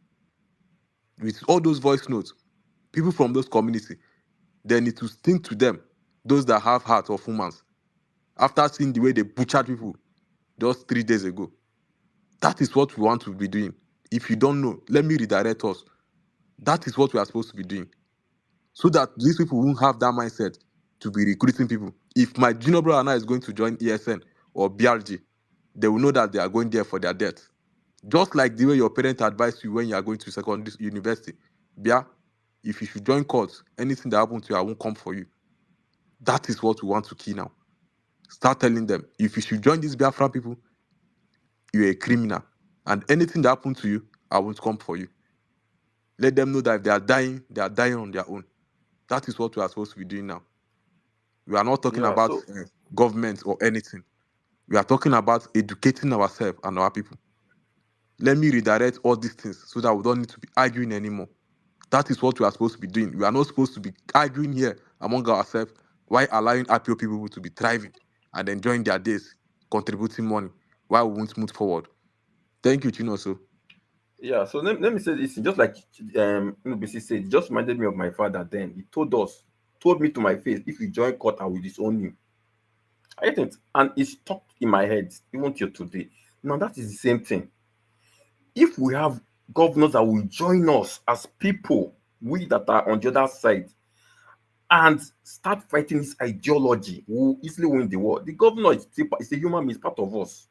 S5: With all those voice notes, people from those community, they need to think to them, those that have heart of humans, after seeing the way they butchered people just 3 days ago. That is what we want to be doing. If you don't know, let me redirect us. That is what we are supposed to be doing. So that these people won't have that mindset to be recruiting people. If my junior brother now is going to join ESN or BRG, they will know that they are going there for their death. Just like the way your parents advise you when you are going to secondary university. Bia, if you should join courts, anything that happens to you, I won't come for you. That is what we want to key now. Start telling them, if you should join these Biafran people, you're a criminal. And anything that happens to you, I won't come for you. Let them know that if they are dying on their own. That is what we are supposed to be doing now. We are not talking
S17: Yeah.
S5: about
S17: So
S5: government or anything. We are talking about educating ourselves and our people. Let me redirect all these things so that we don't need to be arguing anymore. That is what we are supposed to be doing. We are not supposed to be arguing here among ourselves while allowing IPO people to be thriving and enjoying their days, contributing money while we won't move forward. Thank you, Chinoso.
S17: Yeah, so let me say this, just like NBC said, it just reminded me of my father then. He told me to my face, if you join court, I will disown you. I think, and it stuck in my head even till today. Now that is the same thing. If we have governors that will join us as people, we that are on the other side, and start fighting this ideology, we will easily win the war. The governor is still, is a human being, it's part of us.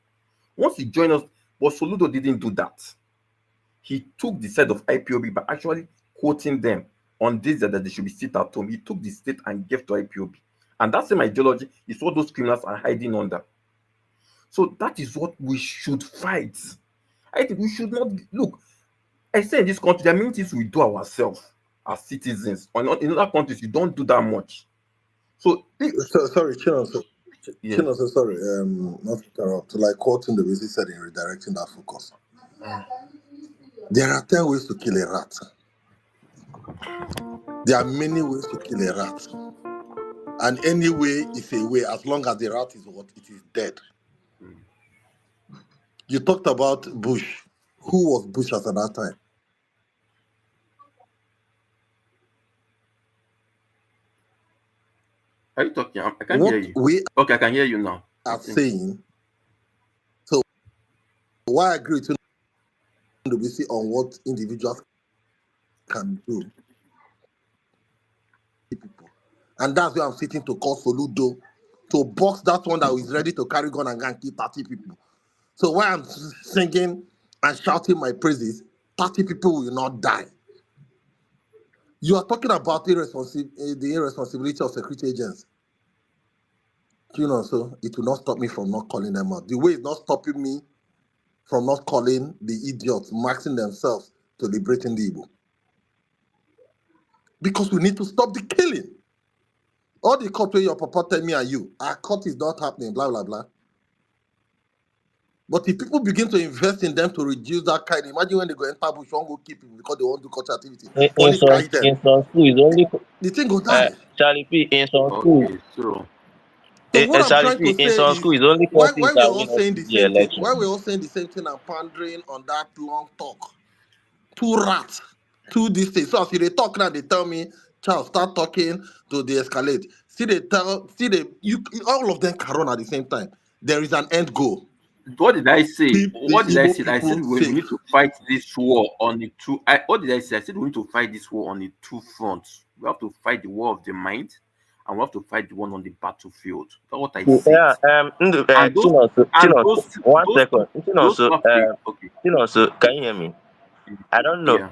S17: Once he joined us, but Soludo didn't do that. He took the side of IPOB by actually quoting them on this that they should be sit at home. He took the state and gave to IPOB. And that same ideology is what those criminals are hiding under. So that is what we should fight. I think we should not look. I say in this country, there are many things we do ourselves as citizens. Or not, in other countries, you don't do that much. So
S3: Sorry, Chinonso.
S17: yes.
S3: Chinonso, sorry, not to interrupt. To like quoting the basic said in redirecting that focus. There are 10 ways to kill a rat. There are many ways to kill a rat. And any way is a way as long as the rat is what? It is dead. You talked about Bush. Who was Bush at that time?
S17: Are you talking? I can't hear
S3: What
S17: you.
S3: we
S17: Okay, I can hear you now.
S3: are saying, so why I agree with you on what individuals can do, people. And that's why I'm sitting to call Soludo to box that one that is ready to carry gun and go and kill 30 people. So while I'm singing and shouting my praises, 30 people will not die. You are talking about the irresponsibility of security agents. You know, so it will not stop me from not calling them out. The way it's not stopping me from not calling the idiots maxing themselves to liberating the Igbo. Because we need to stop the killing. All the court where your papa tell me and you, our court is not happening, blah, blah, blah. But if people begin to invest in them to reduce that kind, imagine when they go enter bush, won't go keep people because they won't do culture activity.
S1: In
S3: Only
S1: some
S3: carry them.
S1: in some schools, it's only
S3: The thing will die.
S1: Charlie P. In some schools,
S17: Okay, so
S3: So what I'm
S1: Charlie
S3: trying to
S1: P. In
S3: say
S1: some
S3: is
S1: schools, it's only
S3: why
S1: courses
S3: we're
S1: that
S3: all
S1: win us
S3: saying the
S1: the
S3: same thing, why we're
S1: election.
S3: all saying the same thing and pondering on that long talk. Two rats, two this thing. So as they talk now, they tell me, Charles, start talking to the escalate. You all of them can run at the same time. There is an end goal.
S17: what did I say?
S3: Keep the
S17: What did I
S3: Igbo
S17: say? I said
S3: people
S17: we need
S3: safe.
S17: to fight this war on the two. What did I say? I said we need to fight this war on the two fronts. We have to fight the war of the mind, and we have to fight the one on the battlefield. That's what I said.
S1: Yeah,
S17: And those and
S1: Chinoso, one
S17: those
S1: second.
S17: those
S1: Chinoso,
S17: okay, okay,
S1: Chinoso, can you hear me? I don't know.
S17: yeah.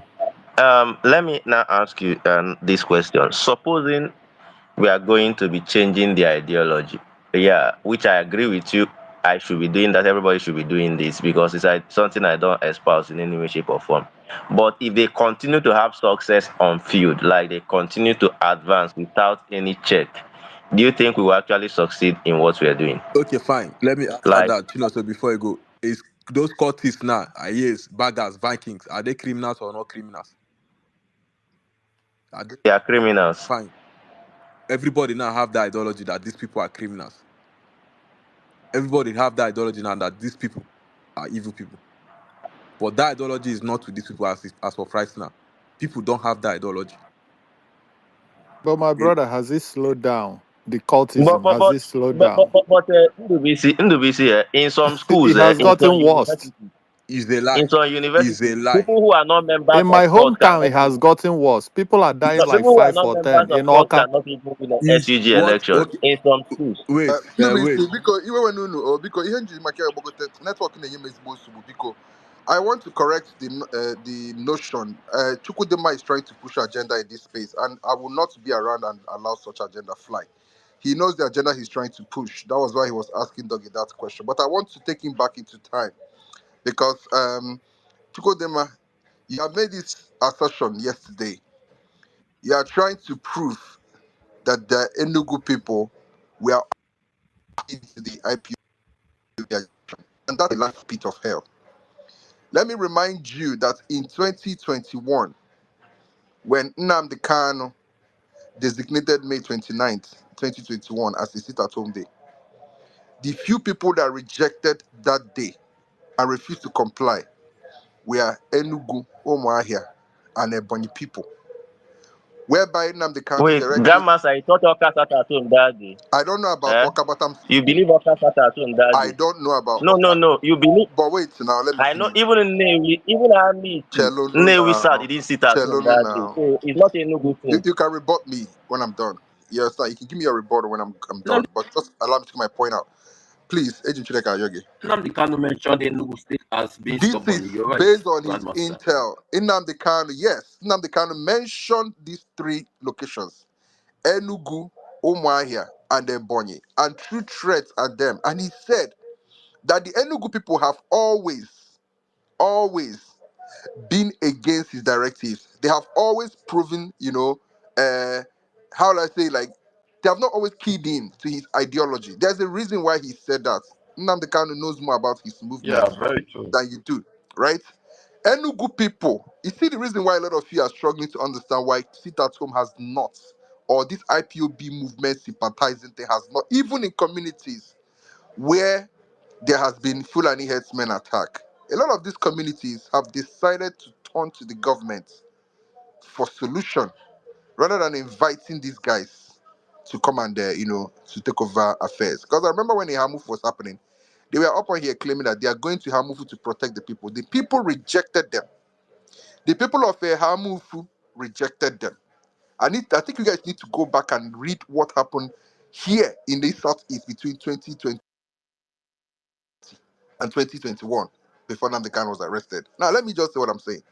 S1: Let me now ask you this question. Supposing we are going to be changing the ideology, yeah, which I agree with you. I should be doing that. Everybody should be doing this because it's like something I don't espouse in any way, shape, or form. But if they continue to have success on field, like they continue to advance without any check, do you think we will actually succeed in what we are doing?
S5: Okay, fine. Let me answer
S1: Like
S5: that, Chinoso, before you go. Is those cultists now, yes, baggers, Vikings, are they criminals or not criminals? Are they
S1: they are criminals.
S5: fine? Everybody now have the ideology that these people are criminals. Everybody have that ideology now that these people are evil people. But that ideology is not with these people as of right now. People don't have that ideology.
S4: But my
S5: It-
S4: brother, has it slowed down? The
S1: But
S4: cultism,
S1: but
S4: has
S1: but
S4: it slowed
S1: but but,
S4: down?
S1: but, but Ndubisi, in some schools,
S4: It has
S1: in some
S4: gotten worse.
S1: universities,
S5: Is a lie.
S1: in some
S5: Is a
S1: universities,
S5: lie.
S1: people who are not members
S4: In
S1: of
S4: my
S1: court
S4: hometown, it
S1: cannot
S4: has
S1: even.
S4: gotten worse. People are dying
S1: No,
S4: like
S1: people who are
S4: 5
S1: not
S4: for
S1: members
S4: 10
S1: of
S4: in
S1: court
S4: Oka.
S1: cannot even win an
S5: Is
S1: SUG
S5: what
S1: election
S5: okay?
S1: in some schools.
S5: Wait,
S3: No,
S5: wait.
S3: because even when because ihe nji maka agbagote network na-enye m ezigbo nsogbu biko. I want to correct the notion. Chukudema is trying to push agenda in this space, and I will not be around and allow such agenda fly. He knows the agenda he's trying to push. That was why he was asking Dougie that question. But I want to take him back into time because Chukudema, you have made this assertion yesterday. You are trying to prove that the Enugu people were into the IPO, and that's the last pit of hell. Let me remind you that in 2021,
S14: when Nnamdi Kanu designated May 29th, 2021 as a sit-at-home day, the few people that rejected that day and refused to comply were Enugu, Umuahia, and Ebonyi people, whereby Nnamdi Kanu
S1: Wait,
S14: directly,
S1: Grandmaster, I thought Oka sat at home that day.
S14: I don't know about
S1: Eh?
S14: Oka, but
S1: You believe Oka sat at home that
S14: I
S1: day?
S14: don't know about
S1: No, no,
S14: Oka.
S1: no. You believe?
S14: But wait now, let me
S1: I know
S14: finish.
S1: even in Newi, even Army too.
S14: Chelolo
S1: Newi sat, he
S14: now.
S1: didn't sit at home
S14: Chelolo
S1: that day.
S14: now.
S1: So it's not a no good thing.
S14: You can rebut me when I'm done. Yes, you can give me a rebuttal when I'm done. But just allow me to get my point out. Please, Agent Chideka Yogi.
S17: Nnamdi Kanu mentioned Enugu State as being
S14: This is
S17: stubborn. You're right,
S14: based on his
S17: Grandmaster.
S14: intel. Nnamdi Kanu, yes. Nnamdi Kanu mentioned these three locations. Enugu, Umuahia, and Ebonyi. And threw threats at them. And he said that the Enugu people have always been against his directives. They have always proven, how will I say, like, they have not always keyed in to his ideology. There's a reason why he said that. Nnamdi Kanu knows more about his
S17: Yeah,
S14: movement
S17: very true.
S14: than you do, right? Enugu people, you see the reason why a lot of you are struggling to understand why Sit at Home has not, or this IPOB movement sympathizing thing has not, even in communities where there has been Fulani herdsmen attack. A lot of these communities have decided to turn to the government for solution rather than inviting these guys to come and to take over affairs. Because I remember when the Hamuf was happening, they were up on here claiming that they are going to Hamufu to protect the people. The people rejected them. The people of Hamufu rejected them. I think you guys need to go back and read what happened here in the southeast between 2020 and 2021 before Nnamdi Kanu was arrested. Now, let me just say what I'm saying.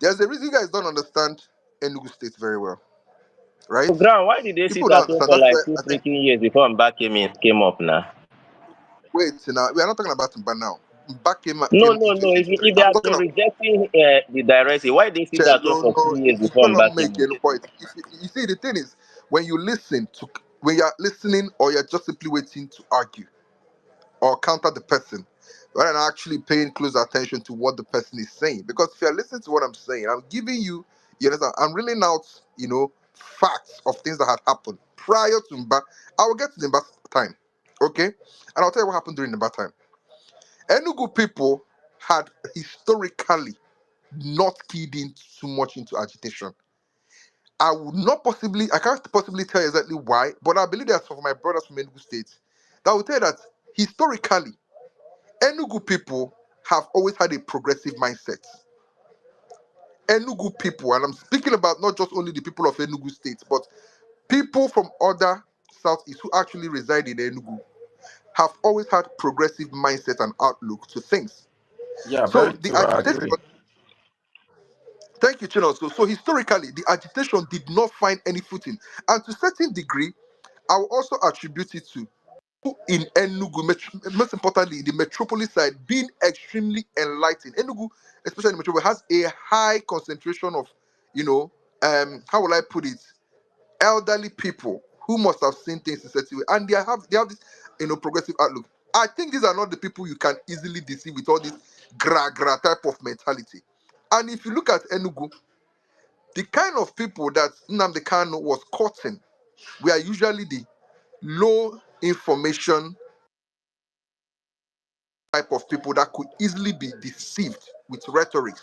S14: There's a reason you guys don't understand Enugu State very well, right?
S1: So, Grant, why did they sit
S14: People don't
S1: at home
S14: understand.
S1: for
S14: That is
S1: like
S14: why
S1: two,
S14: I
S1: three
S14: think,
S1: years before Mba came up now?
S14: wait, now, we are not talking about Mba now. Mba
S1: No,
S14: came
S1: no,
S14: in
S1: no. If
S14: 2023.
S1: they
S14: I'm
S1: have
S14: talking
S1: been
S14: of
S1: rejecting the directive, why they sit at home
S14: Chelo,
S1: for
S14: no,
S1: 2 years
S14: you
S1: before
S14: cannot
S1: Mba
S14: make
S1: came up?
S14: any point. You see, the thing is, when you listen to, when you're listening or you're just simply waiting to argue, or counter the person rather than actually paying close attention to what the person is saying. Because if you're listening to what I'm saying, I'm giving you, I'm reeling out, facts of things that had happened prior to Mba. I will get to the Mba time, okay? And I'll tell you what happened during the Mba time. Enugu people had historically not keyed in too much into agitation. I can't possibly tell you exactly why, but I believe that some of my brothers from Enugu State that will tell you that historically Enugu people have always had a progressive mindset. Enugu people, and I'm speaking about not just only the people of Enugu State, but people from other southeast who actually reside in Enugu, have always had progressive mindset and outlook to things.
S17: Yeah,
S14: So
S17: very
S14: the
S17: true. I
S14: agitation,
S17: agree.
S14: thank you, Chino. So historically, the agitation did not find any footing. And to a certain degree, I will also attribute it to in Enugu, most importantly, the metropolis side, being extremely enlightened. Enugu, especially in the metropolis, has a high concentration of, how will I put it, elderly people who must have seen things in certain way, and they have this, progressive outlook. I think these are not the people you can easily deceive with all this gra type of mentality. And if you look at Enugu, the kind of people that Nnamdi Kanu was courting were usually the low information type of people that could easily be deceived with rhetoric.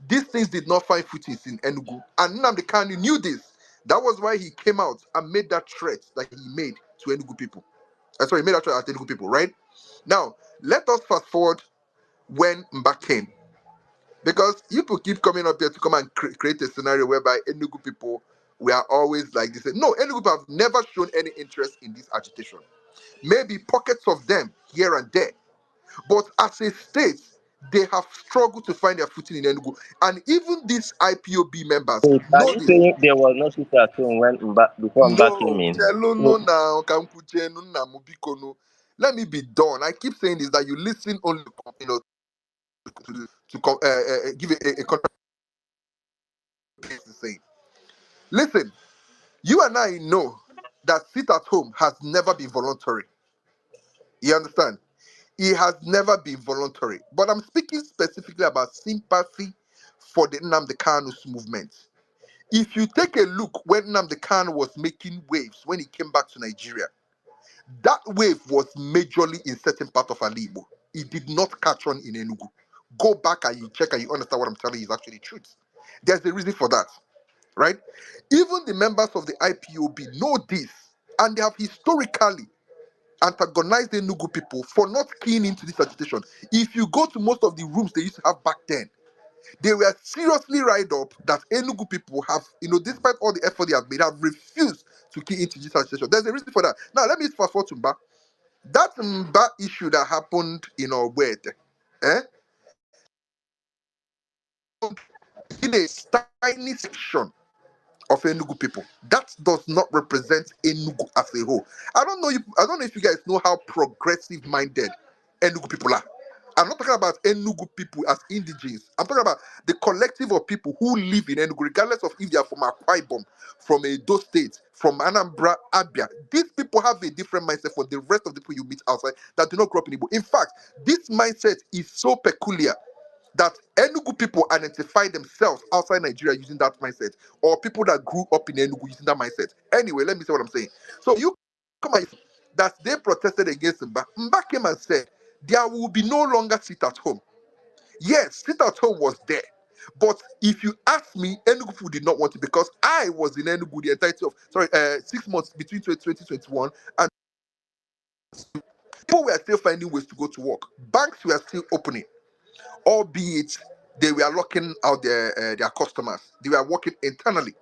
S14: These things did not find footing in Enugu, and Nnamdi Kanu knew this. That was why he came out and made that threat that he made to Enugu people. Sorry, he made that threat at Enugu people, right? Now, let us fast forward when Mba came. Because people keep coming up here to come and create a scenario whereby Enugu people were always like this. No, Enugu people have never shown any interest in this agitation. Maybe pockets of them here and there. But as a state, they have struggled to find their footing in Enugu. And even these IPOB members
S1: Wait, are
S14: know
S1: you
S14: this.
S1: saying there was no sit at home before Mba came
S14: No,
S1: in?
S14: Chelo, no,
S1: So,
S14: now, Kamkuche, no, na, Mubiko, no. Let me be done. I keep saying this that you listen only, to give a contract saying. Listen, you and I know that sit at home has never been voluntary. You understand? It has never been voluntary. But I'm speaking specifically about sympathy for the Nnamdi Kanu's movement.
S18: If you take a look when Nnamdi Khan was making waves when he came back to Nigeria, that wave was majorly in certain part of Alibo. It did not catch on in Enugu. Go back and you check and you understand what I'm telling you is actually truth. There's a reason for that, right? Even the members of the IPOB know this, and they have historically antagonized the Enugu people for not keying into this agitation. If you go to most of the rooms they used to have back then, they were seriously riled up that Enugu people have, despite all the effort they have made, have refused to key into this agitation. There's a reason for that. Now, let me fast forward to Mba. That Mba issue that happened in our word, eh, in a tiny section of Enugu people. That does not represent Enugu as a whole. I don't know if you guys know how progressive minded Enugu people are. I'm not talking about Enugu people as indigenes. I'm talking about the collective of people who live in Enugu, regardless of if they are from Akwa Ibom, from Edo State, from Anambra, Abia. These people have a different mindset from the rest of the people you meet outside that do not grow up in Igbo. In fact, this mindset is so peculiar that Enugu people identify themselves outside Nigeria using that mindset, or people that grew up in Enugu using that mindset. Anyway, let me say what I'm saying. So you come and that they protested against Mba. Mba came and said there will be no longer sit at home. Yes, sit at home was there. But if you ask me, Enugu people did not want it because I was in Enugu the entirety of 6 months between 2021 and people were still finding ways to go to work. Banks were still opening, albeit they were locking out their customers. They were working internally.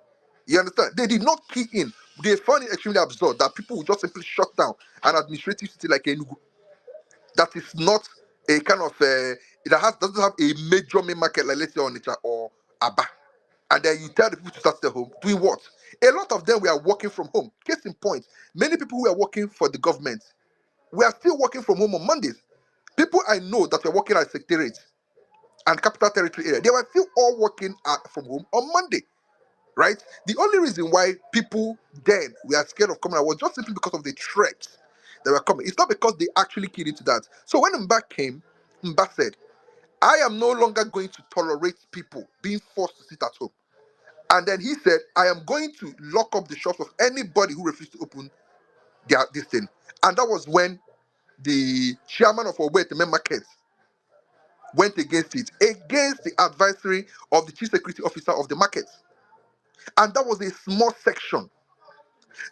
S18: You understand? They did not key in. They found it extremely absurd that people would just simply shut down an administrative city like Enugu that is not a kind of doesn't have a major main market like, let's say, Onitsha or Aba, and then you tell the people to start their home doing what? A lot of them were working from home. Case in point, many people who are working for the government were still working from home on Mondays. People I know that were working at secretariats and capital territory area, they were still all working from home on Monday, right? The only reason why people then were scared of coming out was just simply because of the threats that were coming. It's not because they actually keyed into that. So when Mba came, Mba said, I am no longer going to tolerate people being forced to sit at home. And then he said, I am going to lock up the shops of anybody who refused to open this thing. And that was when the chairman of Owete Market went against it, against the advisory of the chief security officer of the market. And that was a small section.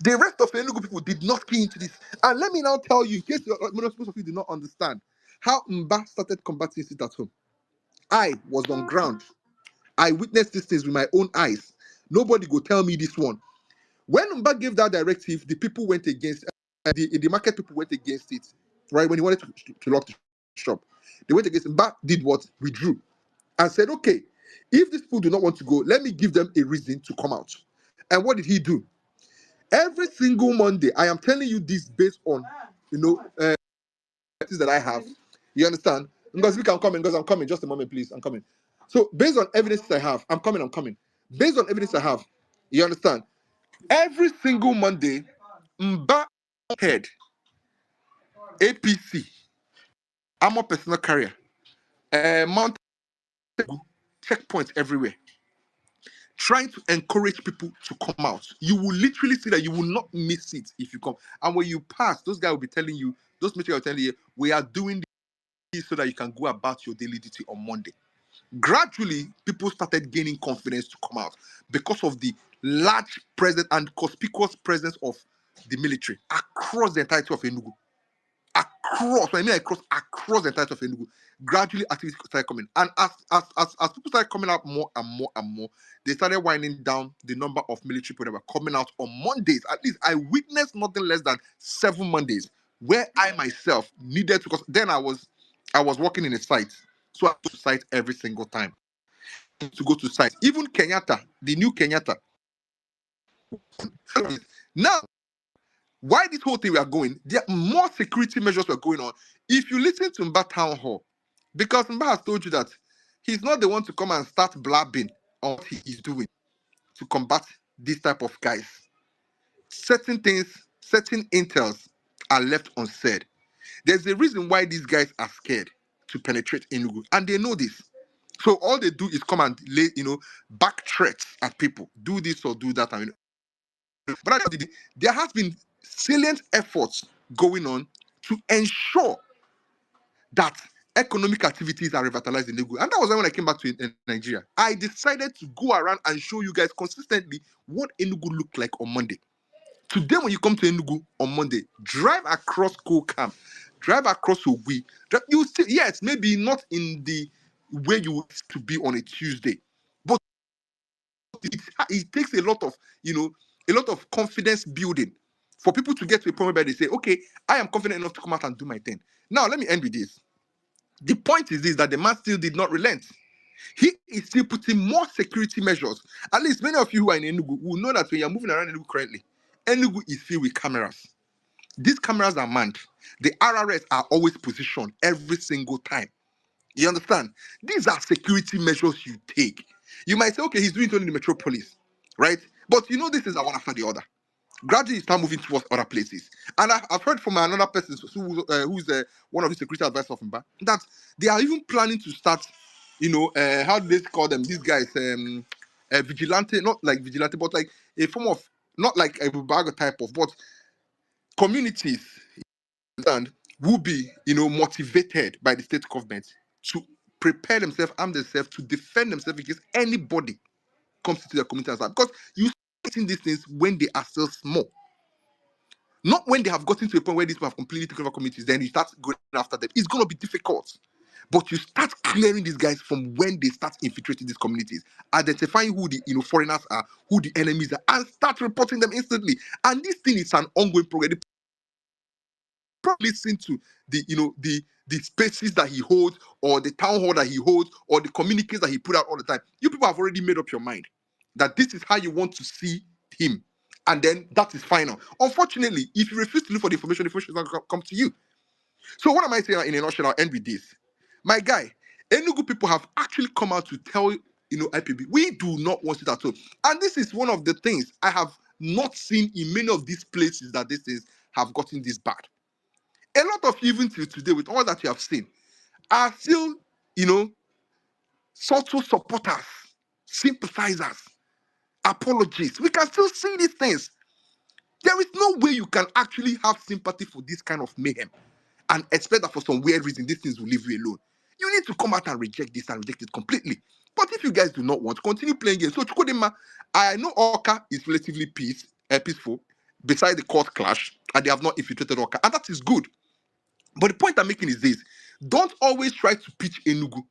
S18: The rest of the Enugu people did not key into this. And let me now tell you, in case most of you do not understand, how Mba started combating it at home. I was on ground. I witnessed these things with my own eyes. Nobody go tell me this one. When Mba gave that directive, the people went against the market people went against it, right? When he wanted to lock the shop, they went against Mba, did what? Withdrew and said, okay, if these people do not want to go, let me give them a reason to come out. And what did he do? Every single Monday, I am telling you this based on, things that I have. You understand? Because we can come in, because I'm coming. Just a moment, please. I'm coming. So based on evidence I have, I'm coming. Based on evidence I have, you understand? Every single Monday, Mba head, APC, armor personal carrier, mountain checkpoints everywhere, trying to encourage people to come out. You will literally see that you will not miss it if you come. And when you pass, those guys will be telling you, those materials will tell you, we are doing this so that you can go about your daily duty on Monday. Gradually, people started gaining confidence to come out because of the large presence and conspicuous presence of the military across the entirety of Enugu. Across the entirety of Enugu. Gradually, activities started coming. And as people started coming out more and more and more, they started winding down the number of military people that were coming out on Mondays. At least I witnessed nothing less than 7 Mondays where I myself needed to, because then I was working in a site. So I go to site every single time to go to site. Even Kenyatta, the new Kenyatta. Now, why this whole thing we are going, there are more security measures were going on. If you listen to Mba Town Hall, because Mba has told you that he's not the one to come and start blabbing on what he is doing to combat this type of guys. Certain things, certain intels are left unsaid. There's a reason why these guys are scared to penetrate Enugu, and they know this. So all they do is come and lay, back threats at people. Do this or do that. But at the end of the day, there has been salient efforts going on to ensure that economic activities are revitalized in Enugu. And that was when I came back to Nigeria. I decided to go around and show you guys consistently what Enugu looked like on Monday. Today, when you come to Enugu on Monday, drive across Kokam, drive across Ogui. You see, yes, maybe not in the way you want to be on a Tuesday, but it takes a lot of, a lot of confidence building for people to get to a point where they say, okay, I am confident enough to come out and do my thing. Now, let me end with this. The point is this, that the man still did not relent. He is still putting more security measures. At least many of you who are in Enugu will know that when you're moving around Enugu currently, Enugu is filled with cameras. These cameras are manned. The RRS are always positioned every single time. You understand? These are security measures you take. You might say, okay, he's doing it only in the metropolis, right? But this is one after the other. Gradually, you start moving towards other places. And I've heard from another person who's one of the security advisors of Mba that they are even planning to start, how do they call them? These guys, vigilante, not like vigilante, but like a form of, not like a Bubago type of, but communities, and will be, motivated by the state government to prepare themselves, arm themselves to defend themselves against anybody comes to their community as that. Because you start getting these things when they are still small. Not when they have gotten to a point where these people have completely taken over communities, then you start going after them. It's going to be difficult. But you start clearing these guys from when they start infiltrating these communities, identifying who the foreigners are, who the enemies are, and start reporting them instantly. And this thing is an ongoing program. Probably listen to the spaces that he holds, or the town hall that he holds, or the communiques that he put out all the time. You people have already made up your mind that this is how you want to see him, and then that is final. Unfortunately, if you refuse to look for the information is not going to come to you. So what am I saying in a nutshell? I'll end with this. My guy, Enugu people have actually come out to tell IPB, we do not want it at all. And this is one of the things I have not seen in many of these places that this is have gotten this bad. A lot of you, even till today, with all that you have seen, are still, subtle supporters, sympathizers, apologists. We can still see these things. There is no way you can actually have sympathy for this kind of mayhem and expect that for some weird reason these things will leave you alone. You need to come out and reject this and reject it completely. But if you guys do not want to continue playing games, so Chukwudema, I know Orca is relatively peaceful, beside the court clash, and they have not infiltrated Orca, and that is good. But the point I'm making is this: don't always try to pitch Enugu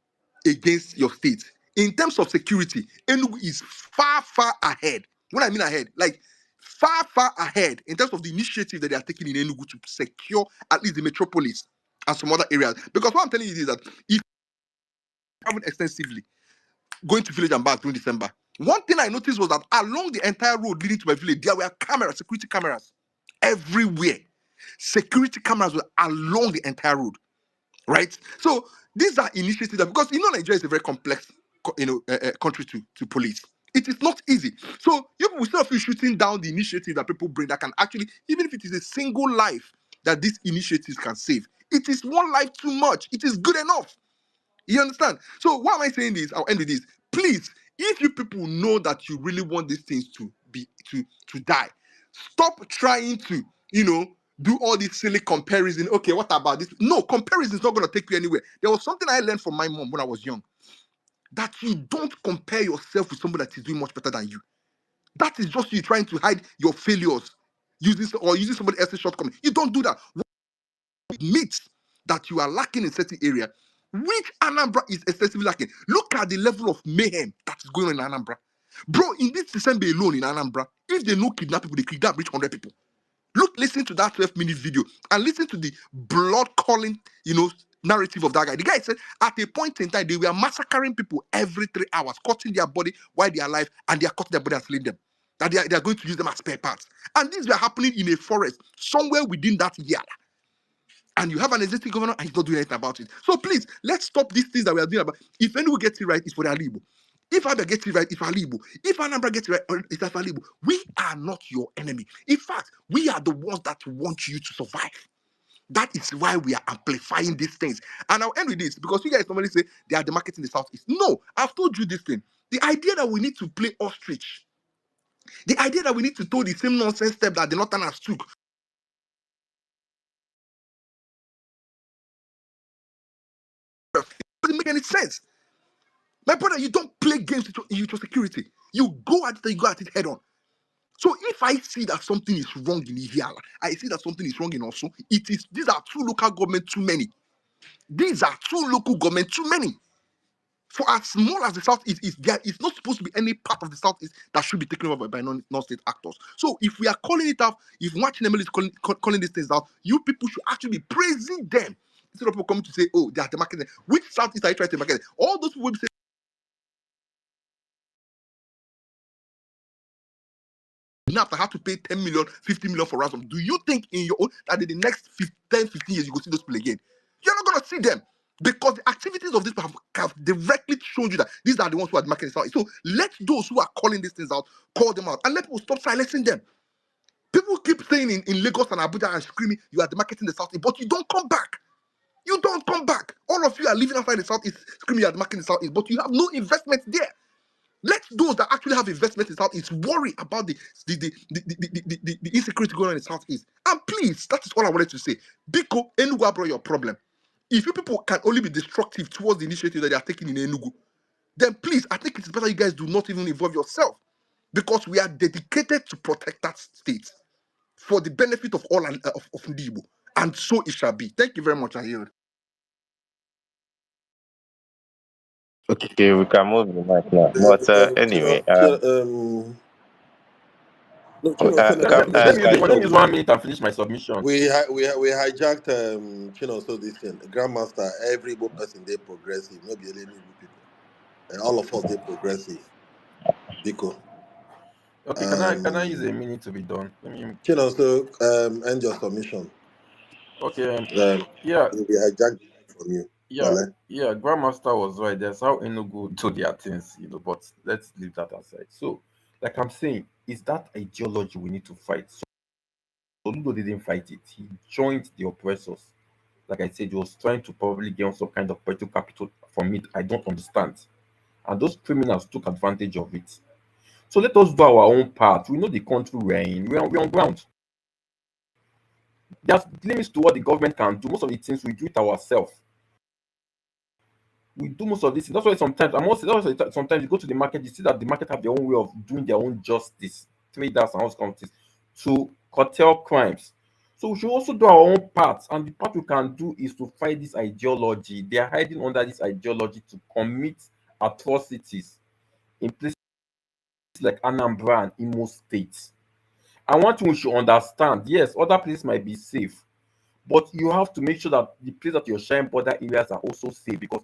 S18: against your state. In terms of security, Enugu is far, far ahead. What I mean ahead, like far, far ahead in terms of the initiative that they are taking in Enugu to secure at least the metropolis and some other areas. Because what I'm telling you is that if you travel extensively, going to village and back during December, one thing I noticed was that along the entire road leading to my village, there were cameras, security cameras everywhere. Security cameras were along the entire road. Right? So these are initiatives that, because Nigeria is a very complex country to police. It is not easy. So you instead of you shooting down the initiative that people bring that can actually, even if it is a single life that these initiatives can save, it is one life too much. It is good enough. You understand? So why am I saying this? I'll end with this. Please, if you people know that you really want these things to be to die, stop trying to, do all these silly comparison. Okay, what about this? No, comparison is not going to take you anywhere. There was something I learned from my mom when I was young, that you don't compare yourself with somebody that is doing much better than you. That is just you trying to hide your failures using somebody else's shortcoming. You don't do that. Admit that you are lacking in certain area, which Anambra is excessively lacking. Look at the level of mayhem that is going on in Anambra. Bro, in this December alone in Anambra, if they no kidnap people, they kidnap reach 100 people. Listen to that 12-minute video and listen to the blood-calling, narrative of that guy. The guy said at a point in time, they were massacring people every 3 hours, cutting their body while they are alive, and they are cutting their body and slaying them. That they are going to use them as spare parts. And these were happening in a forest, somewhere within that year. And you have an existing governor and he's not doing anything about it. So please, let's stop these things that we are doing about. If anyone gets it right, it's for the Alibo. If Abia gets it right, it's for Alibo. If Anambra gets it right, it's for Alibo. We are not your enemy. In fact, we are the ones that want you to survive. That is why we are amplifying these things. And I'll end with this because you guys normally say they are demarcating the Southeast. No, I've told you this thing. The idea that we need to play ostrich, the idea that we need to do the same nonsense step that the Northerners took, it doesn't make any sense. My brother, you don't play games with your security. You go at it and you go at it head on. So if I see that something is wrong in Ihiala, I see that something is wrong in Osun, these are two local government too many. These are two local government too many. For as small as the Southeast is, there is not supposed to be any part of the Southeast that should be taken over by non-state actors. So if we are calling it out, if watching Emily is calling these things out, you people should actually be praising them instead of people coming to say, oh, they are the market. Which Southeast are you trying to market? All those people will say now have to pay 10 million, 50 million for ransom. Do you think in your own that in the next 10, 15 years you will see those people again? You're not going to see them because the activities of this have directly shown you that these are the ones who are marketing out. So let those who are calling these things out call them out and let people stop silencing them. People keep saying in Lagos and Abuja and screaming, you are demarcating the South, but you don't come back. You don't come back. All of you are living outside the Southeast screaming you are demarcating the Southeast, but you have no investment there. Let those that actually have investment in the Southeast worry about the insecurity going on in the Southeast. And please, that is all I wanted to say. Biko, Enugu brought your problem. If you people can only be destructive towards the initiative that they are taking in Enugu, then please, I think it's better you guys do not even involve yourself because we are dedicated to protect that state for the benefit of all of Ndibo. And so it shall be. Thank you very much, I yield.
S1: Okay, we can move the mic now. But anyway,
S3: No,
S17: Let me,
S1: can
S17: let me
S1: you?
S17: use 1 minute and finish my submission.
S3: we hijacked so this thing. Grandmaster, every Igbo person they progressive, not be only Igbo people. And all of us they progressive. Biko.
S17: Okay, can I use a minute to be done? Let me.
S3: End your submission.
S17: Okay.
S3: We hijacked it from you. Vale.
S17: Grandmaster was right. That's how Enugu do their things, but let's leave that aside. So, like I'm saying, is that ideology we need to fight. So Oludo didn't fight it. He joined the oppressors. Like I said, he was trying to probably gain some kind of political capital from it. I don't understand. And those criminals took advantage of it. So let us do our own part. We know the country we're in. We're on ground. There's limits to what the government can do. Most of the things we do it ourselves. We do most of this. That's why sometimes sometimes you go to the market, you see that the market have their own way of doing their own justice, traders and house companies to curtail crimes. So we should also do our own part, and the part we can do is to fight this ideology. They are hiding under this ideology to commit atrocities in places like Anambra and Imo states. And one thing we should understand, yes, other places might be safe, but you have to make sure that the place that you're sharing border areas are also safe because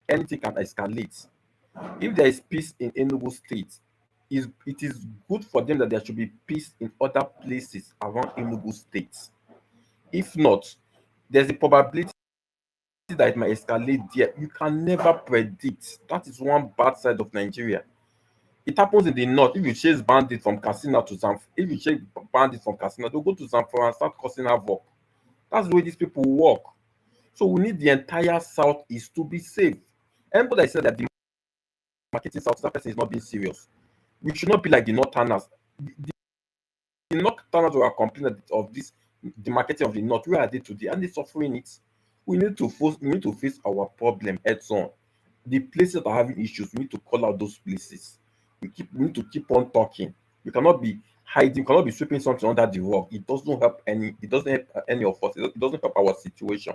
S17: anything can escalate. If there is peace in Enugu State, it is good for them that there should be peace in other places around Enugu State. If not, there's a probability that it might escalate there. You can never predict. That is one bad side of Nigeria. It happens in the north. If you chase bandits from Katsina to Zamfara, if you chase bandits from Katsina, they'll go to Zamfara and start causing havoc. That's the way these people work. So we need the entire southeast to be safe. Anybody that said that the marketing south, that person is not being serious. We should not be like the northerners. The northerners who are complaining of this, the marketing of the north. Where are they today? And they're suffering it. We need to face our problem heads on. The places that are having issues, we need to call out those places. We need to keep on talking. We cannot be hiding, we cannot be sweeping something under the rug. It doesn't help any of us. It doesn't help our situation.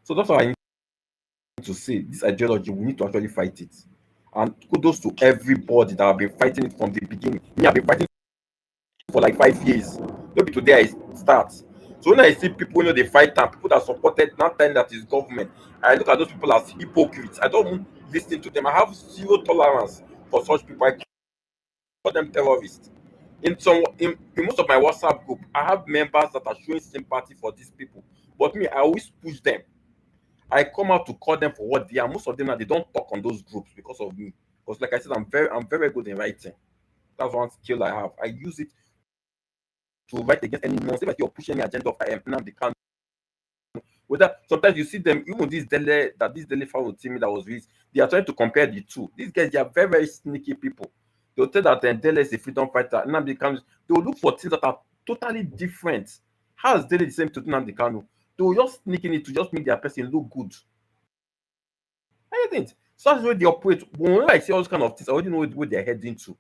S17: So that's why I need to say this ideology, we need to actually fight it. And kudos to everybody that have been fighting it from the beginning. Me, I've been fighting for like 5 years. Maybe today I start. So when I see people, they fight and people that supported not time that is government, I look at those people as hypocrites. I don't even listen to them. I have zero tolerance for such people. I call them terrorists. In most of my WhatsApp group, I have members that are showing sympathy for these people. But me, I always push them. I come out to call them for what they are. Most of them now they don't talk on those groups because of me. Because like I said, I'm very good in writing. That's one skill I have. I use it to write against any nonsense. If you're pushing any agenda of I am now, they can't Whether sometimes you see them, even this Dele Faro team that was released, they are trying to compare the two. These guys, they are very, very sneaky people. They'll tell that Dele is a freedom fighter. Nnamdi Kanu, they'll look for things that are totally different. How is Dele the same to Nnamdi Kanu? They'll just sneak in it to just make their person look good. I think so that's where they operate. Whenever I see all those kind of things, I already know where they're heading to.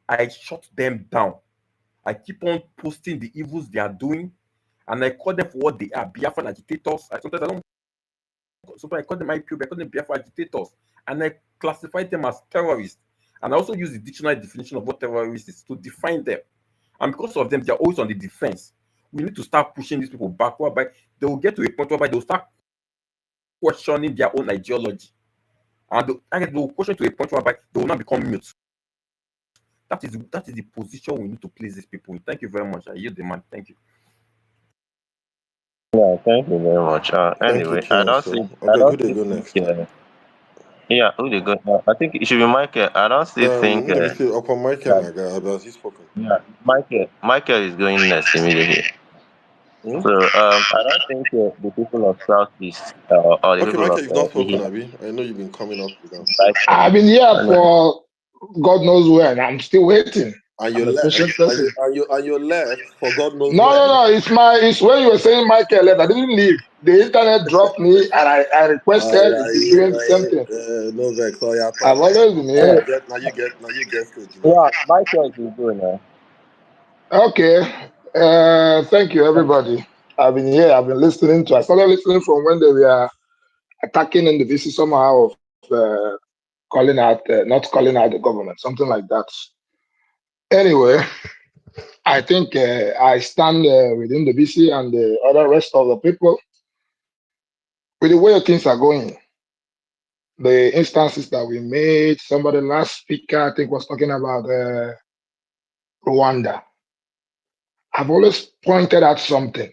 S17: I shut them down. I keep on posting the evils they are doing, and I call them for what they are, Biafran agitators. Sometimes I don't. Sometimes I call them IPOB, I call them Biafran agitators, and I classify them as terrorists. And I also use the dictionary definition of what terrorist is to define them. And because of them, they're always on the defense. We need to start pushing these people back, whereby they will get to a point whereby they'll start questioning their own ideology. And they will question to a point whereby they will not become mute. That is the position we need to place these people in. Thank you very much. I yield the man. Thank you.
S1: Yeah, thank you very much.
S3: Thank you,
S1: Anyway,
S3: Kiasu.
S1: I
S3: Okay, who
S1: don't
S3: they
S1: still
S3: go
S1: think,
S3: next?
S1: yeah, who they go? I think it should be Michael. I don't still think,
S3: Let me see. Upon Michael,
S1: that,
S3: my guy, about he's spoken.
S1: yeah, Michael is going next immediately.
S3: Hmm?
S1: So, I don't think the people of Southeast or the
S3: Okay,
S1: people
S3: Michael,
S1: of
S3: you've not spoken,
S1: here,
S3: Abi. I know you've been coming up and down.
S1: like,
S7: I've been here
S1: and,
S7: for God knows when. I'm still waiting.
S3: And you
S7: I'm a
S3: left.
S7: patient person.
S3: And you left for God knows
S7: No, no,
S3: when.
S7: no. It's when you were saying Michael left. I didn't leave. The internet dropped me, and I
S3: All
S7: requested. It's been doing the same thing.
S3: right. No vex. So yeah,
S7: I've
S3: talk now.
S7: always been
S3: Now
S1: oh,
S3: you
S7: here.
S3: get. Stage now.
S1: yeah, Michael is going now.
S7: Okay. Thank you, everybody. I've been here. I've been listening to. I started listening from when they were attacking in the VC somehow of calling out, not calling out the government, something like that. Anyway, I think I stand within the VC and the other rest of the people with the way things are going. The instances that we made, somebody last speaker, I think, was talking about Rwanda. I've always pointed out something.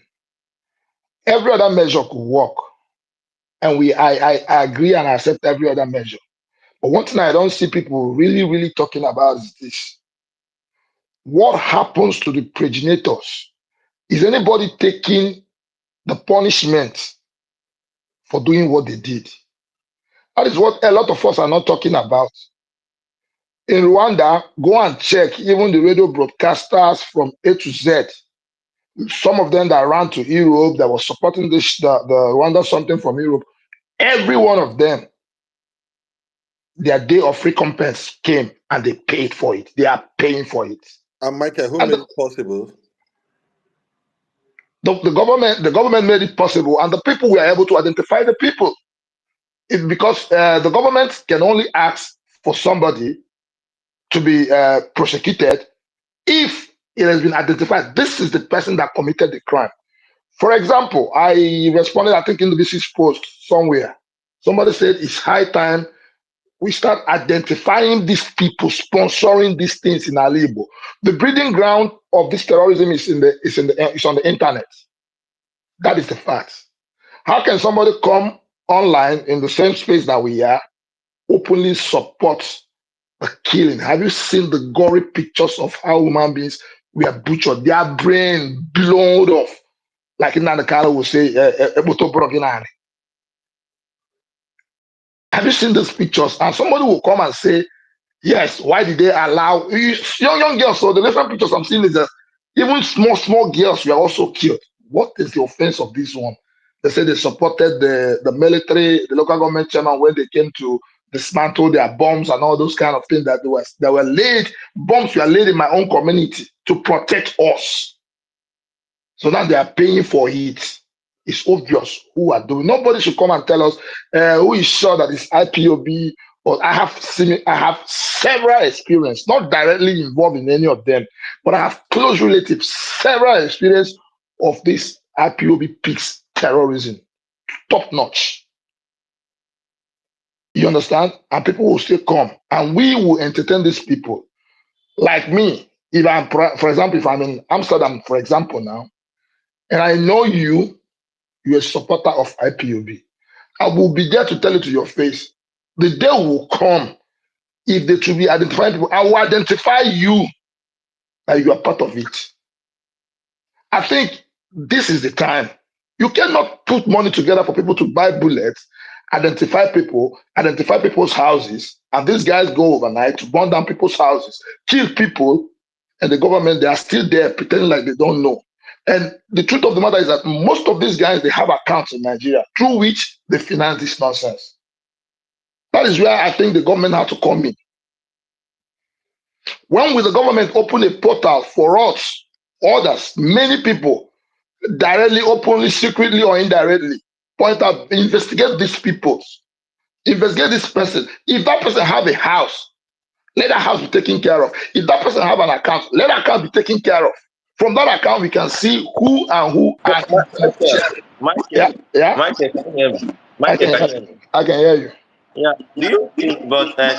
S7: Every other measure could work, and I agree and accept every other measure. But one thing I don't see people really talking about is this: what happens to the progenitors? Is anybody taking the punishment for doing what they did? That is what a lot of us are not talking about. In Rwanda, go and check even the radio broadcasters from A to Z. Some of them that ran to Europe, that was supporting the Rwanda something from Europe. Every one of them, their day of recompense came and they paid for it. They are paying for it.
S3: And Michael, who
S7: And
S3: made it possible?
S7: the government made it possible, and the people were able to identify the people. It's because the government can only ask for somebody to be prosecuted if it has been identified this is the person that committed the crime. For example, I responded, I think, in the BC's post somewhere. Somebody said it's high time we start identifying these people sponsoring these things in Alibo. The breeding ground of this terrorism is on the internet. That is the fact. How can somebody come online in the same space that we are, openly support a killing? Have you seen the gory pictures of how human beings were butchered, their brain blown off? Like in Nanakara will say, have you seen these pictures? And somebody will come and say, yes, why did they allow young girls? So the different pictures I'm seeing is that even small girls were also killed. What is the offense of this one? They said they supported the military, the local government chairman when they came to dismantle their bombs and all those kind of things that were laid. Bombs were laid in my own community to protect us. So now they are paying for it. It's obvious who are doing. Nobody should come and tell us who is sure that it's IPOB. But I have several experience, not directly involved in any of them, but I have close relatives, several experience of this IPOB peaks terrorism, top notch. You understand? And people will still come, and we will entertain these people. Like me, if I'm, for example, if I'm in Amsterdam, for example, now, and I know you're a supporter of IPOB, I will be there to tell it to your face. The day will come, if they should be identifying people, I will identify you that you are part of it. I think this is the time. You cannot put money together for people to buy bullets, identify people's houses, and these guys go overnight to burn down people's houses, kill people, and the government, they are still there pretending like they don't know. And the truth of the matter is that most of these guys, they have accounts in Nigeria through which they finance this nonsense. That is where I think the government had to come in. When will the government open a portal for us, others, many people, directly, openly, secretly, or indirectly, point out, investigate these people, investigate this person. If that person have a house, let that house be taken care of. If that person have an account, let that account be taken care of. From that account, we can see who and who
S1: So,
S7: are in. Yeah, yeah.
S1: Michael, can you hear me?
S7: I
S1: Michael,
S7: can,
S1: can you hear me?
S7: I can hear you.
S1: Yeah. Do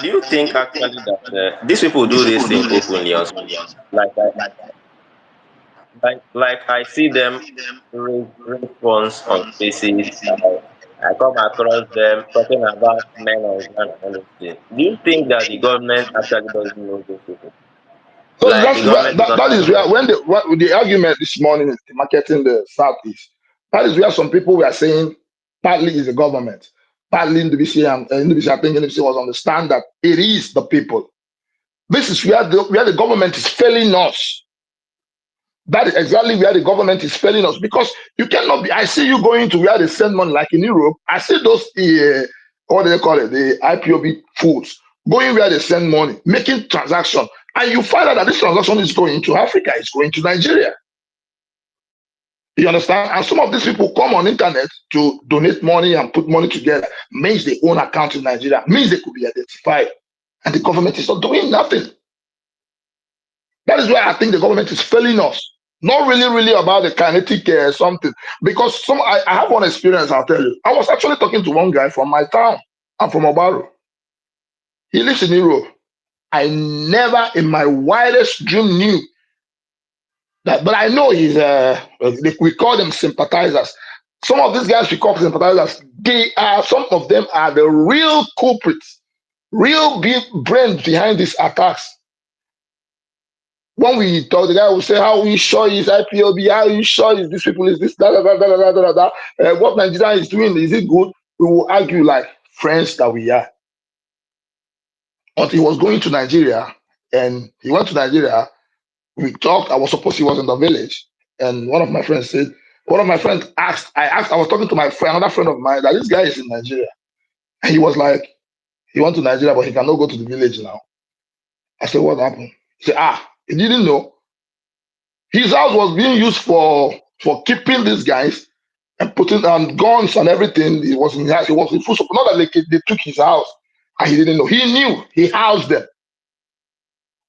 S1: you think actually that these people do this thing openly or something? Like I, like I see them response on spaces. I come across them talking about men on ground and everything. Do you think that the government actually doesn't know those people?
S7: So
S1: Like the
S7: that's where
S1: government is not
S7: that is
S1: aware
S7: where
S1: of
S7: when the argument this morning is marketing the southeast. That is where some people were saying partly is the government, partly NDBC, and NDBC, I think NDBC was understand that it is the people. This is where the government is failing us. That is exactly where the government is failing us, because you cannot be. I see you going to where they send money, like in Europe. I see those what do they call it, the IPOB fools going where they send money, making transaction, and you find out that this transaction is going to Africa, it's going to Nigeria. You understand? And some of these people come on internet to donate money and put money together, means they own account in Nigeria, means they could be identified, and the government is not doing nothing. That is why I think the government is failing us. Not really about the kinetic something. Because I have one experience, I'll tell you. I was actually talking to one guy from my town. I'm from Obaru. He lives in Europe. I never in my wildest dream knew that, but I know he's, we call them sympathizers. Some of these guys we call sympathizers, some of them are the real culprits, real big brains behind these attacks. When we talk, the guy will say, how are you sure is IPOB? How are you sure is these people is this, what Nigeria is doing, is it good? We will argue like friends that we are. But he was going to Nigeria, and he went to Nigeria. We talked. I was supposed he was in the village, and one of my friends asked, I was talking to my friend, another friend of mine, that this guy is in Nigeria. And he was like, he went to Nigeria, but he cannot go to the village now. I said, what happened? He said, he didn't know. His house was being used for keeping these guys and putting on guns and everything. He was in his house. He was in full support. Not that they took his house and he didn't know. He knew. He housed them.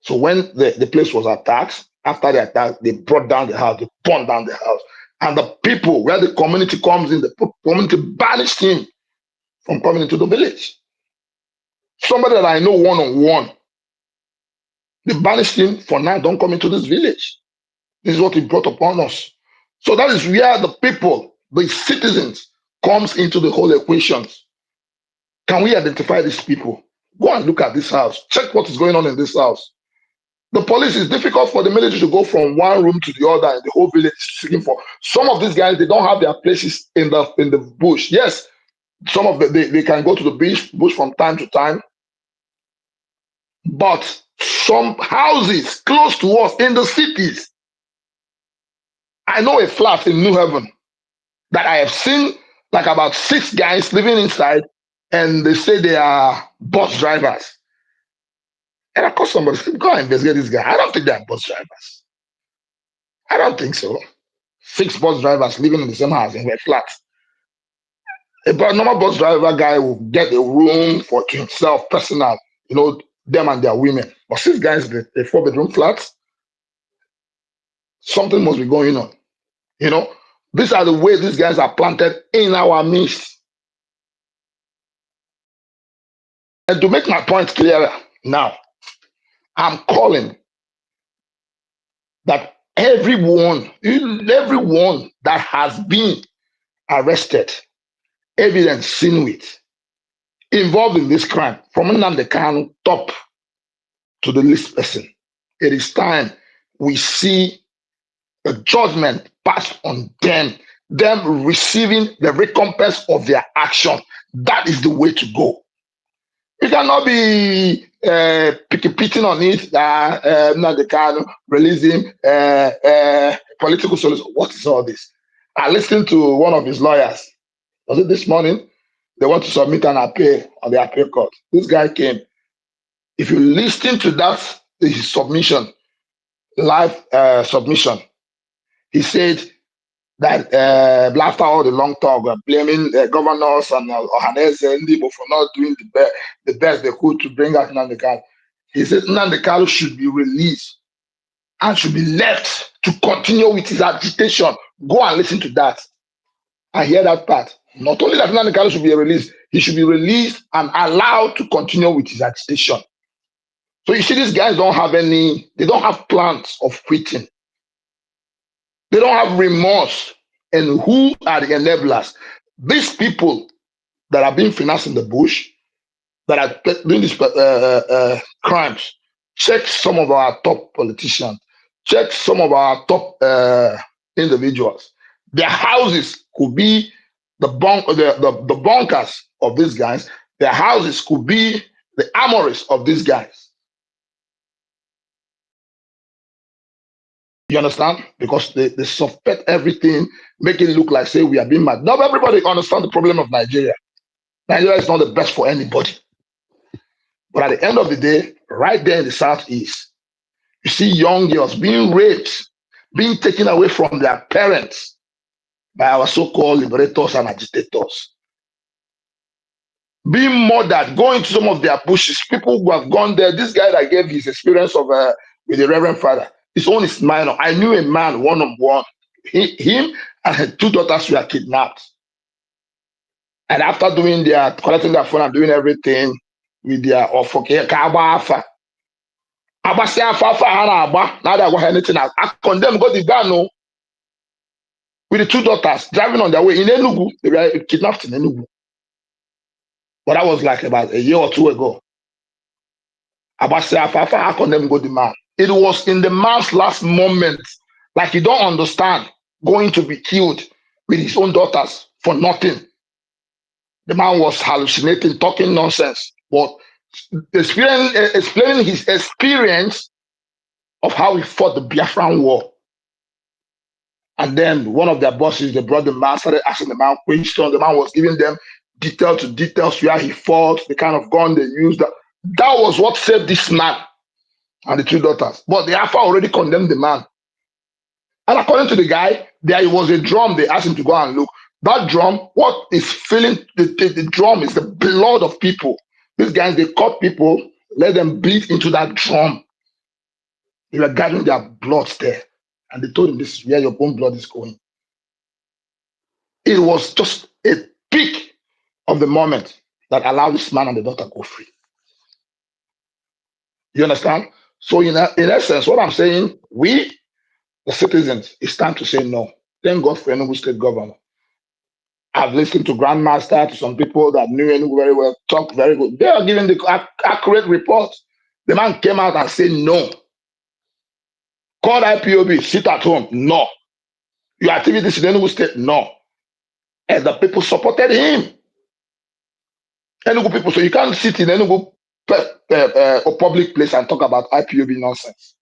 S7: So when the place was attacked, after the attack, they brought down the house. They burned down the house. And the people, where the community comes in, the community banished him from coming into the village. Somebody that I know one-on-one, they banished him for now, don't come into this village. This is what he brought upon us. So that is where the people, the citizens, comes into the whole equation. Can we identify these people? Go and look at this house. Check what is going on in this house. The police, is difficult for the military to go from one room to the other in the whole village seeking for. Some of these guys, they don't have their places in the bush. Yes, some of them, they can go to the bush from time to time. But some houses close to us in the cities, I know a flat in New Haven that I have seen like about 6 guys living inside, and they say they are bus drivers. And I call somebody, go and investigate this guy. I don't think they are bus drivers. I don't think so. 6 bus drivers living in the same house in a flat. A normal bus driver guy will get a room for himself, personal, them and their women. But 6 guys, they 4-bedroom flats, something must be going on. These are the ways these guys are planted in our midst. And to make my point clearer now, I'm calling that everyone that has been arrested, evidence seen with, involved in this crime, from Nnamdi Kanu top to the least person, it is time we see a judgment passed on them them receiving the recompense of their action. That is the way to go. You cannot be picking on it. Now they can release him. Political solution. What is all this? I listened to one of his lawyers. Was it this morning? They want to submit an appeal on the appeal court. This guy came. If you listen to that his submission, live submission, he said that after all the long talk, blaming governors and Ohanese and Igbo for not doing the best they could to bring out Nnamdi Kanu. He said Nnamdi Kanu should be released and should be left to continue with his agitation. Go and listen to that. I hear that part. Not only that Nnamdi Kanu should be released, he should be released and allowed to continue with his agitation. So you see, these guys don't have they don't have plans of quitting. They don't have remorse. And who are the enablers? These people that are being financed in the bush, that are doing these crimes. Check some of our top politicians. Check some of our top individuals. Their houses could be the bunkers of these guys. Their houses could be the armories of these guys. You understand? Because they suspect everything, make it look like, say, we are being mad. Not everybody understands the problem of Nigeria. Nigeria is not the best for anybody. But at the end of the day, right there in the Southeast, you see young girls being raped, being taken away from their parents by our so-called liberators and agitators. Being murdered, going to some of their bushes. People who have gone there. This guy that gave his experience of with the Reverend Father, his own is minor. I knew a man one-on-one. Him and his two daughters were kidnapped. And after collecting their phone and doing everything with their Agbasi afafa ha na-agba na ada agwa ha anything else. I condemn go the Ghana with the two daughters driving on their way in Enugu. They were kidnapped in Enugu. But that was like about a year or two ago. Agbasi afafa, I condemn go the man. It was in the man's last moment, like he don't understand, going to be killed with his own daughters for nothing. The man was hallucinating, talking nonsense, but explaining his experience of how he fought the Biafran War. And then one of their bosses, they brought the man, started asking the man questions. The man was giving them details where he fought, the kind of gun they used. That was what saved this man and the two daughters. But the Alpha already condemned the man. And according to the guy, there was a drum. They asked him to go and look. That drum, what is filling the drum is the blood of people. These guys, they cut people, let them bleed into that drum. They were gathering their blood there. And they told him, this is where your own blood is going. It was just a peak of the moment that allowed this man and the daughter go free. You understand? So in essence, what I'm saying, we, the citizens, it's time to say no. Thank God for Enugu State Governor. I've listened to Grandmaster, to some people that knew Enugu very well, talk very good. They are giving the accurate report. The man came out and said no. Call IPOB, sit at home, no. Your activities in Enugu State, no. And the people supported him. Enugu people, so you can't sit in Enugu a public place and talk about IPOB nonsense.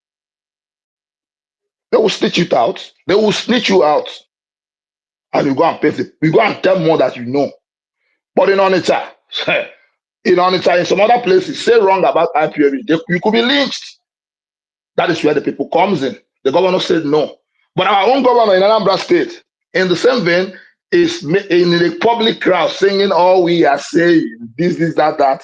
S7: They will snitch you out. They will snitch you out. And you go and pay you go and tell more that you know. But in Onitsha, in some other places, say wrong about IPOB, you could be lynched. That is where the people comes in. The governor said no. But our own governor in Anambra State, in the same vein, is in the public crowd singing all we are saying, this, that.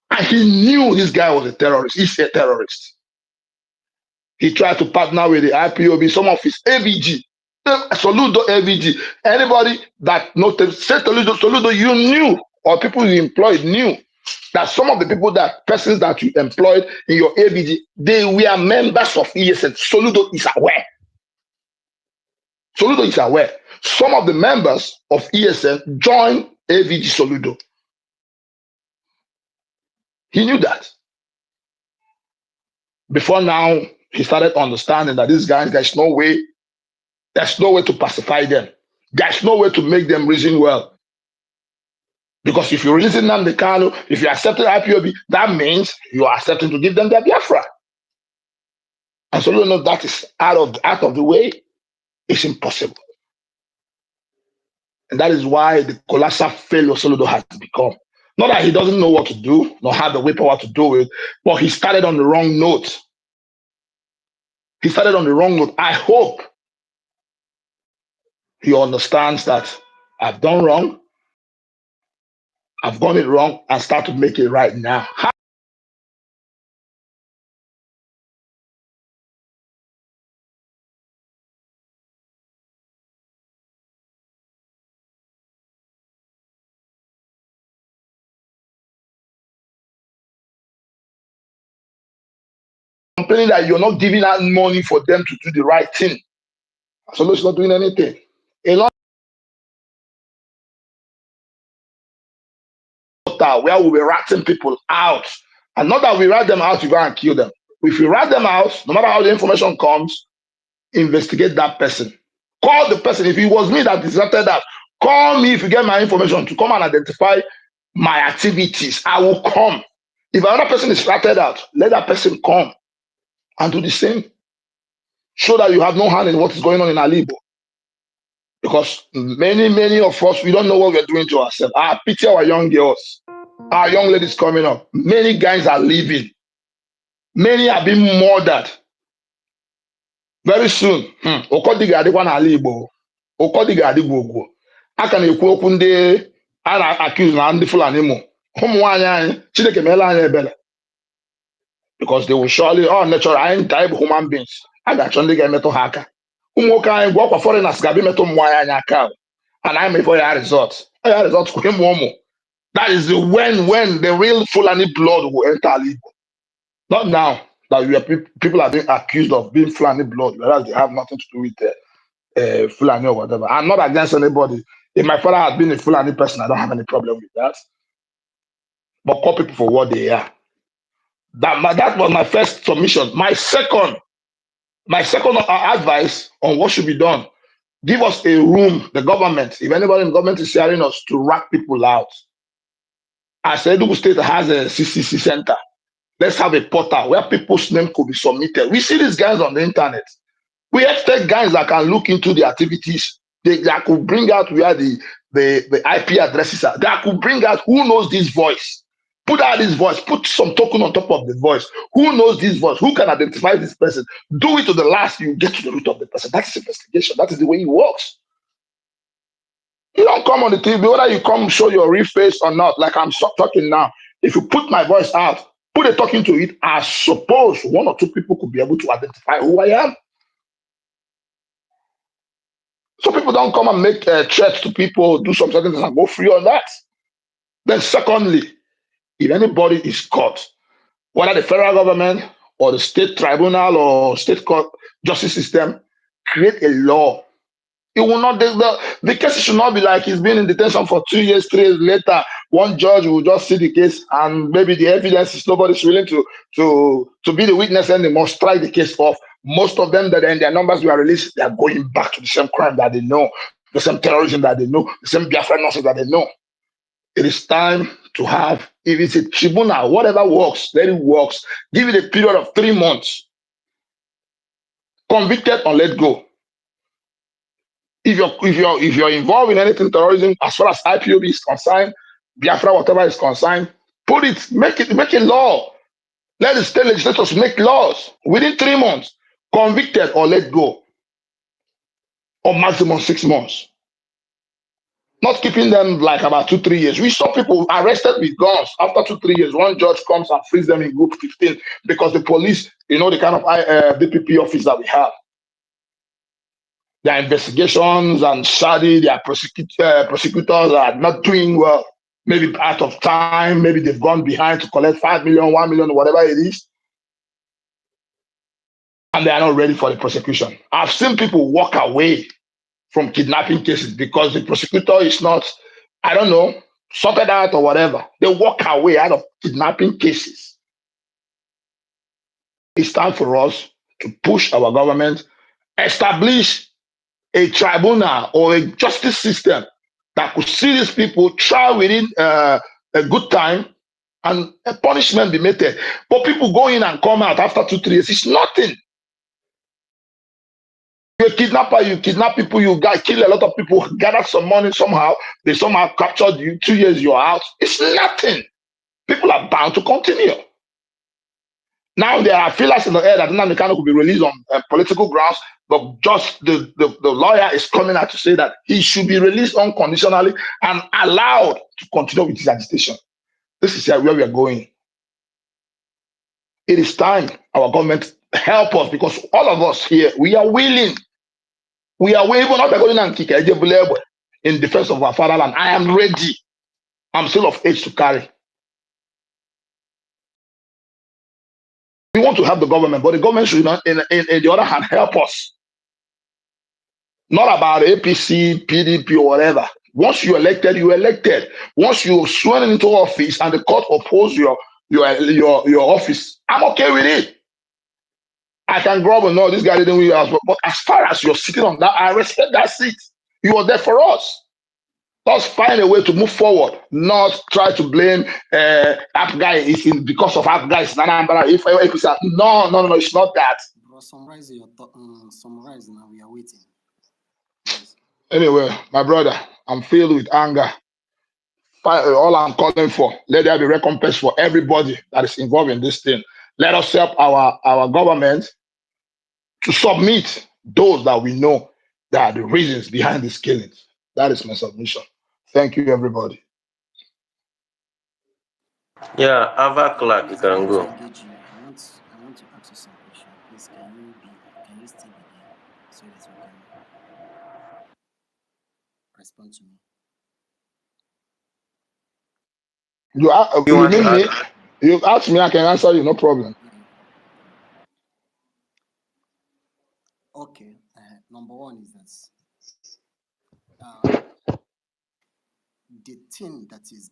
S7: And he knew this guy was a terrorist. He's a terrorist. He tried to partner with the IPOB, some of his AVG. Soludo AVG. Anybody that noted, say Soludo, you knew, or people you employed knew that some of the persons that you employed in your AVG, they were members of ESN. Soludo is aware. Soludo is aware. Some of the members of ESN joined AVG Soludo. He knew that. Before now, he started understanding that this guy, there's no way There's no way to pacify them. There's no way to make them reason well. Because if you're releasing them the Kanu, if you're accepting IPOB, that means you are accepting to give them their Biafra. And so you know that is out of the way. It's impossible. And that is why the colossal failure Soludo has become. Not that he doesn't know what to do, nor have the willpower to do it, but he started on the wrong note. He started on the wrong note. I hope he understands that I've done wrong, I've got it wrong, and start to make it right now. Complaining that you're not giving out money for them to do the right thing. So it's not doing anything. A lot of time where we were ratting people out. And not that we rat them out, you go and kill them. If you rat them out, no matter how the information comes, investigate that person. Call the person. If it was me that deserted that, call me if you get my information to come and identify my activities. I will come. If another person is ratted out, let that person come and do the same. Show that you have no hand in what is going on in Alibo. Because many of us, we don't know what we're doing to ourselves. I pity our young girls, our young ladies coming up. Many guys are leaving. Many are being murdered. Very soon, Okodiga adịkwa n'ala Igbo. Okodiga adịgwa ogwo. A ka na-ekwu okwu ndị a na-accuse na ndị Fulani mụ. Ụmụ nwaanyị anyị, Chineke meela anyị ebere. Because they will surely, natural, anyị nta bụ human beings. A ga-achọ ndị ga-emetụ ha aka. Ụmụ nwoke anyị gwa ọkwa foreigners ga-abịa imetụ ụmụ nwaanyị anyị aka. And I'm before your result. Your result for him more. That is the when the real Fulani blood will enter Igbo. Not now that we are people are being accused of being Fulani blood, whereas they have nothing to do with Fulani or whatever. I'm not against anybody. If my father had been a Fulani person, I don't have any problem with that. But call people for what they are. That was my first submission. My second advice on what should be done. Give us a room, the government, if anybody in the government is hearing us, to rat people out. As Enugu State has a CCC center, let's have a portal where people's name could be submitted. We see these guys on the internet. We expect guys that can look into the activities. That could bring out where the IP addresses are. That could bring out who knows this voice. Put out this voice. Put some token on top of the voice. Who knows this voice? Who can identify this person? Do it to the last. You get to the root of the person. That's investigation. That is the way it works. You don't come on the TV, whether you come show your real face or not, like I'm talking now. If you put my voice out, put a talking to it, I suppose one or two people could be able to identify who I am. So people don't come and make threats to people, do some certain things and go free on that. Then secondly, if anybody is caught, whether the federal government or the state tribunal or state court justice system, create a law. It will not, the case should not be like he's been in detention for 2 years, 3 years later. One judge will just see the case and maybe the evidence is nobody's willing to be the witness and they must strike the case off. Most of them that in their numbers were released, they are going back to the same crime that they know, the same terrorism that they know, the same Biafra nonsense that they know. It is time to have, if it's a tribunal, whatever works, let it works. Give it a period of 3 months. Convicted or let go. If you're involved in anything terrorism, as far as IPOB is concerned, Biafra, whatever is concerned, make a law. Let the state legislators make laws within 3 months. Convicted or let go, or maximum 6 months. Not keeping them like about 2-3 years. We saw people arrested with guns after 2-3 years. One judge comes and frees them in group 15 because the police, the kind of DPP office that we have. Their investigations and study, their prosecutors are not doing well. Maybe out of time, maybe they've gone behind to collect 5 million, 1 million, whatever it is. And they are not ready for the prosecution. I've seen people walk away from kidnapping cases because the prosecutor is not, I don't know, sorted out or whatever. They walk away out of kidnapping cases. It's time for us to push our government, establish a tribunal or a justice system that could see these people, try within a good time, and a punishment be meted. But people go in and come out after 2-3 years. It's nothing. You're a kidnapper, you kidnap people, you kill a lot of people, gather some money somehow, they somehow captured you, 2 years you're out. It's nothing. People are bound to continue. Now there are feelers in the air that Nnamdi Kanu could be released on political grounds, but just the lawyer is coming out to say that he should be released unconditionally and allowed to continue with his agitation. This is where we are going. It is time our government help us, because all of us here, we are willing. We are willing, not going and kick in defense of our fatherland. I am ready. I'm still of age to carry. We want to help the government, but the government should not, in the other hand, help us. Not about APC, PDP, or whatever. Once you're elected, you're elected. Once you're sworn into office and the court opposes your office, I'm okay with it. I can grumble, no, this guy didn't win as well. But as far as you're sitting on that, I respect that seat. You are there for us. Let's find a way to move forward, not try to blame that guy is in because of that guy is Nanambara. If no, it's not that.
S6: Bro, summarize your summarize now. We are waiting. Yes.
S7: Anyway, my brother, I'm filled with anger. All I'm calling for, let there be recompense for everybody that is involved in this thing. Let us help our government to submit those that we know that are the reasons behind these killings. That is my submission. Thank you, everybody.
S1: Yeah, Ava Clark, you
S6: Please, I
S1: can
S6: want to
S1: go.
S6: engage you. I want to ask you some question. Please, can you still be there so that you can respond to me?
S1: You
S7: You
S1: want to
S7: mean me?
S1: ask?
S7: You ask me, I can answer you, no problem.
S6: Yeah. Okay. Number one is that the thing that is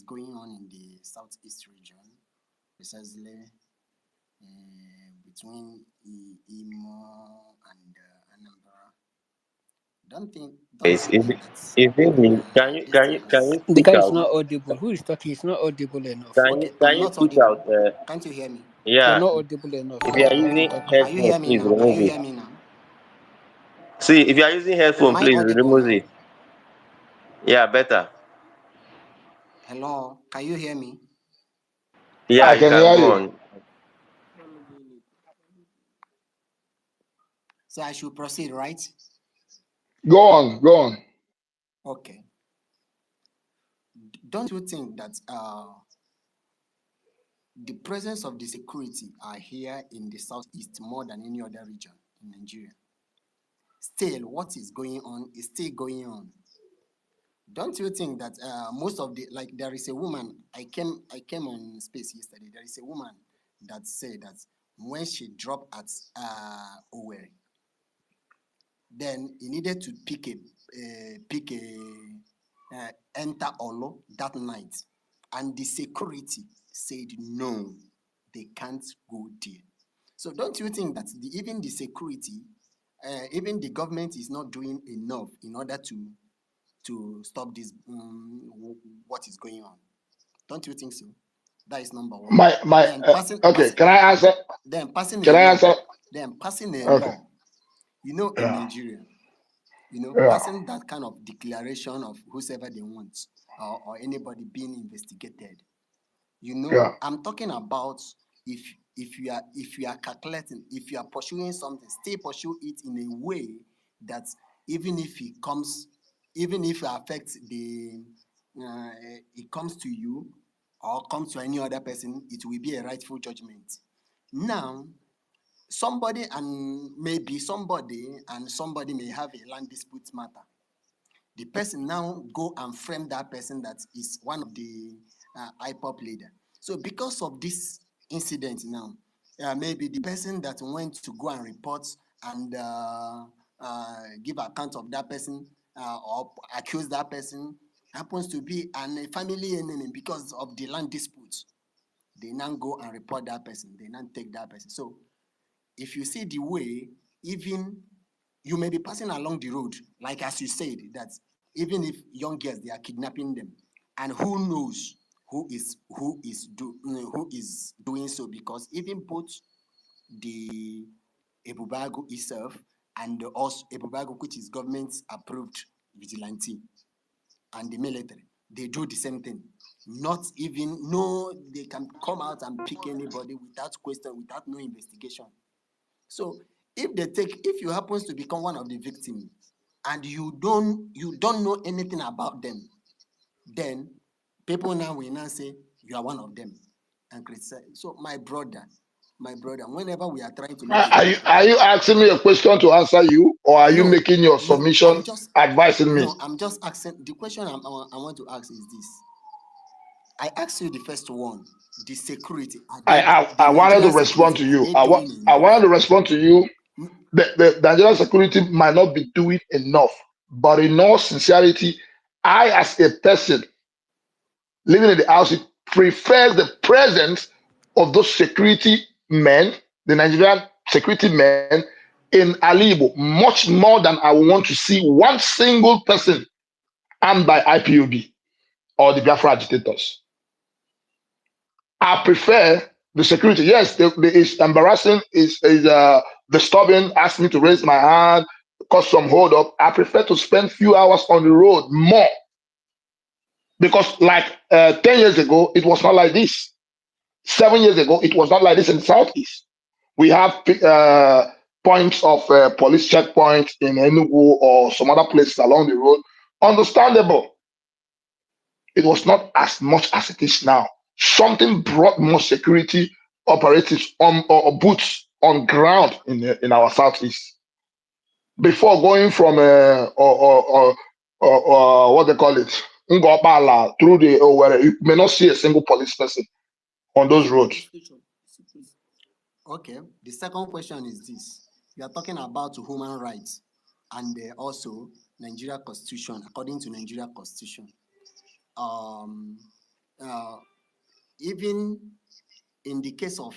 S6: going on in the southeast region, precisely between Imo and Anambra. Don't
S1: It's,
S6: you
S1: it's,
S6: think that
S1: it's me.
S6: this thing
S1: Can
S6: is
S1: you
S11: The
S1: speak
S11: guy is
S1: out?
S11: not audible. Who is talking? It's not audible enough.
S6: okay?
S1: Can
S6: I'm
S1: you
S6: not
S1: speak
S6: audible.
S1: out?
S6: Can't you hear me?
S11: You're
S1: Yeah.
S11: not audible enough.
S1: If you are
S11: If you're
S1: using
S11: talking.
S6: Can you
S1: headphone,
S6: hear me
S1: please
S6: now? Can
S1: remove
S6: you
S1: it.
S6: hear me now?
S1: See, if you are using
S6: Am
S1: headphone,
S6: I
S1: please
S6: audible
S1: remove
S6: now?
S1: it. Yeah, better.
S6: Hello, can you hear me?
S1: Yeah,
S7: I
S1: you
S7: can
S1: can
S7: hear
S1: go
S7: you.
S1: on.
S6: So I should proceed, right?
S7: Go on, go on.
S6: Okay. Don't you think that the presence of the security are here in the southeast more than any other region in Nigeria? Still, what is going on is still going on. Don't you think that most of the, like, there is a woman, I came on space yesterday, there is a woman that said that when she dropped at Owerri, then he needed to pick a enter Olo that night, and the security said no, they can't go there. So don't you think that even the security, even the government is not doing enough in order to stop this what is going on? Don't you think so? That is number one.
S7: My
S6: Then
S7: okay, can I answer?
S6: passing
S7: Can
S6: a
S7: I
S6: law.
S7: answer?
S6: Then passing a
S7: Okay.
S6: law. You know, in
S7: Yeah.
S6: Nigeria,
S7: Yeah.
S6: passing that kind of declaration of whosoever they want or anybody being investigated.
S7: Yeah.
S6: I'm talking about if you are calculating, if you are pursuing something, still pursue it in a way that even if it affects it comes to you or comes to any other person, it will be a rightful judgment. Now, somebody and somebody may have a land dispute matter. The person now go and frame that person that is one of the IPOP leader. So because of this incident now, maybe the person that went to go and report and give account of that person or accuse that person happens to be a family enemy because of the land dispute. They now go and report that person. They now take that person. So if you see the way, even you may be passing along the road, like as you said, that even if young girls they are kidnapping them, and who knows who is doing so, because even both the Ebubago itself and also Ebubago, which is government approved vigilante, and the military, they do the same thing. Not even no, they can come out and pick anybody without question, without no investigation. So if you happen to become one of the victims and you don't know anything about them, then people now will now say you are one of them and criticize. So my brother, whenever we are trying to make
S7: Are you asking me a question to answer you, or are you
S6: no,
S7: making your submission
S6: I'm just
S7: advising me?
S6: no, I'm just asking. The question I want to ask is this. I asked you the first one, the security. Are they, the
S7: I wanted to
S6: Nigerian
S7: respond
S6: security,
S7: to
S6: are
S7: you.
S6: they doing
S7: I
S6: enough?
S7: wanted to respond to you. The Nigerian security might not be doing enough, but in all sincerity, I, as a person living in the house, it prefers the presence of those security men, the Nigerian security men in Alibo, much more than I want to see one single person armed by IPOB or the Biafra agitators. I prefer the security. Yes, it's embarrassing, is disturbing, ask me to raise my hand, cause some hold up. I prefer to spend few hours on the road more, because like 10 years ago, it was not like this. 7 years ago, it was not like this in the Southeast. We have points of police checkpoints in Enugu or some other places along the road. Understandable. It was not as much as it is now. Something brought more security operatives on or boots on ground in our Southeast. Before going from what they call it, Ngopala through the where you may not see a single police person on those roads.
S6: Okay. The second question is this: you are talking about human rights and also Nigeria Constitution. According to Nigeria Constitution, um, uh, even in the case of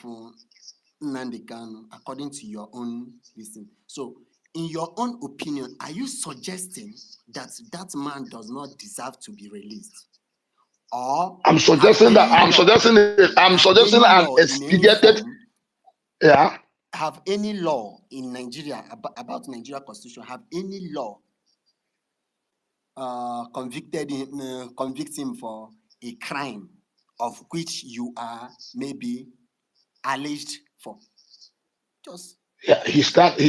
S6: Nnamdi Kanu, according to your own listen. So, in your own opinion, are you suggesting that that man does not deserve to be released? Or
S7: I'm suggesting an expedited, yeah.
S6: Have any law in Nigeria about Nigeria Constitution, have any law convict him for a crime of which you are maybe alleged for? Just
S7: Yeah, he's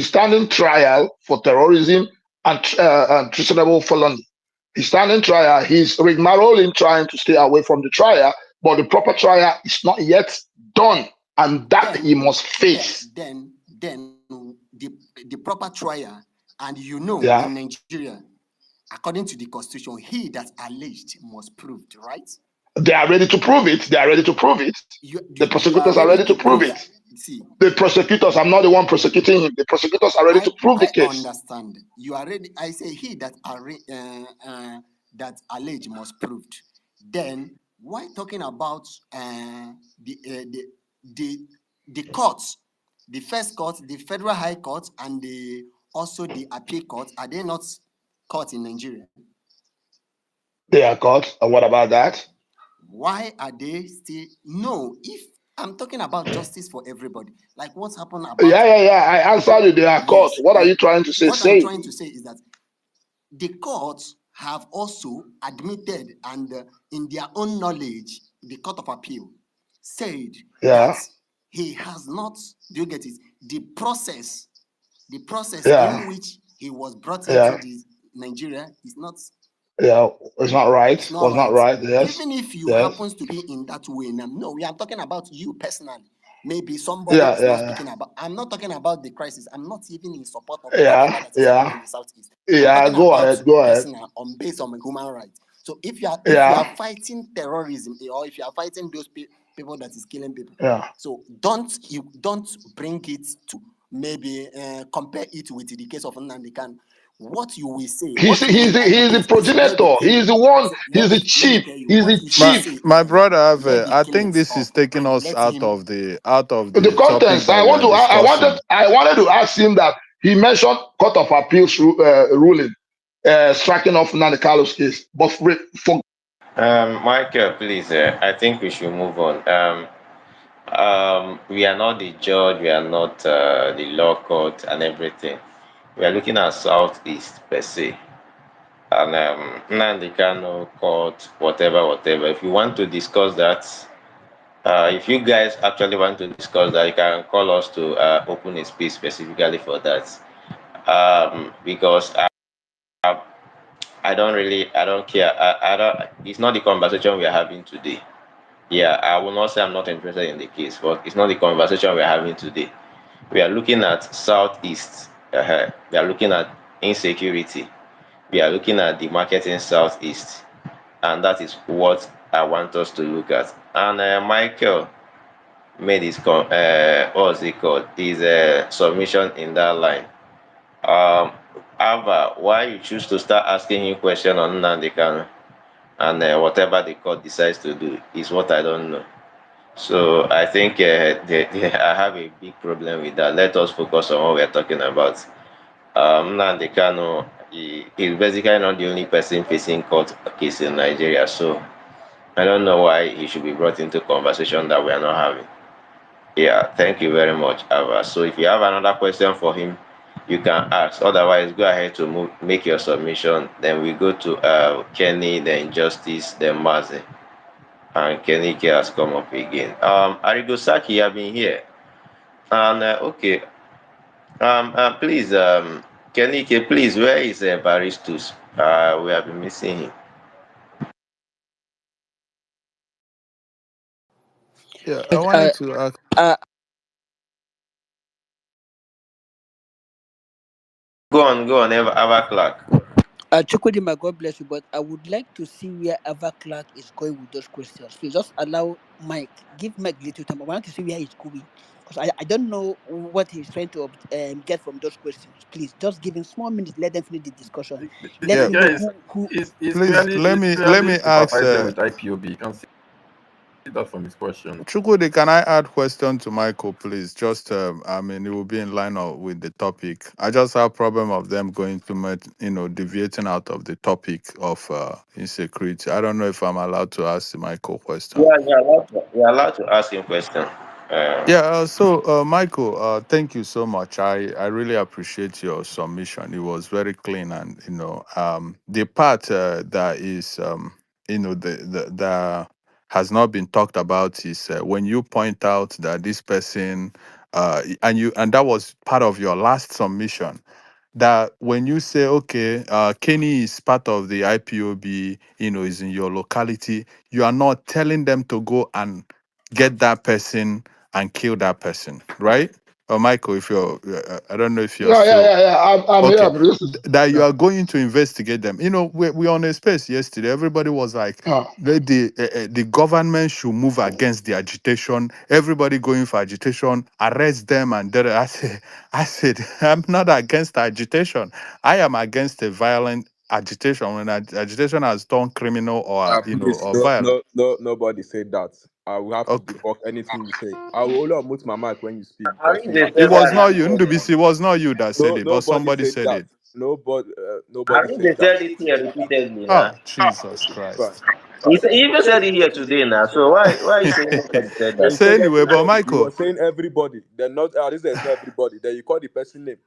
S7: standing trial for terrorism and treasonable felony. He's standing trial. He's rigmaroling trying to stay away from the trial, but the proper trial is not yet done, and that he must face.
S6: Then the proper trial, and
S7: Yeah,
S6: in Nigeria, according to the constitution, he that alleged must prove, right?
S7: they are ready to prove it. They are ready to prove it. The
S6: You are
S7: prosecutors are
S6: ready
S7: ready
S6: to
S7: to prove
S6: prove
S7: it.
S6: that. See,
S7: The prosecutors, I'm not the one prosecuting him. The prosecutors are ready to prove the
S6: I
S7: case.
S6: understand. You are ready. I say he that that allege must proved. Then why talking about the courts, the first court, the federal high court, and also the appeal court? Are they not court in Nigeria?
S7: They are caught. And what about that?
S6: Why are they still no? If I'm talking about justice for everybody, like what's happened about
S7: Yeah. I answered you. They are caught. What are you trying to say?
S6: what I'm trying to say is that the courts have also admitted and in their own knowledge, the Court of Appeal said that he has not, do you get it? The process in which he was brought into the Nigeria is not.
S7: Yeah, it's not right.
S6: It's not
S7: Was not
S6: right.
S7: right. Yes.
S6: Even if you
S7: Yes.
S6: happens to be in that way now, no, we are talking about you personally. Maybe somebody is not speaking about. I'm not talking about the crisis. I'm not even in support of whatever that is happening in the southeast. I'm talking
S7: Go
S6: about
S7: ahead. Go ahead.
S6: personal, on based on human rights. So if you are fighting terrorism, or if you are fighting those people that is killing people, so don't bring it to maybe compare it with the case of Nnamdi Kanu. What you will say,
S7: He's the progenitor. He's the one. He's the chief. He's the chief.
S4: My brother, I think this is taking us out of the
S7: The
S4: topic
S7: contents.
S4: that we are discussing.
S7: I wanted to ask him that He mentioned Court of Appeals ruling, striking off Nani Carlos case, but for
S1: Michael, please, I think we should move on. We are not the judge, we are not the law court and everything. We are looking at Southeast per se. And Nnamdi Kanu court, whatever. If you want to discuss that, if you guys actually want to discuss that, you can call us to open a space specifically for that. Because I don't care. I don't. It's not the conversation we are having today. Yeah, I will not say I'm not interested in the case, but it's not the conversation we're having today. We are looking at Southeast. We are looking at insecurity. We are looking at the market in Southeast. And that is what I want us to look at. And Michael made his, what's it called? His submission in that line. Ava, why you choose to start asking him question on Nnamdi Kanu and whatever the court decides to do is what I don't know. So I think I have a big problem with that. Let us focus on what we're talking about. Nnamdi Kanu is basically not the only person facing court case in Nigeria. So I don't know why he should be brought into conversation that we are not having. Yeah, thank you very much, Ava. So if you have another question for him, you can ask. Otherwise, go ahead to make your submission. Then we go to Kenny, then Justice, then Mazi. And Kenny has come up again. Arigosaki, you have been here. And okay, please, Kenny, please, where is Baristus? We have been missing him.
S4: Yeah, I
S19: But,
S4: wanted to ask.
S19: uh,
S1: Go on, Ava Clark.
S19: Chukwudima, God bless you, but I would like to see where Ava Clark is going with those questions. Please just allow Mike, give Mike little time. I want to see where he's going because I don't know what he's trying to get from those questions. Please just give him small minutes, let them finish the discussion. Let
S17: The
S4: Yeah,
S19: him
S17: guy
S19: know who
S17: is
S4: please
S17: clearly
S4: let me ask.
S17: sympathizing with IPOB. You can see that from his question.
S4: Chukwudi, can I add question to Michael, please? Just, I mean, it will be in line with the topic. I just have problem of them going too much, deviating out of the topic of insecurity. I don't know if I'm allowed to ask the Michael question.
S1: Yeah, you're allowed to ask him question.
S4: Yeah, so Michael, thank you so much. I really appreciate your submission. It was very clean, and the part that is the has not been talked about is when you point out that this person and that was part of your last submission, that when you say, okay, Kenny is part of the IPOB, is in your locality, you are not telling them to go and get that person and kill that person, right? Michael, if you're, I don't know if you're still
S7: I'm here.
S4: okay.
S7: I'm listening.
S4: That you
S7: Yeah.
S4: are going to investigate them. We on a space yesterday. Everybody was like,
S7: Uh,
S4: the government should move against the agitation. Everybody going for agitation, arrest them, and I said, I'm not against agitation. I am against a violent agitation when agitation has turned criminal or
S5: Please,
S4: or violent.
S5: nobody said that. I will have to
S4: Okay.
S5: debunk anything you say. I will only unmute my mic when you speak
S1: I
S5: because
S1: think
S5: you
S1: they
S5: have
S4: It
S1: said
S5: to
S4: was
S1: that
S4: not you,
S5: debunk.
S1: repeatedly.
S4: Ndubisi. It was not you that
S5: No,
S4: said it, but
S5: nobody
S4: somebody
S5: said
S4: said
S5: that.
S4: it.
S1: I
S5: Nobody
S1: think
S5: said
S1: they
S5: that.
S1: said it here repeatedly now.
S4: Oh, Jesus
S5: Fine.
S4: Christ.
S1: He even said it here today now. So why are you saying nobody said
S5: Then you
S1: that?
S4: So
S5: said
S4: anyway, but
S5: everybody. You were
S4: Michael,
S5: saying everybody. Then not this is not everybody. Then you call the person name.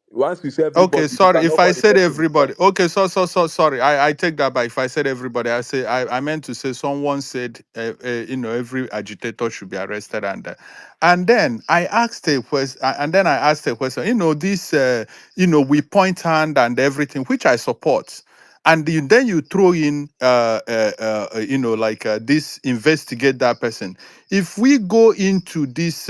S5: Once you say
S4: okay,
S5: everybody, you
S4: sorry. If
S5: cannot
S4: I
S5: call the
S4: said
S5: person before.
S4: everybody, okay, so sorry. I take that back. If I said everybody, I meant to say someone said, every agitator should be arrested, and then I asked a question, and then I asked a question. This, we point hand and everything, which I support. And then you throw in, like this, investigate that person. If we go into this,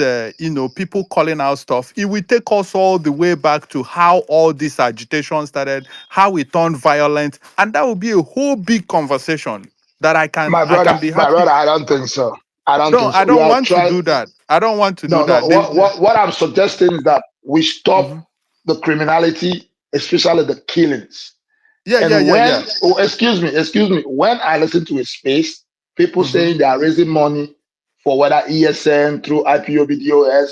S4: people calling out stuff, it will take us all the way back to how all this agitation started, how it turned violent, and that will be a whole big conversation that I can be
S7: my
S4: happy.
S7: brother, I don't think so. I don't
S4: No,
S7: think
S4: I
S7: so. We
S4: don't
S7: are
S4: want to
S7: trying.
S4: do that. I don't want to do
S7: No, no.
S4: that.
S7: What I'm suggesting is that we
S4: Mhm.
S7: stop the criminality, especially the killings.
S4: Yeah, yeah,
S7: And
S4: yeah, yeah.
S7: excuse me, when I listen to a space, people
S4: Hmm.
S7: saying they are raising money for whether ESN through IPOBDOS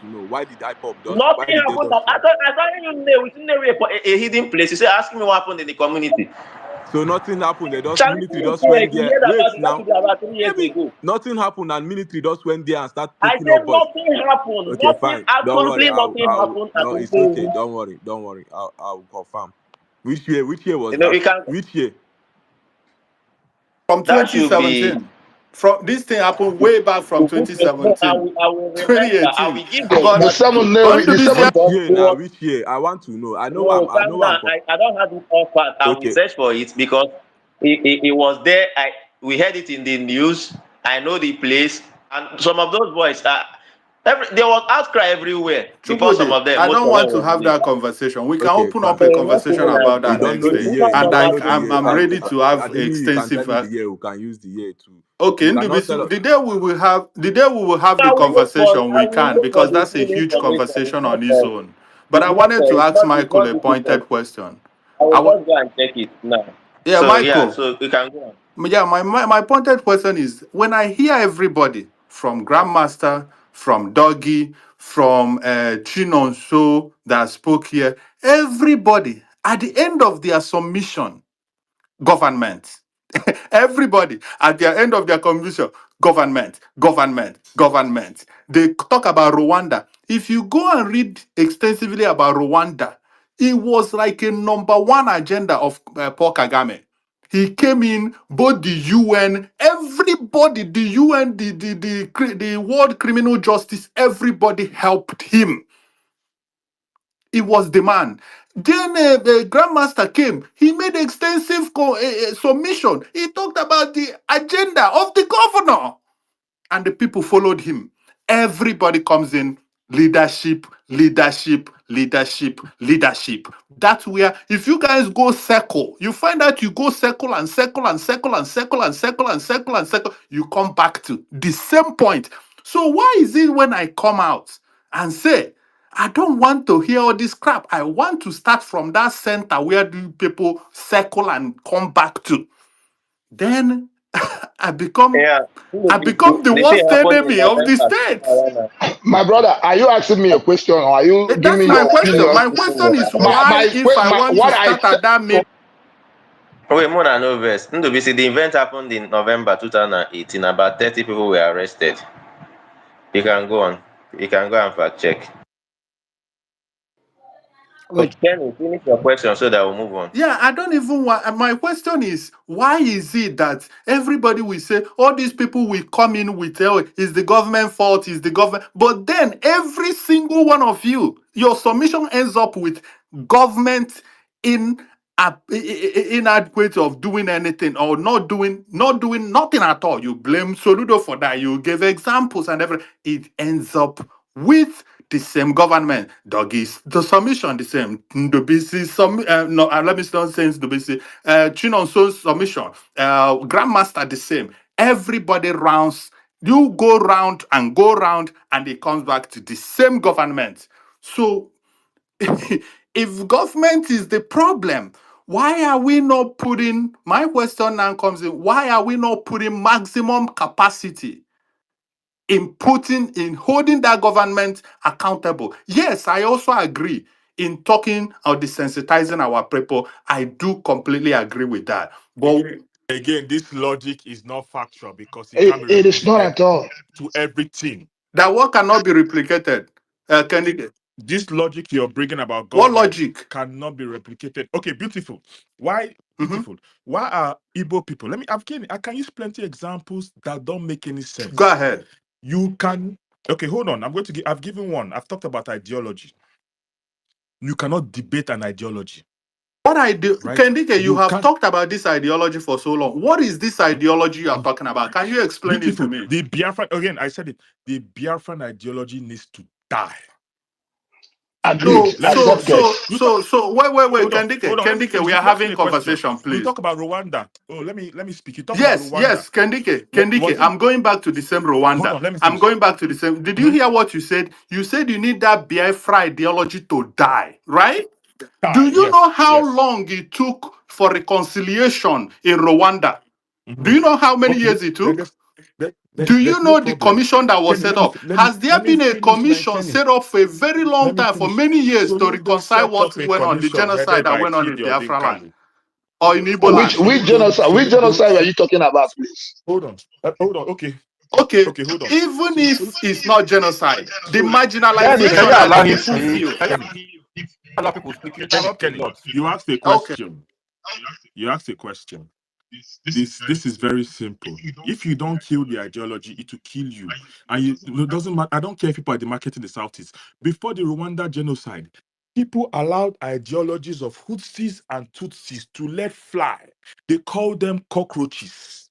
S5: to know. Why did IPOB just? Why
S1: Nothing
S5: did they
S1: happened.
S5: just
S1: I
S5: flag?
S1: thought you know, we didn't know a hidden place. You say, ask me what happened in the community.
S5: So nothing happened. They just
S1: Charlie,
S5: military
S1: if
S5: just went
S1: you
S5: there.
S1: heard
S5: Wait
S1: about it, that
S5: now.
S1: should be about 3 years
S5: Maybe
S1: ago.
S5: nothing happened and military just went there and start
S1: I
S5: taking
S1: said
S5: up boys.
S1: nothing happened.
S5: Okay,
S1: Nothing,
S5: fine. Don't worry.
S1: absolutely nothing
S5: I'll
S1: happened.
S5: no,
S1: And
S5: it's okay. Don't worry. Don't worry. I'll confirm. Which year? Which year was that?
S1: you can.
S5: Which year?
S4: From
S1: That should be.
S4: 2017. From this thing happened way back from
S1: No,
S4: 2017,
S1: I will remember. I
S4: 2018.
S1: will give the
S4: But
S7: The
S1: exact date.
S7: seven, no,
S4: on the
S7: the seven.
S4: BC,
S5: Which
S1: Because
S5: year
S1: it
S5: now?
S1: was
S5: Which year? I want to know. I know
S1: no,
S5: I
S1: calm
S5: know I'm
S1: down. I don't have it off part. I will
S5: okay.
S1: search for it because it was there. We heard it in the news. I know the place, and some of those boys. There was outcry everywhere before some
S4: Chukwudi,
S1: of them.
S4: I
S1: Most
S4: don't
S1: of them
S4: want to
S1: was
S4: have that
S1: released.
S4: conversation. We can
S5: Okay,
S4: open up
S5: fine.
S4: a
S1: So not
S4: conversation
S1: even like
S4: about
S5: You
S4: that
S1: this.
S5: don't
S4: next
S5: know the
S1: It's
S4: day.
S5: year.
S1: not
S5: You
S4: And
S5: don't
S1: normal
S5: know the
S1: thing.
S5: year.
S4: I'm ready to
S5: I
S4: have
S5: think you can tell
S4: extensive.
S5: me the year. We can use the year too.
S4: Okay,
S5: You
S4: in the
S5: cannot tell us.
S4: the day we will have the conversation,
S1: I
S4: we
S1: will
S4: can,
S1: look for
S4: because
S1: the
S4: that's a
S1: full
S4: huge
S1: information.
S4: conversation on its own. But I wanted to
S1: It's
S4: ask
S1: not. It's
S4: Michael
S1: not
S4: a
S1: difficult.
S4: pointed question.
S1: I will
S4: I wa-
S1: just go and check it now.
S4: yeah,
S1: So yeah,
S4: Michael.
S1: so you can go on.
S4: Yeah, my pointed question is when I hear everybody from Grandmaster, from Doggy, from Chinonso that spoke here, everybody at the end of their submission, government. Everybody at the end of their conversation, government, government, government. They talk about Rwanda. If you go and read extensively about Rwanda, it was like a number one agenda of Paul Kagame. He came in, both the UN, everybody, the UN, the World Criminal Justice, everybody helped him. It was the man. Then the Grandmaster came. He made extensive submission. He talked about the agenda of the governor, and the people followed him. Everybody comes in leadership, leadership, leadership, leadership. That's where, if you guys go circle, you find out you go circle and circle and circle and circle and circle and circle and circle, you come back to the same point. So why is it when I come out and say, I don't want to hear all this crap. I want to start from that center where do people circle and come back to. Then I become
S1: Yeah.
S4: I become the
S1: The thing
S4: worst
S1: happened in
S4: enemy of the
S1: November.
S4: state.
S7: My brother, are you asking me a question or are you giving
S4: That's
S7: me
S4: my
S7: your
S4: question.
S7: opinion?
S4: My question is
S7: My
S4: why,
S7: my
S4: if I want to
S7: what I
S4: start
S7: said.
S4: at that mid,
S1: Wait, more than no verse. Ndubisi, the event happened in November 2018. About 30 people were arrested. You can go on. You can go and fact check.
S19: Wait,
S1: Okay, Kenny, finish your question so that we'll move on.
S4: yeah, I don't even want. My question is, why is it that everybody will say all these people will come in with, oh, it's the government fault, it's the government, but then every single one of you, your submission ends up with government in inadequate of doing anything or not doing nothing at all. You blame Soludo for that. You give examples and everything. It ends up with the same government. Doggies, the submission the same. Ndobisi no, let me not say Ndobisi. Chinonso's submission. Grandmaster the same. Everybody rounds. You go round and go round, and it comes back to the same government. So if government is the problem, why are we not putting, my question now comes in, why are we not putting maximum capacity in holding that government accountable? Yes, I also agree in talking or desensitizing our people. I do completely agree with that. But
S10: Again, this logic is not factual because it can be
S7: It is not
S10: replicated
S7: at all.
S10: to everything.
S4: that work cannot be replicated. Candidate,
S10: This logic you're bringing about
S4: what
S10: government
S4: logic?
S10: cannot be replicated. Okay, beautiful. Why
S4: Mhm.
S10: beautiful? Why are Igbo people? I can use plenty examples that don't make any
S4: Go
S10: sense.
S4: ahead.
S10: You can okay, hold on. I've given one. I've talked about ideology. You cannot debate an ideology,
S4: What I do,
S10: right?
S4: Kendike, you
S10: You
S4: have
S10: can't
S4: talked about this ideology for so long. What is this ideology you are talking about? Can you explain it to
S10: beautiful.
S4: me?
S10: The Biafran again, I said it. The Biafran ideology needs to die.
S7: Agreed.
S4: So,
S10: Let me
S4: so,
S7: Accepted.
S4: so, so, so, wait,
S10: hold on,
S4: Kendike,
S10: hold on. Let me
S4: Kendike,
S10: finish.
S4: we
S10: You
S4: are
S10: asked me
S4: having
S10: a question.
S4: conversation,
S10: You
S4: please.
S10: talk about Rwanda. Oh, let me speak. You talk about
S4: Yes,
S10: Rwanda.
S4: yes, Kendike,
S10: Was
S4: Kendike,
S10: it?
S4: I'm going back to the same
S10: Hold
S4: Rwanda.
S10: on. Let me
S4: I'm
S10: finish.
S4: going back to the same. Did you
S10: Hmm?
S4: hear what you said? You said you need that Biafra ideology to die, right? Do you
S10: Yes,
S4: know how
S10: yes.
S4: long it took for reconciliation in Rwanda? Do
S10: Mhm.
S4: you know how many
S10: Okay.
S4: years it took? Do
S10: There's
S4: you
S10: no
S4: know the
S10: problem.
S4: commission that was
S10: Kenny,
S4: set up? Has there
S10: let me
S4: been a
S10: finish my
S4: commission
S10: Kenny.
S4: set up for a very long
S10: Let me
S4: time, for
S10: finish.
S4: many years, to
S10: Soludo
S4: reconcile
S10: set
S4: what
S10: up a
S4: went on, the
S10: commission
S4: genocide
S10: headed
S4: that
S10: by
S4: went on in
S10: Chidi
S4: Biafra land?
S10: Odinkalu.
S4: or in Igbo
S7: Which
S4: land?
S10: Should we go? Should
S7: which
S10: we go?
S7: genocide are you talking about, please?
S10: Hold on. Hold on. Okay.
S4: Okay,
S10: Okay. Hold on.
S4: even
S10: So,
S4: if it's not genocide, the
S10: so
S8: Can
S4: marginalization
S8: you
S4: and
S8: allow
S4: the
S8: him
S4: people
S8: speak?
S4: feel.
S8: Can you
S10: Kenny,
S8: allow people speak? You
S10: Kenny,
S8: interrupt a
S10: Kenny,
S8: lot.
S10: you asked a
S4: Okay.
S10: question. You asked a question. This is very simple. If you don't kill the ideology, it will kill you. And it doesn't matter. I don't care if people are the market in the southeast. Before the Rwanda genocide, people allowed ideologies of Hutsis and Tutsis to let fly. They called them cockroaches.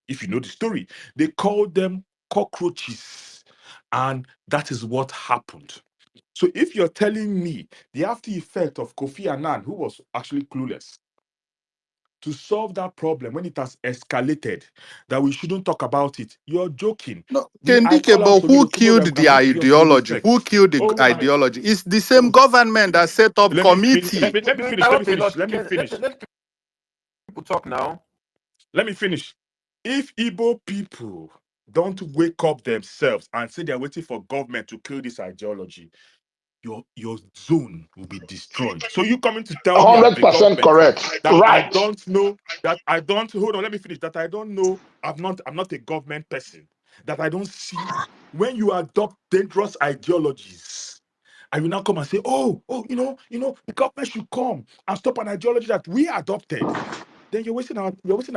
S10: If you know the story, they called them cockroaches. And that is what happened. So if you're telling me the after effect of Kofi Annan, who was actually clueless, to solve that problem when it has escalated, that we shouldn't talk about it, you're joking.
S4: No,
S10: Me, I
S4: Kendike,
S10: call out
S4: but who
S10: Tololo tomorrow.
S4: killed
S10: I'm
S4: the
S10: going to just give
S4: ideology?
S10: respect.
S4: Who killed the
S10: Oh my!
S4: ideology? It's the same government that set up
S10: Let me finish.
S4: committee.
S10: Let me
S8: You
S10: finish. Let me
S8: interrupt a
S10: finish.
S8: lot.
S10: Let me finish.
S8: Let people talk now.
S10: Let me finish. If Igbo people don't wake up themselves and say they're waiting for government to kill this ideology, your zone will be destroyed. So you coming to tell me as the
S7: 100%
S10: government
S7: correct.
S10: that I
S7: Right.
S10: don't know, that I don't hold on, let me finish, that I don't know, I'm not a government person, that I don't see when you adopt dangerous ideologies. I will now come and say, the government should come and stop an ideology that we adopted. Then you're wasting our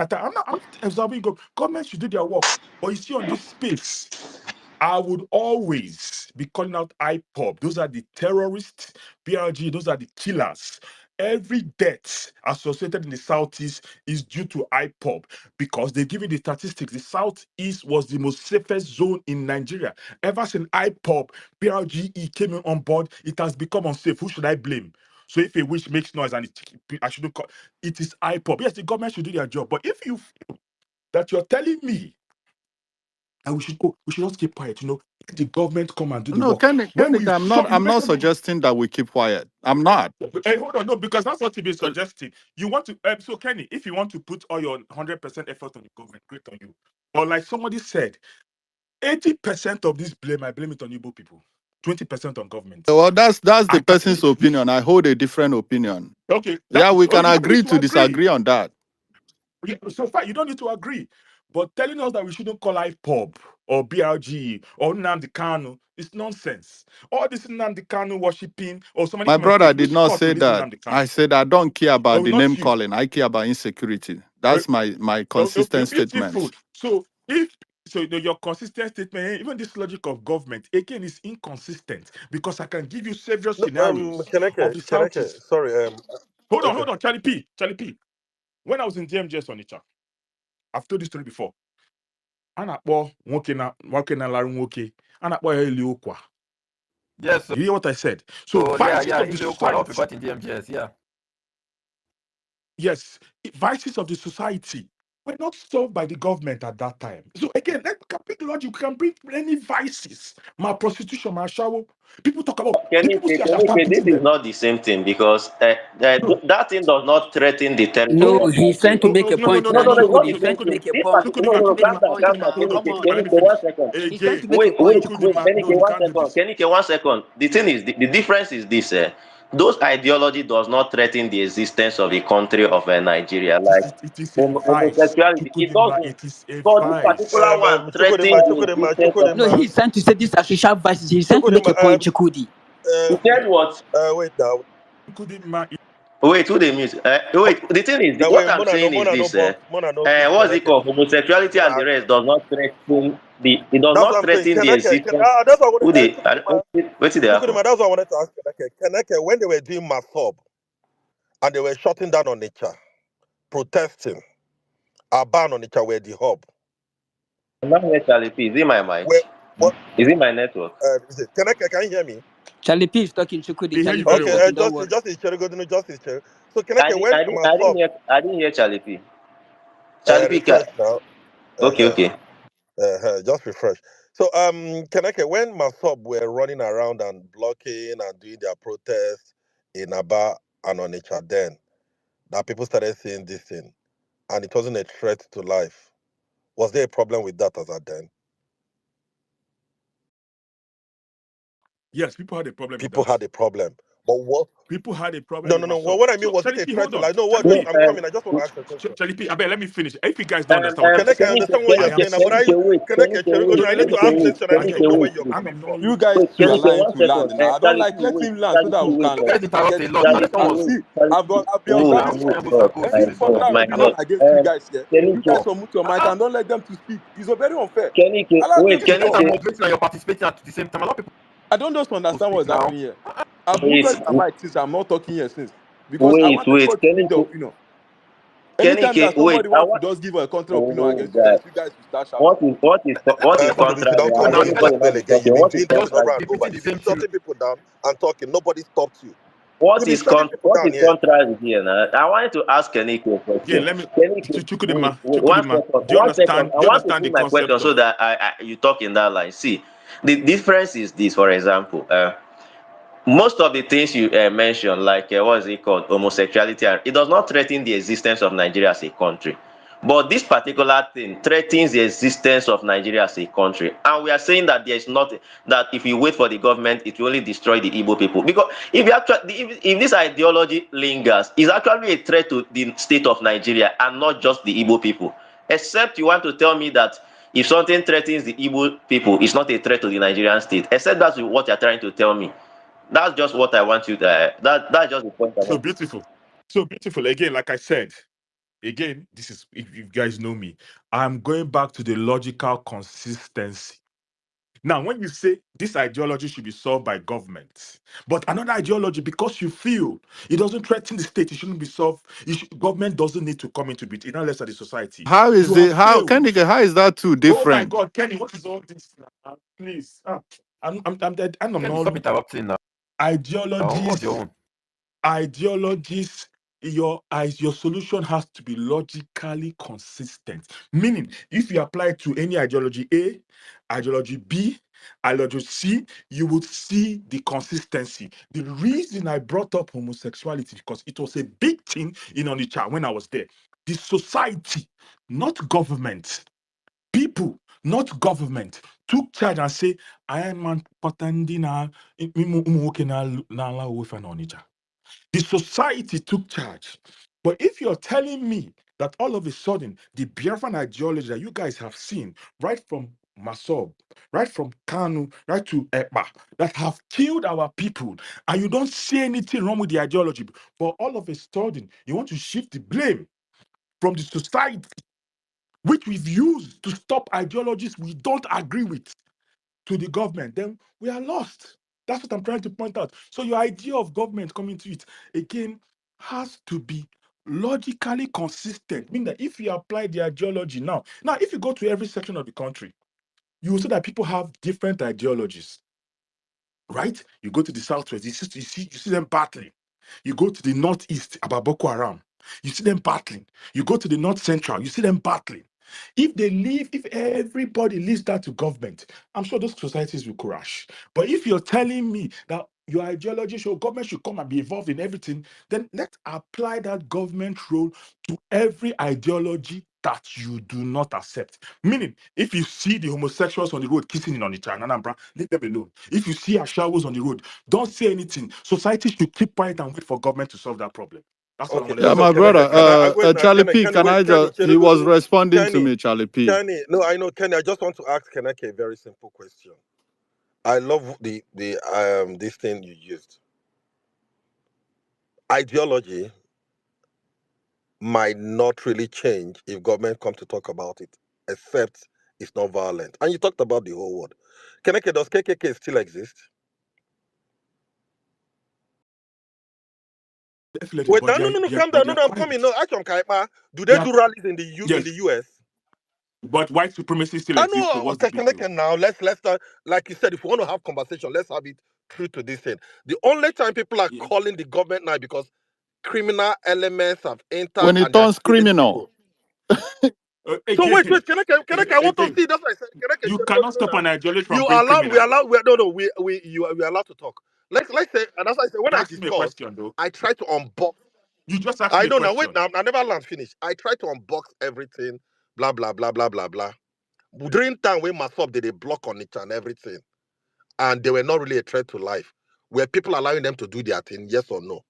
S10: time. I'm not observing government should do their work. But you see on this space, I would always be calling out IPOB. Those are the terrorists, PRG, those are the killers. Every death associated in the Southeast is due to IPOB because they give you the statistics. The Southeast was the most safest zone in Nigeria. Ever since IPOB, PRGE came in on board, it has become unsafe. Who should I blame? So if a witch makes noise and I shouldn't call it is IPOB. Yes, the government should do their job. But if you feel that you're telling me and we should just keep quiet, let the government come and do the
S4: No,
S10: work. When we saw, you
S4: I'm not
S10: mentioned,
S4: suggesting that we keep quiet. I'm not.
S10: hey, hold on, no, because that's what you've been suggesting. You want to, so Kenny, if you want to put all your 100% effort on the government, great on you. Or like somebody said, 80% of this blame, I blame it on Igbo people. 20% on government.
S4: Well, that's
S10: I
S4: the
S10: can,
S4: person's opinion. I hold a different opinion.
S10: okay,
S4: Yeah, we
S10: oh,
S4: can
S10: you don't need
S4: agree
S10: to
S4: to
S10: agree.
S4: disagree on that.
S10: So far, you don't need to agree. But telling us that we shouldn't call IPOB or BRG or Nnamdi Kanu is nonsense. All this Nnamdi Kanu worshipping, or somebody
S4: My
S10: come and
S4: brother
S10: speak,
S4: did
S10: which
S4: not
S10: court
S4: say
S10: released
S4: that.
S10: Nnamdi
S4: I
S10: Kanu?
S4: said I don't care about
S10: No,
S4: the
S10: not
S4: name
S10: you.
S4: calling. I care about insecurity. That's my
S10: Okay,
S4: consistent
S10: beautiful.
S4: statement.
S10: So your consistent statement, even this logic of government, again, is inconsistent because I can give you several
S16: No,
S10: scenarios of the
S16: Keneke,
S10: Southeast.
S16: sorry. Okay.
S10: Hold on, Charlie P. When I was in DMJS Onitsha, I've told this story before. A na-akpọ nwoke na-alarụ nwoke, a na-akpọ ya ili ụkwa.
S8: Yes.
S10: You hear what I said? So
S8: So yeah,
S10: vices
S8: yeah.
S10: of the
S8: Ilé Okwa, what we
S10: society,
S8: got in DMGS, yeah.
S10: yes, vices of the society were not solved by the government at that time. So again, let can bring logic, we can bring many vices. My prostitution, my shower. People talk about the people say I should start
S1: This
S10: beating
S1: is
S10: them.
S1: not the same thing because
S10: No,
S1: that thing does not threaten the territory
S19: No,
S1: of
S19: he's trying to
S1: Nigeria.
S19: make a
S10: no,
S19: point
S10: no,
S1: No,
S19: now.
S10: no,
S1: no,
S10: no,
S1: no, it's
S10: no,
S1: not
S19: Chukudi
S1: the
S19: is
S1: same
S19: trying to
S1: thing.
S19: make a
S1: This
S19: point.
S1: particular,
S19: He's
S1: no,
S19: trying
S1: no,
S19: to
S1: no,
S19: make a
S1: calm down,
S19: point
S1: calm down,
S19: now.
S1: Kenny,
S19: Come
S10: Kenny,
S19: on.
S10: let me
S1: Kenny,
S10: finish.
S1: 1 second.
S19: He's trying to
S10: Again,
S19: make a point. Chukudi.
S1: Kenny,
S10: no, you can't do
S1: 1 second.
S10: this.
S1: Kenny, 1 second. The thing is, the difference is this: those ideology does not threaten the existence of the country of Nigeria, like
S10: It is a vice.
S1: homosexuality. It
S10: Chukudima,
S1: doesn't.
S10: it is a
S1: But this
S10: vice.
S1: particular one threatens
S16: Chukwudema,
S1: the existence of.
S19: No, he's trying to say this as social vices. He's trying to make
S16: Chukwudema,
S19: a point, Chukudi.
S1: He
S16: um,
S1: said what?
S16: wait now.
S10: Chukudima,
S1: Wait, who they mute? Wait, the thing is,
S16: Now
S1: what
S16: wait,
S1: I'm saying is this:
S16: Mona no beat
S1: what's it
S16: Keneke.
S1: called? Homosexuality and the rest does not threaten the. It does
S16: That's
S1: not
S16: what I'm saying.
S1: threaten the existence.
S16: That's what I wanted.
S1: Who they?
S16: Chukwudema,
S1: What did they happen?
S16: Chukwudema, that's what I wanted to ask Keneke. Keneke, when they were doing Masob and they were shutting down on nature, protesting, a ban on nature were the hub.
S1: I'm not here, Charlie P. Is it my
S16: Where,
S1: mic?
S16: what
S1: Is it my network?
S16: is it? Keneke, can you hear me?
S19: Charlie P is talking, Chukudi.
S10: they hear
S19: Charlie
S10: you
S19: P
S10: very
S19: is
S16: Okay,
S10: well.
S19: talking. Don't worry.
S16: Justice Cherry, Justice Cherry. So Keneke, when Masob,
S1: I didn't hear Charlie P. Charlie P.
S16: refresh now.
S1: Okay,
S16: Uh-huh.
S1: okay.
S16: Just refresh. So, Kaneke, when Masob were running around and blocking and doing their protests in Aba and Onitsha, then that people started saying this thing, and it wasn't a threat to life. Was there a problem with that as at then?
S10: Yes, people had a problem with
S16: People
S10: that.
S16: had a problem.
S18: But what?
S10: People had a problem
S18: No,
S10: with
S18: no, no.
S10: myself.
S18: What I mean
S10: So
S18: was it
S10: Charlie
S18: a
S10: P,
S18: threat
S10: hold
S18: to
S10: on.
S18: like? No, what?
S10: Charlie
S1: No,
S18: Wait,
S10: P,
S18: I'm coming. I just want to ask a question.
S10: Charlie P, I bet let me finish. If you guys don't understand what I'm
S18: Can I
S10: saying,
S18: can understand what
S10: I
S18: you're
S10: am
S18: saying, but
S10: saying
S18: I
S10: no,
S18: I
S10: let
S18: need
S10: me
S18: to ask
S10: finish.
S18: this and I
S10: I
S18: need
S10: get
S18: to know where
S10: no,
S18: you're
S10: I'm
S18: coming from.
S10: ignoring
S5: You
S10: you.
S5: guys two are
S1: Kenichi,
S5: lying
S1: one
S5: to
S1: second.
S5: land now. I don't
S1: Charlie P,
S5: like let
S1: wait.
S5: him land so
S1: Charlie
S5: that
S1: P,
S5: we
S1: wait.
S5: can
S17: You guys interrupt
S5: get
S17: a
S5: this
S17: lot.
S5: thing.
S17: Now
S1: Charlie
S17: let
S1: P,
S5: And
S17: someone
S1: wait.
S5: see,
S1: Charlie P,
S5: I've been
S17: speak
S1: wait,
S5: observing
S17: now.
S5: this
S1: wait,
S17: Let
S5: thing.
S1: God.
S17: people
S1: My
S5: Any
S17: speak.
S1: God,
S5: further
S1: my
S5: argument
S1: God.
S5: against you guys here,
S1: Kenny
S5: you guys will mute your mic
S1: uh,
S5: and don't let them to speak. It's very unfair.
S1: Kenny
S5: Allow them
S1: wait,
S5: to
S17: You guys
S1: Kenny
S17: are
S5: talk.
S17: moderating and you're participating at the same time. A lot of people
S5: I don't just understand
S17: speak
S5: what's
S17: now.
S5: happening here. I've
S1: wait,
S5: muted my mic since I'm not talking here since because I
S1: wait,
S5: want
S1: wait.
S5: everybody to give their opinion.
S1: Kenny,
S5: Anytime that
S1: wait.
S5: somebody
S1: I
S5: wants to
S1: want.
S5: just give a counter opinion
S1: Oh
S5: against
S1: God.
S5: you guys will start shouting.
S1: What is
S18: Probability,
S1: contrary?
S18: don't
S17: So
S18: come
S1: Has
S17: now
S18: on this
S17: you guys
S1: anybody not
S18: blackmail
S1: been
S18: again.
S1: talking?
S18: You've been
S1: What is
S18: doing
S17: you're
S18: this
S17: just
S18: in over
S1: contrary?
S18: and over.
S17: repeating the
S18: You've been
S17: same thing.
S18: shutting people down and talking. Nobody stopped you.
S1: What
S18: You've been
S1: is
S18: shutting people
S1: what
S18: down
S1: is
S18: here.
S1: contrary here now? I wanted to ask Kenny a
S10: Again,
S1: question.
S10: let me
S1: Kenny, wait,
S10: Chukwudema,
S1: wait, one
S10: Chukwudema.
S1: second,
S10: Do you
S1: one second.
S10: understand?
S1: I
S10: Do you
S1: want to
S10: understand
S1: put
S10: the
S1: my question
S10: concept
S1: so
S10: of
S1: that you talk in that line. See, the difference is this. For example, most of the things you mentioned, like what is it called, homosexuality, it does not threaten the existence of Nigeria as a country. But this particular thing threatens the existence of Nigeria as a country. And we are saying that there is not, that if you wait for the government, it will only destroy the Igbo people. Because if you actually, if this ideology lingers, it's actually a threat to the state of Nigeria and not just the Igbo people. Except you want to tell me that if something threatens the Igbo people, it's not a threat to the Nigerian state. Except that's what you're trying to tell me. That's just what I want you to. That's just the point I
S10: so
S1: want.
S10: beautiful? So beautiful. Again, like I said, again, this is if you guys know me, I'm going back to the logical consistency. Now, when you say this ideology should be solved by government, but another ideology, because you feel it doesn't threaten the state, it shouldn't be solved. Government doesn't need to come into it, unless at the society.
S4: How is
S10: You have
S4: it? How
S10: failed.
S4: Kenny? How is that too
S10: Oh my
S4: different?
S10: God, Kenny, what is all this? Please, I'm dead, and I'm
S17: Kenny,
S10: not
S17: stop interrupting now. What's your
S10: ideologies.
S17: own?
S10: Ideologies, your solution has to be logically consistent. Meaning, if you apply it to any ideology A, ideology B, ideology C, you would see the consistency. The reason I brought up homosexuality because it was a big thing in Onitsha when I was there. The society, not government, people, not government, took charge and say, I am an patandina Onitsha. The society took charge. But if you're telling me that all of a sudden the Biafran ideology that you guys have seen, right from Masob, right from Kanu, right to Ekpa, that have killed our people, and you don't see anything wrong with the ideology, but all of a sudden you want to shift the blame from the society, which we've used to stop ideologies we don't agree with, to the government, then we are lost. That's what I'm trying to point out. So your idea of government coming to it again has to be logically consistent. Meaning that if you apply the ideology now if you go to every section of the country, you will see that people have different ideologies, right? You go to the southwest, you see them battling. You go to the northeast about Boko Haram, you see them battling. You go to the north central, you see them battling. If everybody leaves that to government, I'm sure those societies will crash. But if you're telling me that your ideology government should come and be involved in everything, then let's apply that government role to every ideology that you do not accept. Meaning, if you see the homosexuals on the road kissing in Onitsha and Anambra, leave them alone. If you see ashawos on the road, don't say anything. Society should keep quiet and wait for government to solve that problem. That's what I
S18: Okay,
S10: wanted to
S4: Yeah,
S18: so
S10: say.
S4: my
S18: can
S4: brother,
S18: I wait now?
S4: Charlie P. Can
S18: Wait,
S4: I
S18: Kenny,
S4: just? He was responding to
S18: Kenny,
S4: me, Charlie P.
S18: No, I know, Kenny. I just want to ask Keneke a very simple question. I love the this thing you used. Ideology might not really change if government come to talk about it, except it's not violent. And you talked about the whole world. Keneke, does KKK still exist?
S10: Definitely,
S18: Wait,
S10: but
S18: no, no, no, no, calm
S10: but
S18: down.
S10: they
S18: No,
S10: are
S18: no, I'm coming.
S10: quiet.
S18: No, Achom Kaipa. Do
S10: They
S18: they
S10: are,
S18: do rallies in the
S10: yes,
S18: US?
S10: but white supremacy still
S18: I
S10: exists. So
S18: know.
S10: what's the
S18: Okay,
S10: big deal?
S18: Keneke, now let's start. Like you said, if we want to have conversation, let's have it through to this thing. The only time people are
S10: Yeah.
S18: calling the government now because criminal elements have entered
S4: When it
S18: and they are
S4: turns
S18: killing
S4: criminal,
S18: people. So wait,
S10: Again,
S18: Keneke, I want to
S10: again,
S18: see. That's what I said. Keneke,
S10: you
S18: no,
S10: cannot
S18: no,
S10: stop
S18: no.
S10: an ideology from
S18: You
S10: being
S18: allow, we
S10: criminal.
S18: allow, we are allowed to talk. Let's say, and that's why I said when I
S10: Ask me a
S18: discuss,
S10: question, though.
S18: I try to unbox.
S10: You just asked
S18: I
S10: me a
S18: know now. Wait,
S10: question.
S18: now I never land finish. I try to unbox everything, blah blah blah blah blah blah. During time when Masop did a block on it and everything, and they were not really a threat to life.
S7: Were people allowing them to do their thing? Yes or no?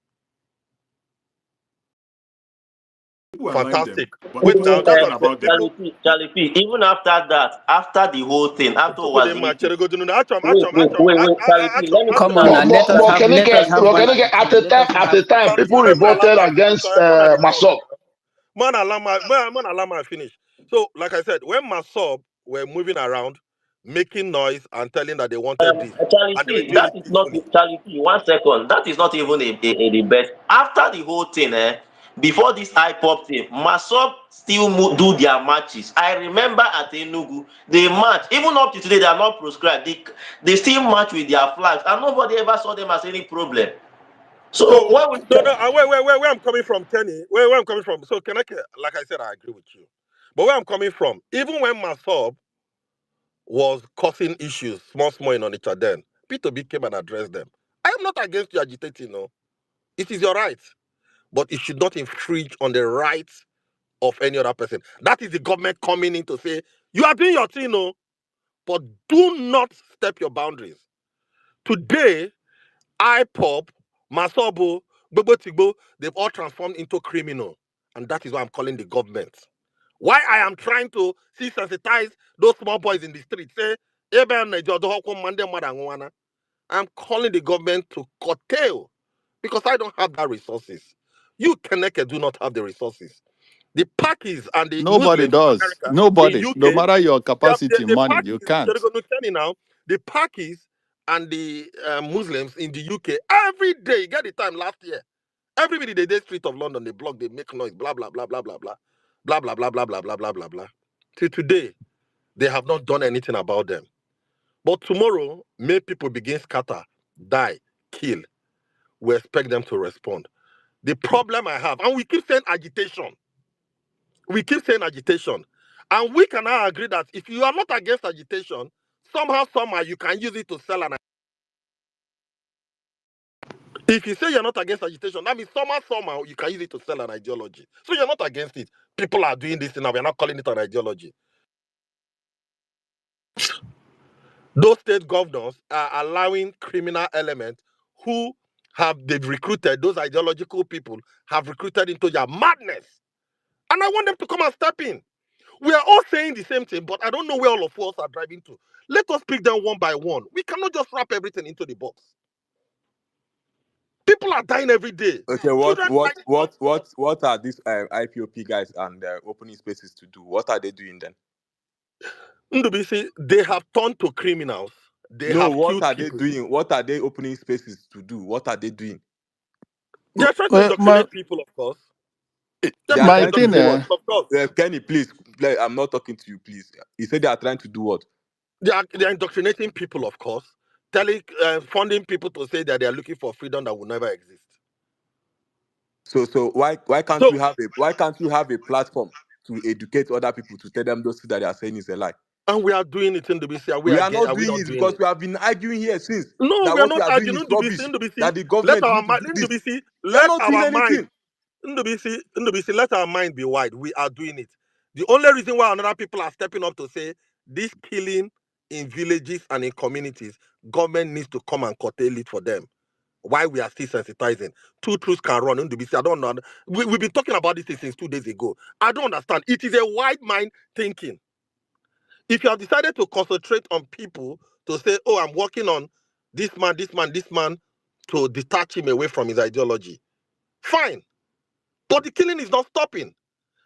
S10: People were allowing them,
S7: Fantastic.
S10: but
S7: Wait
S10: people
S7: now,
S10: stopped
S7: that's
S10: talking
S7: what I'm saying.
S10: about them.
S7: People,
S1: Charlie P, even after that, after the whole thing,
S7: people they
S1: afterwards,
S7: match. They go to no, Achom,
S1: wait,
S7: Achom,
S1: wait,
S7: Achom,
S1: wait, wait, Charlie P, let me
S7: Achom,
S19: Come
S1: quickly
S19: on
S1: ask
S19: now,
S1: you
S7: Achom.
S19: let us
S1: something.
S19: have let us have
S7: Can
S19: one
S7: I
S19: at
S7: get
S19: a
S7: at
S19: time.
S7: a
S19: Let
S7: time?
S19: us
S7: At
S19: have
S7: a time,
S19: one at
S7: people
S19: a
S7: revolted
S19: time.
S7: against Masop. Man, Alama finish. So, like I said, when Masop were moving around, making noise and telling that they wanted this,
S1: Charlie
S7: and they were
S1: P,
S7: doing
S1: that
S7: it
S1: is not
S7: peacefully.
S1: Charlie P. 1 second. That is not even a best. After the whole thing, before this iPop thing, Masop still do their matches. I remember at Enugu, they march. Even up to today, they are not proscribed. They still march with their flags, and nobody ever saw them as any problem. So
S7: So,
S1: when we
S7: no, no, where I'm coming from, Kenny, where I'm coming from. So, like I said, I agree with you. But where I'm coming from, even when Masop was causing issues, small in Onitsha then, P2B came and addressed them. I am not against you agitating, no. It is your right. But it should not infringe on the rights of any other person. That is the government coming in to say, you are doing your thing, no, but do not step your boundaries. Today, IPOP, Masobo, Bobo Tigbo, they've all transformed into criminal. And that is why I'm calling the government. Why I am trying to sensitize those small boys in the street. Say, I'm calling the government to curtail because I don't have that resources. You, Keneke, do not have the resources. The Pakis and the
S4: Nobody
S7: Muslims in
S4: does.
S7: America, in
S4: Nobody. No
S7: UK,
S4: matter your capacity in
S7: the
S4: money, you
S7: Pakis,
S4: can't.
S7: now, the Pakis and the Muslims in the UK, every day, you get the time last year, everybody, they street of London, they block, they make noise, blah, blah, blah, blah, blah, blah, blah, blah, blah, blah, blah, blah, blah, blah, blah. Till today, they have not done anything about them. But tomorrow, may people begin scatter, die, kill. We expect them to respond. The problem I have, and we keep saying agitation. We keep saying agitation. And we can now agree that if you are not against agitation, somehow, you can use it to sell an. If you say you're not against agitation, that means somehow, you can use it to sell an ideology. So you're not against it. People are doing this now. We're not calling it an ideology. Those state governors are allowing criminal elements who they've recruited, those ideological people have recruited into their madness. And I want them to come and step in. We are all saying the same thing, but I don't know where all of us are driving to. Let us pick them one by one. We cannot just wrap everything into the box. People are dying every day.
S5: Okay,
S7: Children dying.
S5: what are these IPOP guys and opening spaces to do? What are they doing then?
S7: Ndubisi, they have turned to criminals. They
S5: No,
S7: have
S5: what
S7: killed
S5: are they
S7: people.
S5: doing? What are they opening spaces to do? What are they doing?
S7: They are trying to
S4: Well,
S7: indoctrinate people, of course. They're
S5: They are
S7: trying to
S4: my
S5: trying to
S4: thing,
S5: do
S7: indoctrinate
S5: what?
S7: people, of course.
S5: Kenny, please. I'm not talking to you, please. He said they are trying to do what?
S7: They are indoctrinating people, of course. Funding people to say that they are looking for freedom that will never exist.
S5: So why can't
S7: So,
S5: we have a platform to educate other people to tell them those things that they are saying is a lie?
S7: and we are doing it in Ndubisi.
S5: We are not
S7: Are we
S5: doing
S7: not
S5: it
S7: doing
S5: because
S7: it?
S5: we have been arguing here since
S7: No,
S5: that
S7: we are
S5: what we
S7: not
S5: are doing
S7: arguing
S5: is
S7: Ndubisi.
S5: rubbish.
S7: Ndubisi.
S5: That the
S7: Let
S5: government
S7: our
S5: need to
S7: mind,
S5: do this. We are
S7: let
S5: not doing
S7: our mind.
S5: anything.
S7: Ndubisi, let our mind be wide. We are doing it. The only reason why another people are stepping up to say this killing in villages and in communities, government needs to come and curtail it for them. Why we are still sensitizing. Two truths can run. Ndubisi, I don't know. We've been talking about this thing since 2 days ago. I don't understand. It is a wide mind thinking. If you have decided to concentrate on people to say, oh, I'm working on this man, to detach him away from his ideology, fine. But the killing is not stopping.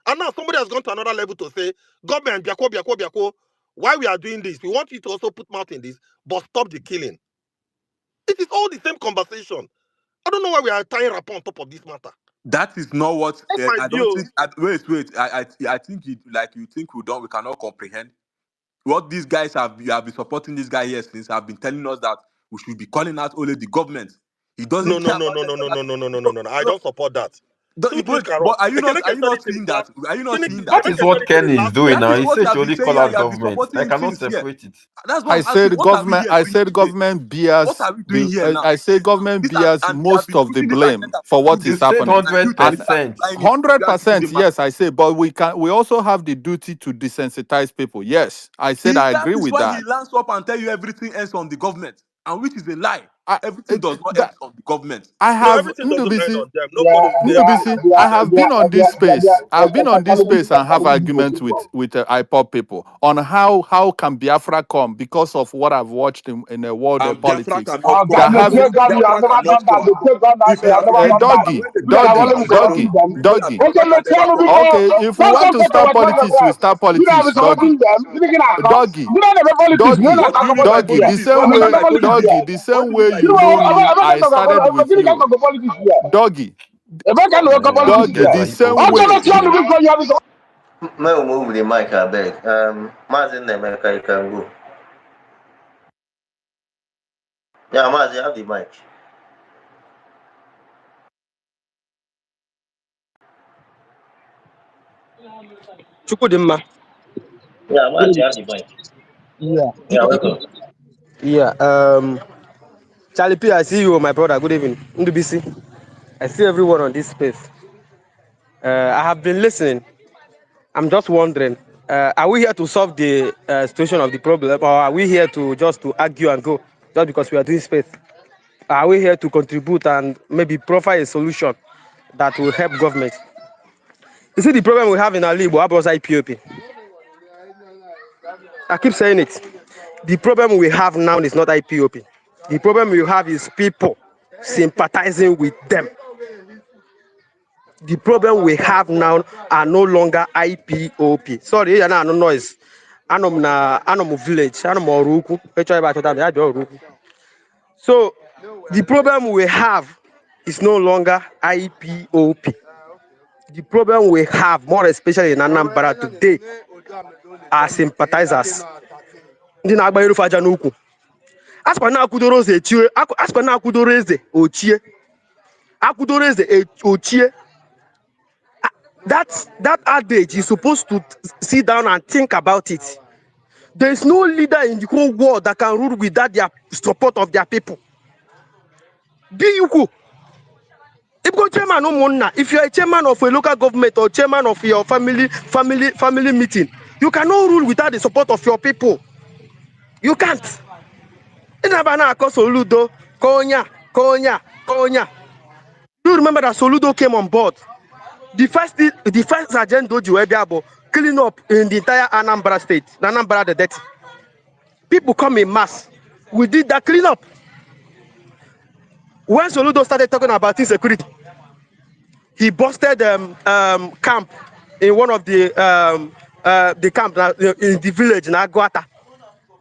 S7: And now somebody has gone to another level to say, government, biako, why we are doing this? We want you to also put mouth in this, but stop the killing. It is all the same conversation. I don't know why we are tying rap on top of this matter.
S5: That is not what
S7: That's my
S5: I don't
S7: view.
S5: think. Wait. I think you think we cannot comprehend what these guys you have been supporting this guy here since have been telling us that we should be calling out only the government. He
S7: No,
S5: doesn't
S7: no,
S5: care
S7: no,
S5: about
S7: no,
S5: any
S7: no, no,
S5: other
S7: no,
S5: thing.
S7: no, no, no, no, no. I don't support that. Two truths can run.
S5: But are you not
S7: Ekeneke said it in
S5: seeing
S7: last.
S5: that? Are you not seeing that?
S6: That is what
S7: Said it
S6: Kenny is
S7: last
S6: doing
S7: week.
S5: That
S6: now.
S5: is
S6: He
S5: what you
S6: said
S5: have
S6: you
S5: been
S6: only
S5: saying
S6: call
S5: here.
S6: out
S5: You have been
S6: government.
S5: supporting
S6: I
S5: him
S6: cannot
S5: since here.
S6: separate it.
S5: That's what
S4: I
S5: I'm asking.
S4: said
S5: What are we here
S4: I
S5: doing
S4: said
S5: today?
S4: government
S5: What
S4: bears
S5: are we doing here now?
S4: I say government
S5: This and,
S4: bears
S5: and they have
S4: most
S5: been
S4: of the
S5: pushing this
S4: blame
S5: agenda for
S4: for what
S6: You
S4: is
S5: 2 years,
S6: said
S4: happening.
S5: and you telling me that you
S6: 100%.
S5: are buying it. You are doing the
S4: 100%,
S5: math.
S4: yes, I say, but we also have the duty to desensitize people. Yes, I said I
S5: That
S4: agree
S5: is
S4: with
S5: why he
S4: that.
S5: lands up and tell you everything else on the government, and which is a lie. Everything does not
S4: that
S5: end on the government.
S4: I
S5: No,
S4: have
S5: everything doesn't end
S4: Ndubisi.
S5: on them.
S7: Yeah,
S5: Nobody will say
S4: Ndubisi,
S7: they
S4: I
S7: are,
S4: have
S7: they
S4: been
S7: are,
S4: on
S7: they
S4: this
S7: are, they are, they
S4: space. I've been on this space and have arguments
S7: are,
S4: with IPOP people on how can Biafra come because of what I've watched in the world
S5: Biafra
S4: politics.
S5: cannot come.
S4: That
S7: they
S4: have
S7: take on you. I've
S5: Biafra
S7: never
S5: cannot
S7: done that.
S5: come.
S7: They take on that.
S5: If
S7: They
S5: you
S7: have
S5: are
S7: never done that.
S4: Doggy,
S5: when they
S7: You know,
S5: start
S7: I've
S5: doing
S7: only
S4: doggy,
S7: been
S5: Biafra,
S7: supporting
S4: doggy,
S7: them.
S5: you know that
S4: doggy.
S7: Okay,
S5: Biafra
S7: let's
S5: can
S7: tell
S5: never
S7: me
S5: come.
S7: before.
S4: Okay, if we
S7: Don't
S4: want
S7: come
S4: to
S7: talk
S4: start
S7: about talk
S4: politics, we
S7: yourself.
S4: start
S7: You know, I've been
S4: politics, doggy,
S7: supporting them. Speaking across.
S4: doggy,
S7: You know, the politics. You know,
S4: doggy,
S7: I
S5: What do
S7: talk
S5: you mean
S7: about
S5: by
S7: this
S4: doggy.
S7: here.
S4: The
S5: politics?
S4: same
S5: What do
S7: I'm
S5: you
S7: not
S5: mean
S4: way,
S5: by
S7: the politics
S5: politics?
S4: doggy,
S7: here.
S4: the
S5: What
S4: same
S5: do you mean
S4: way
S5: by
S7: You
S4: you
S7: know,
S4: know
S5: politics?
S4: me,
S7: I'm not
S4: I
S7: talking
S4: started
S7: about. I'm
S4: with
S7: not
S4: you,
S7: talk about politics here.
S4: doggy.
S7: If I can talk about politics
S1: Okay,
S4: Doggy,
S7: here.
S4: the
S1: okay,
S4: same
S7: Also,
S1: okay.
S4: way.
S7: let's tell me before you have it.
S1: May we move the mic, I beg. Mazin Nemeka, you can go. Yeah, Maz, you have the mic.
S20: Chukudimma.
S1: Yeah,
S20: Good
S1: Maz, you
S20: evening.
S1: have the mic.
S20: Yeah.
S1: Yeah, welcome.
S20: Yeah. Charlie P, I see you, my brother. Good evening. Ndubisi. I see everyone on this space. I have been listening. I'm just wondering, are we here to solve the situation of the problem, or are we here to just to argue and go just because we are doing space? Are we here to contribute and maybe provide a solution that will help government? You see the problem we have in our Igbo, was IPOP. I keep saying it. The problem we have now is not IPOP. The problem we have is people sympathizing with them. The problem we have now are no longer IPOP. Sorry, you know, no noise. Anom village, anom oruku. So the problem we have is no longer IPOP. The problem we have, more especially in Anambra today, are sympathizers. Ndị na-agba irufe aja n'ukwu. Aspa na akudoro eze chie, aspa na akudoro eze ochie. Akudoro eze ochie. That adage is supposed to sit down and think about it. There is no leader in the whole world that can rule without their support of their people. Be equal. If you chairman if you are a chairman of a local government or chairman of your family meeting, you cannot rule without the support of your people. You can't. Inabana Soludo, Konya. You remember that Soludo came on board. The first agenda Ojiwebiabo clean up in the entire Anambra state, Anambra the debt. People come in mass. We did that clean up. When Soludo started talking about insecurity, he busted camp in one of the camp in the village in Aguata.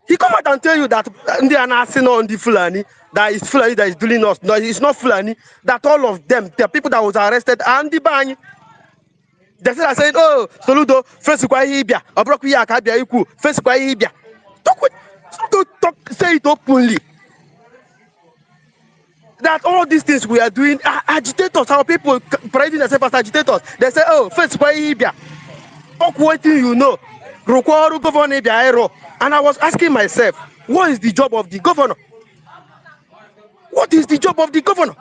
S20: He come out and tell you that they are not saying on the Fulani, that is Fulani that is doing us. No, it's not Fulani, that all of them, the people that was arrested and the bany. They said, oh, Soludo, first kwa hibia, Obroku ya kabia iku, first kwa hibia. Talk, say it openly. That all these things we are doing are agitators, our people parading themselves as agitators. They say, oh, first kwa hibia. Talk one thing you know. Rukwaru governor Ibia Ero. And I was asking myself, what is the job of the governor? What is the job of the governor?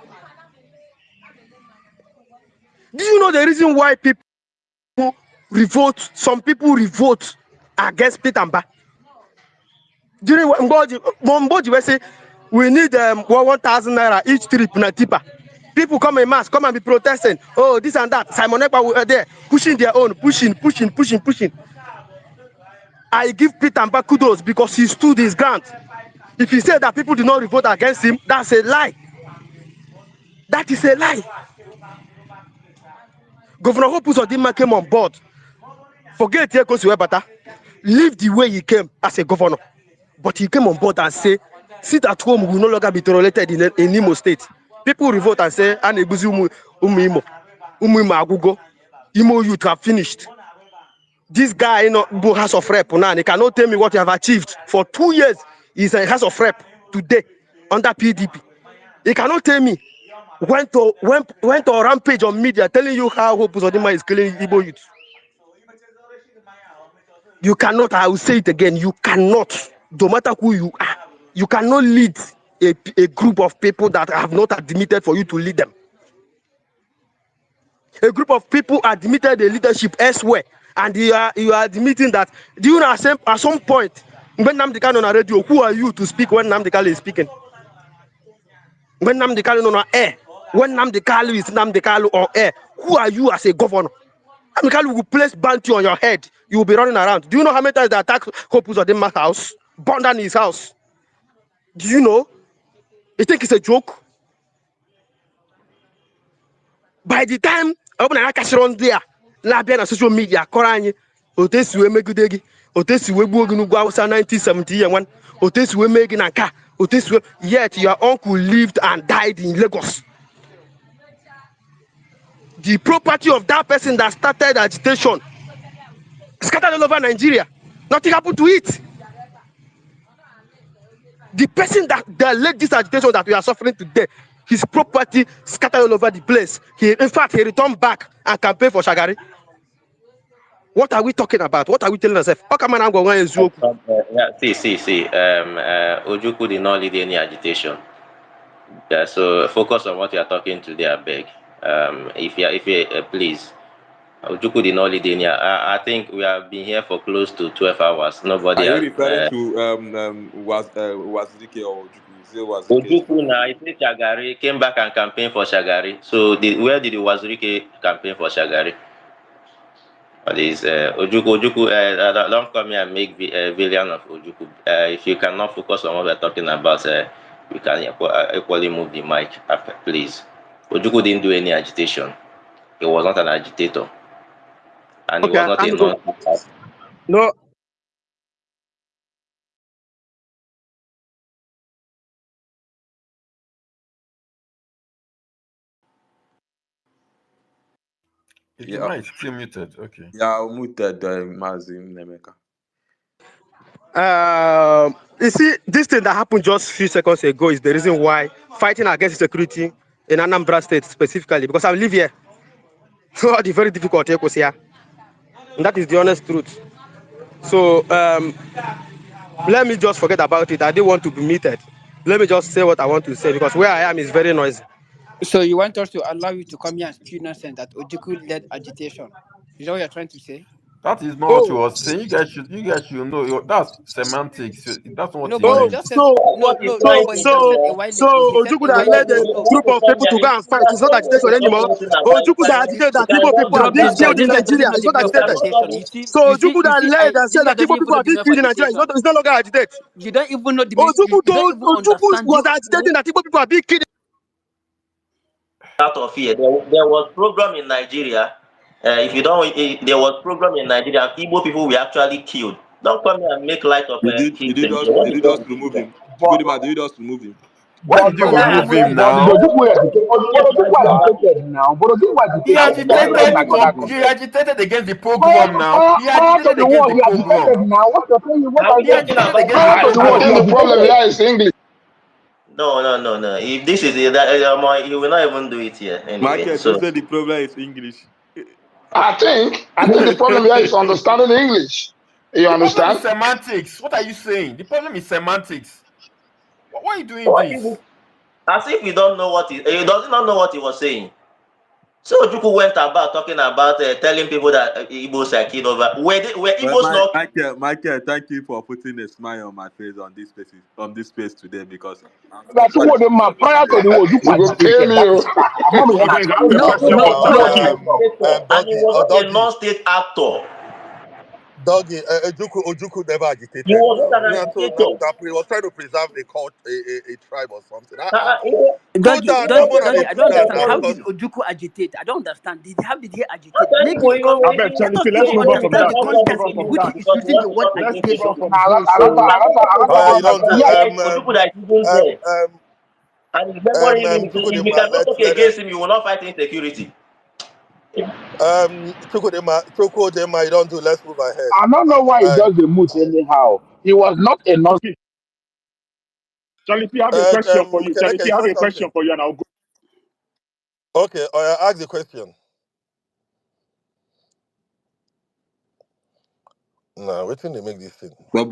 S20: Do you know the reason why people revolt? Some people revolt against Pitamba. During Mboji, we say we need 1,000 naira each trip na tipa. People come in mass, come and be protesting. Oh, this and that. Simon Ekpa were there pushing their own, pushing. I give Pitamba kudos because he stood his ground. If he said that people do not revolt against him, that's a lie. That is a lie. Governor Hope Uzodinma came on board. Forget Ekosiwebata. Leave the way he came as a governor. But he came on board and say, sit at home will no longer be tolerated in Imo State. People revolt and say, Anebuzi Imo Agugo. Imo youth have finished. This guy in the House of Rep now, he cannot tell me what you have achieved. For 2 years, he's in House of Rep today under PDP. He cannot tell me went to a rampage on media telling you how Hope Uzodinma is killing Igbo youth. You cannot, I will say it again, you cannot, no matter who you are, you cannot lead a group of people that have not admitted for you to lead them. A group of people admitted the leadership elsewhere, and you are admitting that. Do you know at some point when Nnamdi Kanu on radio, who are you to speak when Nnamdi Kanu is speaking? When Nnamdi Kanu no on air, when Nnamdi Kanu is Nnamdi Kanu on air, who are you as a governor? Nnamdi Kanu will place bounty on your head. You will be running around. Do you know how many times they attack Hope Uzodinma's house? Burn down his house. Do you know? You think it's a joke? By the time open an akash run there, na be na social media, Koranye, Otesiwe Megudegi, Otesiwe Buogunugwa 1971, Otesiwe Meginaka, Otesiwe, yet your uncle lived and died in Lagos. The property of that person that started agitation scattered all over Nigeria. Nothing happened to it. The person that led this agitation that we are suffering today, his property scattered all over the place. In fact, he returned back and campaigned for Shagari. What are we talking about? What are we telling ourselves? How come I'm going to
S1: Yeah, see. Ojukwu did not lead any agitation. Yeah, so focus on what you are talking today, I beg. If you please, Ojukwu did not lead any. I think we have been here for close to 12 hours. Nobody
S5: Are you
S1: has.
S5: referring to Wazirike or Ojukwu? You say Wazirike.
S1: Ojukwu now, I think Shagari came back and campaigned for Shagari. So where did the Wazirike campaign for Shagari? But is Ojukwu, don't come here and make a villain of Ojukwu. If you cannot focus on what we're talking about, we can equally move the mic, please. Ojukwu didn't do any agitation. He was not an agitator. And he was
S20: Okay,
S1: not a
S20: I'm going.
S1: non.
S20: No,
S17: Is the
S5: Yeah,
S17: mic still muted? Okay.
S5: yeah, I'll mute Mazin Nemeka.
S20: you see, this thing that happened just a few seconds ago is the reason why fighting against security in Anambra State specifically, because I live here. So the very difficult here. And that is the honest truth. So let me just forget about it. I didn't want to be muted. Let me just say what I want to say because where I am is very noisy.
S19: So you want us to allow you to come here and spew nonsense that Ojukwu led agitation? Is that what you're trying to say?
S17: That is not what you
S20: Oh,
S17: were saying. You guys should know. That's semantics. That's not what
S19: No,
S17: he
S19: but you
S20: oh,
S17: meant.
S19: just said
S20: so
S19: no,
S1: What he's
S19: no, no.
S1: trying
S19: But
S1: to
S19: he just said
S1: do,
S19: a while
S20: so
S19: ago. He said
S20: Ojukwu
S19: a
S20: that
S19: while
S20: led
S19: ago.
S20: a
S19: No,
S20: group of people to go and fight. It's not agitation anymore. Ojukwu that agitated that Igbo people are
S19: drop
S20: being
S19: this guy.
S20: killed in
S19: This guy doesn't
S20: Nigeria.
S19: know
S20: It's
S19: the
S20: not
S19: meaning of
S20: agitated.
S19: agitation. You see,
S20: So Ojukwu that led and
S19: this
S20: said
S19: guy
S20: that
S19: doesn't
S20: Igbo
S19: even
S20: people
S19: know
S20: are
S19: the
S20: being
S19: meaning of
S20: killed in Nigeria.
S19: agitation.
S20: It's no longer agitate.
S19: You don't even know the meaning.
S20: Ojukwu
S19: You don't
S20: told
S19: even
S20: Ojukwu
S19: understand.
S20: was agitating that Igbo people are being killed.
S1: out of here. There was program in Nigeria. If you don't, there was program in Nigeria. Igbo people were actually killed. Don't come here and make light of
S5: Did you
S1: killing.
S5: just
S1: What
S5: did
S1: is
S5: you
S1: wrong
S5: just
S1: with you
S5: remove
S1: guys?
S5: him?
S7: But
S5: Chukwudima, did you just remove him?
S17: Why
S7: but
S17: did you
S1: No,
S17: remove him
S7: but the
S17: now?
S7: Ojukwu agitated now. But Ojukwu
S17: He
S7: agitated now. Let's
S17: agitated
S7: not forget
S17: for
S7: it.
S17: he agitated against the
S7: Prior,
S17: program now.
S7: prior,
S17: He
S7: prior to
S17: agitated
S7: the
S17: against
S7: war,
S17: the
S7: he
S17: program.
S7: agitated now. What you're saying? What
S1: are
S7: are
S1: we
S7: you
S17: He
S1: talking
S7: saying?
S17: agitated
S1: about?
S17: against the
S7: Prior to the war,
S17: program.
S7: he
S3: I think the problem
S7: agitated.
S3: here is English.
S1: No. If this is that, you will not even do it here anyway.
S5: Michael, don't
S1: So
S5: say the problem is English.
S7: I think the problem here is understanding English. You
S17: The problem is
S7: understand?
S17: semantics. What are you saying? The problem is semantics. Why are you doing
S1: what
S17: this?
S1: is it? As if we don't know what he does not know what he was saying. So Ojukwu went about talking about telling people that Igbos are killed over. Were
S5: Well,
S1: Igbos not?
S5: Michael, thank you for putting a smile on my face on this space today because I'm
S7: That's
S5: sorry
S7: what the
S5: for
S7: man prior to the war, Ojukwu
S3: You go pay
S7: agitated.
S3: me.
S7: That
S3: Oh.
S7: is fact. I'm not
S10: I
S7: making
S10: beg, I have a
S7: accusation.
S19: No,
S10: question
S1: He
S10: for
S1: was
S19: no,
S1: not
S10: Chali
S1: an
S10: P.
S19: no.
S1: agitator, and he
S6: Doggy,
S1: was not a
S6: Doggy,
S1: non-state actor.
S6: Doggy, Ojuku never
S1: He
S6: agitated
S1: was
S6: now.
S1: not an agitator.
S6: He was trying to preserve a cult, a tribe or something. Cool
S19: Doggy,
S6: down,
S1: He
S6: no
S19: Doggy,
S6: more
S1: was
S6: than
S1: not
S19: Doggy.
S6: they
S19: I
S1: an
S19: don't
S6: cool down
S19: understand.
S6: now
S1: agitator.
S19: How
S6: because
S19: did Ojuku agitate? I don't understand. How did he
S1: I'm
S19: agitate?
S1: telling
S19: Make
S1: you,
S19: it because
S10: I beg,
S19: let
S10: Charlie
S19: us
S10: P, let's
S19: even
S10: move on from
S19: understand
S1: does
S10: that.
S19: the
S1: not
S10: Let's
S1: want to
S10: move
S19: context
S10: on
S1: see
S19: in
S1: the
S10: from
S19: which
S1: truth
S10: that.
S19: he's
S1: because he
S19: using the
S1: wants to
S19: word
S1: cause a
S10: Let's
S1: game.
S10: move
S19: agitation.
S10: on from
S7: Now,
S10: that.
S1: So
S7: I
S1: you cannot
S7: don't
S1: focus on
S7: want
S1: what
S6: you
S1: we are
S6: don't do
S1: talking. Yes, Ojuku that is even there. And his memory, if you cannot talk
S6: let
S1: against him, you will not fight insecurity.
S6: Chukwudema, you don't do. Let's move ahead.
S7: I don't know why he just the mood anyhow. He was not a non.
S10: Charlie P, I have a question for you. Charlie
S6: Keneke,
S10: P,
S6: you
S10: I have
S6: say
S10: a question
S6: something.
S10: for you, and I'll go.
S6: Okay, ask the question. No, waiting to make this thing.
S5: But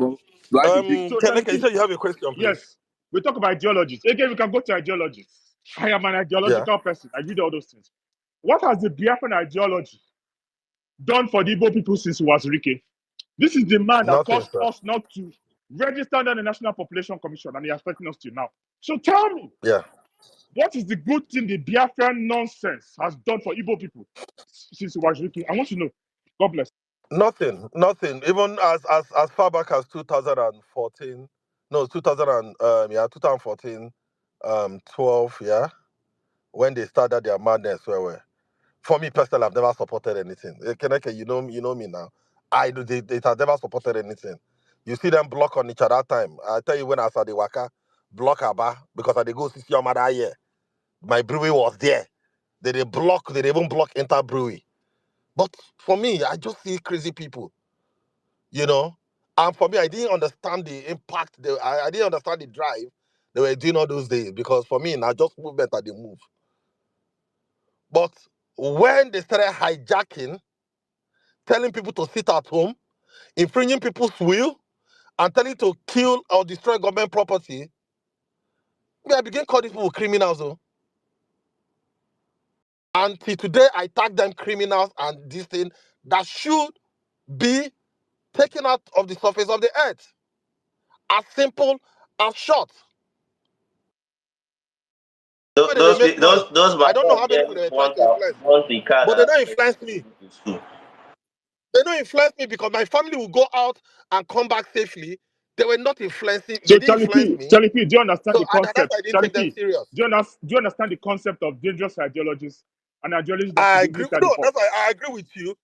S5: like a big
S10: So, Charlie
S6: Keneke, you
S10: P,
S6: said you have a question, please.
S10: yes, we talk about ideologies. Again, we can go to ideologies. I am an
S6: Yeah,
S10: ideological person. I did all those things. What has the Biafran ideology done for the Igbo people since Wazirike? This is the man that
S6: nothing,
S10: caused
S6: sir.
S10: us not to register under the National Population Commission, and he has threatened us to now. So tell me,
S6: Yeah.
S10: What is the good thing the Biafran nonsense has done for Igbo people since he was looking? I want to know. God bless.
S7: Nothing, nothing. Even as far back as 2014, no, 2014, 12, yeah, when they started their madness, where for me personally, I've never supported anything. Keneke, you know me now. I do. They have never supported anything. You see them block on each other time. I tell you when I saw the waka block Aba because I dey go see your mother here. My brewery was there. They block. They even block Inter Brewery. But for me, I just see crazy people. You know, and for me, I didn't understand the impact. I didn't understand the drive they were doing all those days because for me, now just movement that they move. But when they started hijacking, telling people to sit at home, infringing people's will, and telling to kill or destroy government property, me, I began call these people criminals. Though. Until today, I tag them criminals and this thing that should be taken out of the surface of the earth. As simple as short. When they make noise,
S1: Those
S7: I
S1: back
S7: don't know how many
S1: then
S7: people they were trying
S1: want
S7: to influence.
S1: the card
S7: But they
S1: and
S7: don't influence me. They don't influence me because my family will go out and come back safely. They were not influencing.
S10: So
S7: They didn't influence me.
S10: Charlie P, do you understand
S7: So
S10: the
S7: that's why
S10: concept?
S7: I didn't
S10: Charlie
S7: take them
S10: P,
S7: serious.
S10: do you understand the concept of dangerous ideologies and ideologies that
S7: I
S10: could
S7: agree.
S10: even start the
S7: No,
S10: war?
S7: that's why I agree with you.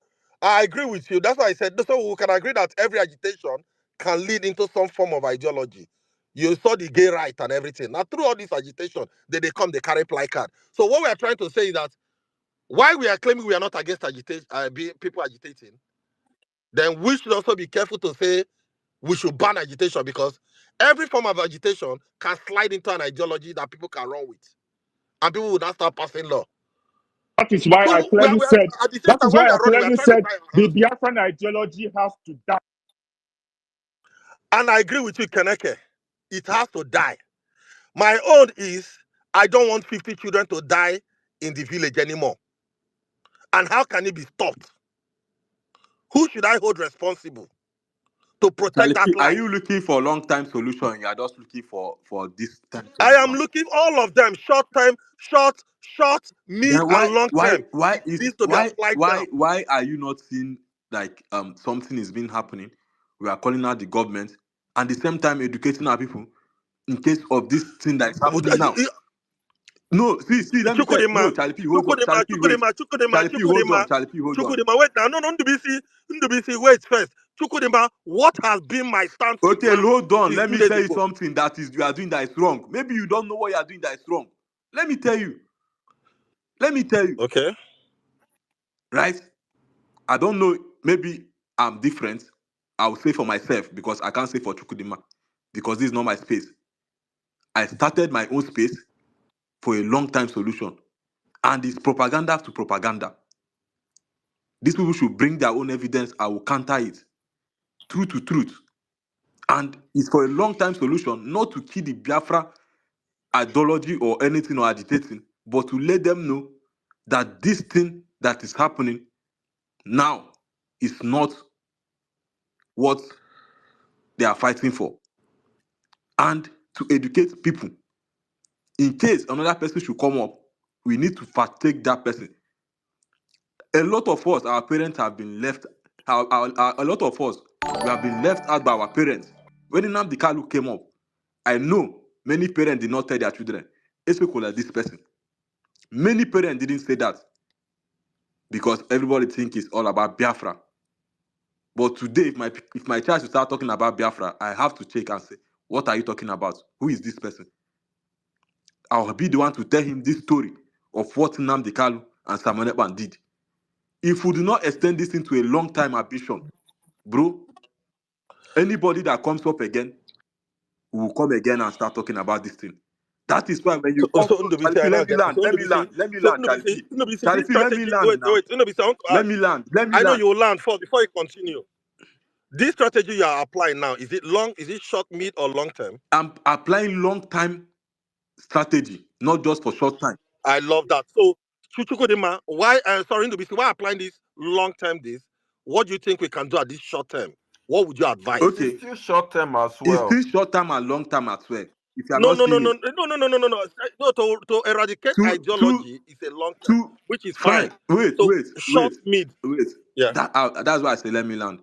S7: I agree with you. That's why I said so we can agree that every agitation can lead into some form of ideology. You saw the gay right and everything. Now through all this agitation, they come, they carry placard. So what we are trying to say is that while we are claiming we are not against agitation, people agitating, then we should also be careful to say we should ban agitation because every form of agitation can slide into an ideology that people can run with. And people will not start passing law.
S10: That is why I
S7: So we
S10: clearly
S7: are
S10: said.
S7: at the same
S10: That
S7: time
S10: is
S7: when
S10: why
S7: we
S10: I
S7: are running, we are
S10: clearly
S7: trying to
S10: said
S7: buy our
S10: the
S7: house.
S10: Biafran ideology has to die.
S7: And I agree with you, Keneke. It has to die. My own is I don't want 50 children to die in the village anymore. And how can it be stopped? Who should I hold responsible to protect
S5: Charlie P,
S7: that
S5: are you
S7: life?
S5: looking for a long time solution? You are just looking for this time
S7: I am
S5: solution.
S7: looking all of them, short term, short, mid,
S5: Then
S7: and long term.
S5: why
S7: It
S5: is
S7: needs to be applied now.
S5: why are you not seeing like something is been happening? We are calling out the government and at the same time educating our people in case of this thing that is happening now. No, see, let me say no,
S7: Chukwudema,
S5: Charlie P, hold on.
S7: Chukwudema,
S5: Charlie P, wait.
S7: Chukwudema, Chukwudema,
S5: Charlie P, hold
S7: Chukwudema,
S5: on. Charlie P, hold on.
S7: Chukwudema, wait now. No, Ndubisi, wait first. Chukwudema, what has been my stance with
S5: Okay,
S7: you
S5: hold on.
S7: since
S5: Let
S7: two
S5: me
S7: days
S5: tell you
S7: ago?
S5: something that is you are doing that is wrong. Maybe you don't know what you are doing that is wrong. Let me tell you. Let me tell you.
S7: Okay.
S5: Right? I don't know. Maybe I'm different. I will say for myself because I can't say for Chukudima because this is not my space. I started my own space for a long time solution, and it's propaganda to propaganda. These people should bring their own evidence. I will counter it. Truth to truth. And it's for a long time solution, not to kill the Biafra ideology or anything or agitating, but to let them know that this thing that is happening now is not what they are fighting for. And to educate people. In case another person should come up, we need to fact take that person. A lot of us, our parents have been left, a lot of us, we have been left out by our parents. When Nnamdi Kalu came up, I know many parents did not tell their children, especially like this person. Many parents didn't say that because everybody thinks it's all about Biafra. But today, if my child should start talking about Biafra, I have to check and say, what are you talking about? Who is this person? I'll be the one to tell him this story of what Nnamdi Kalu and Samuel Ekpan did. If we do not extend this into a long time ambition, bro, anybody that comes up again will come again and start talking about this thing. That is why when you come,
S7: So
S5: no, Charlie
S7: Ndubisi, I
S5: P,
S7: now
S5: let me
S7: get it.
S5: land,
S7: So Ndubisi,
S5: Charlie P. Charlie
S7: this
S5: P, let me
S7: strategy.
S5: land
S7: Wait,
S5: now.
S7: Ndubisi, I want to
S5: Let
S7: ask.
S5: me land,
S7: I know you will land first before you continue. This strategy you are applying now, is it long, is it short, mid, or long term?
S5: I'm applying long time strategy, not just for short time.
S7: I love that. So, Chukwudema, why, sorry, Ndubisi, why applying this long term this? What do you think we can do at this short term? What would you advise?
S17: It is
S5: Okay,
S17: still short term as
S5: it's
S17: well.
S5: still short term and long term as well.
S17: If you are
S2: No,
S17: not
S2: no, no,
S17: seeing
S2: no,
S17: it,
S2: no, no, no, no, no, no. No, to eradicate
S17: two,
S2: ideology is a long term,
S17: two,
S2: which is
S17: fine.
S2: fine.
S17: Wait,
S2: So
S17: wait, wait,
S2: short, mid,
S17: wait.
S2: yeah.
S17: That's why I say let me land.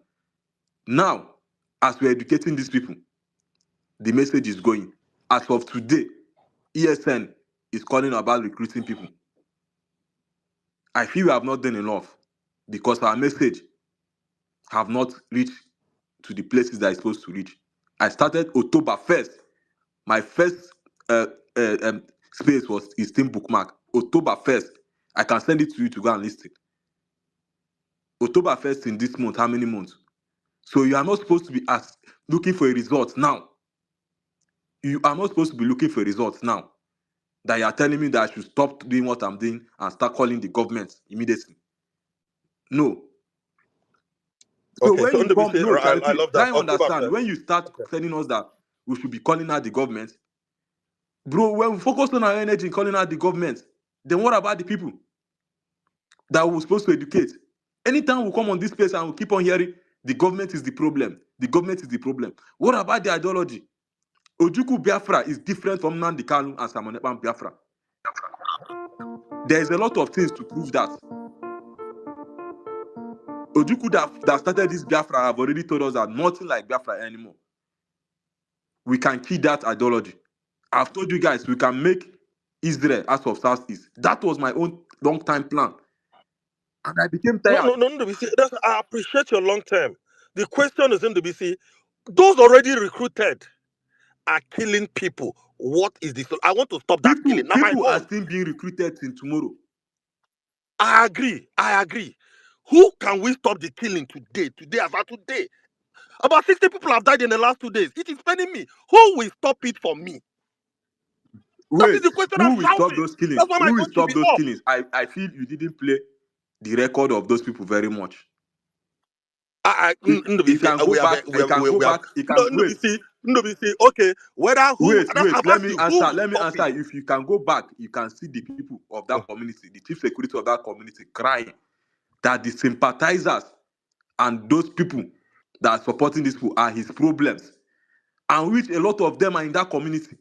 S17: Now, as we're educating these people, the message is going. As of today, ESN is calling about recruiting people. I feel we have not done enough because our message have not reached to the places that it's supposed to reach. I started October 1st. My first uh, space was is team bookmark. October 1st. I can send it to you to go and list it. October 1st in this month, how many months? So you are not supposed to be looking for a result now. You are not supposed to be looking for a result now. That you are telling me that I should stop doing what I'm doing and start calling the government immediately. No. So
S2: Okay,
S17: when
S2: so
S17: you come, no,
S2: I
S17: Charity,
S2: love that.
S17: try and
S2: October
S17: understand.
S2: 1st.
S17: When you start
S2: Okay.
S17: telling us that we should be calling out the government, bro, when we focus on our energy in calling out the government, then what about the people that we're supposed to educate? Anytime we come on this place and we keep on hearing the government is the problem, the government is the problem. What about the ideology? Ojuku Biafra is different from Nandi Kanu and Samonepan Biafra. There is a lot of things to prove that. Ojuku that started this Biafra have already told us that nothing like Biafra anymore. We can kill that ideology. I've told you guys we can make Israel out of Southeast. That was my own long-time plan. And I became
S2: No,
S17: tired.
S2: no, no, NWC. I appreciate your long term. The question is NWC. Those already recruited are killing people. What is this? I want to stop that killing. Now my
S17: People are
S2: own.
S17: still being recruited till tomorrow.
S2: I agree. I agree. Who can we stop the killing today? Today, as of today. About 60 people have died in the last 2 days. It is paining me. Who will stop it for me? That is
S17: Wait,
S2: the question I'm
S17: who will stop
S2: shouting.
S17: those killings?
S2: That's why my
S17: Who will
S2: vote should
S17: stop
S2: be
S17: those
S2: up.
S17: killings? I feel you didn't play the record of those people very much. You
S2: NWC,
S17: can go back. You can go
S2: we have
S17: back. You can wait.
S2: NWC, okay, whether who, that's
S17: Wait.
S2: I've
S17: Let
S2: asked
S17: me
S2: you, who
S17: answer.
S2: will
S17: Let me
S2: stop it?
S17: answer. If you can go back, you can see the people of that community, the chief security of that community, crying that the sympathizers and those people that are supporting these people are his problems, and which a lot of them are in that community.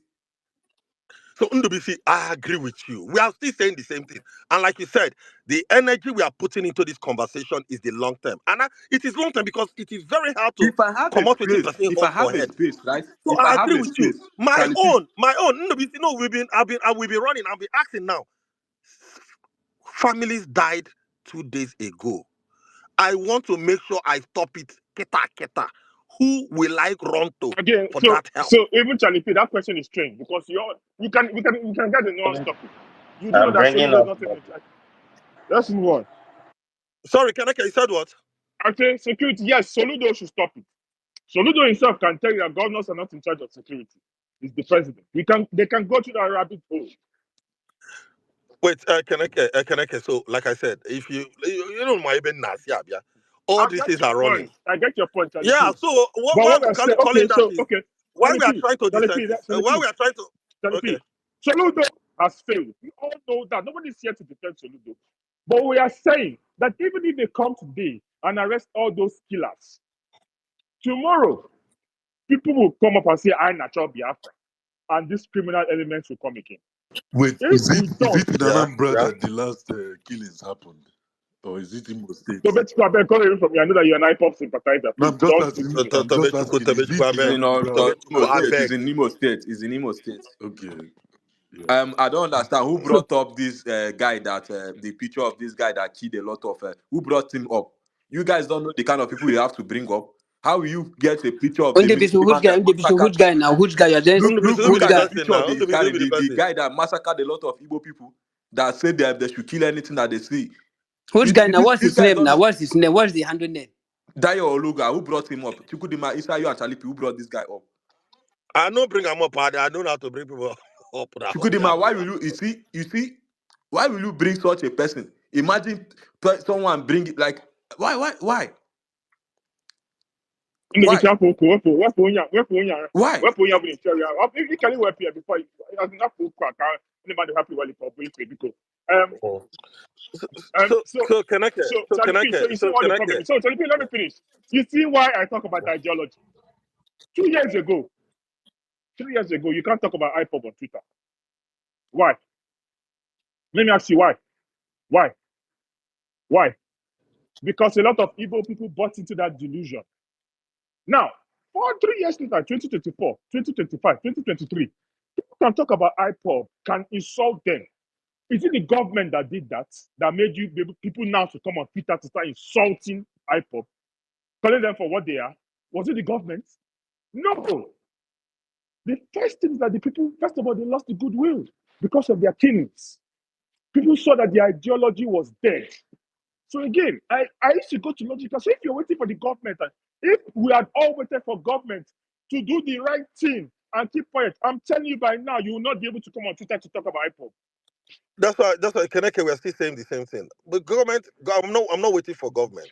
S2: So NWC, I agree with you. We are still saying the same thing. And like you said, the energy we are putting into this conversation is the long term. And it is long term because it is very hard to
S17: If I have a
S2: come out with a
S17: space,
S2: person
S17: if I
S2: hold for
S17: have a
S2: head.
S17: space, right?
S2: So
S17: If I
S2: I
S17: have
S2: agree
S17: a
S2: with you.
S17: space,
S2: My
S17: Charlie,
S2: own, NWC, no, we've been running, I'll be asking now. Families died 2 days ago. I want to make sure I stop it. Keta, keta. Who will I run to
S10: Again,
S2: for
S10: so
S2: that help?
S10: so even Charlie P, that question is strange because you can get the nuance topic. You do know
S1: I'm
S10: that
S1: bringing
S10: Soludo is
S1: up.
S10: not even in charge. Let's move on.
S2: Sorry, Kanaka, you said what?
S10: I say security, yes, Soludo should stop it. Soludo himself can tell you that governors are not in charge of security. It's the president. They can go to that rabbit hole.
S2: Wait, Kanaka, so like I said, if you know my even Nasia, yeah, all
S10: I
S2: these
S10: get
S2: things
S10: your
S2: are running.
S10: point. I get your point, Charlie
S2: Yeah,
S10: P.
S2: so
S10: But
S2: why
S10: what I
S2: I'm
S10: say,
S2: calling that is why
S10: Charlie
S2: we are
S10: P,
S2: trying to
S10: Charlie P,
S2: desensitize.
S10: Charlie
S2: Why
S10: P,
S2: we are trying to.
S10: Charlie
S2: Okay.
S10: P. Soludo has failed. We all know that. Nobody's here to defend Soludo. But we are saying that even if they come today and arrest all those killers, tomorrow people will come up and say, I natural Biafra. And these criminal elements will come again.
S3: Wait,
S10: If we
S3: is
S10: don't,
S3: it in
S2: Yeah,
S3: Anambra
S2: yeah.
S3: that the last killings happened? Or is it in most
S10: so
S3: states?
S10: basically, I've been calling from you. I know that you're an IPOP sympathizer.
S3: No,
S10: Please
S3: I'm just
S10: don't speak
S3: asking.
S10: to me.
S3: I'm just asking. Is it in
S2: Tobechukwu,
S3: Anambra?
S17: Imo
S2: I
S17: State
S2: beg.
S17: is in Imo State. Is in Imo State.
S3: Okay. Yeah.
S17: I don't understand who
S10: So,
S17: brought up this guy that the picture of this guy that killed a lot of. Who brought him up? You guys don't know the kind of people you have to bring up. How will you get a picture of the
S19: NDBC,
S17: military man that
S19: which
S17: massacred?
S19: guy now? Which guy? You're just,
S2: Who be
S17: Look
S19: which
S2: the
S17: at the
S19: guy?
S2: person
S17: picture of
S2: now?
S17: this
S2: Who
S17: guy,
S2: be the
S17: the
S2: person?
S17: guy that massacred a lot of Igbo people that said they should kill anything that they see.
S19: Which guy now? What's
S17: You
S19: his
S17: guys
S19: name
S17: don't
S19: now?
S17: know.
S19: What's his name? What's the handle name?
S17: Dayo Oluga, who brought him up? Chukudima, Isayo and Chalipi, who brought this guy up?
S2: I don't bring them up. I don't know how to bring people up now.
S17: Chukudima, why will you see, why will you bring such a person? Imagine someone bring it like, why?
S10: in the
S17: Why?
S10: Bishop, where for
S17: Why?
S10: in Nigeria? You can work here before you as enough for anybody happy while you public because
S2: Oh. So
S10: Charlie P, so you see what the problem is. So Charlie P, let me finish. You see why I talk about ideology. 2 years ago, 3 years ago, you can't talk about IPOB on Twitter. Why? Let me ask you why. Why? Why? Because a lot of Igbo people bought into that delusion. Now, 3 years later, 2024, 2025, 2023, people can talk about IPOB, can insult them. Is it the government that did that, that made you people now to come on Twitter to start insulting IPOB, calling them for what they are? Was it the government? No. The first thing is that the people, first of all, they lost the goodwill because of their killings. People saw that the ideology was dead. So again, I used to go to logical. So if you're waiting for the government, if we had all waited for government to do the right thing and keep quiet, I'm telling you by now, you will not be able to come on Twitter to talk about IPOB.
S2: That's why Keneke, we're still saying the same thing. But government, I'm not waiting for government.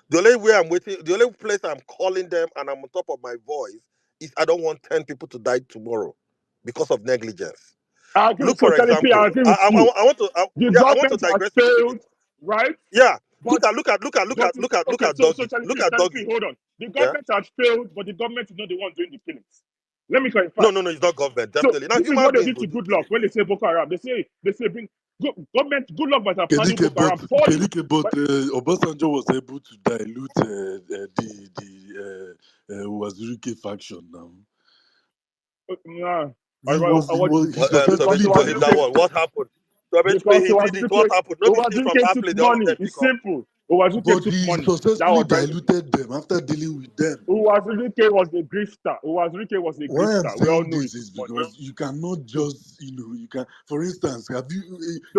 S2: The only way I'm waiting, the only place I'm calling them and I'm on top of my voice is I don't want 10 people to die tomorrow because of negligence.
S10: I agree.
S2: Look,
S10: So
S2: for
S10: technically, I
S2: example,
S10: agree with you.
S2: I want to
S10: The
S2: I want to
S10: government has
S2: digress a little bit.
S10: failed, right?
S2: Yeah.
S10: But
S2: Look
S10: okay,
S2: at
S10: so
S2: Doggy. Look at
S10: technically,
S2: Doggy.
S10: hold on. The
S2: Yeah.
S10: government has failed, but the government is not the one doing the killings. Let me clarify.
S2: No, it's not government,
S10: So
S2: definitely. Now
S10: this is
S2: human
S10: what they
S2: beings
S10: did
S2: will
S10: to
S2: do
S10: Good Luck
S2: killing.
S10: when they say Boko Haram. They say bring government. Good Luck must have handled
S3: Kenike,
S10: Boko Haram poorly.
S3: but Obasanjo was able to dilute the Wazirike faction now.
S10: Nah,
S3: He
S10: because
S3: successfully
S10: it was
S2: To him that
S3: diluted.
S2: one. What happened? So basically
S10: because
S2: he
S10: it was
S2: did it. What happened? No be see from that place, all of them
S10: It's
S2: pick up.
S10: simple. Uwazuke
S3: But
S10: took
S3: he
S10: money. That
S3: successfully
S10: was very simple.
S3: diluted them after dealing with them.
S10: Uwazuke was a grifter. Uwazuke was a
S3: Why I'm
S10: grifter. We all
S3: saying
S10: know he
S3: this
S10: took
S3: is
S10: money.
S3: because you cannot just, you can, for instance,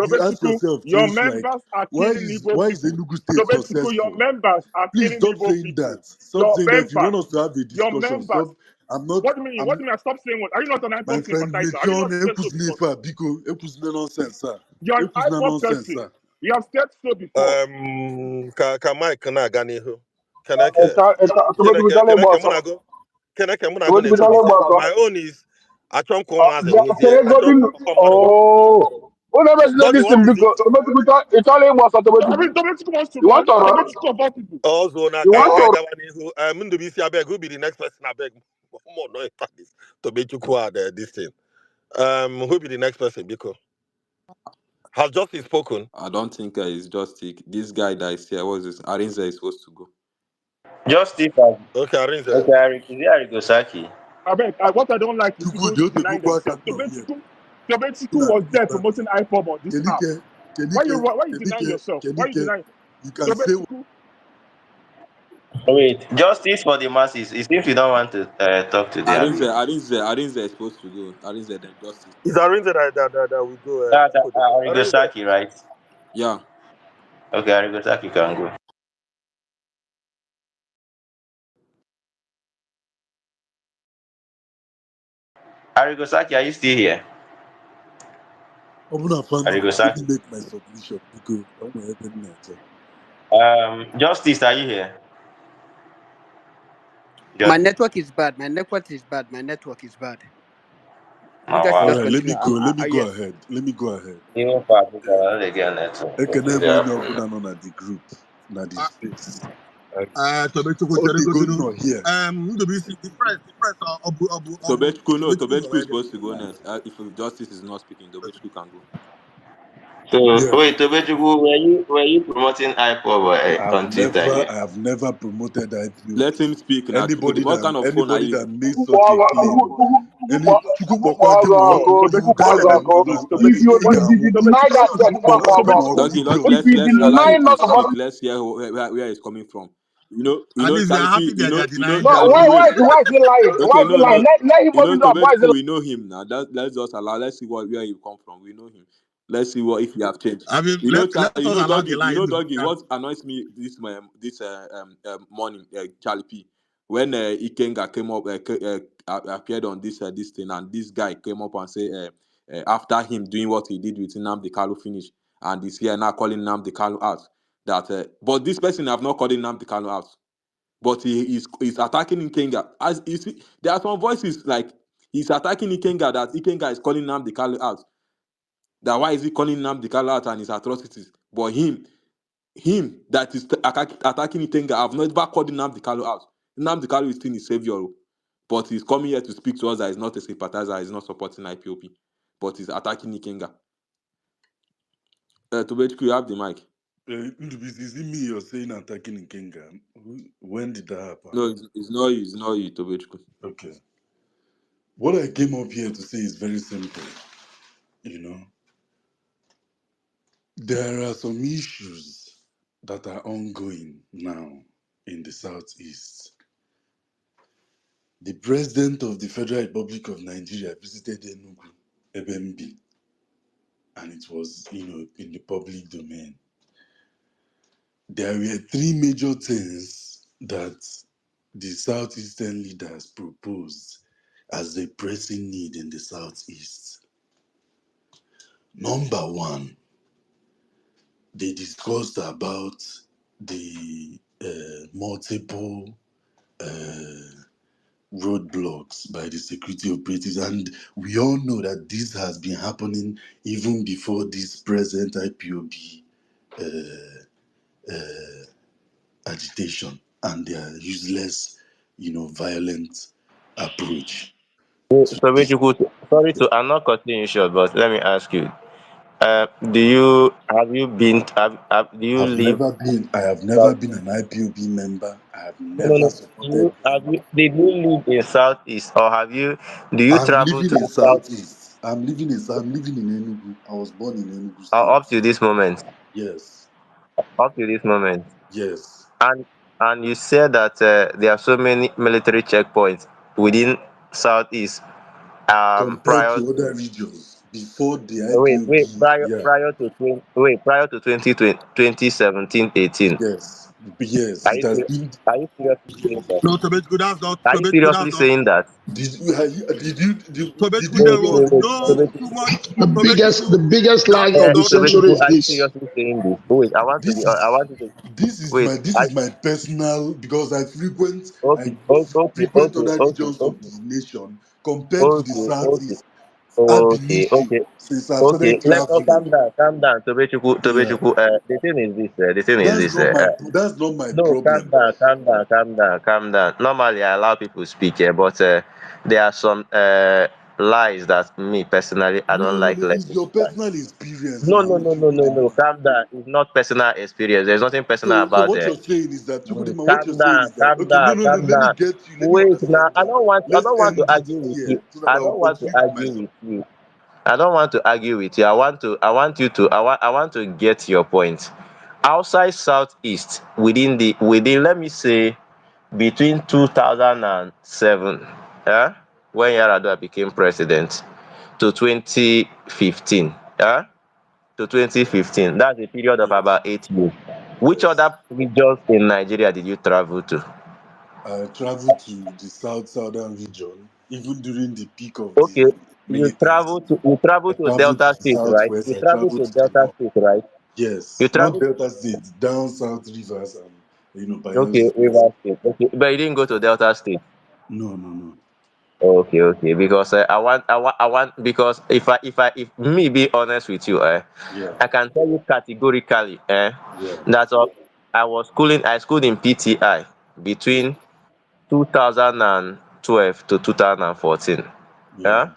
S3: you ask
S10: Tobechiku,
S3: yourself
S10: your
S3: things like,
S10: members are killing Igbo
S3: why is
S10: people.
S3: Enugu State
S10: Tobechiku, your
S3: successful?
S10: members are
S3: Please
S10: killing
S3: stop
S10: Igbo
S3: saying
S10: people.
S3: that. Stop
S10: Your
S3: saying that. If you want
S10: members,
S3: us to have a
S10: your
S3: discussion,
S10: members.
S3: stop. I'm not,
S10: What do you mean? What
S3: I'm,
S10: do you mean? Stop saying what? Are you not an
S3: my
S10: IPOB
S3: friend,
S10: sympathizer? Are you
S3: Lekion,
S10: not said so
S3: Epus
S10: before?
S3: Nefa, Biko, Epus no nonsense, sir.
S10: You're an
S3: Epus no
S10: IPOB
S3: nonsense,
S10: person.
S3: sir.
S10: You have said so before.
S2: Ka Mike na gani hu. Keneke munago. Keneke munago ne tobi se. My own is achom ko maze wuzie. Achom ko maro.
S7: Oh, who never said
S2: Doggy,
S7: this
S2: what
S7: thing
S2: is it?
S7: because Italian was
S10: I
S7: automatic.
S10: mean, Tobechiku wants to
S7: You want
S10: run.
S7: to run?
S10: Tobechiku of all people.
S2: Also, na
S7: You want
S2: ka
S7: to
S2: gawani hu. Mundu bisi abeg. Who be the next person abeg? More no impact this. Tobechiku had this thing. Who be the next person? Biko has justice spoken.
S5: I don't think it's Justice. This guy that is here, what is this? Arinze is supposed to go.
S1: Justice.
S2: Okay, Arinze.
S1: Okay, is it Arigosaki?
S10: What I don't like is
S3: Chuku,
S10: people
S3: the
S10: denying
S3: Otebukwa
S10: themselves.
S3: can't not hear.
S10: Tobechiku
S3: Una
S10: was there
S3: understand
S10: promoting IPOB on this app.
S3: Kenike,
S10: Why you denying yourself? Why you denying?
S3: you can say
S10: Tobechiku,
S1: Wait, justice for the masses. It seems you don't want to talk today, Abi.
S5: Arinze is supposed to go. Arinze then Justice.
S2: It's Arinze that we go.
S1: That's
S2: Biko the go. Arinze.
S1: Arigosaki, right?
S5: Yeah.
S1: Okay, Arigosaki can go. Arigosaki, are you still here?
S3: Obuna Fano, let me
S1: Arigosaki.
S3: make my submission because I'm a heaven Niger.
S1: Justice, are you here?
S19: My
S1: Justice.
S19: network is bad. My network is bad. My network is bad. You
S1: Oh
S19: guys should
S3: All
S1: wow.
S19: just
S3: right,
S19: continue.
S3: let me go
S19: Yes.
S3: ahead. Let me go ahead.
S1: Even for Africa, again, network.
S3: I can
S1: Okay,
S3: never
S1: yeah.
S3: know Obuna on the group, not the space.
S2: Tobechiku
S3: All
S2: chere
S3: the going
S2: godinu.
S3: on here.
S2: Ndubisi the press
S5: Tobechku is
S2: Tobechiku.
S5: supposed to go next. If Justice is not speaking, Tobechku can go.
S1: So
S3: Yeah,
S1: wait, Tobechiku, were you promoting IPOB on Twitter
S3: I
S1: here?
S3: have never promoted IPOB.
S5: Let him speak now. What kind of phone are
S3: Anybody
S5: you
S3: that
S5: using?
S3: makes such a claim, any Chukupokwa
S10: No,
S3: you
S10: Tobechiku
S3: guys
S10: said
S3: will
S10: it.
S7: If you
S3: speak
S10: What
S7: if you
S3: and
S7: deny
S10: Tobechiku?
S7: that, you are not a problem.
S5: Doggy,
S3: idiot.
S7: If you
S5: let's allow
S7: deny
S5: him to
S7: not about
S5: speak. Let's hear where he's coming from.
S2: At least they are happy
S5: Charity,
S2: that they are denying
S7: no,
S2: their
S5: Charity,
S2: own.
S5: wait.
S7: why is he lying? Why
S5: Okay,
S7: is he
S5: no,
S7: lying?
S5: no.
S7: Let him open up. Why is he
S5: Tobechku, we know him now. Let's just allow. Let's see where you come from. We know him. Let's see what if you have changed.
S2: I mean, let us allow the lie in the
S5: Doggy.
S2: chat.
S5: What annoys me this morning, Charlie P. When Ikenga came up, appeared on this thing, and this guy came up and say after him doing what he did with Nnamdi Kalu finish, and this here now calling Nnamdi Kalu out. But this person have not called Nnamdi Kalu out, but he's attacking Ikenga. As you see, there are some voices like he's attacking Ikenga, that Ikenga is calling Nnamdi Kalu out. That why is he calling Nnamdi Kalu out and his atrocities? But him that is attacking Ikenga, I've never called Nnamdi Kalu out. Nnamdi Kalu is still his savior. but he's coming here to speak to us that he's not a sympathizer, he's not supporting IPOP, but he's attacking Nikenga. Tobechku, you have the mic.
S2: Is it me you're saying attacking Nkenga? When did that happen?
S5: No, it's not you, Tobechku.
S2: Okay. What I came up here to say is very simple. You know, there are some issues that are ongoing now in the Southeast. The president of the Federal Republic of Nigeria visited Enugu, Ebembi, and it was, in the public domain. There were three major things that the Southeastern leaders proposed as a pressing need in the Southeast. Number one, they discussed about the multiple roadblocks by the security operatives, and we all know that this has been happening even before this present IPOB agitation and their useless, violent approach to this.
S1: Tobechukwu, sorry to, I'm not cutting you short, but let me ask you. Do you have you been do you live
S2: I have never
S1: South?
S2: been an IPOB member. I have
S1: No,
S2: never
S1: no. Do
S2: supported
S1: you have
S2: them.
S1: you did you live in Southeast, or have you do you
S2: I'm
S1: travel
S2: living
S1: to
S2: in
S1: the South
S2: Southeast. I'm living in Enugu. I was born in Enugu
S1: up
S2: State.
S1: to this moment?
S2: Yes.
S1: Up to this moment.
S2: Yes.
S1: And you said that there are so many military checkpoints within Southeast
S2: Compared
S1: prior
S2: to other
S1: to
S2: regions before the
S1: wait
S2: IPOB. Yeah.
S1: prior to 2017 18.
S2: Yes. Yes.
S1: Are
S2: It
S1: you
S2: has
S1: serious?
S2: been.
S1: Are you seriously saying that?
S13: No, Tobetku, that's not
S1: Are you
S13: Tobetku,
S1: seriously
S13: that's not
S1: saying that?
S13: Tobetku.
S1: Wait,
S13: There
S1: wait,
S13: was
S1: wait.
S13: no
S1: Tobechukwu,
S13: too much
S7: The
S13: Tobetku.
S7: biggest lie
S13: That is
S7: of the
S13: not
S7: century
S1: Tobechukwu,
S7: is
S1: are you
S7: this.
S1: seriously saying this? Wait,
S2: This is
S1: I want you to wait.
S2: this is my personal, because I
S1: Okay, okay,
S2: frequent
S1: okay,
S2: other
S1: okay,
S2: regions of
S1: okay,
S2: the nation compared to the
S1: okay, okay,
S2: Southeast. I've been
S1: okay,
S2: issue
S1: okay.
S2: since I
S1: Okay,
S2: started
S1: let's not
S2: traveling.
S1: calm down,
S2: Yeah.
S1: Tobechukwu. The thing is this, the thing is this.
S2: That's not my
S1: No, calm
S2: problem.
S1: down, calm down, calm down, calm down. Normally, I allow people speak here, but there are some lies that me personally I don't like
S2: No, it's
S1: letting
S2: your
S1: stand.
S2: personal experience
S1: No,
S2: now,
S1: no, no, no, no, no.
S2: Chukwudema.
S1: Calm down. It's not personal experience. There's nothing personal
S2: So
S1: about
S2: what
S1: that.
S2: you're saying is that Chukwudema, what you're
S1: Calm
S2: saying
S1: down,
S2: is that,
S1: calm
S2: okay,
S1: down,
S2: no,
S1: calm
S2: let me
S1: down.
S2: get you, let me
S1: Wait now.
S2: understand you.
S1: I
S2: Let's
S1: don't want to
S2: end it
S1: argue with
S2: here
S1: you.
S2: so that
S1: I
S2: I will
S1: don't want to
S2: continue with my
S1: argue
S2: submission.
S1: with you. I don't want to argue with you. I want to get your point. Outside Southeast, within let me say between 2007, when Yaradua became president, to 2015, to 2015. That's a period of
S2: Yes,
S1: about 8 years. Which
S2: yes.
S1: other regions in Nigeria did you travel to?
S2: I traveled to the southern region, even during the peak of
S1: Okay,
S2: the militancy.
S1: you travel
S2: I
S1: to
S2: traveled to
S1: Delta
S2: the
S1: State, right?
S2: southwest.
S1: You
S2: I
S1: travel
S2: traveled
S1: to
S2: to the
S1: Delta
S2: north.
S1: State, right? You
S2: Yes, not
S1: travel
S2: Delta State, down South Rivers and
S1: okay,
S2: Bayelsa State.
S1: River State. Okay, but you didn't go to Delta State.
S2: No, no, no.
S1: Okay, okay. Because I want because if me be honest with you,
S2: Yeah,
S1: I can tell you categorically,
S2: yeah,
S1: that I schooled in PTI
S2: yeah,
S1: between 2012 to 2014.
S2: yeah,
S1: Yeah?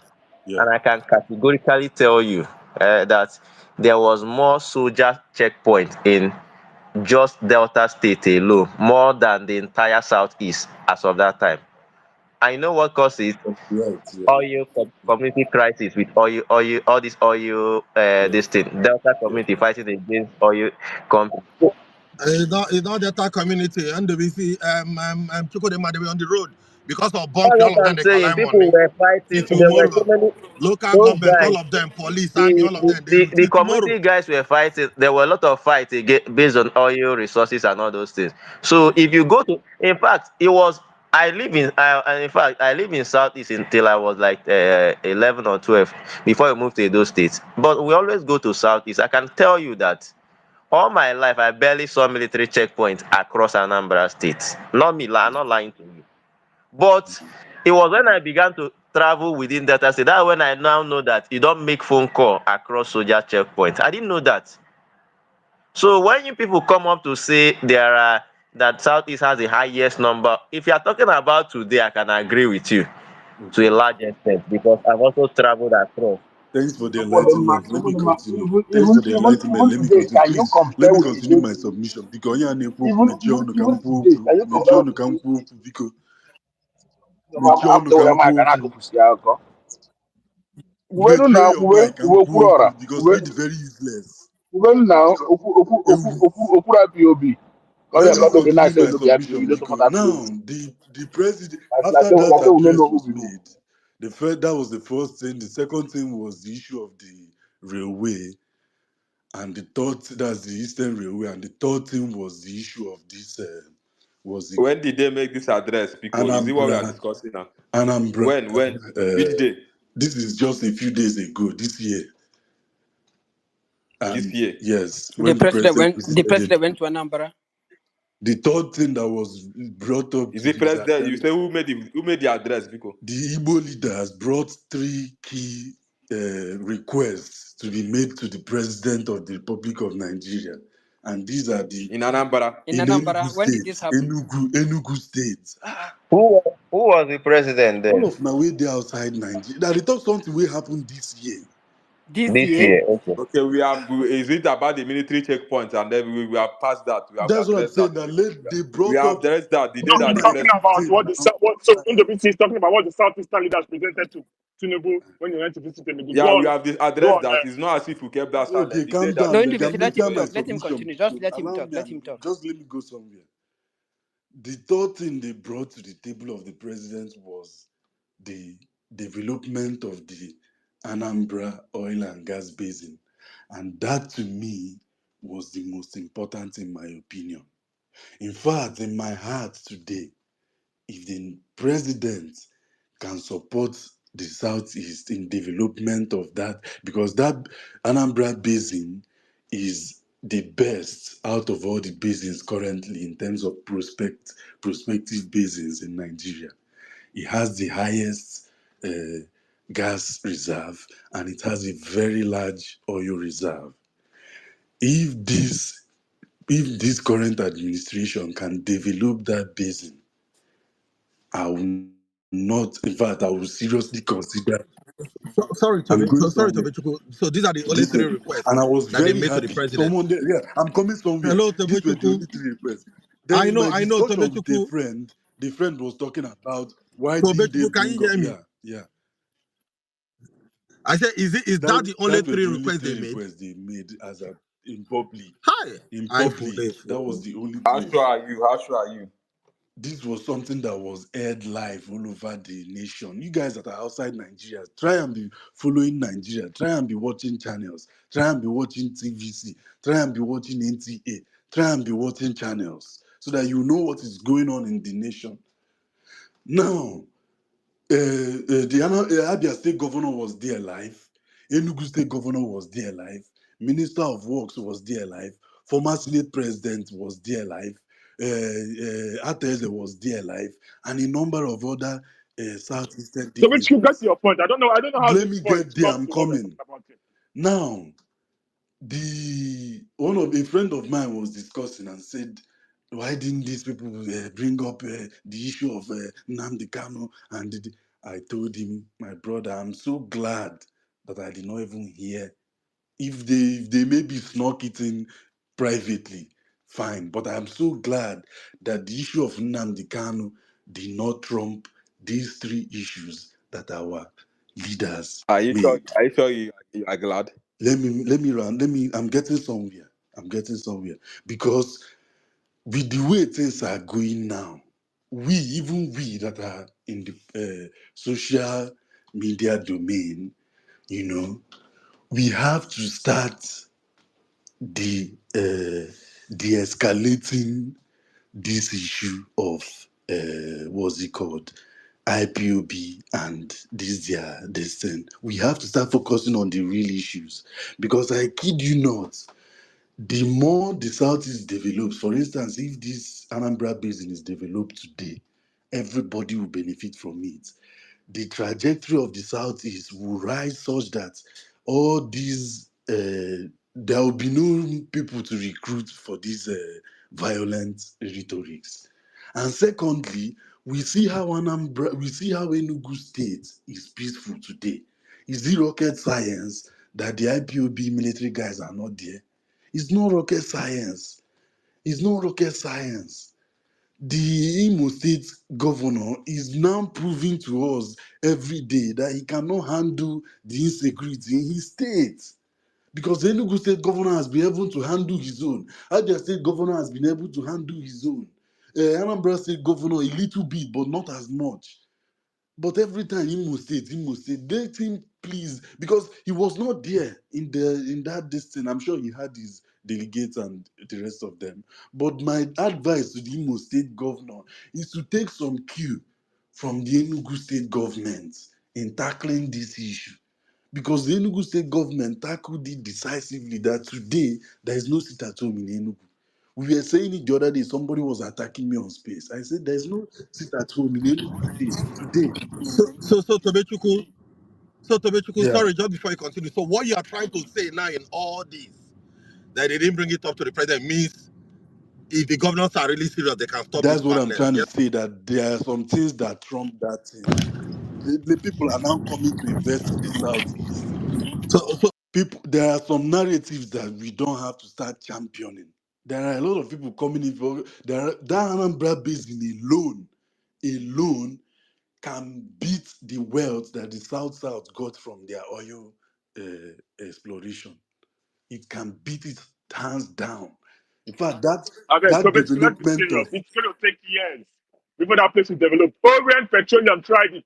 S2: yeah.
S1: And I can categorically tell you that there was more soldier checkpoint in just Delta State alone, more than the entire Southeast as of that time. I know what caused it.
S2: Right, yeah,
S1: Community crisis with all this oil,
S2: yeah,
S1: this thing. Delta
S2: yeah.
S1: community fighting against oil company.
S13: It's not that our community and we see Chukwudema they were on the road because of
S1: That's
S13: bumpy, all of
S1: what
S13: them
S1: I'm
S13: they
S1: saying.
S13: collect
S1: People
S13: money.
S1: were
S13: See
S1: fighting. There were so
S13: tomorrow,
S1: many.
S13: local
S1: Those
S13: government,
S1: guys,
S13: all of them, police, army, all of them, they
S1: the
S13: see tomorrow.
S1: community guys were fighting. There were a lot of fights based on oil resources and all those things. So if you go to, in fact, it was. In fact, I live in Southeast until I was like 11 or 12 before I moved to those states. But we always go to Southeast. I can tell you that all my life I barely saw military checkpoints across Anambra State. Not me, I'm not lying to you. But it was when I began to travel within Delta State that when I now know that you don't make phone call across soldier checkpoints. I didn't know that. So when you people come up to say that Southeast has the highest number. If you are talking about today, I can agree with you to a
S2: Okay.
S1: large extent because I've also traveled across.
S2: Thanks for the
S8: Even
S2: enlightenment. Let me continue. Thanks for the enlightenment. Let me
S8: today,
S2: continue.
S8: can you
S2: Please, let
S8: compare
S2: me
S8: with the
S2: continue
S8: day
S2: my
S8: today?
S2: submission. Because ya na-ekwu okwu,
S8: Even
S2: mechie ọnụ ka
S8: even
S2: m kwuo
S8: today,
S2: okwu.
S8: can you
S2: Mechie
S8: compare with
S2: ọnụ
S8: the
S2: ka m
S8: day
S2: kwuo
S8: today?
S2: okwu, biko. Mechie
S8: I'm
S2: ọnụ
S8: the
S2: ka
S8: way
S2: m kwuo
S8: I
S2: okwu.
S8: can pussy alcohol. When
S2: Mechie
S8: now,
S2: your mic ka m kwuo
S8: Kura,
S2: okwu because we dey very useless.
S8: when now,
S2: Ewu.
S8: Okura POB. Oh yeah,
S2: Let me
S8: God, the
S2: continue
S8: nice say
S2: my
S8: no be happy. You
S2: submission
S8: don't talk
S2: because
S8: about POB.
S2: now the president,
S8: Like
S2: after
S8: say
S2: that
S8: we no
S2: address
S8: know who
S2: was
S8: be who.
S2: made, that was the first thing. The second thing was the issue of the railway, and the third, that's the Eastern Railway, and the third thing was the issue of this was the
S5: When did they make this address? Because is it what we are
S2: Anambra
S5: discussing now?
S2: Anambra.
S5: When? Which
S2: Uh,
S5: day?
S2: this is just a few days ago, this year,
S5: This
S2: and
S5: year.
S2: yes, when the president
S19: The
S2: visited
S19: president
S2: it.
S19: went to Anambra.
S2: The third thing that was brought up
S5: Is
S2: to
S5: it
S2: his
S5: president? You
S2: attention.
S5: say who made the address, Biko?
S2: The Igbo leaders brought three key requests to be made to the President of the Republic of Nigeria. And these are
S5: In Anambra.
S19: In
S2: in Enugu
S19: Anambra, when did
S2: State.
S19: this happen?
S2: Enugu State.
S1: Who was the president
S2: All
S1: then?
S2: of now way they outside Nigeria. Now they thought something will happen this year.
S19: This
S1: This
S19: year?
S1: year, okay.
S5: Okay, is it about the military checkpoints and then we have passed that. We have
S2: That's what I'm
S5: addressed that
S2: saying.
S5: already.
S2: They
S5: We
S2: brought
S5: have
S2: up
S5: addressed that the day
S2: how
S5: that
S9: He's
S5: the
S2: my
S9: talking
S5: president.
S9: about
S2: state
S9: what the
S2: now.
S9: so NWC is talking about what the Southeastern leaders presented to Tinubu when he went to visit Tinubu.
S5: Yeah, we have
S9: Go
S5: addressed
S9: on.
S5: that. It's not as if we kept that
S2: Okay,
S5: silent. The day
S2: calm
S5: that
S19: No,
S5: the
S2: down.
S19: in
S2: Like,
S19: the
S2: I'm
S5: president
S19: let him
S2: making
S5: went.
S2: my
S19: talk. Let him
S2: submission.
S19: continue. Just
S2: So
S19: let him
S2: allow
S19: talk.
S2: me
S19: Let
S2: and
S19: him talk.
S2: just let me go somewhere. The third thing they brought to the table of the president was the development of the Anambra oil and gas basin. And that to me was the most important in my opinion. In fact, in my heart today, if the president can support the southeast in development of that, because that Anambra basin is the best out of all the basins currently in terms of prospective basins in Nigeria. It has the highest gas reserve, and it has a very large oil reserve. If this current administration can develop that basin, I will not, in fact, I will seriously consider.
S13: Sorry,
S2: I'm going
S13: Sorry,
S2: somewhere.
S13: Tobechukwu. So these are the only three
S2: Listen,
S13: requests
S2: and I was
S13: that they
S2: very
S13: made to the
S2: happy.
S13: president.
S2: Someone there, yeah, I'm coming somewhere.
S13: Hello,
S2: These were the
S13: Tobechukwu.
S2: only three requests. Then in my
S13: I know,
S2: discussion with a
S13: Tobechukwu.
S2: friend, the friend was talking about why didn't they
S13: Tobechukwu, can
S2: bring
S13: you
S2: up,
S13: hear me?
S2: yeah.
S13: I said, is that the only
S2: That were
S13: three
S2: the only
S13: requests they
S2: three
S13: made?
S2: requests they made as a in public.
S13: Hi,
S2: In
S13: I for
S2: public,
S13: they
S2: that was
S13: for.
S2: the only
S5: How
S2: three.
S5: sure are you? How sure are you?
S2: This was something that was aired live all over the nation. You guys that are outside Nigeria, try and be following Nigeria. Try and be watching channels. Try and be watching TVC. Try and be watching NTA. Try and be watching channels so that you know what is going on in the nation. Now, the Abia State Governor was there live. Enugu State Governor was there live. Minister of Works was there live. Former Senate President was there live. Ateze was there live, and a number of other southeastern
S9: So which you get to
S2: dignitaries.
S9: your point. I don't know how
S2: Let
S9: this
S2: me
S9: point
S2: get there.
S9: comes
S2: I'm
S9: to what we're
S2: coming
S9: talking about here.
S2: now. The one of a friend of mine was discussing and said, why didn't these people bring up the issue of Nnamdi Kanu? I told him, my brother, I'm so glad that I did not even hear. If they maybe snuck it in privately, fine. But I'm so glad that the issue of Nnamdi Kanu did not trump these three issues that our leaders
S5: Are you sure?
S2: made.
S5: Are you sure you are glad?
S2: I'm getting somewhere. I'm getting somewhere. Because with the way things are going now, even we that are in the social media domain, we have to start de-escalating this issue of what's it called? IPOB and this thing. We have to start focusing on the real issues. Because I kid you not, the more the Southeast develops, for instance, if this Anambra Basin is developed today, everybody will benefit from it. The trajectory of the Southeast will rise such that all these, there will be no people to recruit for these violent rhetorics. And secondly, we see how Enugu State is peaceful today. Is it rocket science that the IPOB military guys are not there? It's not rocket science. It's not rocket science. The Imo State governor is now proving to us every day that he cannot handle the insecurity in his state. Because the Enugu State governor has been able to handle his own. Abia State governor has been able to handle his own. Anambra State governor, a little bit, but not as much. But every time Imo State, let him please, because he was not there in that distance. I'm sure he had his delegates and the rest of them. But my advice to the Imo State governor is to take some cue from the Enugu State government in tackling this issue. Because the Enugu State government tackled it decisively that today there is no sit at home in Enugu. We were saying it the other day, somebody was attacking me on space. I said there is no sit at home in Enugu State today.
S7: So Tobechuku,
S2: Yeah,
S7: sorry, just before you continue. So what you are trying to say now in all this, that they didn't bring it up to the president, means if the governors are really serious, they can stop this
S2: that's what I'm
S7: madness.
S2: trying to
S7: Yes.
S2: say, that there are some things that trump that thing. The people are now coming to invest in the Southeast.
S7: So
S2: There are some narratives that we don't have to start championing. There are a lot of people coming in for that Anambra basin alone can beat the wealth that the South got from their oil exploration. It can beat it hands down. In fact,
S10: I mean, so
S2: that
S10: basically, let's be
S2: development
S10: serious.
S2: of
S10: It's going to take years before that place will develop. Orient Petroleum tried it.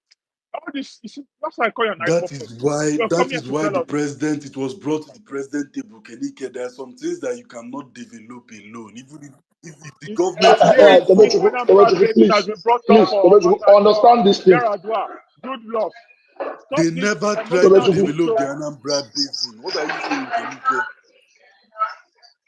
S10: All this, you see, that's why I call you an
S2: that
S10: hypocrite.
S2: is why
S10: You're
S2: that
S10: coming here
S2: is
S10: to
S2: why
S10: tell
S2: the
S10: us.
S2: president it was brought to the president table. Kenike, there are some things that you cannot develop alone. Even if the government is
S10: This,
S2: very
S10: this
S2: poor,
S10: Anambra Basin has
S7: please,
S10: been brought up
S7: please,
S10: for
S7: Tobechuku,
S10: Obasanjo,
S7: understand this thing.
S10: Yaradua, good luck. Stop
S2: they
S10: this
S2: never tried to
S10: emotional
S7: Tobechuku,
S10: shit
S2: develop
S10: show.
S2: the Anambra basin. What are you saying, Kenike?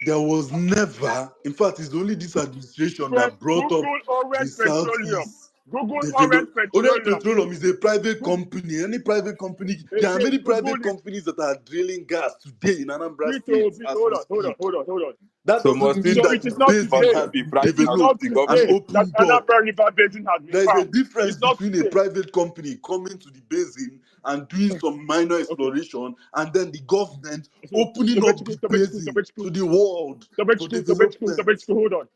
S2: There was never, in fact, it's only this administration
S10: From
S2: that brought up
S10: Google
S2: the
S10: Orient Petroleum.
S2: Southeast
S10: Google
S2: develop.
S10: Orient
S2: Orient
S10: Petroleum.
S2: Petroleum is a private
S10: Google,
S2: company. Any private company, there are
S10: again,
S2: many
S10: Google
S2: private
S10: it.
S2: companies that are drilling gas today in Anambra State
S10: B2B.
S2: as
S10: Hold
S2: we
S10: on, hold on,
S2: speak.
S10: hold on, hold on.
S2: That
S5: So
S2: doesn't
S5: must
S2: mean
S5: it
S10: So
S2: that
S10: it
S2: the
S10: is not
S2: basin
S5: must
S10: today.
S2: has
S5: it be
S2: been
S10: It
S5: private
S10: is
S5: house
S10: not
S2: developed
S5: the
S2: and
S5: government?
S10: today that
S2: opened up.
S10: Anambra River Basin has been
S2: There is a
S10: found.
S2: difference
S10: It's not
S2: between a
S10: today.
S2: private company coming to the basin and doing some minor
S10: Okay.
S2: exploration and then the government
S10: So
S2: opening up the basin to the world for development.
S10: Hold on.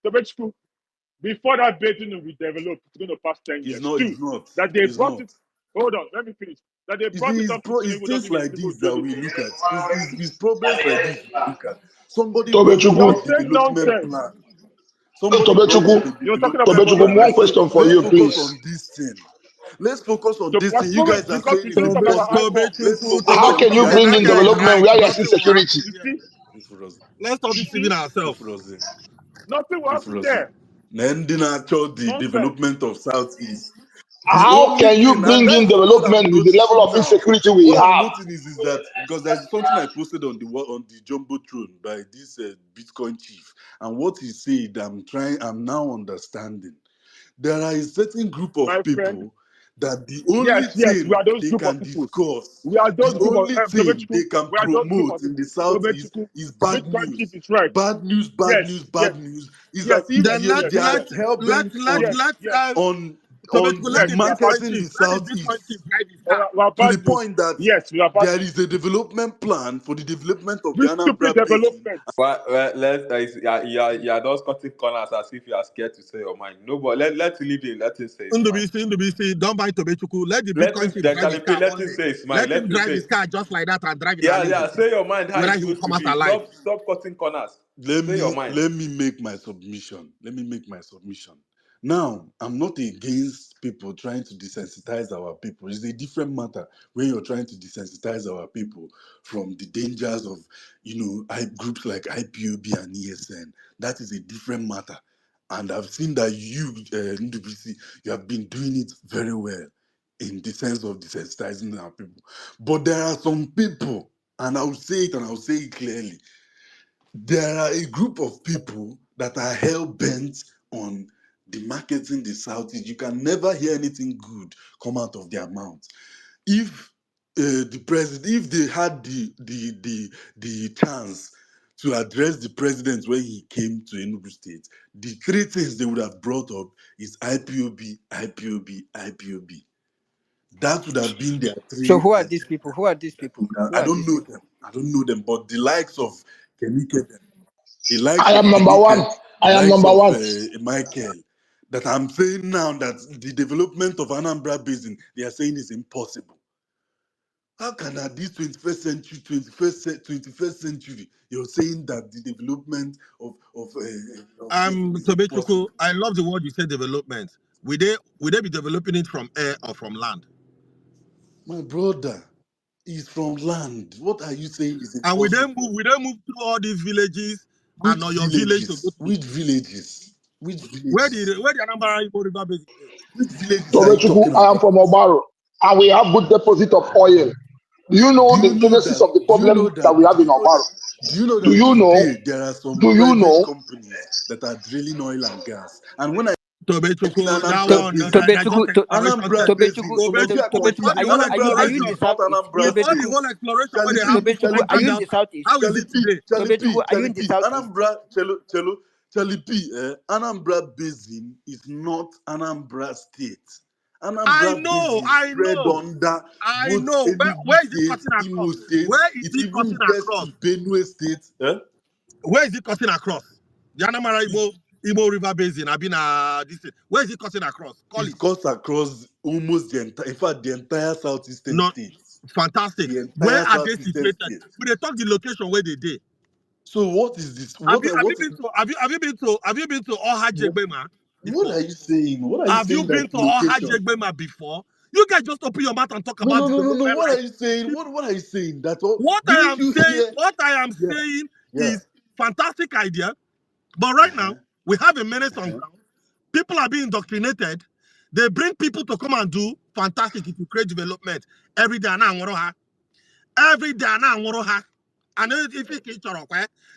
S10: Tobechku, before that basin will be developed, it's going to pass 10
S2: It's
S10: years.
S2: not,
S10: Two,
S2: it's not,
S10: that they
S2: it's
S10: brought
S2: not.
S10: it. Hold on, let me finish. That they
S2: You
S10: brought
S2: see,
S10: it up to
S2: it's
S10: Tinubu
S2: things
S10: doesn't mean
S2: like
S10: Tinubu
S2: this
S10: will
S2: that
S10: build it.
S2: we look at. It's problems like this we look at. Somebody brought up
S10: You're
S7: Tobechuku,
S2: a
S10: saying
S2: development
S10: nonsense.
S2: plan. Somebody brought up a
S10: You're talking
S2: development
S10: about
S7: Tobechuku,
S2: plan
S7: one
S2: and said,
S10: evolution.
S7: question for
S2: let's
S7: you,
S2: focus
S7: please.
S2: on this thing. Let's focus on
S10: So
S2: this thing. You
S10: wait,
S2: guys are
S10: because
S2: saying
S10: you
S2: it's
S10: still talk
S7: Tobe,
S10: about
S2: impossible.
S10: hypo.
S2: Let's
S7: Tobechukwu,
S2: focus
S7: Tobe,
S2: on
S7: can
S2: the
S7: you
S2: high
S7: bring
S10: See,
S7: in
S2: points.
S7: development where you see
S10: nothing will happen.
S7: security?
S10: You see,
S7: Let's stop
S10: you
S7: deceiving
S10: see,
S7: ourselves.
S10: nothing will happen
S2: Ifrozi.
S10: there.
S2: Then actual the
S10: Nonsense.
S2: development of Southeast. The
S7: How
S2: only
S7: can you
S2: thing, and
S7: bring in
S2: that's what I'm
S7: development with the level
S2: noticing
S7: of
S2: now.
S7: insecurity we
S2: What I'm
S7: have?
S2: noticing is that because there's something I posted on the jumbotron by this Bitcoin chief, and what he said, I'm now understanding. There are a certain group
S10: My
S2: of
S10: friend.
S2: people that the only
S10: Yes, we
S2: thing
S10: are those
S2: they
S10: group of
S2: can
S10: people.
S2: discuss,
S10: We are those
S2: the
S10: group of
S2: only thing
S10: Tobechku.
S2: they can
S10: We are those group
S2: promote
S10: of
S2: in the
S10: people.
S2: southeast
S10: Tobechku,
S2: is bad
S10: Bitcoin chief
S2: news.
S10: is right.
S2: Bad news, bad
S10: Yes,
S2: news,
S10: yes,
S2: bad news. Is
S10: yes,
S2: as if
S10: yes,
S7: Then
S2: they,
S10: yes,
S2: they are
S10: yes,
S2: hell bent
S10: yes, yes,
S2: on
S7: Let
S10: yes.
S7: the
S10: We are bad.
S7: Bitcoin
S2: marketing the
S7: chief, let the Bitcoin
S2: southeast
S7: chief drive his car.
S10: We are
S2: to the
S10: bad news.
S2: point that
S10: Yes, we are bad
S2: there
S10: news.
S2: is a development plan for the development of the
S10: Which stupid
S2: Anambra Basin.
S10: development?
S5: Well, you're just cutting corners as if you are scared to say your mind. No, but let's leave him. Let him say his mind.
S7: Ndubisi, don't buy Tobechuku. Let the
S5: Let
S7: Bitcoin
S5: him
S7: chief
S5: then
S7: drive his car
S5: Let him
S7: only.
S5: say his mind.
S7: Let him
S5: Let him
S7: drive
S5: say.
S7: his car just like that and drive in our
S5: Yeah.
S7: lane.
S5: Say your mind. How
S7: Whether
S5: it's
S7: he will
S5: going to
S7: come out
S5: be.
S7: alive.
S5: Stop cutting corners.
S2: let
S5: Say your
S2: me
S5: mind.
S2: let me make my submission. Now, I'm not against people trying to desensitize our people. It's a different matter when you're trying to desensitize our people from the dangers of, groups like IPOB and ESN. That is a different matter. And I've seen that you, NWC, you have been doing it very well in the sense of desensitizing our people. But there are some people, and I'll say it and I'll say it clearly, there are a group of people that are hell bent on demarketing the Southeast. You can never hear anything good come out of their mouth. If the president, if they had the chance to address the president when he came to Enugu State, the three things they would have brought up is IPOB, IPOB, IPOB. That would have been their
S19: So
S2: three.
S19: who are these people? Who are these people? Who
S2: I
S19: are
S2: don't
S19: these
S2: know
S19: people?
S2: them. I don't know them, but the likes of Kenike, the
S7: I
S2: likes of
S7: am number one.
S2: Kenike, the
S7: I am
S2: likes
S7: number
S2: of
S7: one.
S2: Michael, that I'm saying now that the development of Anambra Basin, they are saying is impossible. How can at this 21st century, 21st century, you're saying that the development of this is
S21: Tobechukwu,
S2: impossible?
S21: I love the word you said, development. Will they be developing it from air or from land?
S2: My brother is from land. What are you saying is
S21: And
S2: impossible?
S21: we then move through all these villages and
S2: Which
S21: on your village to go
S2: villages?
S21: to
S2: Which villages? Which
S21: where
S2: villages?
S21: the Anambra Igbo River Basin is.
S2: Which villages are you
S7: Tobechuku,
S2: talking
S7: I am
S2: about?
S7: from Obaro, and we have good deposit of oil. Do you know
S2: Do you
S7: the
S2: know
S7: genesis
S2: that?
S7: of the
S2: Do you know
S7: problem that
S2: that?
S7: we have
S2: Do
S7: in
S2: you know
S7: Obaro?
S2: that? Do you know
S7: Do
S2: that
S7: you know?
S2: today there are some
S7: Do you
S2: private
S7: know?
S2: companies that are drilling oil and gas? And when I in
S21: Tobechukwu, that
S7: To,
S2: Anambra
S21: one,
S2: Basin,
S21: they're just exploration there.
S2: Anambra Basin,
S21: But
S2: some of you are
S19: Tobechukwu,
S21: before the
S2: confusing.
S21: whole
S19: are
S2: Anambra
S19: you in
S2: Basin
S19: the
S21: exploration,
S2: is not
S19: southeast?
S2: Anambra
S21: before the
S2: State.
S19: Tobechukwu,
S21: whole exploration where they
S2: Charlie
S21: happen
S2: P,
S21: for
S19: Tobechukwu,
S2: Charlie
S19: are you
S21: Niger
S19: in
S2: P,
S19: the
S21: Delta,
S19: southeast?
S21: how is it
S2: Charlie P,
S21: today?
S2: Charlie
S19: Tobechukwu,
S2: P,
S19: are you
S2: Charlie
S19: in the
S2: P,
S19: southeast?
S2: Anambra, Charlie P, Anambra Basin is not Anambra State. Anambra Basin is spread under
S21: I
S2: both
S21: know.
S2: Enugu
S21: Where is it
S2: State,
S21: cutting across?
S2: Imo State.
S21: Where is
S2: It
S21: it cutting
S2: even gets
S21: across?
S2: to Benue State.
S21: Where is it cutting across? The Anambra Igbo River Basin. I've been this thing. Where is it cutting across? Call
S2: It
S21: it.
S2: cuts across almost the entire, in fact, the entire southeastern
S21: No,
S2: states.
S21: fantastic.
S2: The
S21: Where
S2: entire
S21: are they
S2: southeastern
S21: situated?
S2: state.
S21: We they talk the location where they did.
S2: So what is this?
S21: Have you been to Oha Jegbema
S2: What
S21: before?
S2: are you saying? What are you
S21: Have you
S2: saying that
S21: been to Oha
S2: location?
S21: Jegbema before? You guys just open your mouth and talk
S2: No,
S21: about
S2: no, no, no, no.
S21: development
S2: What
S21: like
S2: are you saying? What are you saying? That all?
S21: what
S2: Didn't you hear?
S21: I am
S2: Yeah,
S21: saying
S2: yeah.
S21: is fantastic idea. But right now,
S2: Uh-huh,
S21: we have a menace on
S2: uh-huh.
S21: ground. People are being indoctrinated. They bring people to come and do fantastic. It will create development every day. Every day. And if it is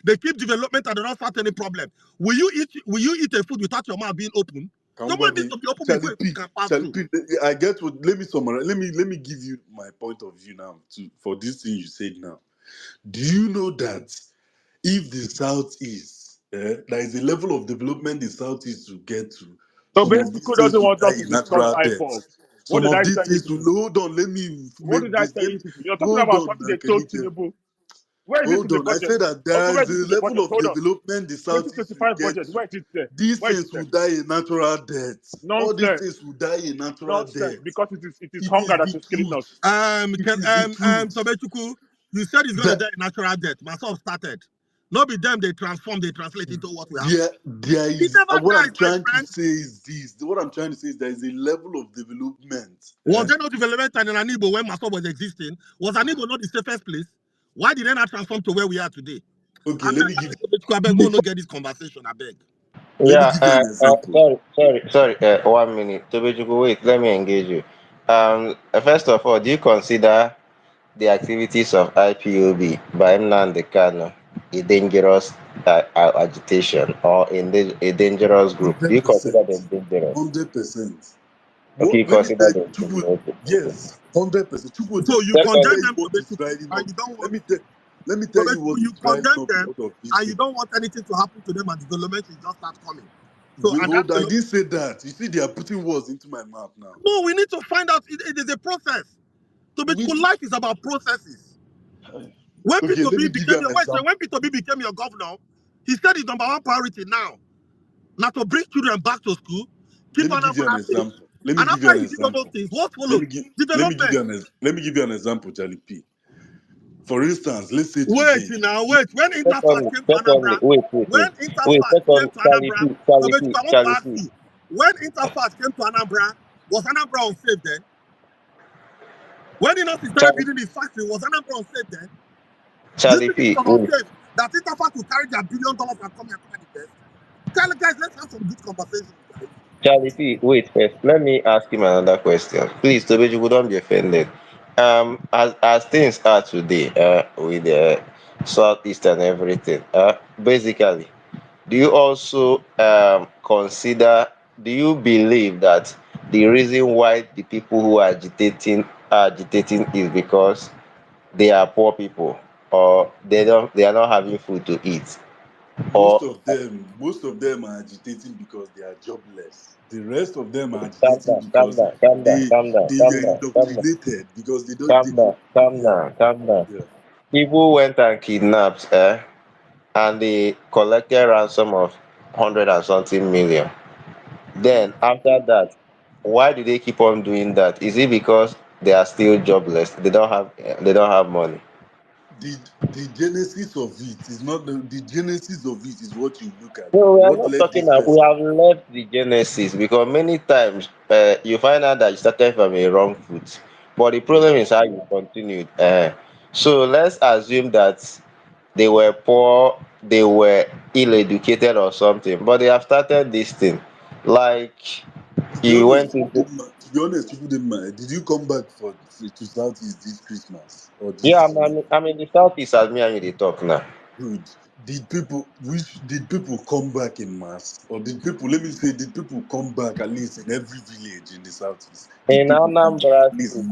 S21: they keep development and they don't start any problem. Will you eat a food without your mouth being open? Your mouth needs
S2: Kangwagi,
S21: to be open before
S2: Charlie
S21: a
S2: P,
S21: food can pass
S2: Charlie
S21: through.
S2: P. I get what. Let me summarize. Let me give you my point of view now. For this thing you said now. Do you know that if the southeast, there is a level of development the southeast will get to, some of these
S10: Tobechukwu
S2: things
S10: doesn't
S2: will
S10: want
S2: die
S10: us to
S2: in
S10: discuss
S2: natural
S10: IPOB.
S2: death.
S10: What
S2: Some
S10: did
S2: of
S10: I
S2: these
S10: tell you
S2: things will
S10: people?
S2: hold on. Let me
S10: What
S2: make
S10: did I
S2: this.
S10: tell you people? You're talking
S2: Hold
S10: about
S2: on
S10: something
S2: now,
S10: they told
S2: Kenike.
S10: Tinubu. Where is it in
S2: Hold
S10: the
S2: on. I
S10: budget?
S2: say that
S10: Okay,
S2: there
S10: where
S2: is
S10: is it in
S2: a
S10: the
S2: level
S10: budget?
S2: of
S10: Hold on.
S2: development the southeast will
S10: 2025
S2: get
S10: budget.
S2: to.
S10: Where is it there?
S2: These
S10: Where is it
S2: things will
S10: there?
S2: die a natural death. All these
S10: Nonsense.
S2: things will die a natural
S10: Nonsense.
S2: death.
S10: Because it is
S2: It
S10: hunger
S2: is
S10: that
S2: the
S10: is killing us.
S2: truth. It is the truth.
S21: Tobechuku, you said it's gonna
S2: That
S21: die a natural death. Myself started. Not be them, they transform, they translate into what we have today.
S2: there
S21: It
S2: is
S21: never
S2: what
S21: dies,
S2: I'm
S21: my
S2: trying to
S21: friend.
S2: say is this. What I'm trying to say is there is a level of development.
S21: Was there no development in Anibo when Maso was existing? Was Anibo not the safest place? Why did they not transform to where we are today?
S2: Okay,
S21: I mean,
S2: let me give
S21: I beg, no get this conversation, I beg.
S2: let me
S1: Yeah,
S2: give you an example.
S1: sorry, 1 minute. Tobejuku, wait, let me engage you. First of all, do you consider the activities of IPOB by Nnamdi Kanu a dangerous agitation or a dangerous group? Do you consider
S2: 100%.
S1: them dangerous?
S2: 100%.
S1: Okay,
S2: What
S1: you
S2: let me
S1: consider
S2: tell you,
S1: them
S2: Chubu,
S1: dangerous. Okay.
S2: yes, 100%. Chubu,
S21: So you
S2: let me tell
S21: condemn
S1: Secondly,
S2: you
S21: them,
S2: what is
S21: Tobechuku,
S2: riding
S21: and
S2: up.
S21: you don't want
S2: Let me tell you what
S21: Tobechuku, you
S2: is riding
S21: condemn
S2: up a
S21: them,
S2: lot of these
S21: and you
S2: things.
S21: don't want anything to happen to them, and development will just start coming. So,
S2: Wait,
S21: and that's
S2: hold on,
S21: the
S2: I didn't say that. You see, they are putting words into my mouth now.
S21: no, we need to find out. It is a process. Tobechuku,
S2: Which
S21: life is about processes. When
S2: okay,
S21: Peter
S2: let
S21: B
S2: me give you
S21: became
S2: an
S21: your wait, so
S2: example.
S21: when Peter B became your governor, he said his number one priority now to bring children back to school, keep
S2: Let me
S21: on
S2: give you an
S21: safe.
S2: example. Let me
S21: And
S2: give
S21: after
S2: you an
S21: he did all those
S2: example.
S21: things, what
S2: Let
S21: followed?
S2: me give
S21: Development.
S2: let me give you an example, Charlie P. For instance, let's say
S21: Wait
S2: today.
S21: now, wait. When Interfax came to
S1: secondly,
S21: Anambra,
S1: wait. Second, Charlie P, Charlie P,
S21: Tobechico, I want to
S1: Charlie
S21: ask
S1: P,
S21: you, when Interfax came to Anambra, was Anambra unsafe then? When Inasi started
S1: Charlie,
S21: building his factory, was Anambra unsafe then? Do you
S1: Charlie
S21: think it
S1: P,
S21: was
S1: wait.
S21: unsafe that Interfax will carry their $1 billion and come here and cover the best? Tell the guys, let's have some good conversation, guys.
S1: Charlie P, wait first. Let me ask him another question. Please, Tobejuku, don't be offended. As things are today, with the Southeast and everything, basically, do you also consider, do you believe that the reason why the people who are agitating is because they are poor people? or they are not having food to eat,
S12: Most
S1: or
S12: of them are agitating because they are jobless. The rest of them are
S1: calm
S12: agitating
S1: down, calm
S12: because
S1: down, calm down,
S12: they
S1: calm down,
S12: they
S1: calm
S12: were
S1: down, calm down,
S12: indoctrinated because they don't
S1: calm down, calm
S12: yeah,
S1: down, calm down.
S12: yeah.
S1: People went and kidnapped, and they collected ransom of 100 and something million. Then after that, why do they keep on doing that? Is it because they are still jobless? They don't have money.
S12: The genesis of it is not the genesis of it is what you look at.
S1: No, we are
S12: What
S1: not
S12: led
S1: talking
S12: this
S1: about, we
S12: person?
S1: have left the genesis because many times you find out that you started from a wrong foot. But the
S12: Yeah.
S1: problem is how you continued. So let's assume that they were poor, they were ill educated or something, but they have started this thing. Like
S12: To be
S1: you
S12: honest,
S1: went into,
S12: did you come back to Southeast this Christmas or
S1: yeah,
S12: this
S1: I'm in the southeast as me and you they talk now.
S12: good? Did people come back in mass? Or did people let me say did people come back at least in every village in the Southeast? Did
S1: In
S12: people come back
S1: Anambra
S12: at least
S1: State,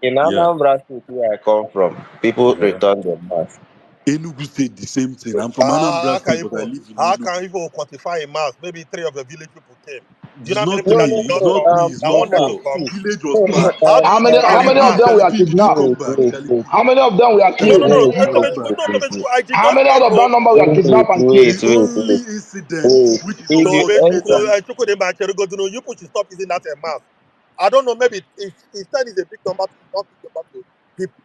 S1: in
S12: yeah.
S1: Anambra State where I come from, people
S12: Uh-huh.
S1: return the mass.
S12: Enugu State the same thing. I'm from Anambra State, but I live in
S21: How can
S12: Enugu.
S21: people quantify a mass? Maybe three of the village people came. Do you
S12: It's
S21: know how many
S12: not
S21: people
S1: No,
S21: that
S12: three,
S1: no,
S21: did
S12: it's
S21: not
S1: no.
S12: not
S21: come?
S12: three, it's
S21: That
S12: not
S21: wanted
S12: four.
S21: to come?
S12: The village was
S1: No, no,
S12: packed.
S21: How do you know
S7: How
S21: that
S12: Charlie
S21: a
S7: many of
S12: P,
S21: mass?
S7: them
S12: Charlie
S7: were
S12: P, did you
S7: kidnapped?
S12: come
S1: wait,
S12: back?
S1: wait,
S12: Charlie
S1: wait,
S12: P.
S7: How many of them were
S21: No,
S7: killed?
S21: no,
S12: Charlie
S21: no.
S12: P,
S1: wait,
S12: did you come
S1: wait,
S12: back?
S21: No,
S1: wait,
S21: Tomechiku,
S1: wait,
S21: I did
S7: How
S21: not
S7: many of
S21: come.
S7: the
S21: Oh.
S7: band number were
S1: wait,
S7: kidnapped and killed?
S1: wait,
S12: The
S1: wait,
S12: only
S1: wait.
S12: incident
S1: Wait.
S12: which is
S1: If you
S12: supposed to be
S21: Tomechiku,
S1: enter,
S12: Charlie
S21: Chukwudemba, Cherugodino, you people should stop using that a mass. I don't know, maybe if 10 is a big number, to not big number to people.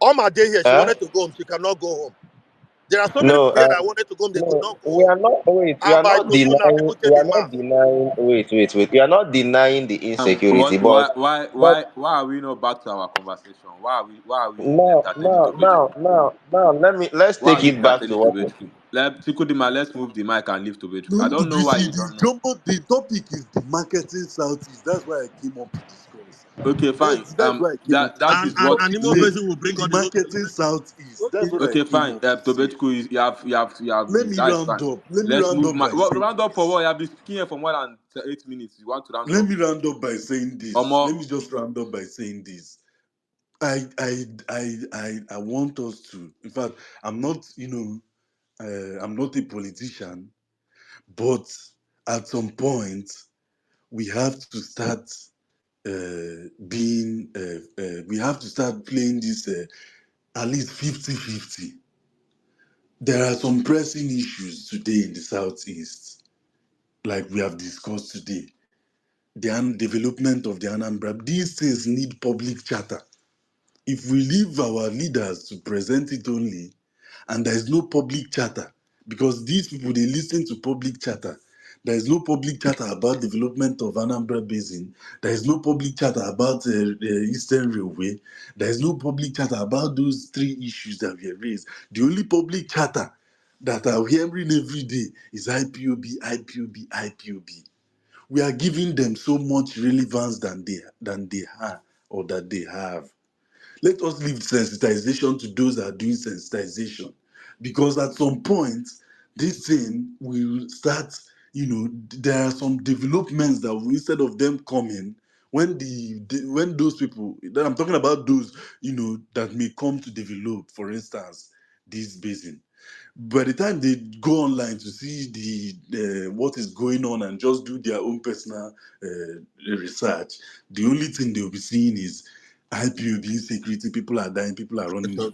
S21: On my day here, she
S1: huh?
S21: wanted to go home. She cannot go home. There are so many
S1: No,
S21: people here that wanted to go home. They could
S1: no,
S21: not go
S1: we
S21: home.
S1: are not. Wait, we
S21: And
S1: are
S21: by
S1: not
S21: to you now, people
S1: denying. We
S21: came
S1: are
S21: in
S1: not
S21: mass.
S1: denying. Wait. We are not denying the insecurity,
S5: What?
S1: but but
S5: Why are we not back to our conversation? Why are we
S1: now,
S5: entertaining
S1: now,
S5: Tobechku?
S1: now, now, now, let's
S5: Why
S1: take
S5: are we
S1: it back to
S5: entertaining
S1: what.
S5: Tobechku? Let Chikudima, let's move the mic and leave Tobechku. I
S12: No,
S5: don't know
S12: you
S5: why
S12: see,
S5: you don't know.
S12: the topic is the marketing Southeast. That's why I came up to discuss.
S5: Okay, fine.
S12: That's why I came up to
S5: That
S12: discuss.
S5: is
S12: The
S5: what.
S12: topic
S21: Animo
S5: Okay,
S12: says
S21: Virgin will bring
S12: the
S21: all the whole thing.
S12: marketing Southeast. That's
S21: Okay.
S12: what I
S5: okay,
S12: came
S5: fine.
S12: up to say.
S5: Tobechku is you have
S12: Let
S5: been.
S12: me
S5: That is
S12: round
S5: fine.
S12: up. Let me
S5: Let's
S12: round
S5: move
S12: up
S5: my
S12: by saying
S5: round up for
S12: this.
S5: what? I've been speaking here for more than 8 minutes. You want to round
S12: Let
S5: up?
S12: me round up by saying this.
S5: Omo,
S12: Let me just round up by saying this. I want us to. In fact, I'm not. I'm not a politician, but at some point we have to start we have to start playing this at least 50-50. There are some pressing issues today in the Southeast, like we have discussed today. The development of the Anambra, these things need public charter. If we leave our leaders to present it only, and there is no public charter, because these people they listen to public charter. There is no public charter about development of Anambra Basin. There is no public charter about the Eastern Railway. There is no public charter about those three issues that we have raised. The only public charter that I'm hearing every day is IPOB, IPOB, IPOB. We are giving them so much relevance than they have or that they have. Let us leave sensitization to those that are doing sensitization. Because at some point, this thing will start, there are some developments that will, instead of them coming, when those people, then I'm talking about those, that may come to develop, for instance, this basin. By the time they go online to see the what is going on and just do their own personal research, the only thing they'll be seeing is IPOB insecurity. People are dying. People are running away.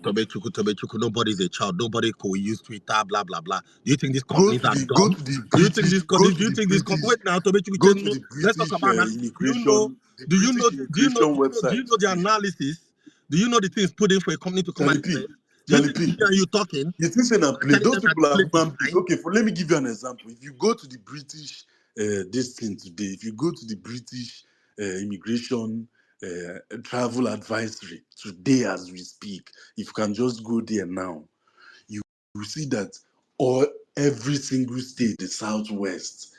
S21: Tobechuku, nobody's a child. Nobody could use Twitter, blah, blah, blah. Do you think these
S12: Go
S21: companies
S12: to
S21: are
S12: the go
S21: dumb?
S12: to the
S21: Do you think
S12: British. Go to the
S21: wait
S12: British.
S21: now, Tobechuku,
S12: Go to the
S21: let's talk
S12: British
S21: about analysis.
S12: immigration. The British immigration
S21: Do you
S12: website
S21: know the
S12: today.
S21: analysis? Do you know the things put in for a company to come and
S12: Charlie P.
S21: invest? Do you
S12: Charlie
S21: think me
S12: P.
S21: and you talking
S12: You think saying play?
S21: telling
S12: Those
S21: them that
S12: people
S21: the
S12: are
S21: place is
S12: human beings.
S21: fine?
S12: Okay, let me give you an example. If you go to the British this thing today, if you go to the British immigration travel advisory today as we speak, if you can just go there now, you will see that all every single state, the southwest,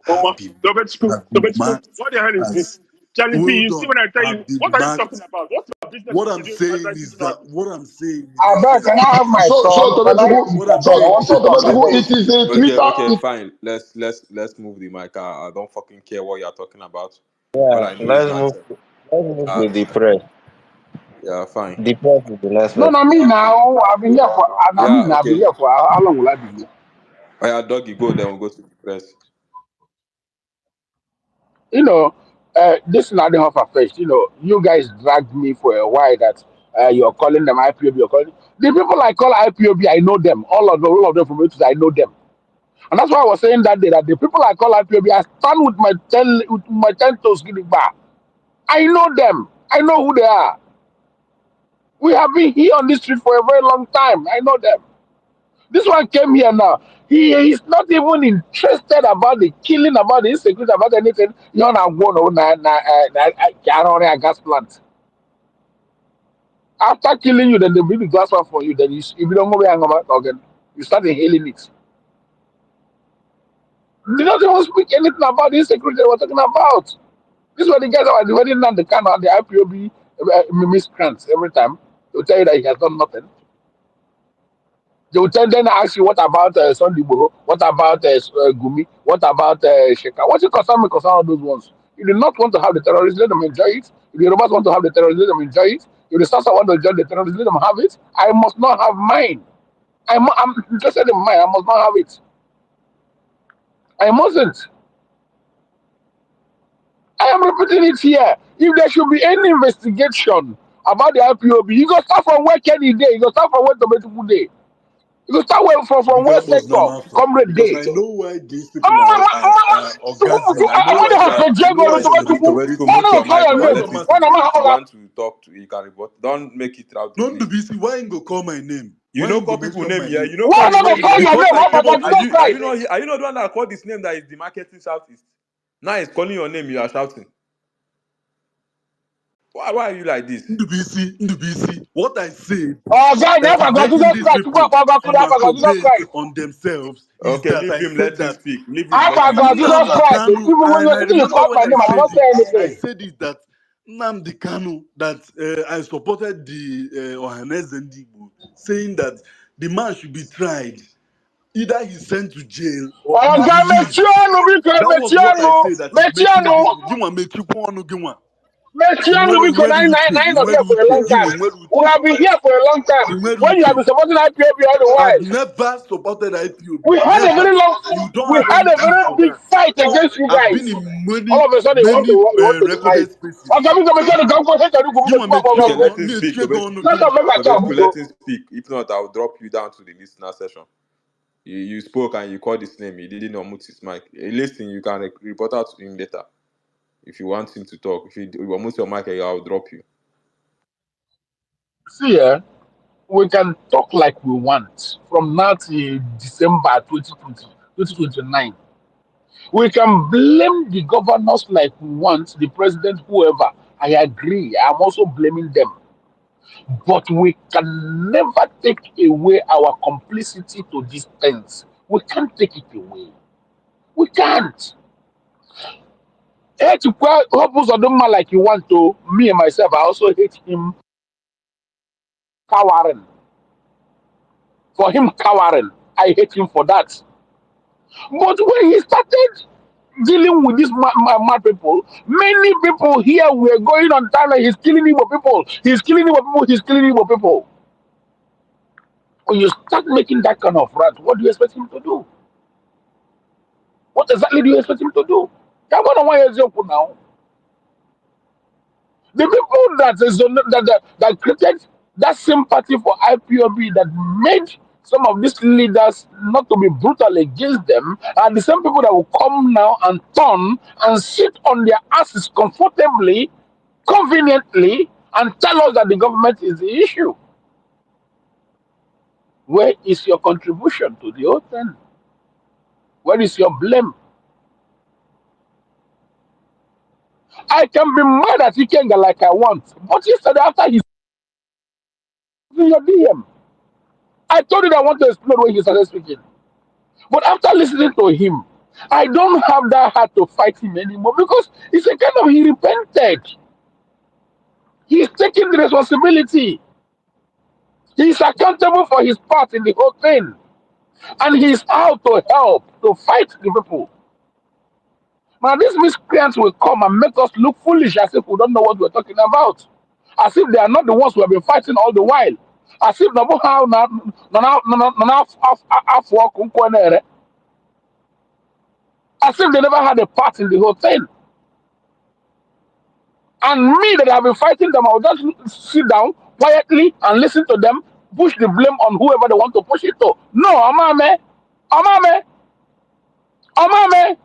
S10: Oh,
S12: have been
S10: Tobechku,
S12: have been marked
S10: what the hell is this?
S12: as
S10: Charlie P,
S12: hold
S10: you see
S12: on,
S10: when I tell you,
S12: have been
S10: what are you talking
S12: marked.
S10: about? What's your business
S12: What
S10: with
S12: I'm
S10: giving
S12: saying
S10: advice
S12: is
S10: giving all
S12: that
S10: this?
S12: what I'm saying is
S7: I
S12: this
S7: beg, can I have my
S21: So
S7: turn? Can I?
S12: what I'm
S7: So,
S12: saying
S7: so
S12: is let
S7: Tobechiku,
S12: me
S7: it is a
S5: okay,
S7: Twitter.
S5: okay, fine. Let's move the mic. I don't fucking care what you're talking about. All
S1: Yeah,
S5: I know is that
S1: let's move
S5: uh,
S1: to the press.
S5: Yeah, fine.
S1: Depends with the next
S8: No,
S1: person.
S8: no, me now. I've been here for. I
S5: Yeah,
S8: mean, I've been
S5: okay.
S8: here for how long will I be here?
S5: Oh, yeah, doggy, go. Then we'll go to the press.
S8: You know, this is not the half first. You know, you guys dragged me for a while that you're calling them IPOB. You're calling the people I call IPOB. I know them. All of them from it. I know them, and that's why I was saying that day that the people I call IPOB, I stand with my 10 toes in the bar. I know them. I know who they are. We have been here on this street for a very long time. I know them. This one came here now. He is not even interested about the killing, about the insecurity, about anything. You're not going to gas plant. After killing you, then they bring the gas one for you. Then you, if you don't go again, you start inhaling it. They don't even speak anything about the insecurity they were talking about. This were the guys that were defending the kind of the IPOB miscreants every time. They'll tell you that he has done nothing. They will tell then ask you what about Sunday Boro, what about Gumi, what about Sheka. What you concern all those ones. If you do not want to have the terrorists, let them enjoy it. If the Yorubas want to have the terrorists, let them enjoy it. If the Sasa want to enjoy the terrorists, let them have it. I must not have mine. I'm interested in mine. I must not have it. I mustn't. I am repeating it here. If there should be any investigation about the IPOB, you go start from where Kenny Day, you go start from where Tomato Day. You go start from where
S12: That was
S8: sector,
S12: normal for
S8: Comrade
S12: because
S8: Day.
S12: I know why these people are orgasm. I know why
S5: Yeah,
S12: I know why they're
S5: Tomeko,
S12: manipulating
S5: mute
S12: people.
S5: your mic.
S12: Why
S5: Let
S12: your
S5: him
S12: man?
S5: speak. If you want to talk to, you can report. Don't make it out the
S12: Don't do
S5: list.
S12: BC. Why ain't go call my name?
S5: You
S12: Why
S5: know,
S12: ain't go
S5: call people
S12: mention
S5: name
S12: my
S5: here.
S12: name?
S5: You know,
S8: Why
S5: call his
S8: not
S5: name
S8: they call
S5: here.
S8: your
S12: Because
S8: name?
S12: I
S8: How
S12: came
S8: about
S12: up.
S8: Jesus
S5: Are you
S8: Christ?
S5: not? Are you not the one that called his name that is demarcating Southeast? Now he's calling your name. You are shouting. Why are you like this?
S12: Ndubisi, what I said
S8: Oh, God,
S12: that
S8: never
S12: is
S8: got
S12: making
S8: Jesus
S12: these
S8: Christ.
S12: people to
S8: Never got Jesus
S12: masturbate
S8: Christ.
S12: on themselves is
S5: Okay,
S12: that
S5: leave
S12: I
S5: him.
S12: said
S5: Let him
S12: that
S5: speak. Leave him.
S8: How
S5: Let him
S8: about God,
S5: speak.
S8: Jesus
S12: Nnamdi
S8: Christ?
S12: Kanu,
S8: Even when
S12: and I
S8: you
S12: remember
S8: call
S12: when
S8: my
S12: I
S8: name, I'm
S12: said
S8: not
S12: it,
S8: saying
S12: I
S8: anything.
S12: said it that Nnamdi Kanu, that I supported the Ohanes Ndigbo, saying that the man should be tried. Either he's sent to jail or
S8: Oh,
S12: he's
S8: God,
S12: released. That was what I say that is making this.
S8: Mechiano.
S12: Ginwa mechikwano ginwa.
S8: Mechiano,
S12: Inweru
S8: because
S12: inweru uche,
S8: I not here
S12: inweru
S8: for a
S12: uche,
S8: long
S12: ginwa
S8: time.
S12: inweru
S8: We
S12: uche,
S8: have been here for a long time.
S12: inweru
S8: When you have
S12: uche.
S8: been supporting IPOB
S12: I've
S8: otherwise,
S12: never supported
S8: we
S12: IPOB.
S8: had a
S12: Never.
S8: very long,
S12: You don't
S8: we
S12: have
S8: had
S12: any
S8: a
S12: proof
S8: very
S12: for
S8: big
S12: that.
S8: fight against you
S12: I've been
S8: guys.
S12: in many,
S8: All of a sudden,
S12: many
S8: you want to deny
S12: recorded
S8: it. I'm
S12: spaces.
S8: coming to come for to
S12: Give one make
S5: Okay,
S12: you
S5: let
S8: go.
S5: him
S12: me
S5: speak.
S12: check on
S8: Let
S12: Nogima.
S8: them make a talk,
S5: Let
S8: go.
S5: him speak. If not, I'll drop you down to the listener session. You spoke and you called his name. He didn't unmute his mic. Listen, you can report out to him later if you want him to talk. If you unmute your mic, I'll drop you.
S8: See, we can talk like we want from now till December 2029. We can blame the governors like we want, the president, whoever. I agree. I'm also blaming them. But we can never take away our complicity to these things. We can't take it away. We can't. Hate to Opus Odoma like you want to. Me and myself, I also hate him cowering. For him cowering, I hate him for that. But when he started dealing with these mad people, many people here were going on time like he's killing Igbo people. He's killing Igbo people. He's killing Igbo people. When you start making that kind of rant, what do you expect him to do? What exactly do you expect him to do? Come on, why is it now? The people that created that sympathy for IPOB that made some of these leaders not to be brutal against them are the same people that will come now and turn and sit on their asses comfortably, conveniently, and tell us that the government is the issue. Where is your contribution to the whole thing? Where is your blame? I can be mad at Ikenga like I want, but yesterday after he's in your DM, I told you that I want to explode when he started speaking. But after listening to him, I don't have that heart to fight him anymore because it's a kind of he repented. He's taking the responsibility. He's accountable for his part in the whole thing. And he's out to help, to fight the people. Now, these miscreants will come and make us look foolish as if we don't know what we're talking about. as if they are not the ones who have been fighting all the while. As if no how as if they never had a part in the whole thing. And me that have been fighting them, I'll just sit down quietly and listen to them, push the blame on whoever they want to push it to. No, Amame, Amame, Amame.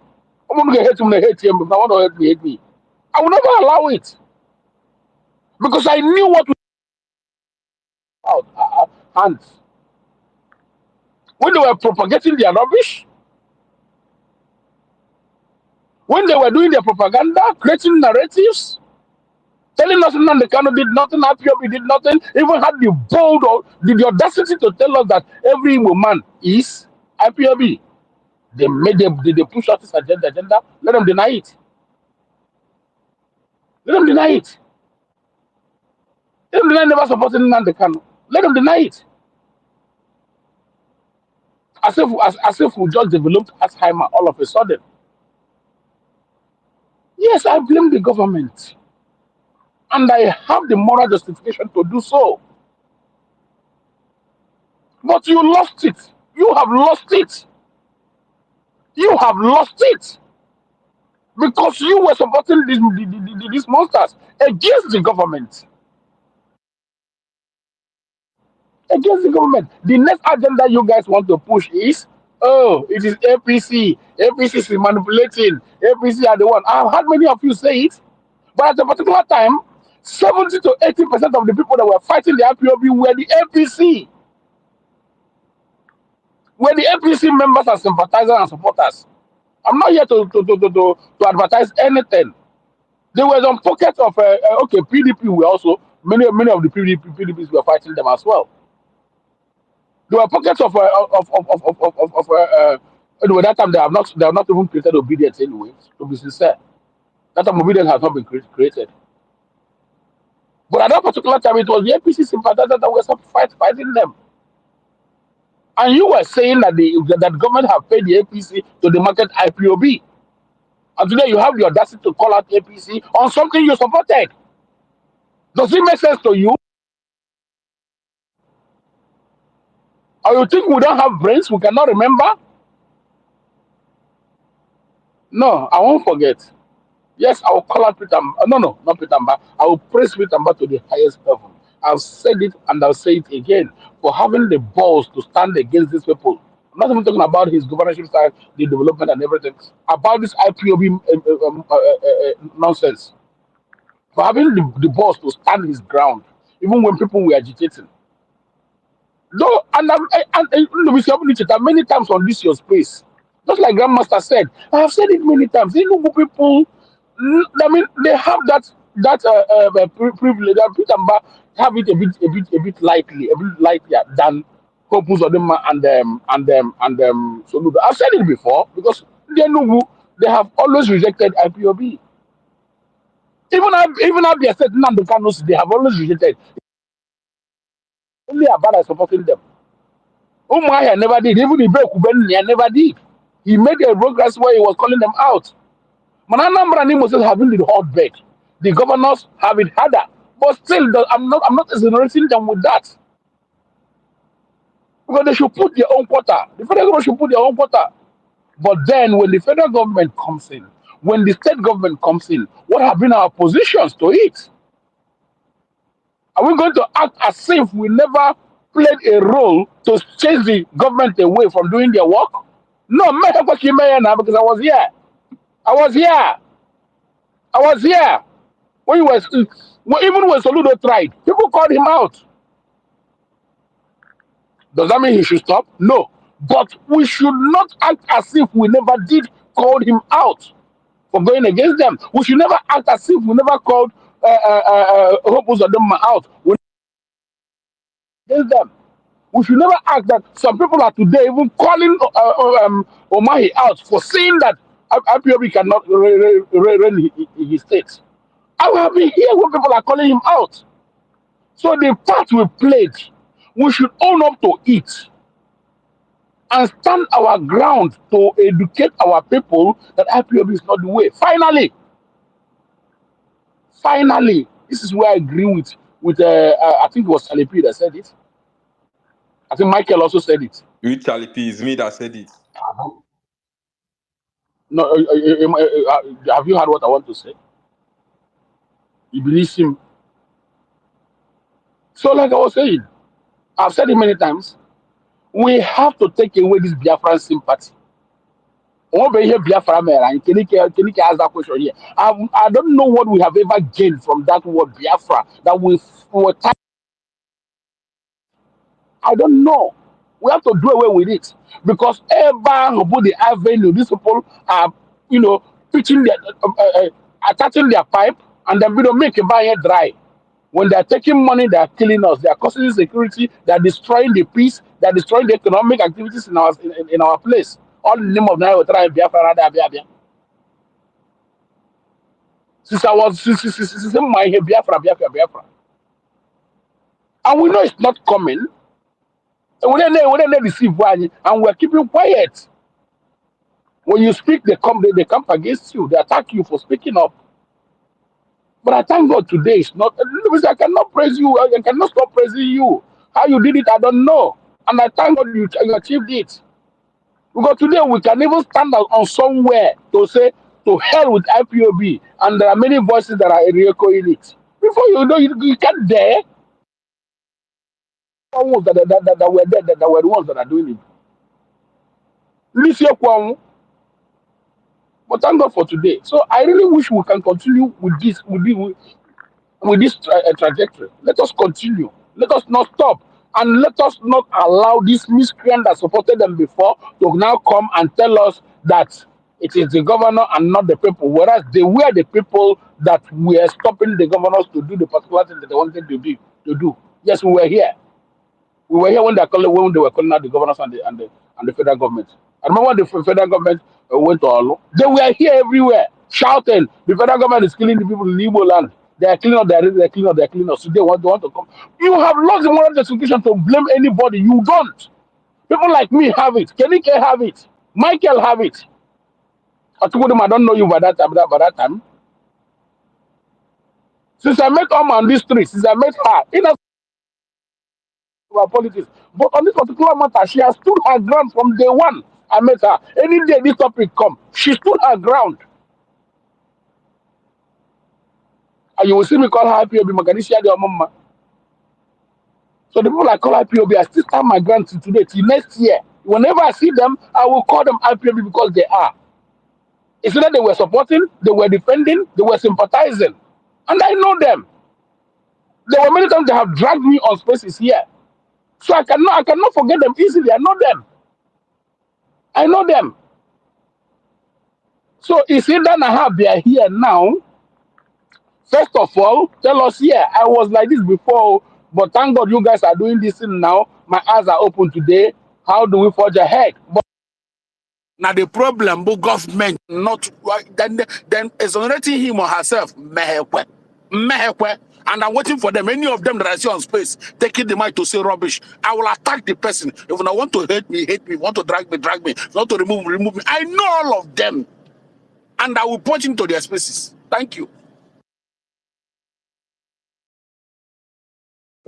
S8: I'm going to hate him, they hate him. If I want to hate me, hate me. I will never allow it because I knew what was out hands. When they were propagating their rubbish, when they were doing their propaganda, creating narratives, telling us Nnamdi Kanu did nothing, IPOB did nothing, even had the bold or the audacity to tell us that every woman is IPOB. They push out this agenda, let them deny it. Let them deny it. Let them deny never supporting Nnamdi Kanu. Let them deny it. As if we just developed Alzheimer all of a sudden. Yes, I blame the government. And I have the moral justification to do so. But you lost it. You have lost it. You have lost it. Because you were supporting these monsters against the government. Against the government. The next agenda you guys want to push is, oh, it is APC. APC is manipulating. APC are the one. I've had many of you say it. But at a particular time, 70 to 80% of the people that were fighting the IPOB were the APC. Were the APC members and sympathizers and supporters. I'm not here to advertise anything. There were some pockets of okay, PDP were also many of the PDPs were fighting them as well. There were pockets anyway, that time they have not even created obedience anyway, to be sincere. That time obedience has not been created. But at that particular time it was the APC sympathizers that were fighting them. And you were saying that that government have paid the APC to the market IPOB. And today you have the audacity to call out APC on something you supported. Does it make sense to you? Or you think we don't have brains? We cannot remember? No, I won't forget. Yes, I will call out Peter. No, not Peter. I will praise Peter to the highest level. I've said it and I'll say it again for having the balls to stand against these people. I'm not even talking about his governorship style, the development and everything. About this IPOB nonsense. For having the balls to stand his ground, even when people were agitating. No, and we see many times on this your space. Just like Grandmaster said, I have said it many times. Enugu people, I mean, they have that privilege. That Peter Mba have it a bit lightly, a bit lighter than Hopus Odema and Soludo. I've said it before because the Enugu they have always rejected IPOB. Even Abia said Nnamdi Kanu, they have always rejected. Only Abada is supporting them. Umuahia never did. Even Ibe never did. He made a progress where he was calling them out. Mananambra and Imo State having the hotbed. The governors have it harder. But still, I'm not exonerating them with that. Because they should put their own quota. The federal government should put their own quota. But then when the federal government comes in, when the state government comes in, what have been our positions to it? Are we going to act as if we never played a role to chase the government away from doing their work? No, because I was here. I was here. I was here. When you were, even when Soludo tried, people called him out. Does that mean he should stop? No. But we should not act as if we never did call him out for going against them. We should never act as if we never called Hope Uzodinma out against them. We should never act that some people are today even calling Omahi out for saying that IPOB cannot run his state. I have been here when people are calling him out. So the part we played, we should own up to it and stand our ground to educate our people that IPOB is not the way. Finally, This is where I agree with I think it was Salipi that said it. I think Michael also said it.
S5: With Charlie P, it's me that said it.
S8: No, have you heard what I want to say? You believe him. So, like I was saying, I've said it many times. We have to take away this Biafran sympathy. Over here, Biafra man, and can you ask that question here? I don't know what we have ever gained from that word Biafra that we were. I don't know. We have to do away with it because ever about the avenue, these people are, pitching their, attaching their pipe, and then we don't make a buyer dry. When they are taking money, they are killing us. They are causing insecurity. They are destroying the peace. They are destroying the economic activities in our place. All in the name of Nigeria, Biafra, Biafra. Since I was since my Biafra, Biafra, and we know it's not coming. And we don't receive one, and we're keeping quiet. When you speak, they come against you. They attack you for speaking up. But I thank God today it's not. I cannot praise you. I cannot stop praising you. How you did it, I don't know. And I thank God you achieved it. Because today we can even stand on somewhere to say to hell with IPOB, and there are many voices that are echoing it. Before you know, you can't dare. Ones that were there, that were the ones that are doing it. Listen, but thank God for today. So I really wish we can continue with this trajectory. Let us continue. Let us not stop. And let us not allow this miscreant that supported them before to now come and tell us that it is the governor and not the people. Whereas they were the people that were stopping the governors to do the particular thing that they wanted to do. Yes, we were here. We were here when when they were calling out the governors and the federal government. I remember when the federal government went to Olo. They were here everywhere shouting, the federal government is killing the people in Igbo land. They are cleaning up they're cleaning up, they're cleaning up. So they want to come. You have lost the moral justification to blame anybody. You don't. People like me have it. Kenike have it. Michael have it. I told them I don't know you by that time. By that time. Since I met Oma on this street, since I met her, in our politics. But on this particular matter, she has stood her ground from day one. I met her. Any day this topic come, she stood her ground. And you will see me call her IPOB Maganisha de Mama. So the people I call IPOB, I still stand my ground till today, till next year. Whenever I see them, I will call them IPOB because they are. It's that they were supporting, they were defending, they were sympathizing. And I know them. There were many times they have dragged me on spaces here. So I cannot forget them easily. I know them. I know them. So it's either Nahab they are here now. First of all, tell us here. I was like this before, but thank God you guys are doing this thing now. My eyes are open today. How do we forge ahead? But now the problem, but government not then exonerating him or herself. Mehekwe. Mehekwe. And I'm waiting for them. Any of them that I see on space, taking the mic to say rubbish. I will attack the person. If they want to hate me, hate me. Want to drag me, drag me. Want to remove me, remove me. I know all of them. And I will point into their spaces. Thank you.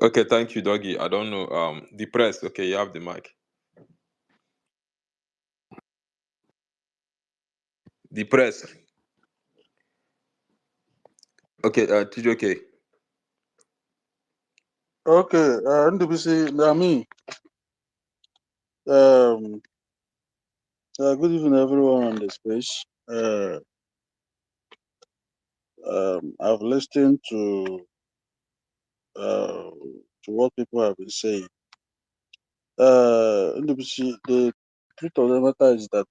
S5: Okay, thank you, Doggy. I don't know. The press. Okay, you have the mic. The press. Okay, TJK.
S15: Okay, NWC, Nami. Um, good evening, everyone on the space. I've listened to what people have been saying. NWC, the truth of the matter is that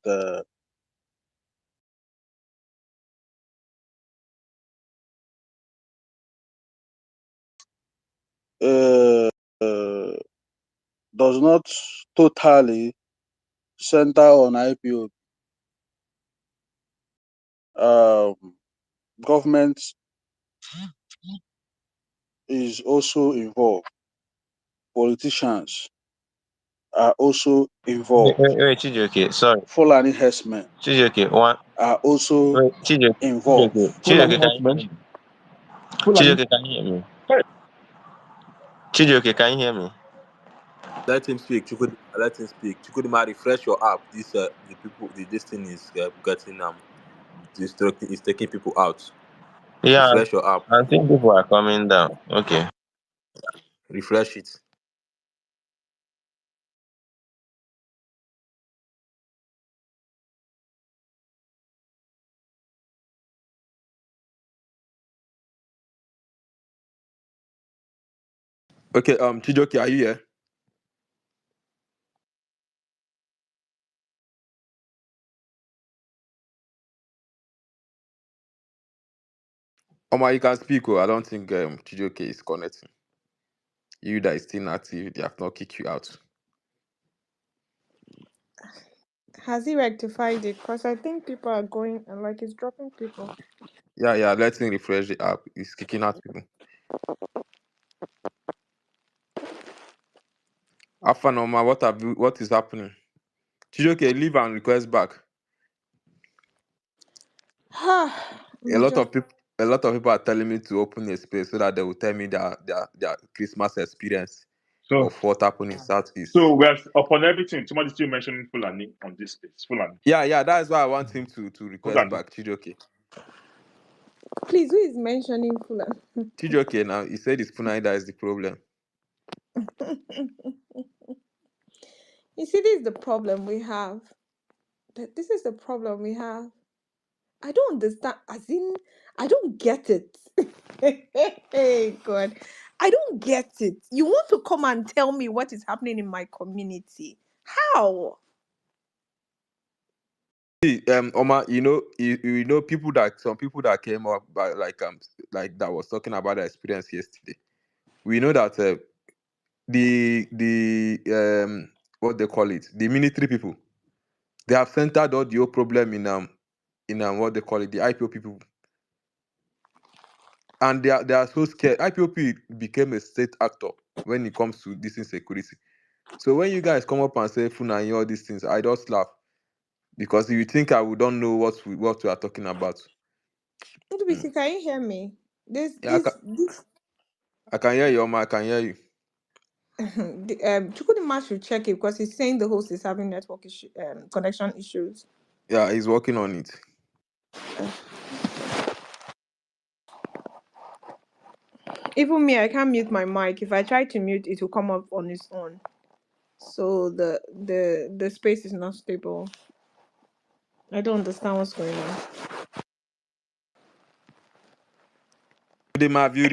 S15: does not totally center on IPO. Government is also involved. Politicians are also involved.
S1: Wait, Chijioke, sorry.
S15: Fulani herdsmen
S1: Chijioke, one.
S15: are also
S1: Wait, Chijioke,
S15: involved.
S1: Chijioke,
S4: Fulani
S1: can you hear
S4: herdsmen.
S1: me?
S21: Fulani.
S1: Chijioke, can you hear me?
S21: Hey,
S1: Chijioke, can you hear me?
S5: Let him speak. Chukudi, let him speak. Chukudima, refresh your app. The people, this thing is getting distracting. Is taking people out.
S1: Yeah,
S5: Refresh your app.
S1: I think people are coming down. Okay.
S5: Refresh it. Okay. Chijoke, are you here? Oma, you can speak. Oh, I don't think Chijoke is connecting. You that is still active, they have not kicked you out.
S11: Has he rectified it? Because I think people are going and like it's dropping people.
S5: Yeah. Let him refresh the app. It's kicking out people. Afan Oma, what is happening? Chijoke, leave and request back.
S11: Major.
S5: A lot of people are telling me to open a space so that they will tell me their Christmas experience
S10: So,
S5: of what happened in Southeast.
S10: so we're upon everything. Somebody still mentioning Fulani on this space. Fulani.
S5: Yeah, that is why I want him to request
S10: Fulani.
S5: back Chijoke.
S11: Please, who is mentioning Fulani?
S5: Chijoke now, he said it's Funai that is the problem.
S11: You see, this is the problem we have. This is the problem we have. I don't understand. As in, I don't get it. Hey, God. I don't get it. You want to come and tell me what is happening in my community? How?
S5: See, Oma, you know some people that came up by like that was talking about their experience yesterday. We know that the what they call it, the military people, they have centered all the whole problem in what they call it, the IPO people, and they are so scared. IPOP became a state actor when it comes to this insecurity. So when you guys come up and say Funa and all these things, I just laugh because if you think I would don't know what we are talking about. Mm.
S11: NBC, can you hear me? This,
S5: Yeah,
S11: this, this.
S5: I can hear you, Oma. I can hear you.
S11: Chukwudima should check it because he's saying the host is having network issue, connection issues.
S5: Yeah, he's working on it.
S11: Even me, I can't mute my mic. If I try to mute, it will come up on its own. So the space is not stable. I don't understand what's going on.
S5: Today, my view